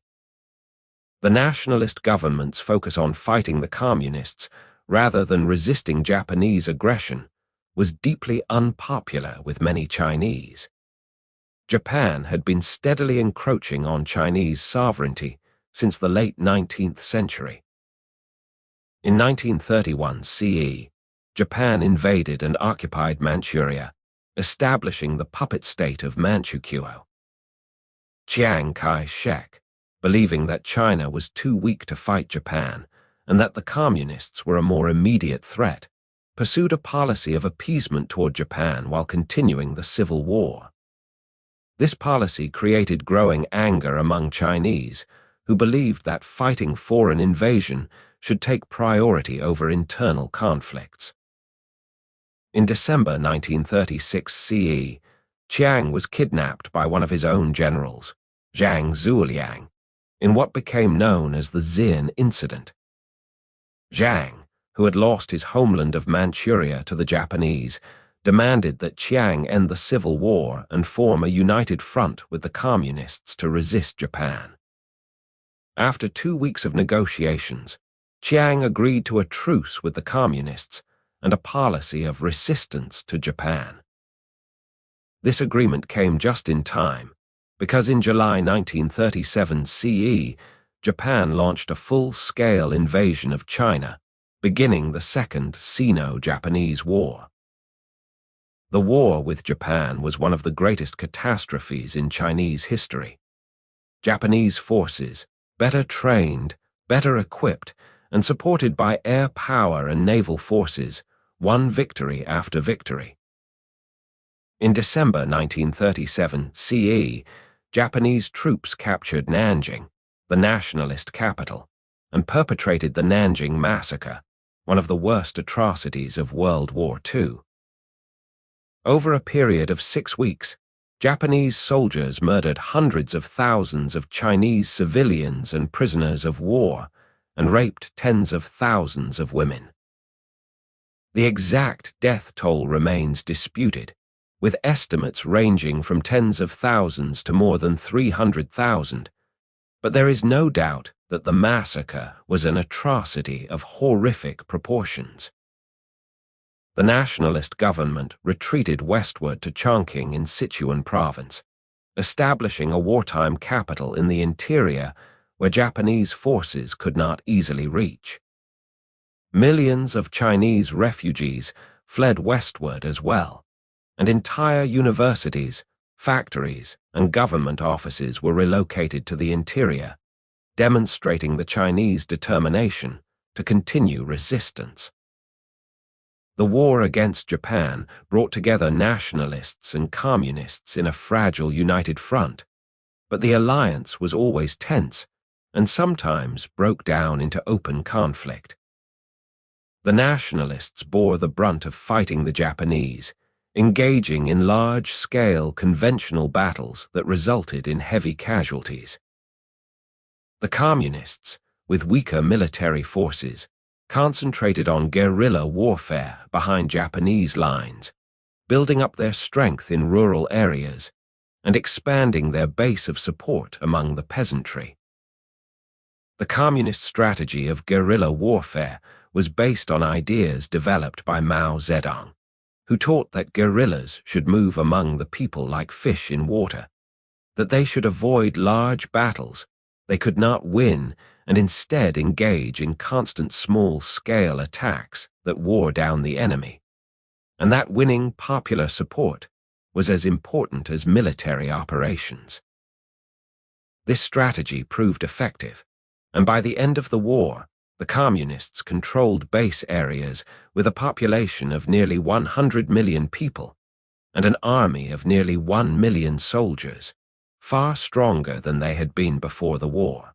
The nationalist government's focus on fighting the communists rather than resisting Japanese aggression was deeply unpopular with many Chinese. Japan had been steadily encroaching on Chinese sovereignty since the late 19th century. In 1931 CE, Japan invaded and occupied Manchuria, establishing the puppet state of Manchukuo. Chiang Kai-shek, believing that China was too weak to fight Japan and that the Communists were a more immediate threat, pursued a policy of appeasement toward Japan while continuing the Civil War. This policy created growing anger among Chinese, who believed that fighting foreign invasion should take priority over internal conflicts. In December 1936 CE, Chiang was kidnapped by one of his own generals, Zhang Zuoliang, in what became known as the Xin Incident. Zhang, who had lost his homeland of Manchuria to the Japanese, demanded that Chiang end the civil war and form a united front with the Communists to resist Japan. After 2 weeks of negotiations, Chiang agreed to a truce with the Communists and a policy of resistance to Japan. This agreement came just in time, because in July 1937 CE, Japan launched a full-scale invasion of China, beginning the Second Sino-Japanese War. The war with Japan was one of the greatest catastrophes in Chinese history. Japanese forces, better trained, better equipped, and supported by air power and naval forces, won victory after victory. In December 1937 CE, Japanese troops captured Nanjing, the nationalist capital, and perpetrated the Nanjing Massacre, one of the worst atrocities of World War II. Over a period of 6 weeks, Japanese soldiers murdered hundreds of thousands of Chinese civilians and prisoners of war, and raped tens of thousands of women. The exact death toll remains disputed, with estimates ranging from tens of thousands to more than 300,000, but there is no doubt that the massacre was an atrocity of horrific proportions. The nationalist government retreated westward to Chongqing in Sichuan province, establishing a wartime capital in the interior where Japanese forces could not easily reach. Millions of Chinese refugees fled westward as well, and entire universities, factories, and government offices were relocated to the interior, demonstrating the Chinese determination to continue resistance. The war against Japan brought together nationalists and communists in a fragile united front, but the alliance was always tense and sometimes broke down into open conflict. The nationalists bore the brunt of fighting the Japanese, engaging in large-scale conventional battles that resulted in heavy casualties. The communists, with weaker military forces, concentrated on guerrilla warfare behind Japanese lines, building up their strength in rural areas and expanding their base of support among the peasantry. The communist strategy of guerrilla warfare was based on ideas developed by Mao Zedong, who taught that guerrillas should move among the people like fish in water, that they should avoid large battles they could not win and instead engage in constant small-scale attacks that wore down the enemy, and that winning popular support was as important as military operations. This strategy proved effective, and by the end of the war, the Communists controlled base areas with a population of nearly 100 million people and an army of nearly 1 million soldiers, far stronger than they had been before the war.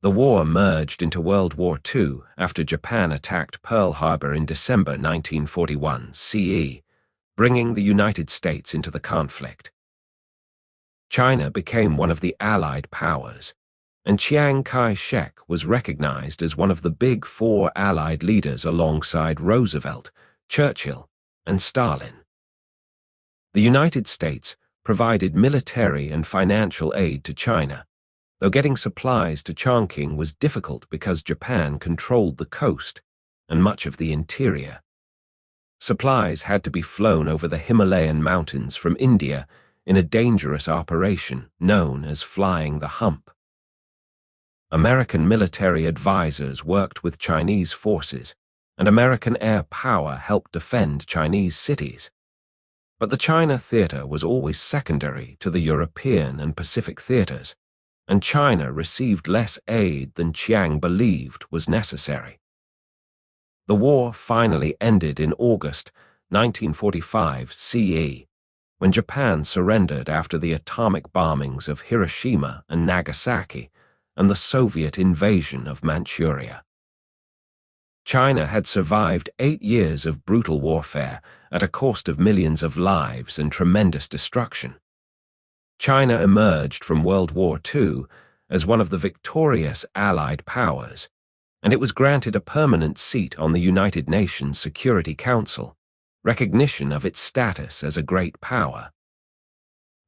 The war merged into World War II after Japan attacked Pearl Harbor in December 1941 CE, bringing the United States into the conflict. China became one of the Allied powers, and Chiang Kai-shek was recognized as one of the big four Allied leaders alongside Roosevelt, Churchill, and Stalin. The United States provided military and financial aid to China, though getting supplies to Chongqing was difficult because Japan controlled the coast and much of the interior. Supplies had to be flown over the Himalayan mountains from India in a dangerous operation known as flying the hump. American military advisors worked with Chinese forces, and American air power helped defend Chinese cities. But the China theater was always secondary to the European and Pacific theaters, and China received less aid than Chiang believed was necessary. The war finally ended in August 1945 CE, when Japan surrendered after the atomic bombings of Hiroshima and Nagasaki and the Soviet invasion of Manchuria. China had survived 8 years of brutal warfare at a cost of millions of lives and tremendous destruction. China emerged from World War II as one of the victorious Allied powers, and it was granted a permanent seat on the United Nations Security Council, recognition of its status as a great power.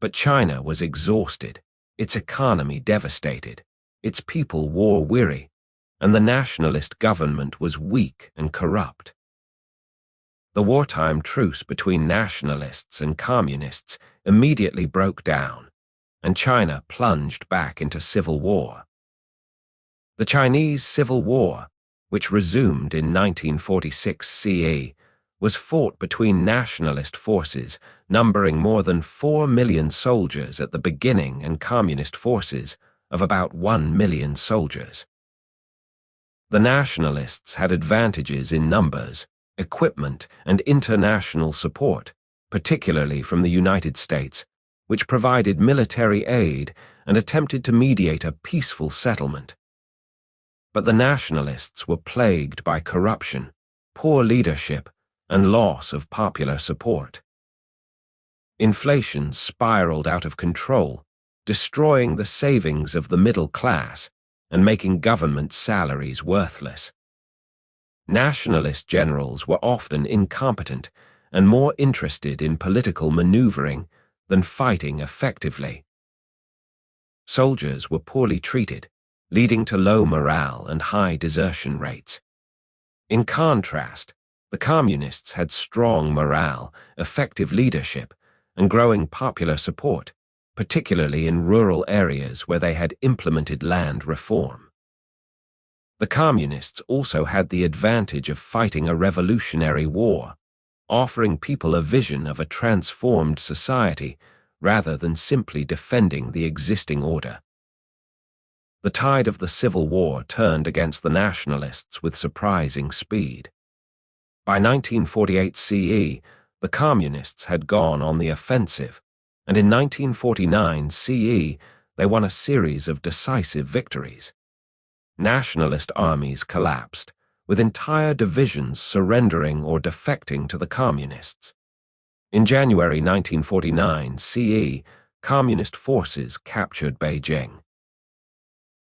But China was exhausted, its economy devastated, its people war-weary, and the nationalist government was weak and corrupt. The wartime truce between nationalists and communists immediately broke down, and China plunged back into civil war. The Chinese Civil War, which resumed in 1946 CE, was fought between nationalist forces numbering more than 4 million soldiers at the beginning and communist forces of about 1 million soldiers. The nationalists had advantages in numbers, equipment, and international support, particularly from the United States, which provided military aid and attempted to mediate a peaceful settlement. But the nationalists were plagued by corruption, poor leadership, and loss of popular support. Inflation spiraled out of control, destroying the savings of the middle class and making government salaries worthless. Nationalist generals were often incompetent and more interested in political maneuvering than fighting effectively. Soldiers were poorly treated, leading to low morale and high desertion rates. In contrast, the communists had strong morale, effective leadership, and growing popular support, particularly in rural areas where they had implemented land reform. The communists also had the advantage of fighting a revolutionary war, offering people a vision of a transformed society rather than simply defending the existing order. The tide of the Civil War turned against the nationalists with surprising speed. By 1948 CE, the communists had gone on the offensive, and in 1949 CE, they won a series of decisive victories. Nationalist armies collapsed, with entire divisions surrendering or defecting to the communists. In January 1949 CE, communist forces captured Beijing.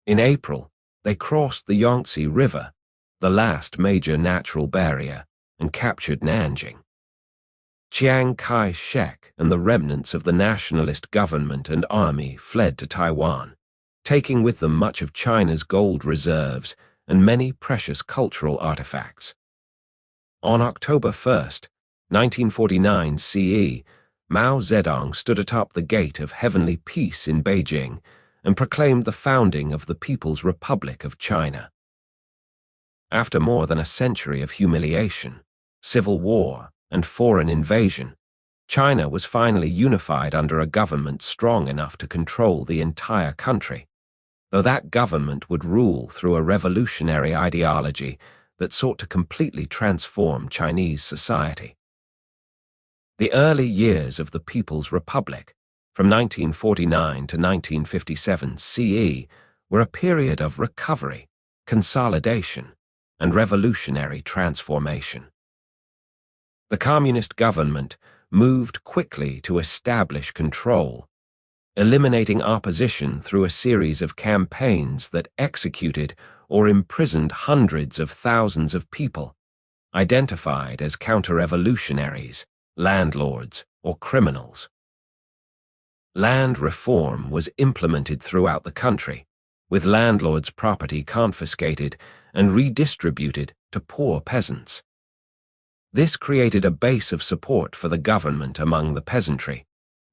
In April, they crossed the Yangtze River, the last major natural barrier, and captured Nanjing. Chiang Kai-shek and the remnants of the nationalist government and army fled to Taiwan, taking with them much of China's gold reserves and many precious cultural artifacts. On October 1st, 1949 CE, Mao Zedong stood atop the Gate of Heavenly Peace in Beijing and proclaimed the founding of the People's Republic of China. After more than a century of humiliation, civil war, and foreign invasion, China was finally unified under a government strong enough to control the entire country, though that government would rule through a revolutionary ideology that sought to completely transform Chinese society. The early years of the People's Republic, from 1949 to 1957 CE, were a period of recovery, consolidation, and revolutionary transformation. The communist government moved quickly to establish control, eliminating opposition through a series of campaigns that executed or imprisoned hundreds of thousands of people, identified as counter-revolutionaries, landlords, or criminals. Land reform was implemented throughout the country, with landlords' property confiscated and redistributed to poor peasants. This created a base of support for the government among the peasantry,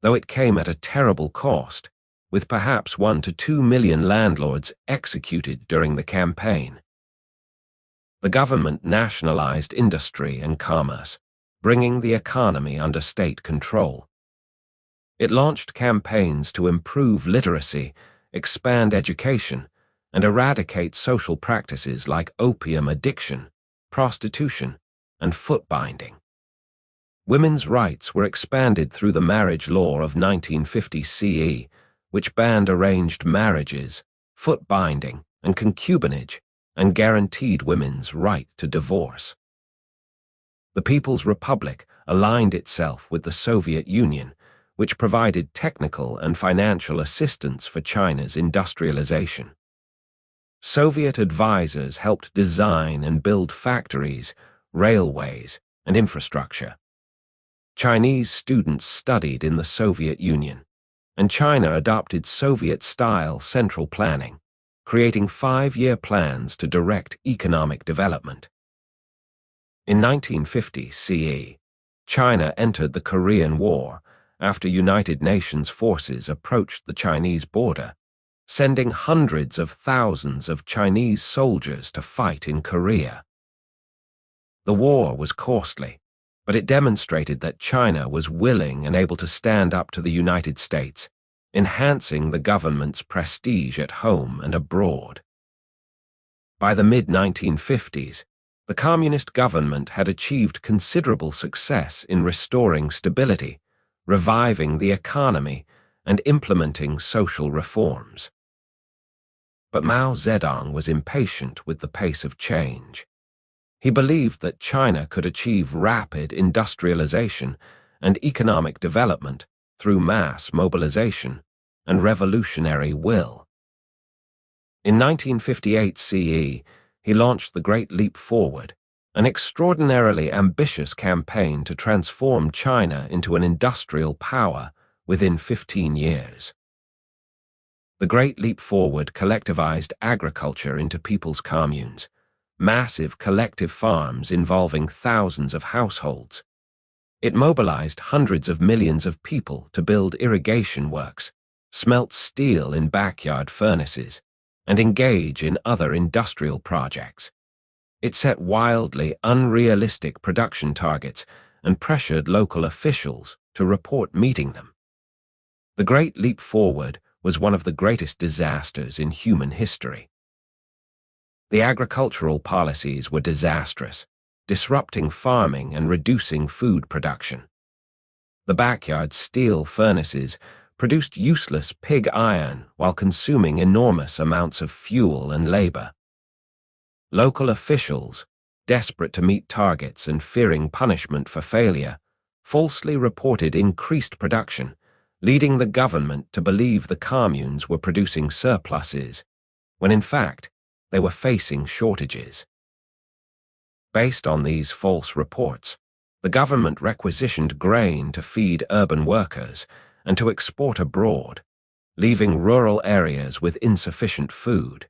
though it came at a terrible cost, with perhaps 1 to 2 million landlords executed during the campaign. The government nationalized industry and commerce, bringing the economy under state control. It launched campaigns to improve literacy, expand education, and eradicate social practices like opium addiction, prostitution, and foot binding. Women's rights were expanded through the marriage law of 1950 CE, which banned arranged marriages, foot binding, and concubinage, and guaranteed women's right to divorce. The People's Republic aligned itself with the Soviet Union, which provided technical and financial assistance for China's industrialization. Soviet advisors helped design and build factories, railways, and infrastructure. Chinese students studied in the Soviet Union, and China adopted Soviet-style central planning, creating 5-year plans to direct economic development. In 1950 CE, China entered the Korean War after United Nations forces approached the Chinese border, sending hundreds of thousands of Chinese soldiers to fight in Korea. The war was costly, but it demonstrated that China was willing and able to stand up to the United States, enhancing the government's prestige at home and abroad. By the mid-1950s, the communist government had achieved considerable success in restoring stability, reviving the economy, and implementing social reforms. But Mao Zedong was impatient with the pace of change. He believed that China could achieve rapid industrialization and economic development through mass mobilization and revolutionary will. In 1958 CE, he launched the Great Leap Forward, an extraordinarily ambitious campaign to transform China into an industrial power within 15 years. The Great Leap Forward collectivized agriculture into people's communes, massive collective farms involving thousands of households. It mobilized hundreds of millions of people to build irrigation works, smelt steel in backyard furnaces, and engage in other industrial projects. It set wildly unrealistic production targets and pressured local officials to report meeting them. The Great Leap Forward was one of the greatest disasters in human history. The agricultural policies were disastrous, disrupting farming and reducing food production. The backyard steel furnaces produced useless pig iron while consuming enormous amounts of fuel and labor. Local officials, desperate to meet targets and fearing punishment for failure, falsely reported increased production, leading the government to believe the communes were producing surpluses, when in fact they were facing shortages. Based on these false reports, the government requisitioned grain to feed urban workers and to export abroad, leaving rural areas with insufficient food.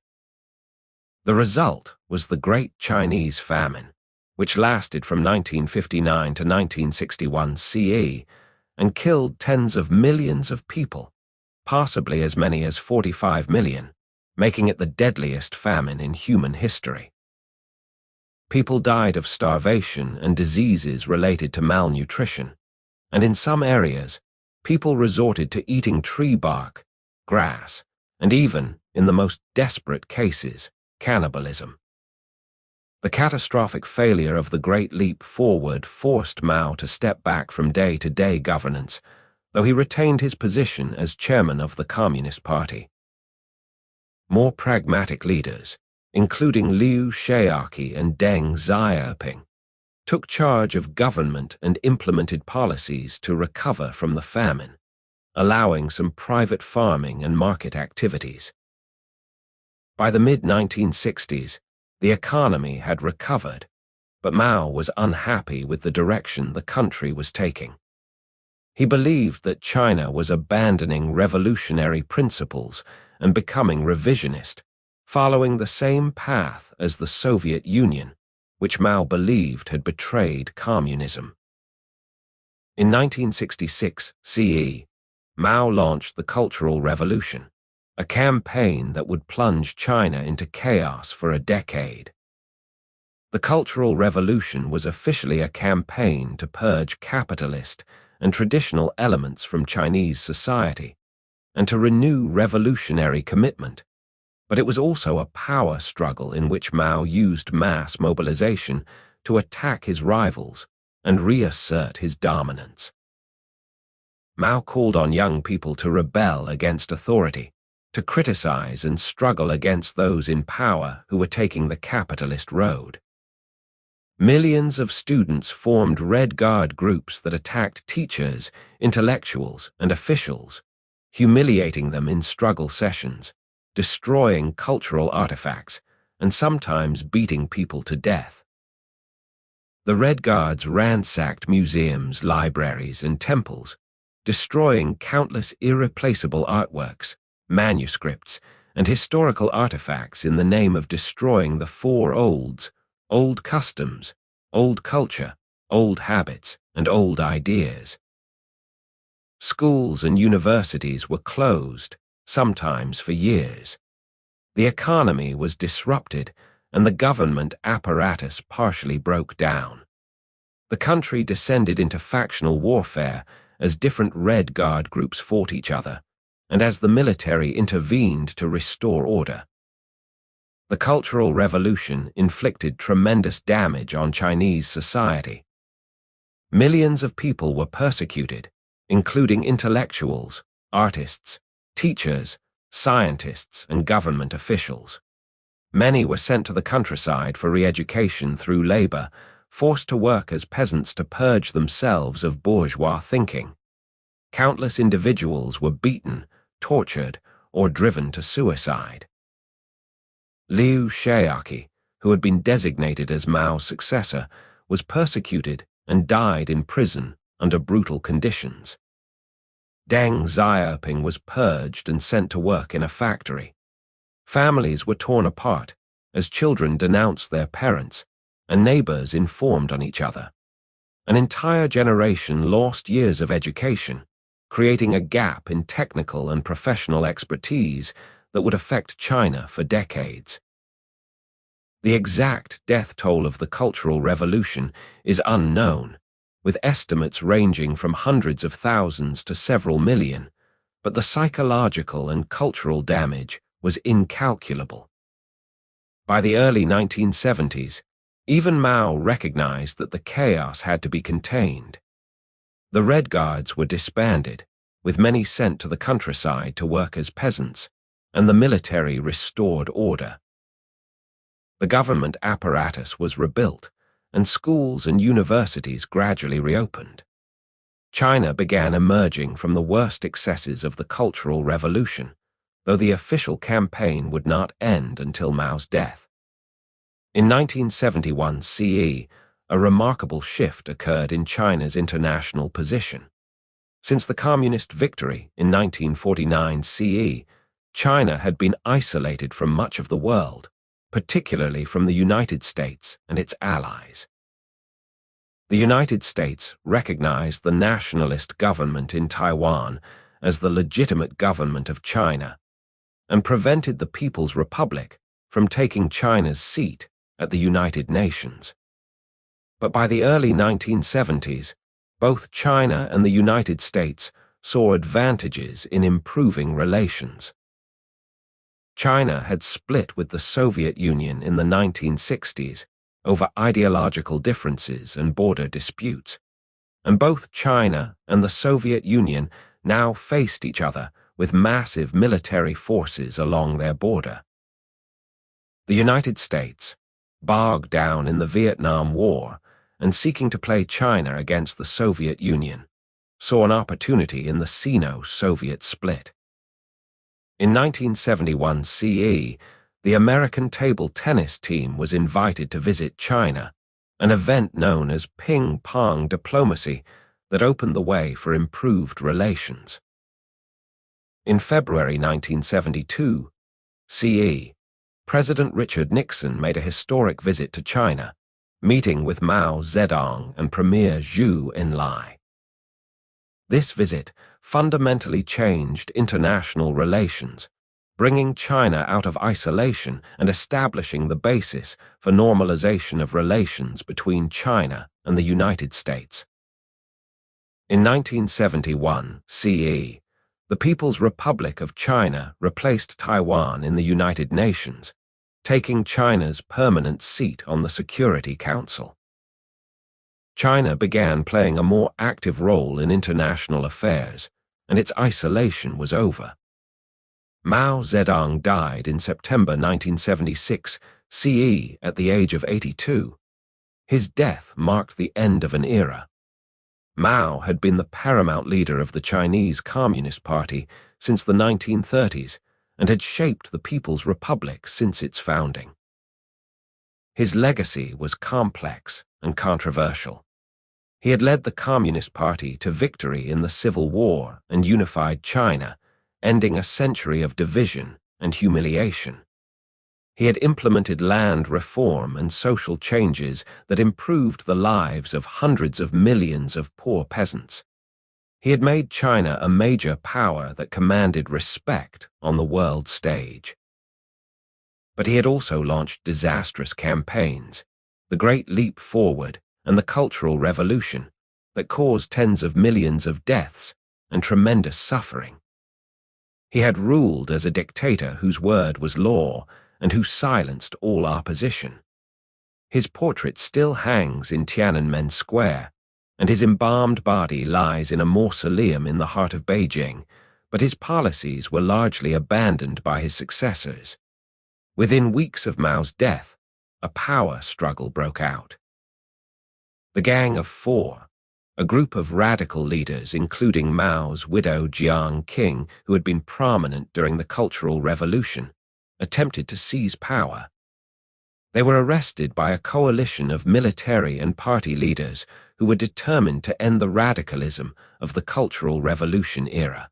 The result was the Great Chinese Famine, which lasted from 1959 to 1961 CE and killed tens of millions of people, possibly as many as 45 million, making it the deadliest famine in human history. People died of starvation and diseases related to malnutrition, and in some areas, people resorted to eating tree bark, grass, and even, in the most desperate cases, cannibalism. The catastrophic failure of the Great Leap Forward forced Mao to step back from day-to-day governance, though he retained his position as chairman of the Communist Party. More pragmatic leaders, including Liu Xiaoping and Deng Xiaoping, took charge of government and implemented policies to recover from the famine, allowing some private farming and market activities. By the mid-1960s, the economy had recovered, but Mao was unhappy with the direction the country was taking. He believed that China was abandoning revolutionary principles and becoming revisionist, following the same path as the Soviet Union, which Mao believed had betrayed communism. In 1966 CE, Mao launched the Cultural Revolution, a campaign that would plunge China into chaos for a decade. The Cultural Revolution was officially a campaign to purge capitalist and traditional elements from Chinese society, and to renew revolutionary commitment. But it was also a power struggle in which Mao used mass mobilization to attack his rivals and reassert his dominance. Mao called on young people to rebel against authority, to criticize and struggle against those in power who were taking the capitalist road. Millions of students formed Red Guard groups that attacked teachers, intellectuals, and officials, humiliating them in struggle sessions, destroying cultural artifacts, and sometimes beating people to death. The Red Guards ransacked museums, libraries, and temples, destroying countless irreplaceable artworks, manuscripts, and historical artifacts in the name of destroying the four olds: old customs, old culture, old habits, and old ideas. Schools and universities were closed, sometimes for years. The economy was disrupted, and the government apparatus partially broke down. The country descended into factional warfare as different Red Guard groups fought each other, and as the military intervened to restore order. The Cultural Revolution inflicted tremendous damage on Chinese society. Millions of people were persecuted, including intellectuals, artists, teachers, scientists, and government officials. Many were sent to the countryside for re-education through labor, forced to work as peasants to purge themselves of bourgeois thinking. Countless individuals were beaten, tortured, or driven to suicide. Liu Xiaoping, who had been designated as Mao's successor, was persecuted and died in prison under brutal conditions. Deng Xiaoping was purged and sent to work in a factory. Families were torn apart as children denounced their parents, and neighbors informed on each other. An entire generation lost years of education, creating a gap in technical and professional expertise that would affect China for decades. The exact death toll of the Cultural Revolution is unknown, with estimates ranging from hundreds of thousands to several million, but the psychological and cultural damage was incalculable. By the early 1970s, even Mao recognized that the chaos had to be contained. The Red Guards were disbanded, with many sent to the countryside to work as peasants, and the military restored order. The government apparatus was rebuilt, and schools and universities gradually reopened. China began emerging from the worst excesses of the Cultural Revolution, though the official campaign would not end until Mao's death. In 1971 CE, a remarkable shift occurred in China's international position. Since the communist victory in 1949 CE, China had been isolated from much of the world, particularly from the United States and its allies. The United States recognized the nationalist government in Taiwan as the legitimate government of China and prevented the People's Republic from taking China's seat at the United Nations. But by the early 1970s, both China and the United States saw advantages in improving relations. China had split with the Soviet Union in the 1960s over ideological differences and border disputes, and both China and the Soviet Union now faced each other with massive military forces along their border. The United States, bogged down in the Vietnam War and seeking to play China against the Soviet Union, saw an opportunity in the Sino-Soviet split. In 1971 CE, the American table tennis team was invited to visit China, an event known as ping-pong diplomacy that opened the way for improved relations. In February 1972 CE, President Richard Nixon made a historic visit to China, meeting with Mao Zedong and Premier Zhu Enlai. This visit fundamentally changed international relations, bringing China out of isolation and establishing the basis for normalization of relations between China and the United States. In 1971 CE, The People's Republic of China replaced Taiwan in the United Nations, taking China's permanent seat on the Security Council. China began playing a more active role in international affairs, and its isolation was over. Mao Zedong died in September 1976 CE at the age of 82. His death marked the end of an era. Mao had been the paramount leader of the Chinese Communist Party since the 1930s and had shaped the People's Republic since its founding. His legacy was complex and controversial. He had led the Communist Party to victory in the Civil War and unified China, ending a century of division and humiliation. He had implemented land reform and social changes that improved the lives of hundreds of millions of poor peasants. He had made China a major power that commanded respect on the world stage. But he had also launched disastrous campaigns, the Great Leap Forward and the Cultural Revolution, that caused tens of millions of deaths and tremendous suffering. He had ruled as a dictator whose word was law and who silenced all opposition. His portrait still hangs in Tiananmen Square, and his embalmed body lies in a mausoleum in the heart of Beijing, but his policies were largely abandoned by his successors. Within weeks of Mao's death, a power struggle broke out. The Gang of Four, a group of radical leaders including Mao's widow Jiang Qing, who had been prominent during the Cultural Revolution, attempted to seize power. They were arrested by a coalition of military and party leaders who were determined to end the radicalism of the Cultural Revolution era.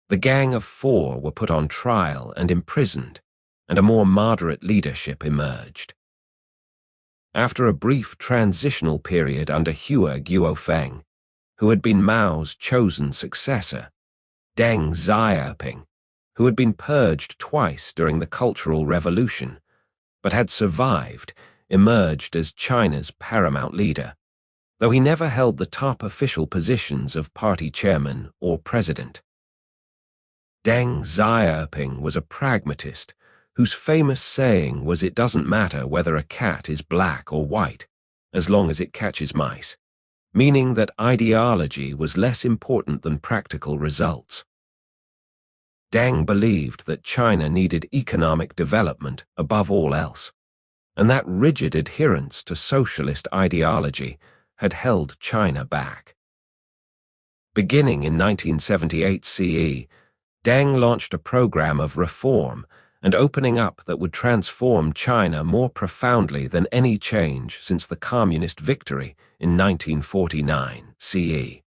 The Gang of Four were put on trial and imprisoned, and a more moderate leadership emerged. After a brief transitional period under Hua Guofeng, who had been Mao's chosen successor, Deng Xiaoping, who had been purged twice during the Cultural Revolution, but had survived, emerged as China's paramount leader, though he never held the top official positions of party chairman or president. Deng Xiaoping was a pragmatist whose famous saying was, "It doesn't matter whether a cat is black or white, as long as it catches mice," meaning that ideology was less important than practical results. Deng believed that China needed economic development above all else, and that rigid adherence to socialist ideology had held China back. Beginning in 1978 CE, Deng launched a program of reform and opening up that would transform China more profoundly than any change since the communist victory in 1949 CE.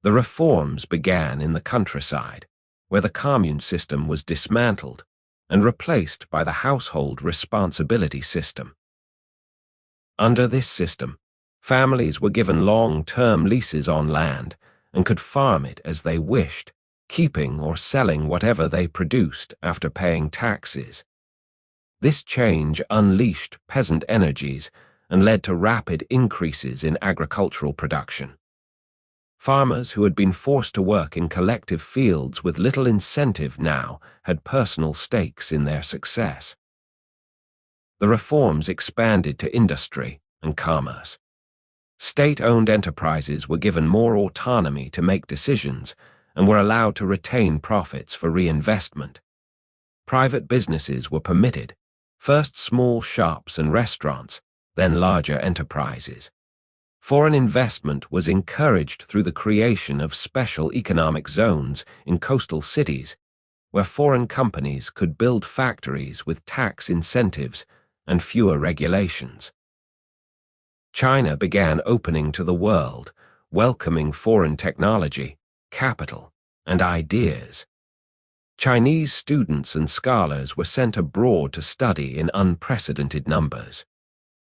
The reforms began in the countryside, where the commune system was dismantled and replaced by the household responsibility system. Under this system, families were given long-term leases on land and could farm it as they wished, keeping or selling whatever they produced after paying taxes. This change unleashed peasant energies and led to rapid increases in agricultural production. Farmers who had been forced to work in collective fields with little incentive now had personal stakes in their success. The reforms expanded to industry and commerce. State-owned enterprises were given more autonomy to make decisions and were allowed to retain profits for reinvestment. Private businesses were permitted, first small shops and restaurants, then larger enterprises. Foreign investment was encouraged through the creation of special economic zones in coastal cities, where foreign companies could build factories with tax incentives and fewer regulations. China began opening to the world, welcoming foreign technology, capital, and ideas. Chinese students and scholars were sent abroad to study in unprecedented numbers.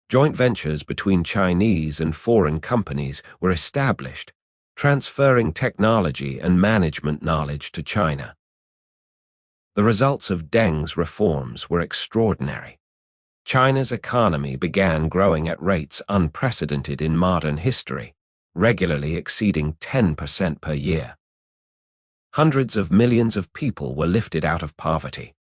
Joint ventures between Chinese and foreign companies were established, transferring technology and management knowledge to China. The results of Deng's reforms were extraordinary. China's economy began growing at rates unprecedented in modern history, regularly exceeding 10% per year. Hundreds of millions of people were lifted out of poverty.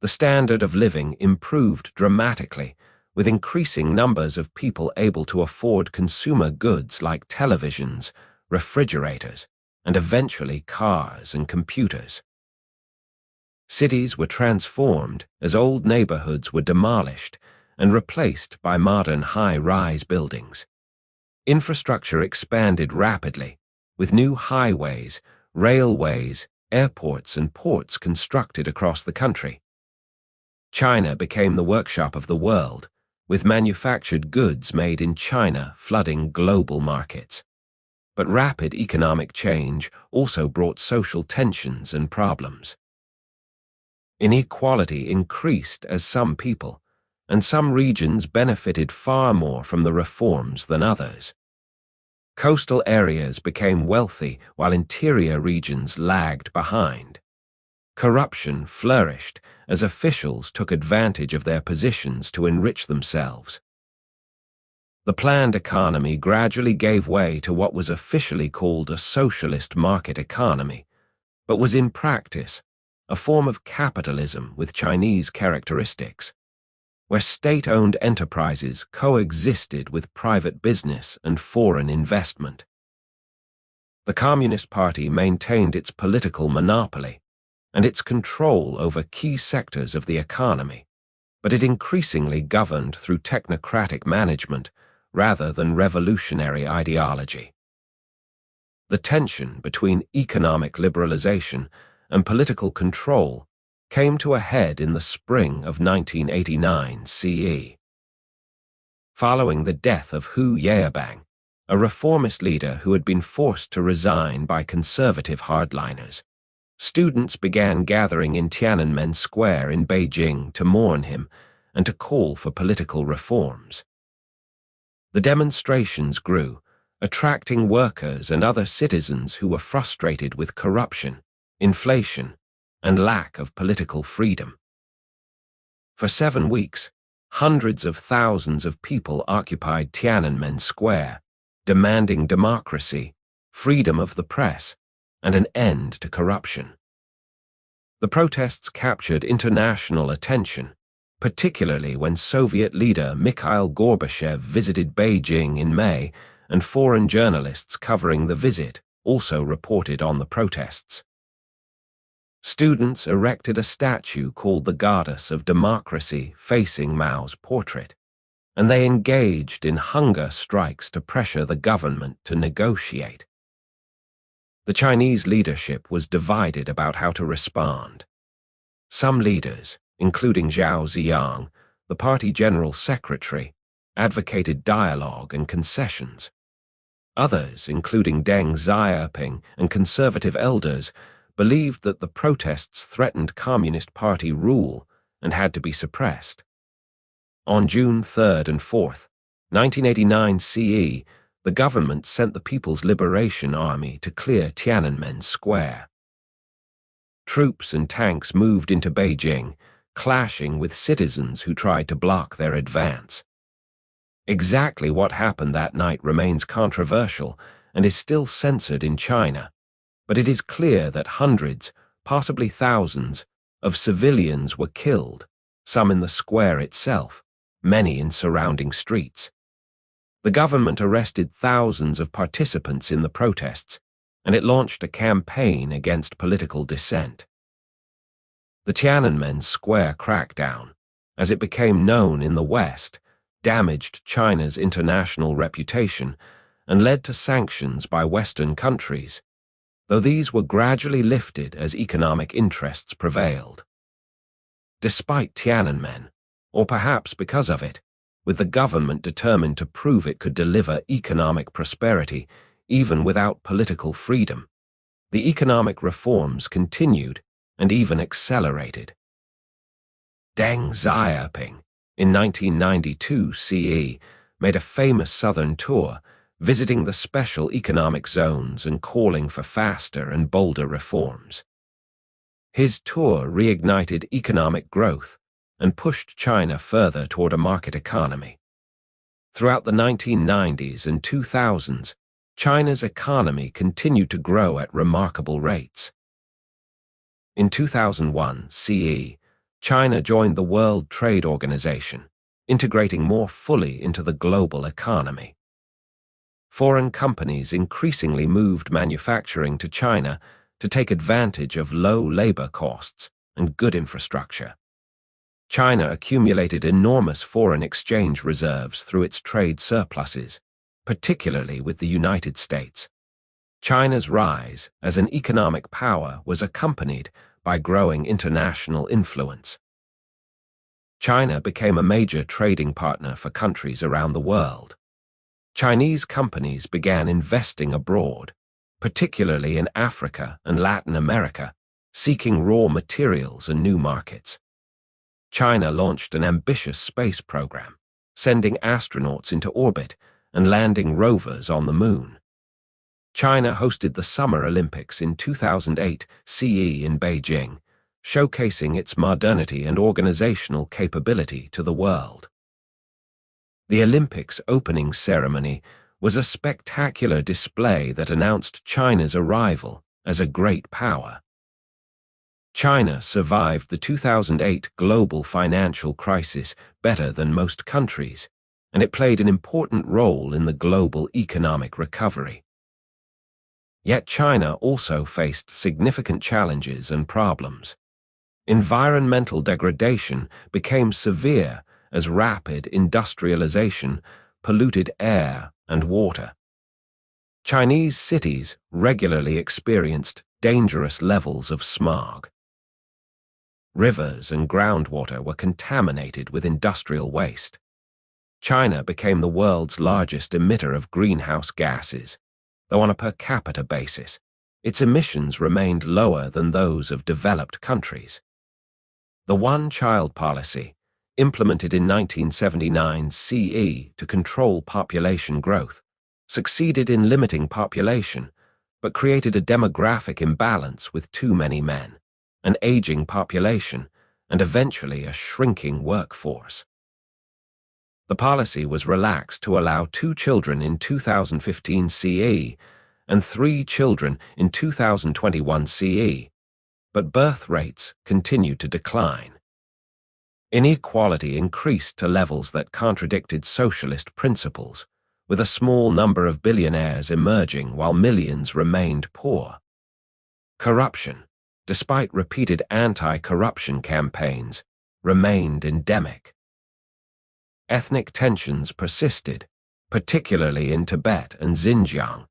The standard of living improved dramatically, with increasing numbers of people able to afford consumer goods like televisions, refrigerators, and eventually cars and computers. Cities were transformed as old neighborhoods were demolished and replaced by modern high-rise buildings. Infrastructure expanded rapidly, with new highways, railways, airports, and ports constructed across the country. China became the workshop of the world, with manufactured goods made in China flooding global markets. But rapid economic change also brought social tensions and problems. Inequality increased as some people, and some regions benefited far more from the reforms than others. Coastal areas became wealthy while interior regions lagged behind. Corruption flourished as officials took advantage of their positions to enrich themselves. The planned economy gradually gave way to what was officially called a socialist market economy, but was in practice a form of capitalism with Chinese characteristics, where state-owned enterprises coexisted with private business and foreign investment. The Communist Party maintained its political monopoly and its control over key sectors of the economy, but it increasingly governed through technocratic management rather than revolutionary ideology. The tension between economic liberalization and political control came to a head in the spring of 1989 CE. Following the death of Hu Yaobang, a reformist leader who had been forced to resign by conservative hardliners, students began gathering in Tiananmen Square in Beijing to mourn him and to call for political reforms. The demonstrations grew, attracting workers and other citizens who were frustrated with corruption, inflation, and lack of political freedom. For 7 weeks, hundreds of thousands of people occupied Tiananmen Square, demanding democracy, freedom of the press, and an end to corruption. The protests captured international attention, particularly when Soviet leader Mikhail Gorbachev visited Beijing in May, and foreign journalists covering the visit also reported on the protests. Students erected a statue called the Goddess of Democracy facing Mao's portrait, and they engaged in hunger strikes to pressure the government to negotiate. The Chinese leadership was divided about how to respond. Some leaders, including Zhao Ziyang, the party general secretary, advocated dialogue and concessions. Others, including Deng Xiaoping and conservative elders, believed that the protests threatened Communist Party rule and had to be suppressed. On June 3rd and 4th, 1989 CE, the government sent the People's Liberation Army to clear Tiananmen Square. Troops and tanks moved into Beijing, clashing with citizens who tried to block their advance. Exactly what happened that night remains controversial and is still censored in China, but it is clear that hundreds, possibly thousands, of civilians were killed, some in the square itself, many in surrounding streets. The government arrested thousands of participants in the protests, and it launched a campaign against political dissent. The Tiananmen Square crackdown, as it became known in the West, damaged China's international reputation and led to sanctions by Western countries, though these were gradually lifted as economic interests prevailed. Despite Tiananmen, or perhaps because of it, with the government determined to prove it could deliver economic prosperity even without political freedom, the economic reforms continued and even accelerated. Deng Xiaoping, in 1992 CE, made a famous southern tour, visiting the special economic zones and calling for faster and bolder reforms. His tour reignited economic growth and pushed China further toward a market economy. Throughout the 1990s and 2000s, China's economy continued to grow at remarkable rates. In 2001 CE, China joined the World Trade Organization, integrating more fully into the global economy. Foreign companies increasingly moved manufacturing to China to take advantage of low labor costs and good infrastructure. China accumulated enormous foreign exchange reserves through its trade surpluses, particularly with the United States. China's rise as an economic power was accompanied by growing international influence. China became a major trading partner for countries around the world. Chinese companies began investing abroad, particularly in Africa and Latin America, seeking raw materials and new markets. China launched an ambitious space program, sending astronauts into orbit and landing rovers on the moon. China hosted the Summer Olympics in 2008 CE in Beijing, showcasing its modernity and organizational capability to the world. The Olympics opening ceremony was a spectacular display that announced China's arrival as a great power. China survived the 2008 global financial crisis better than most countries, and it played an important role in the global economic recovery. Yet China also faced significant challenges and problems. Environmental degradation became severe as rapid industrialization polluted air and water. Chinese cities regularly experienced dangerous levels of smog. Rivers and groundwater were contaminated with industrial waste. China became the world's largest emitter of greenhouse gases, though on a per capita basis, its emissions remained lower than those of developed countries. The one-child policy, implemented in 1979 CE to control population growth, succeeded in limiting population, but created a demographic imbalance with too many men, an aging population, and eventually a shrinking workforce. The policy was relaxed to allow 2 children in 2015 CE and 3 children in 2021 CE, but birth rates continued to decline. Inequality increased to levels that contradicted socialist principles, with a small number of billionaires emerging while millions remained poor. Corruption, despite repeated anti-corruption campaigns, remained endemic. Ethnic tensions persisted, particularly in Tibet and Xinjiang,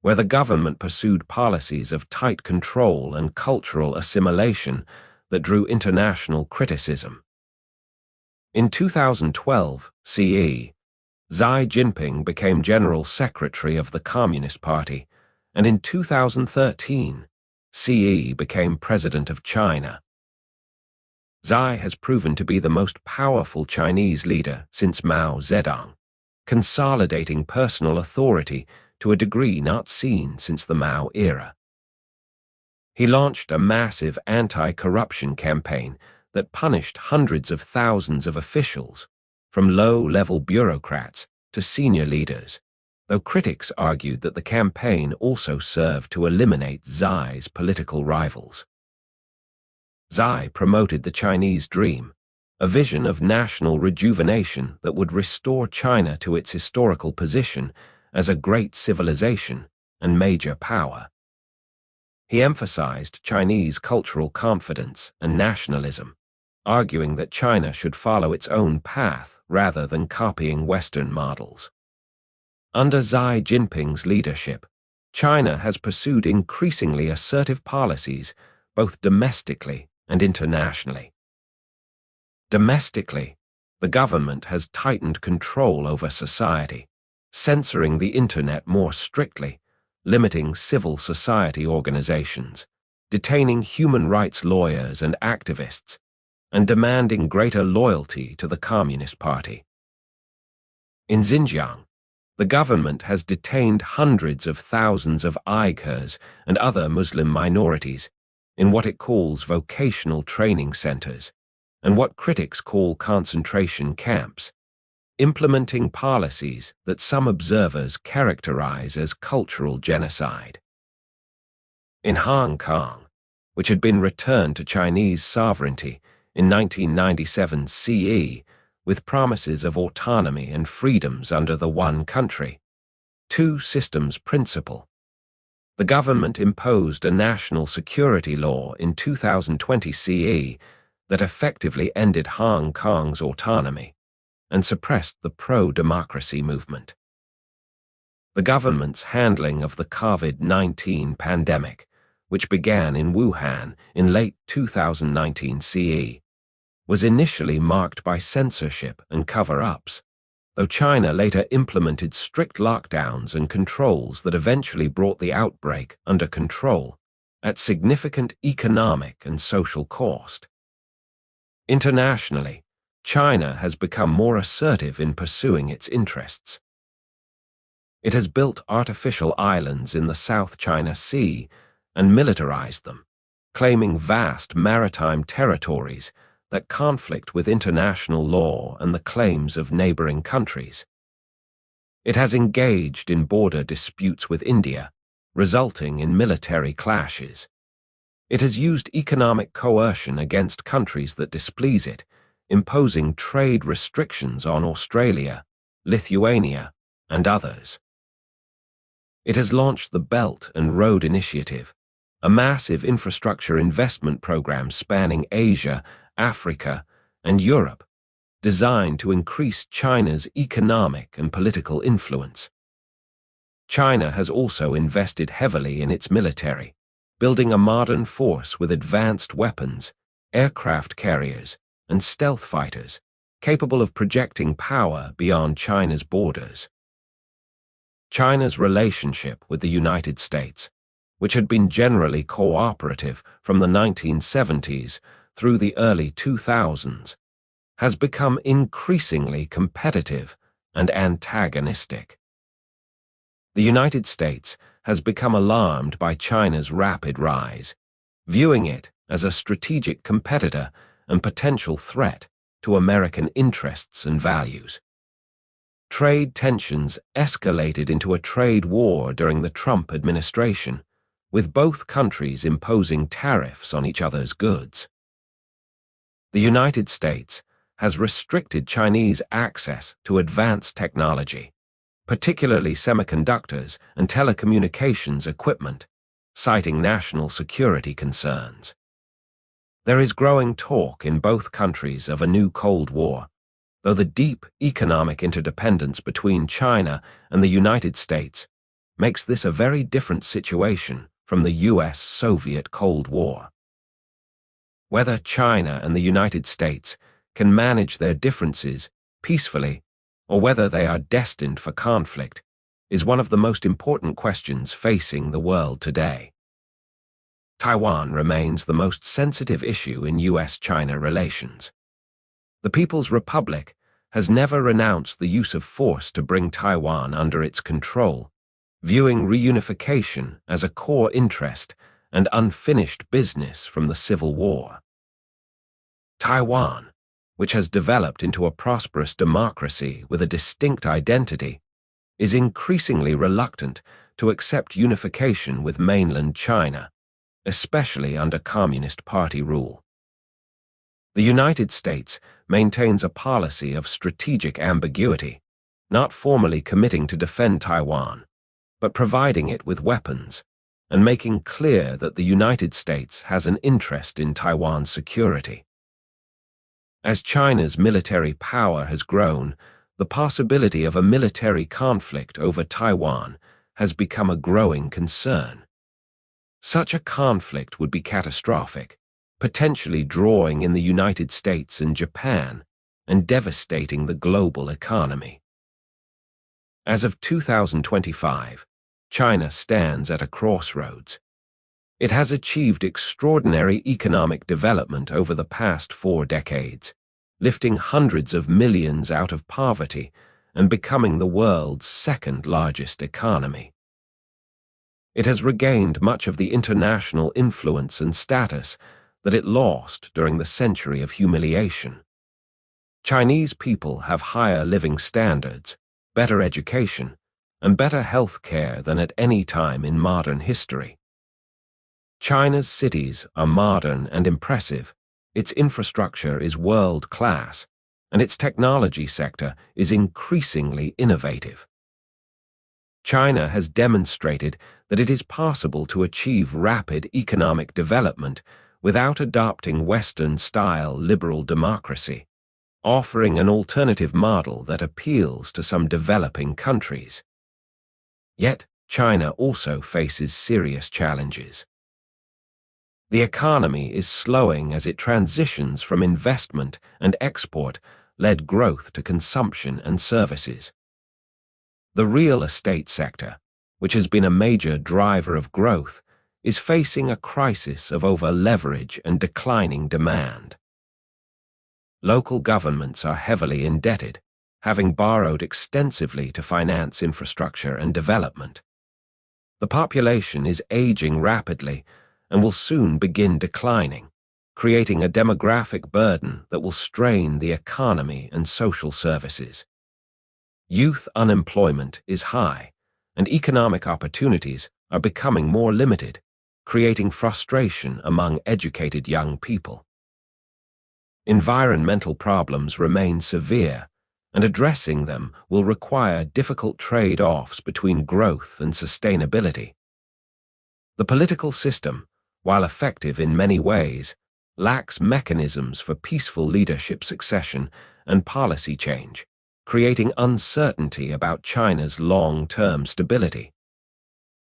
where the government pursued policies of tight control and cultural assimilation that drew international criticism. In 2012 CE, Xi Jinping became General Secretary of the Communist Party, and in 2013, CE became President of China. Xi has proven to be the most powerful Chinese leader since Mao Zedong, consolidating personal authority to a degree not seen since the Mao era. He launched a massive anti-corruption campaign that punished hundreds of thousands of officials, from low-level bureaucrats to senior leaders, though critics argued that the campaign also served to eliminate Xi's political rivals. Xi promoted the Chinese dream, a vision of national rejuvenation that would restore China to its historical position as a great civilization and major power. He emphasized Chinese cultural confidence and nationalism, arguing that China should follow its own path rather than copying Western models. Under Xi Jinping's leadership, China has pursued increasingly assertive policies both domestically and internationally. Domestically, the government has tightened control over society, censoring the internet more strictly, limiting civil society organizations, detaining human rights lawyers and activists, and demanding greater loyalty to the Communist Party. In Xinjiang, the government has detained hundreds of thousands of Uyghurs and other Muslim minorities in what it calls vocational training centers and what critics call concentration camps, implementing policies that some observers characterize as cultural genocide. In Hong Kong, which had been returned to Chinese sovereignty in 1997 CE with promises of autonomy and freedoms under the one country, two systems principle. The government imposed a national security law in 2020 CE that effectively ended Hong Kong's autonomy and suppressed the pro-democracy movement. The government's handling of the COVID-19 pandemic, which began in Wuhan in late 2019 CE, was initially marked by censorship and cover-ups, though China later implemented strict lockdowns and controls that eventually brought the outbreak under control at significant economic and social cost. Internationally, China has become more assertive in pursuing its interests. It has built artificial islands in the South China Sea and militarized them, claiming vast maritime territories that conflict with international law and the claims of neighboring countries. It has engaged in border disputes with India, resulting in military clashes. It has used economic coercion against countries that displease it, imposing trade restrictions on Australia, Lithuania, and others. It has launched the Belt and Road Initiative, a massive infrastructure investment program spanning Asia, Africa, and Europe, designed to increase China's economic and political influence. China has also invested heavily in its military, building a modern force with advanced weapons, aircraft carriers, and stealth fighters, capable of projecting power beyond China's borders. China's relationship with the United States, which had been generally cooperative from the 1970s through the early 2000s, has become increasingly competitive and antagonistic. The United States has become alarmed by China's rapid rise, viewing it as a strategic competitor and potential threat to American interests and values. Trade tensions escalated into a trade war during the Trump administration, with both countries imposing tariffs on each other's goods. The United States has restricted Chinese access to advanced technology, particularly semiconductors and telecommunications equipment, citing national security concerns. There is growing talk in both countries of a new Cold War, though the deep economic interdependence between China and the United States makes this a very different situation from the US-Soviet Cold War. Whether China and the United States can manage their differences peacefully, or whether they are destined for conflict, is one of the most important questions facing the world today. Taiwan remains the most sensitive issue in US-China relations. The People's Republic has never renounced the use of force to bring Taiwan under its control, viewing reunification as a core interest and unfinished business from the Civil War. Taiwan, which has developed into a prosperous democracy with a distinct identity, is increasingly reluctant to accept unification with mainland China, especially under Communist Party rule. The United States maintains a policy of strategic ambiguity, not formally committing to defend Taiwan, but providing it with weapons, and making clear that the United States has an interest in Taiwan's security. As China's military power has grown, the possibility of a military conflict over Taiwan has become a growing concern. Such a conflict would be catastrophic, potentially drawing in the United States and Japan and devastating the global economy. As of 2025, China stands at a crossroads. It has achieved extraordinary economic development over the past 4 decades, lifting hundreds of millions out of poverty and becoming the world's second-largest economy. It has regained much of the international influence and status that it lost during the century of humiliation. Chinese people have higher living standards, better education, and better health care than at any time in modern history. China's cities are modern and impressive, its infrastructure is world-class, and its technology sector is increasingly innovative. China has demonstrated that it is possible to achieve rapid economic development without adopting Western-style liberal democracy, offering an alternative model that appeals to some developing countries. Yet, China also faces serious challenges. The economy is slowing as it transitions from investment and export-led growth to consumption and services. The real estate sector, which has been a major driver of growth, is facing a crisis of over-leverage and declining demand. Local governments are heavily indebted, having borrowed extensively to finance infrastructure and development. The population is aging rapidly and will soon begin declining, creating a demographic burden that will strain the economy and social services. Youth unemployment is high, and economic opportunities are becoming more limited, creating frustration among educated young people. Environmental problems remain severe, and addressing them will require difficult trade-offs between growth and sustainability. The political system, while effective in many ways, lacks mechanisms for peaceful leadership succession and policy change, creating uncertainty about China's long-term stability.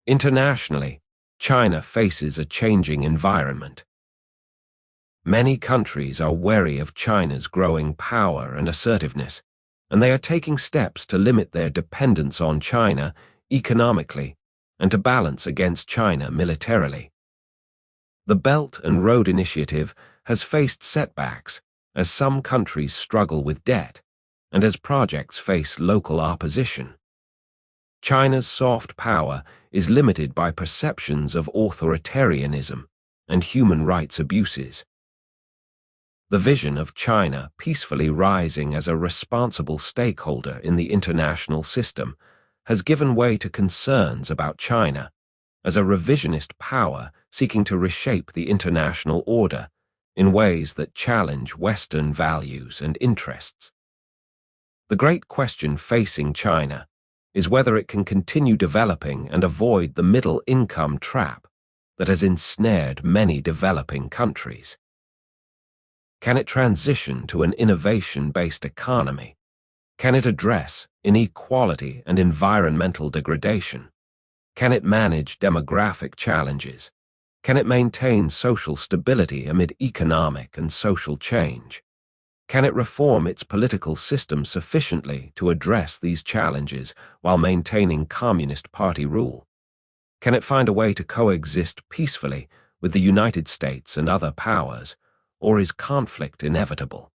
Internationally, China faces a changing environment. Many countries are wary of China's growing power and assertiveness, and they are taking steps to limit their dependence on China economically and to balance against China militarily. The Belt and Road Initiative has faced setbacks as some countries struggle with debt and as projects face local opposition. China's soft power is limited by perceptions of authoritarianism and human rights abuses. The vision of China peacefully rising as a responsible stakeholder in the international system has given way to concerns about China as a revisionist power seeking to reshape the international order in ways that challenge Western values and interests. The great question facing China is whether it can continue developing and avoid the middle-income trap that has ensnared many developing countries. Can it transition to an innovation-based economy? Can it address inequality and environmental degradation? Can it manage demographic challenges? Can it maintain social stability amid economic and social change? Can it reform its political system sufficiently to address these challenges while maintaining Communist Party rule? Can it find a way to coexist peacefully with the United States and other powers, or is conflict inevitable?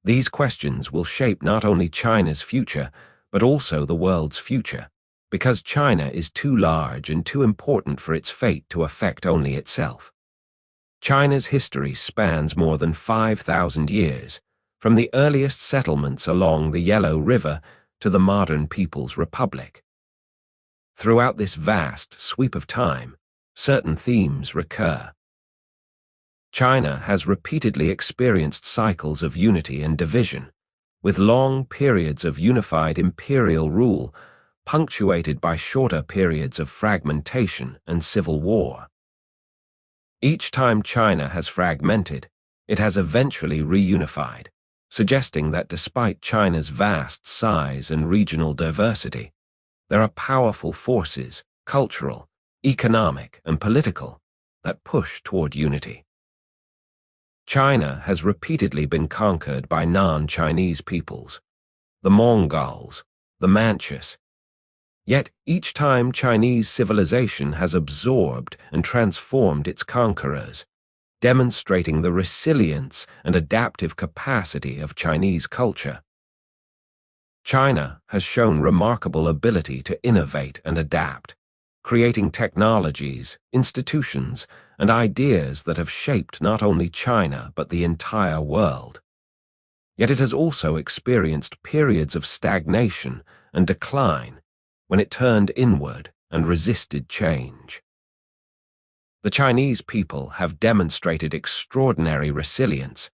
These questions will shape not only China's future, but also the world's future, because China is too large and too important for its fate to affect only itself. China's history spans more than 5,000 years, from the earliest settlements along the Yellow River to the modern People's Republic. Throughout this vast sweep of time, certain themes recur. China has repeatedly experienced cycles of unity and division, with long periods of unified imperial rule punctuated by shorter periods of fragmentation and civil war. Each time China has fragmented, it has eventually reunified, suggesting that despite China's vast size and regional diversity, there are powerful forces, cultural, economic, and political, that push toward unity. China has repeatedly been conquered by non-Chinese peoples, the Mongols, the Manchus. Yet each time Chinese civilization has absorbed and transformed its conquerors, demonstrating the resilience and adaptive capacity of Chinese culture. China has shown remarkable ability to innovate and adapt, creating technologies, institutions, and ideas that have shaped not only China but the entire world. Yet it has also experienced periods of stagnation and decline when it turned inward and resisted change. The Chinese people have demonstrated extraordinary resilience,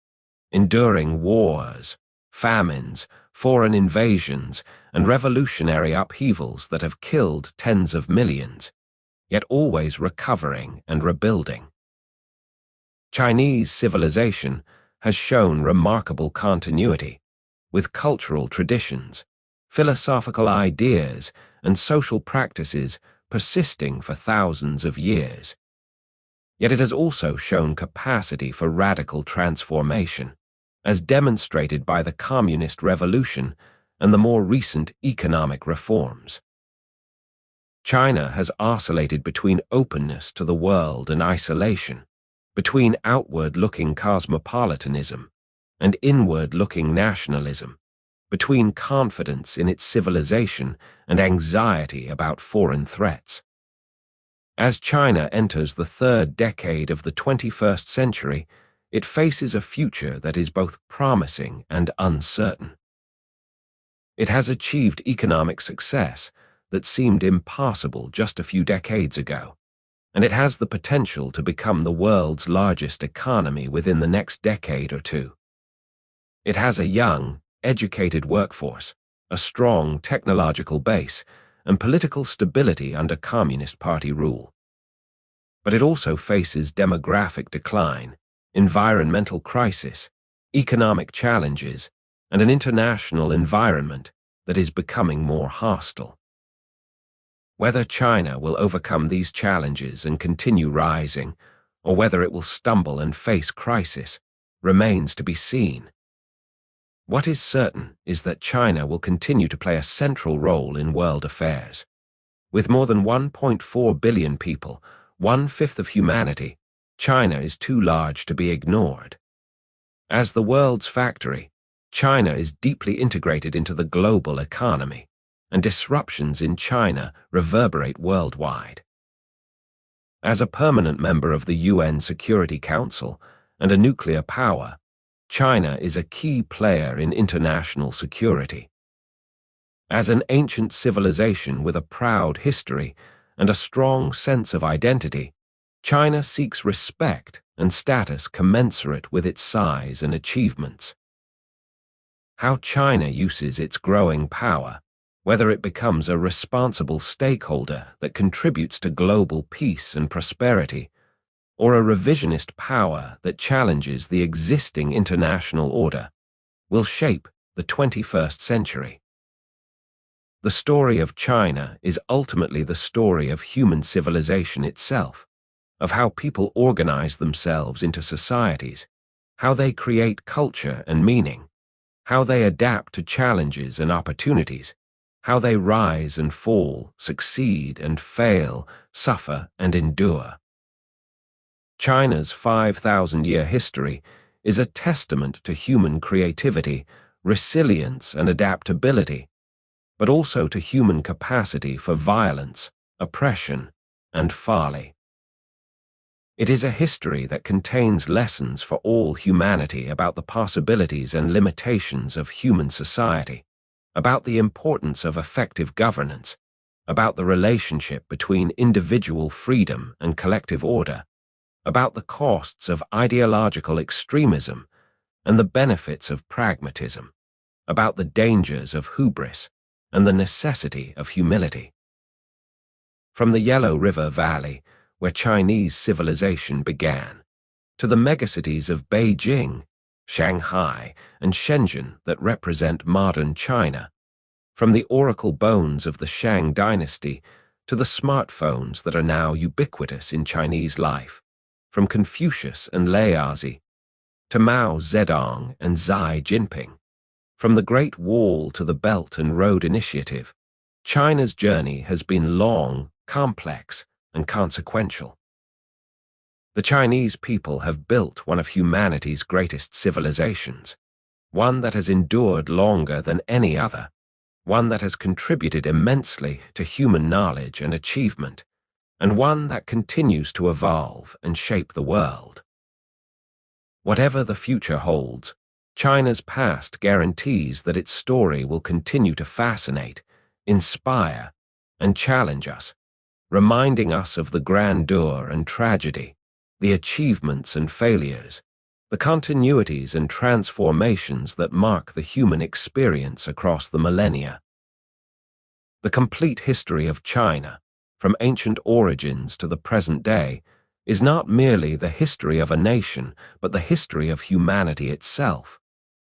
enduring wars, famines, foreign invasions, and revolutionary upheavals that have killed tens of millions, yet always recovering and rebuilding. Chinese civilization has shown remarkable continuity, with cultural traditions, philosophical ideas, and social practices persisting for thousands of years. Yet it has also shown capacity for radical transformation, as demonstrated by the Communist Revolution and the more recent economic reforms. China has oscillated between openness to the world and isolation, between outward-looking cosmopolitanism and inward-looking nationalism, between confidence in its civilization and anxiety about foreign threats. As China enters the third decade of the 21st century, it faces a future that is both promising and uncertain. It has achieved economic success that seemed impossible just a few decades ago, and it has the potential to become the world's largest economy within the next decade or two. It has a young, educated workforce, a strong technological base, and political stability under Communist Party rule. But it also faces demographic decline, environmental crisis, economic challenges, and an international environment that is becoming more hostile. Whether China will overcome these challenges and continue rising, or whether it will stumble and face crisis, remains to be seen. What is certain is that China will continue to play a central role in world affairs. With more than 1.4 billion people, 1/5 of humanity, China is too large to be ignored. As the world's factory, China is deeply integrated into the global economy, and disruptions in China reverberate worldwide. As a permanent member of the UN Security Council and a nuclear power, China is a key player in international security. As an ancient civilization with a proud history and a strong sense of identity, China seeks respect and status commensurate with its size and achievements. How China uses its growing power, whether it becomes a responsible stakeholder that contributes to global peace and prosperity, or a revisionist power that challenges the existing international order, will shape the 21st century. The story of China is ultimately the story of human civilization itself, of how people organize themselves into societies, how they create culture and meaning, how they adapt to challenges and opportunities, how they rise and fall, succeed and fail, suffer and endure. China's 5,000-year history is a testament to human creativity, resilience, and adaptability, but also to human capacity for violence, oppression, and folly. It is a history that contains lessons for all humanity about the possibilities and limitations of human society, about the importance of effective governance, about the relationship between individual freedom and collective order, about the costs of ideological extremism and the benefits of pragmatism, about the dangers of hubris and the necessity of humility. From the Yellow River Valley, where Chinese civilization began, to the megacities of Beijing, Shanghai, and Shenzhen that represent modern China, from the oracle bones of the Shang Dynasty to the smartphones that are now ubiquitous in Chinese life, from Confucius and Laozi to Mao Zedong and Xi Jinping, from the Great Wall to the Belt and Road Initiative, China's journey has been long, complex, and consequential. The Chinese people have built one of humanity's greatest civilizations, one that has endured longer than any other, one that has contributed immensely to human knowledge and achievement, and one that continues to evolve and shape the world. Whatever the future holds, China's past guarantees that its story will continue to fascinate, inspire, and challenge us, reminding us of the grandeur and tragedy, the achievements and failures, the continuities and transformations that mark the human experience across the millennia. The complete history of China, from ancient origins to the present day, is not merely the history of a nation, but the history of humanity itself,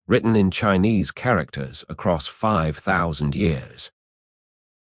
written in Chinese characters across 5,000 years.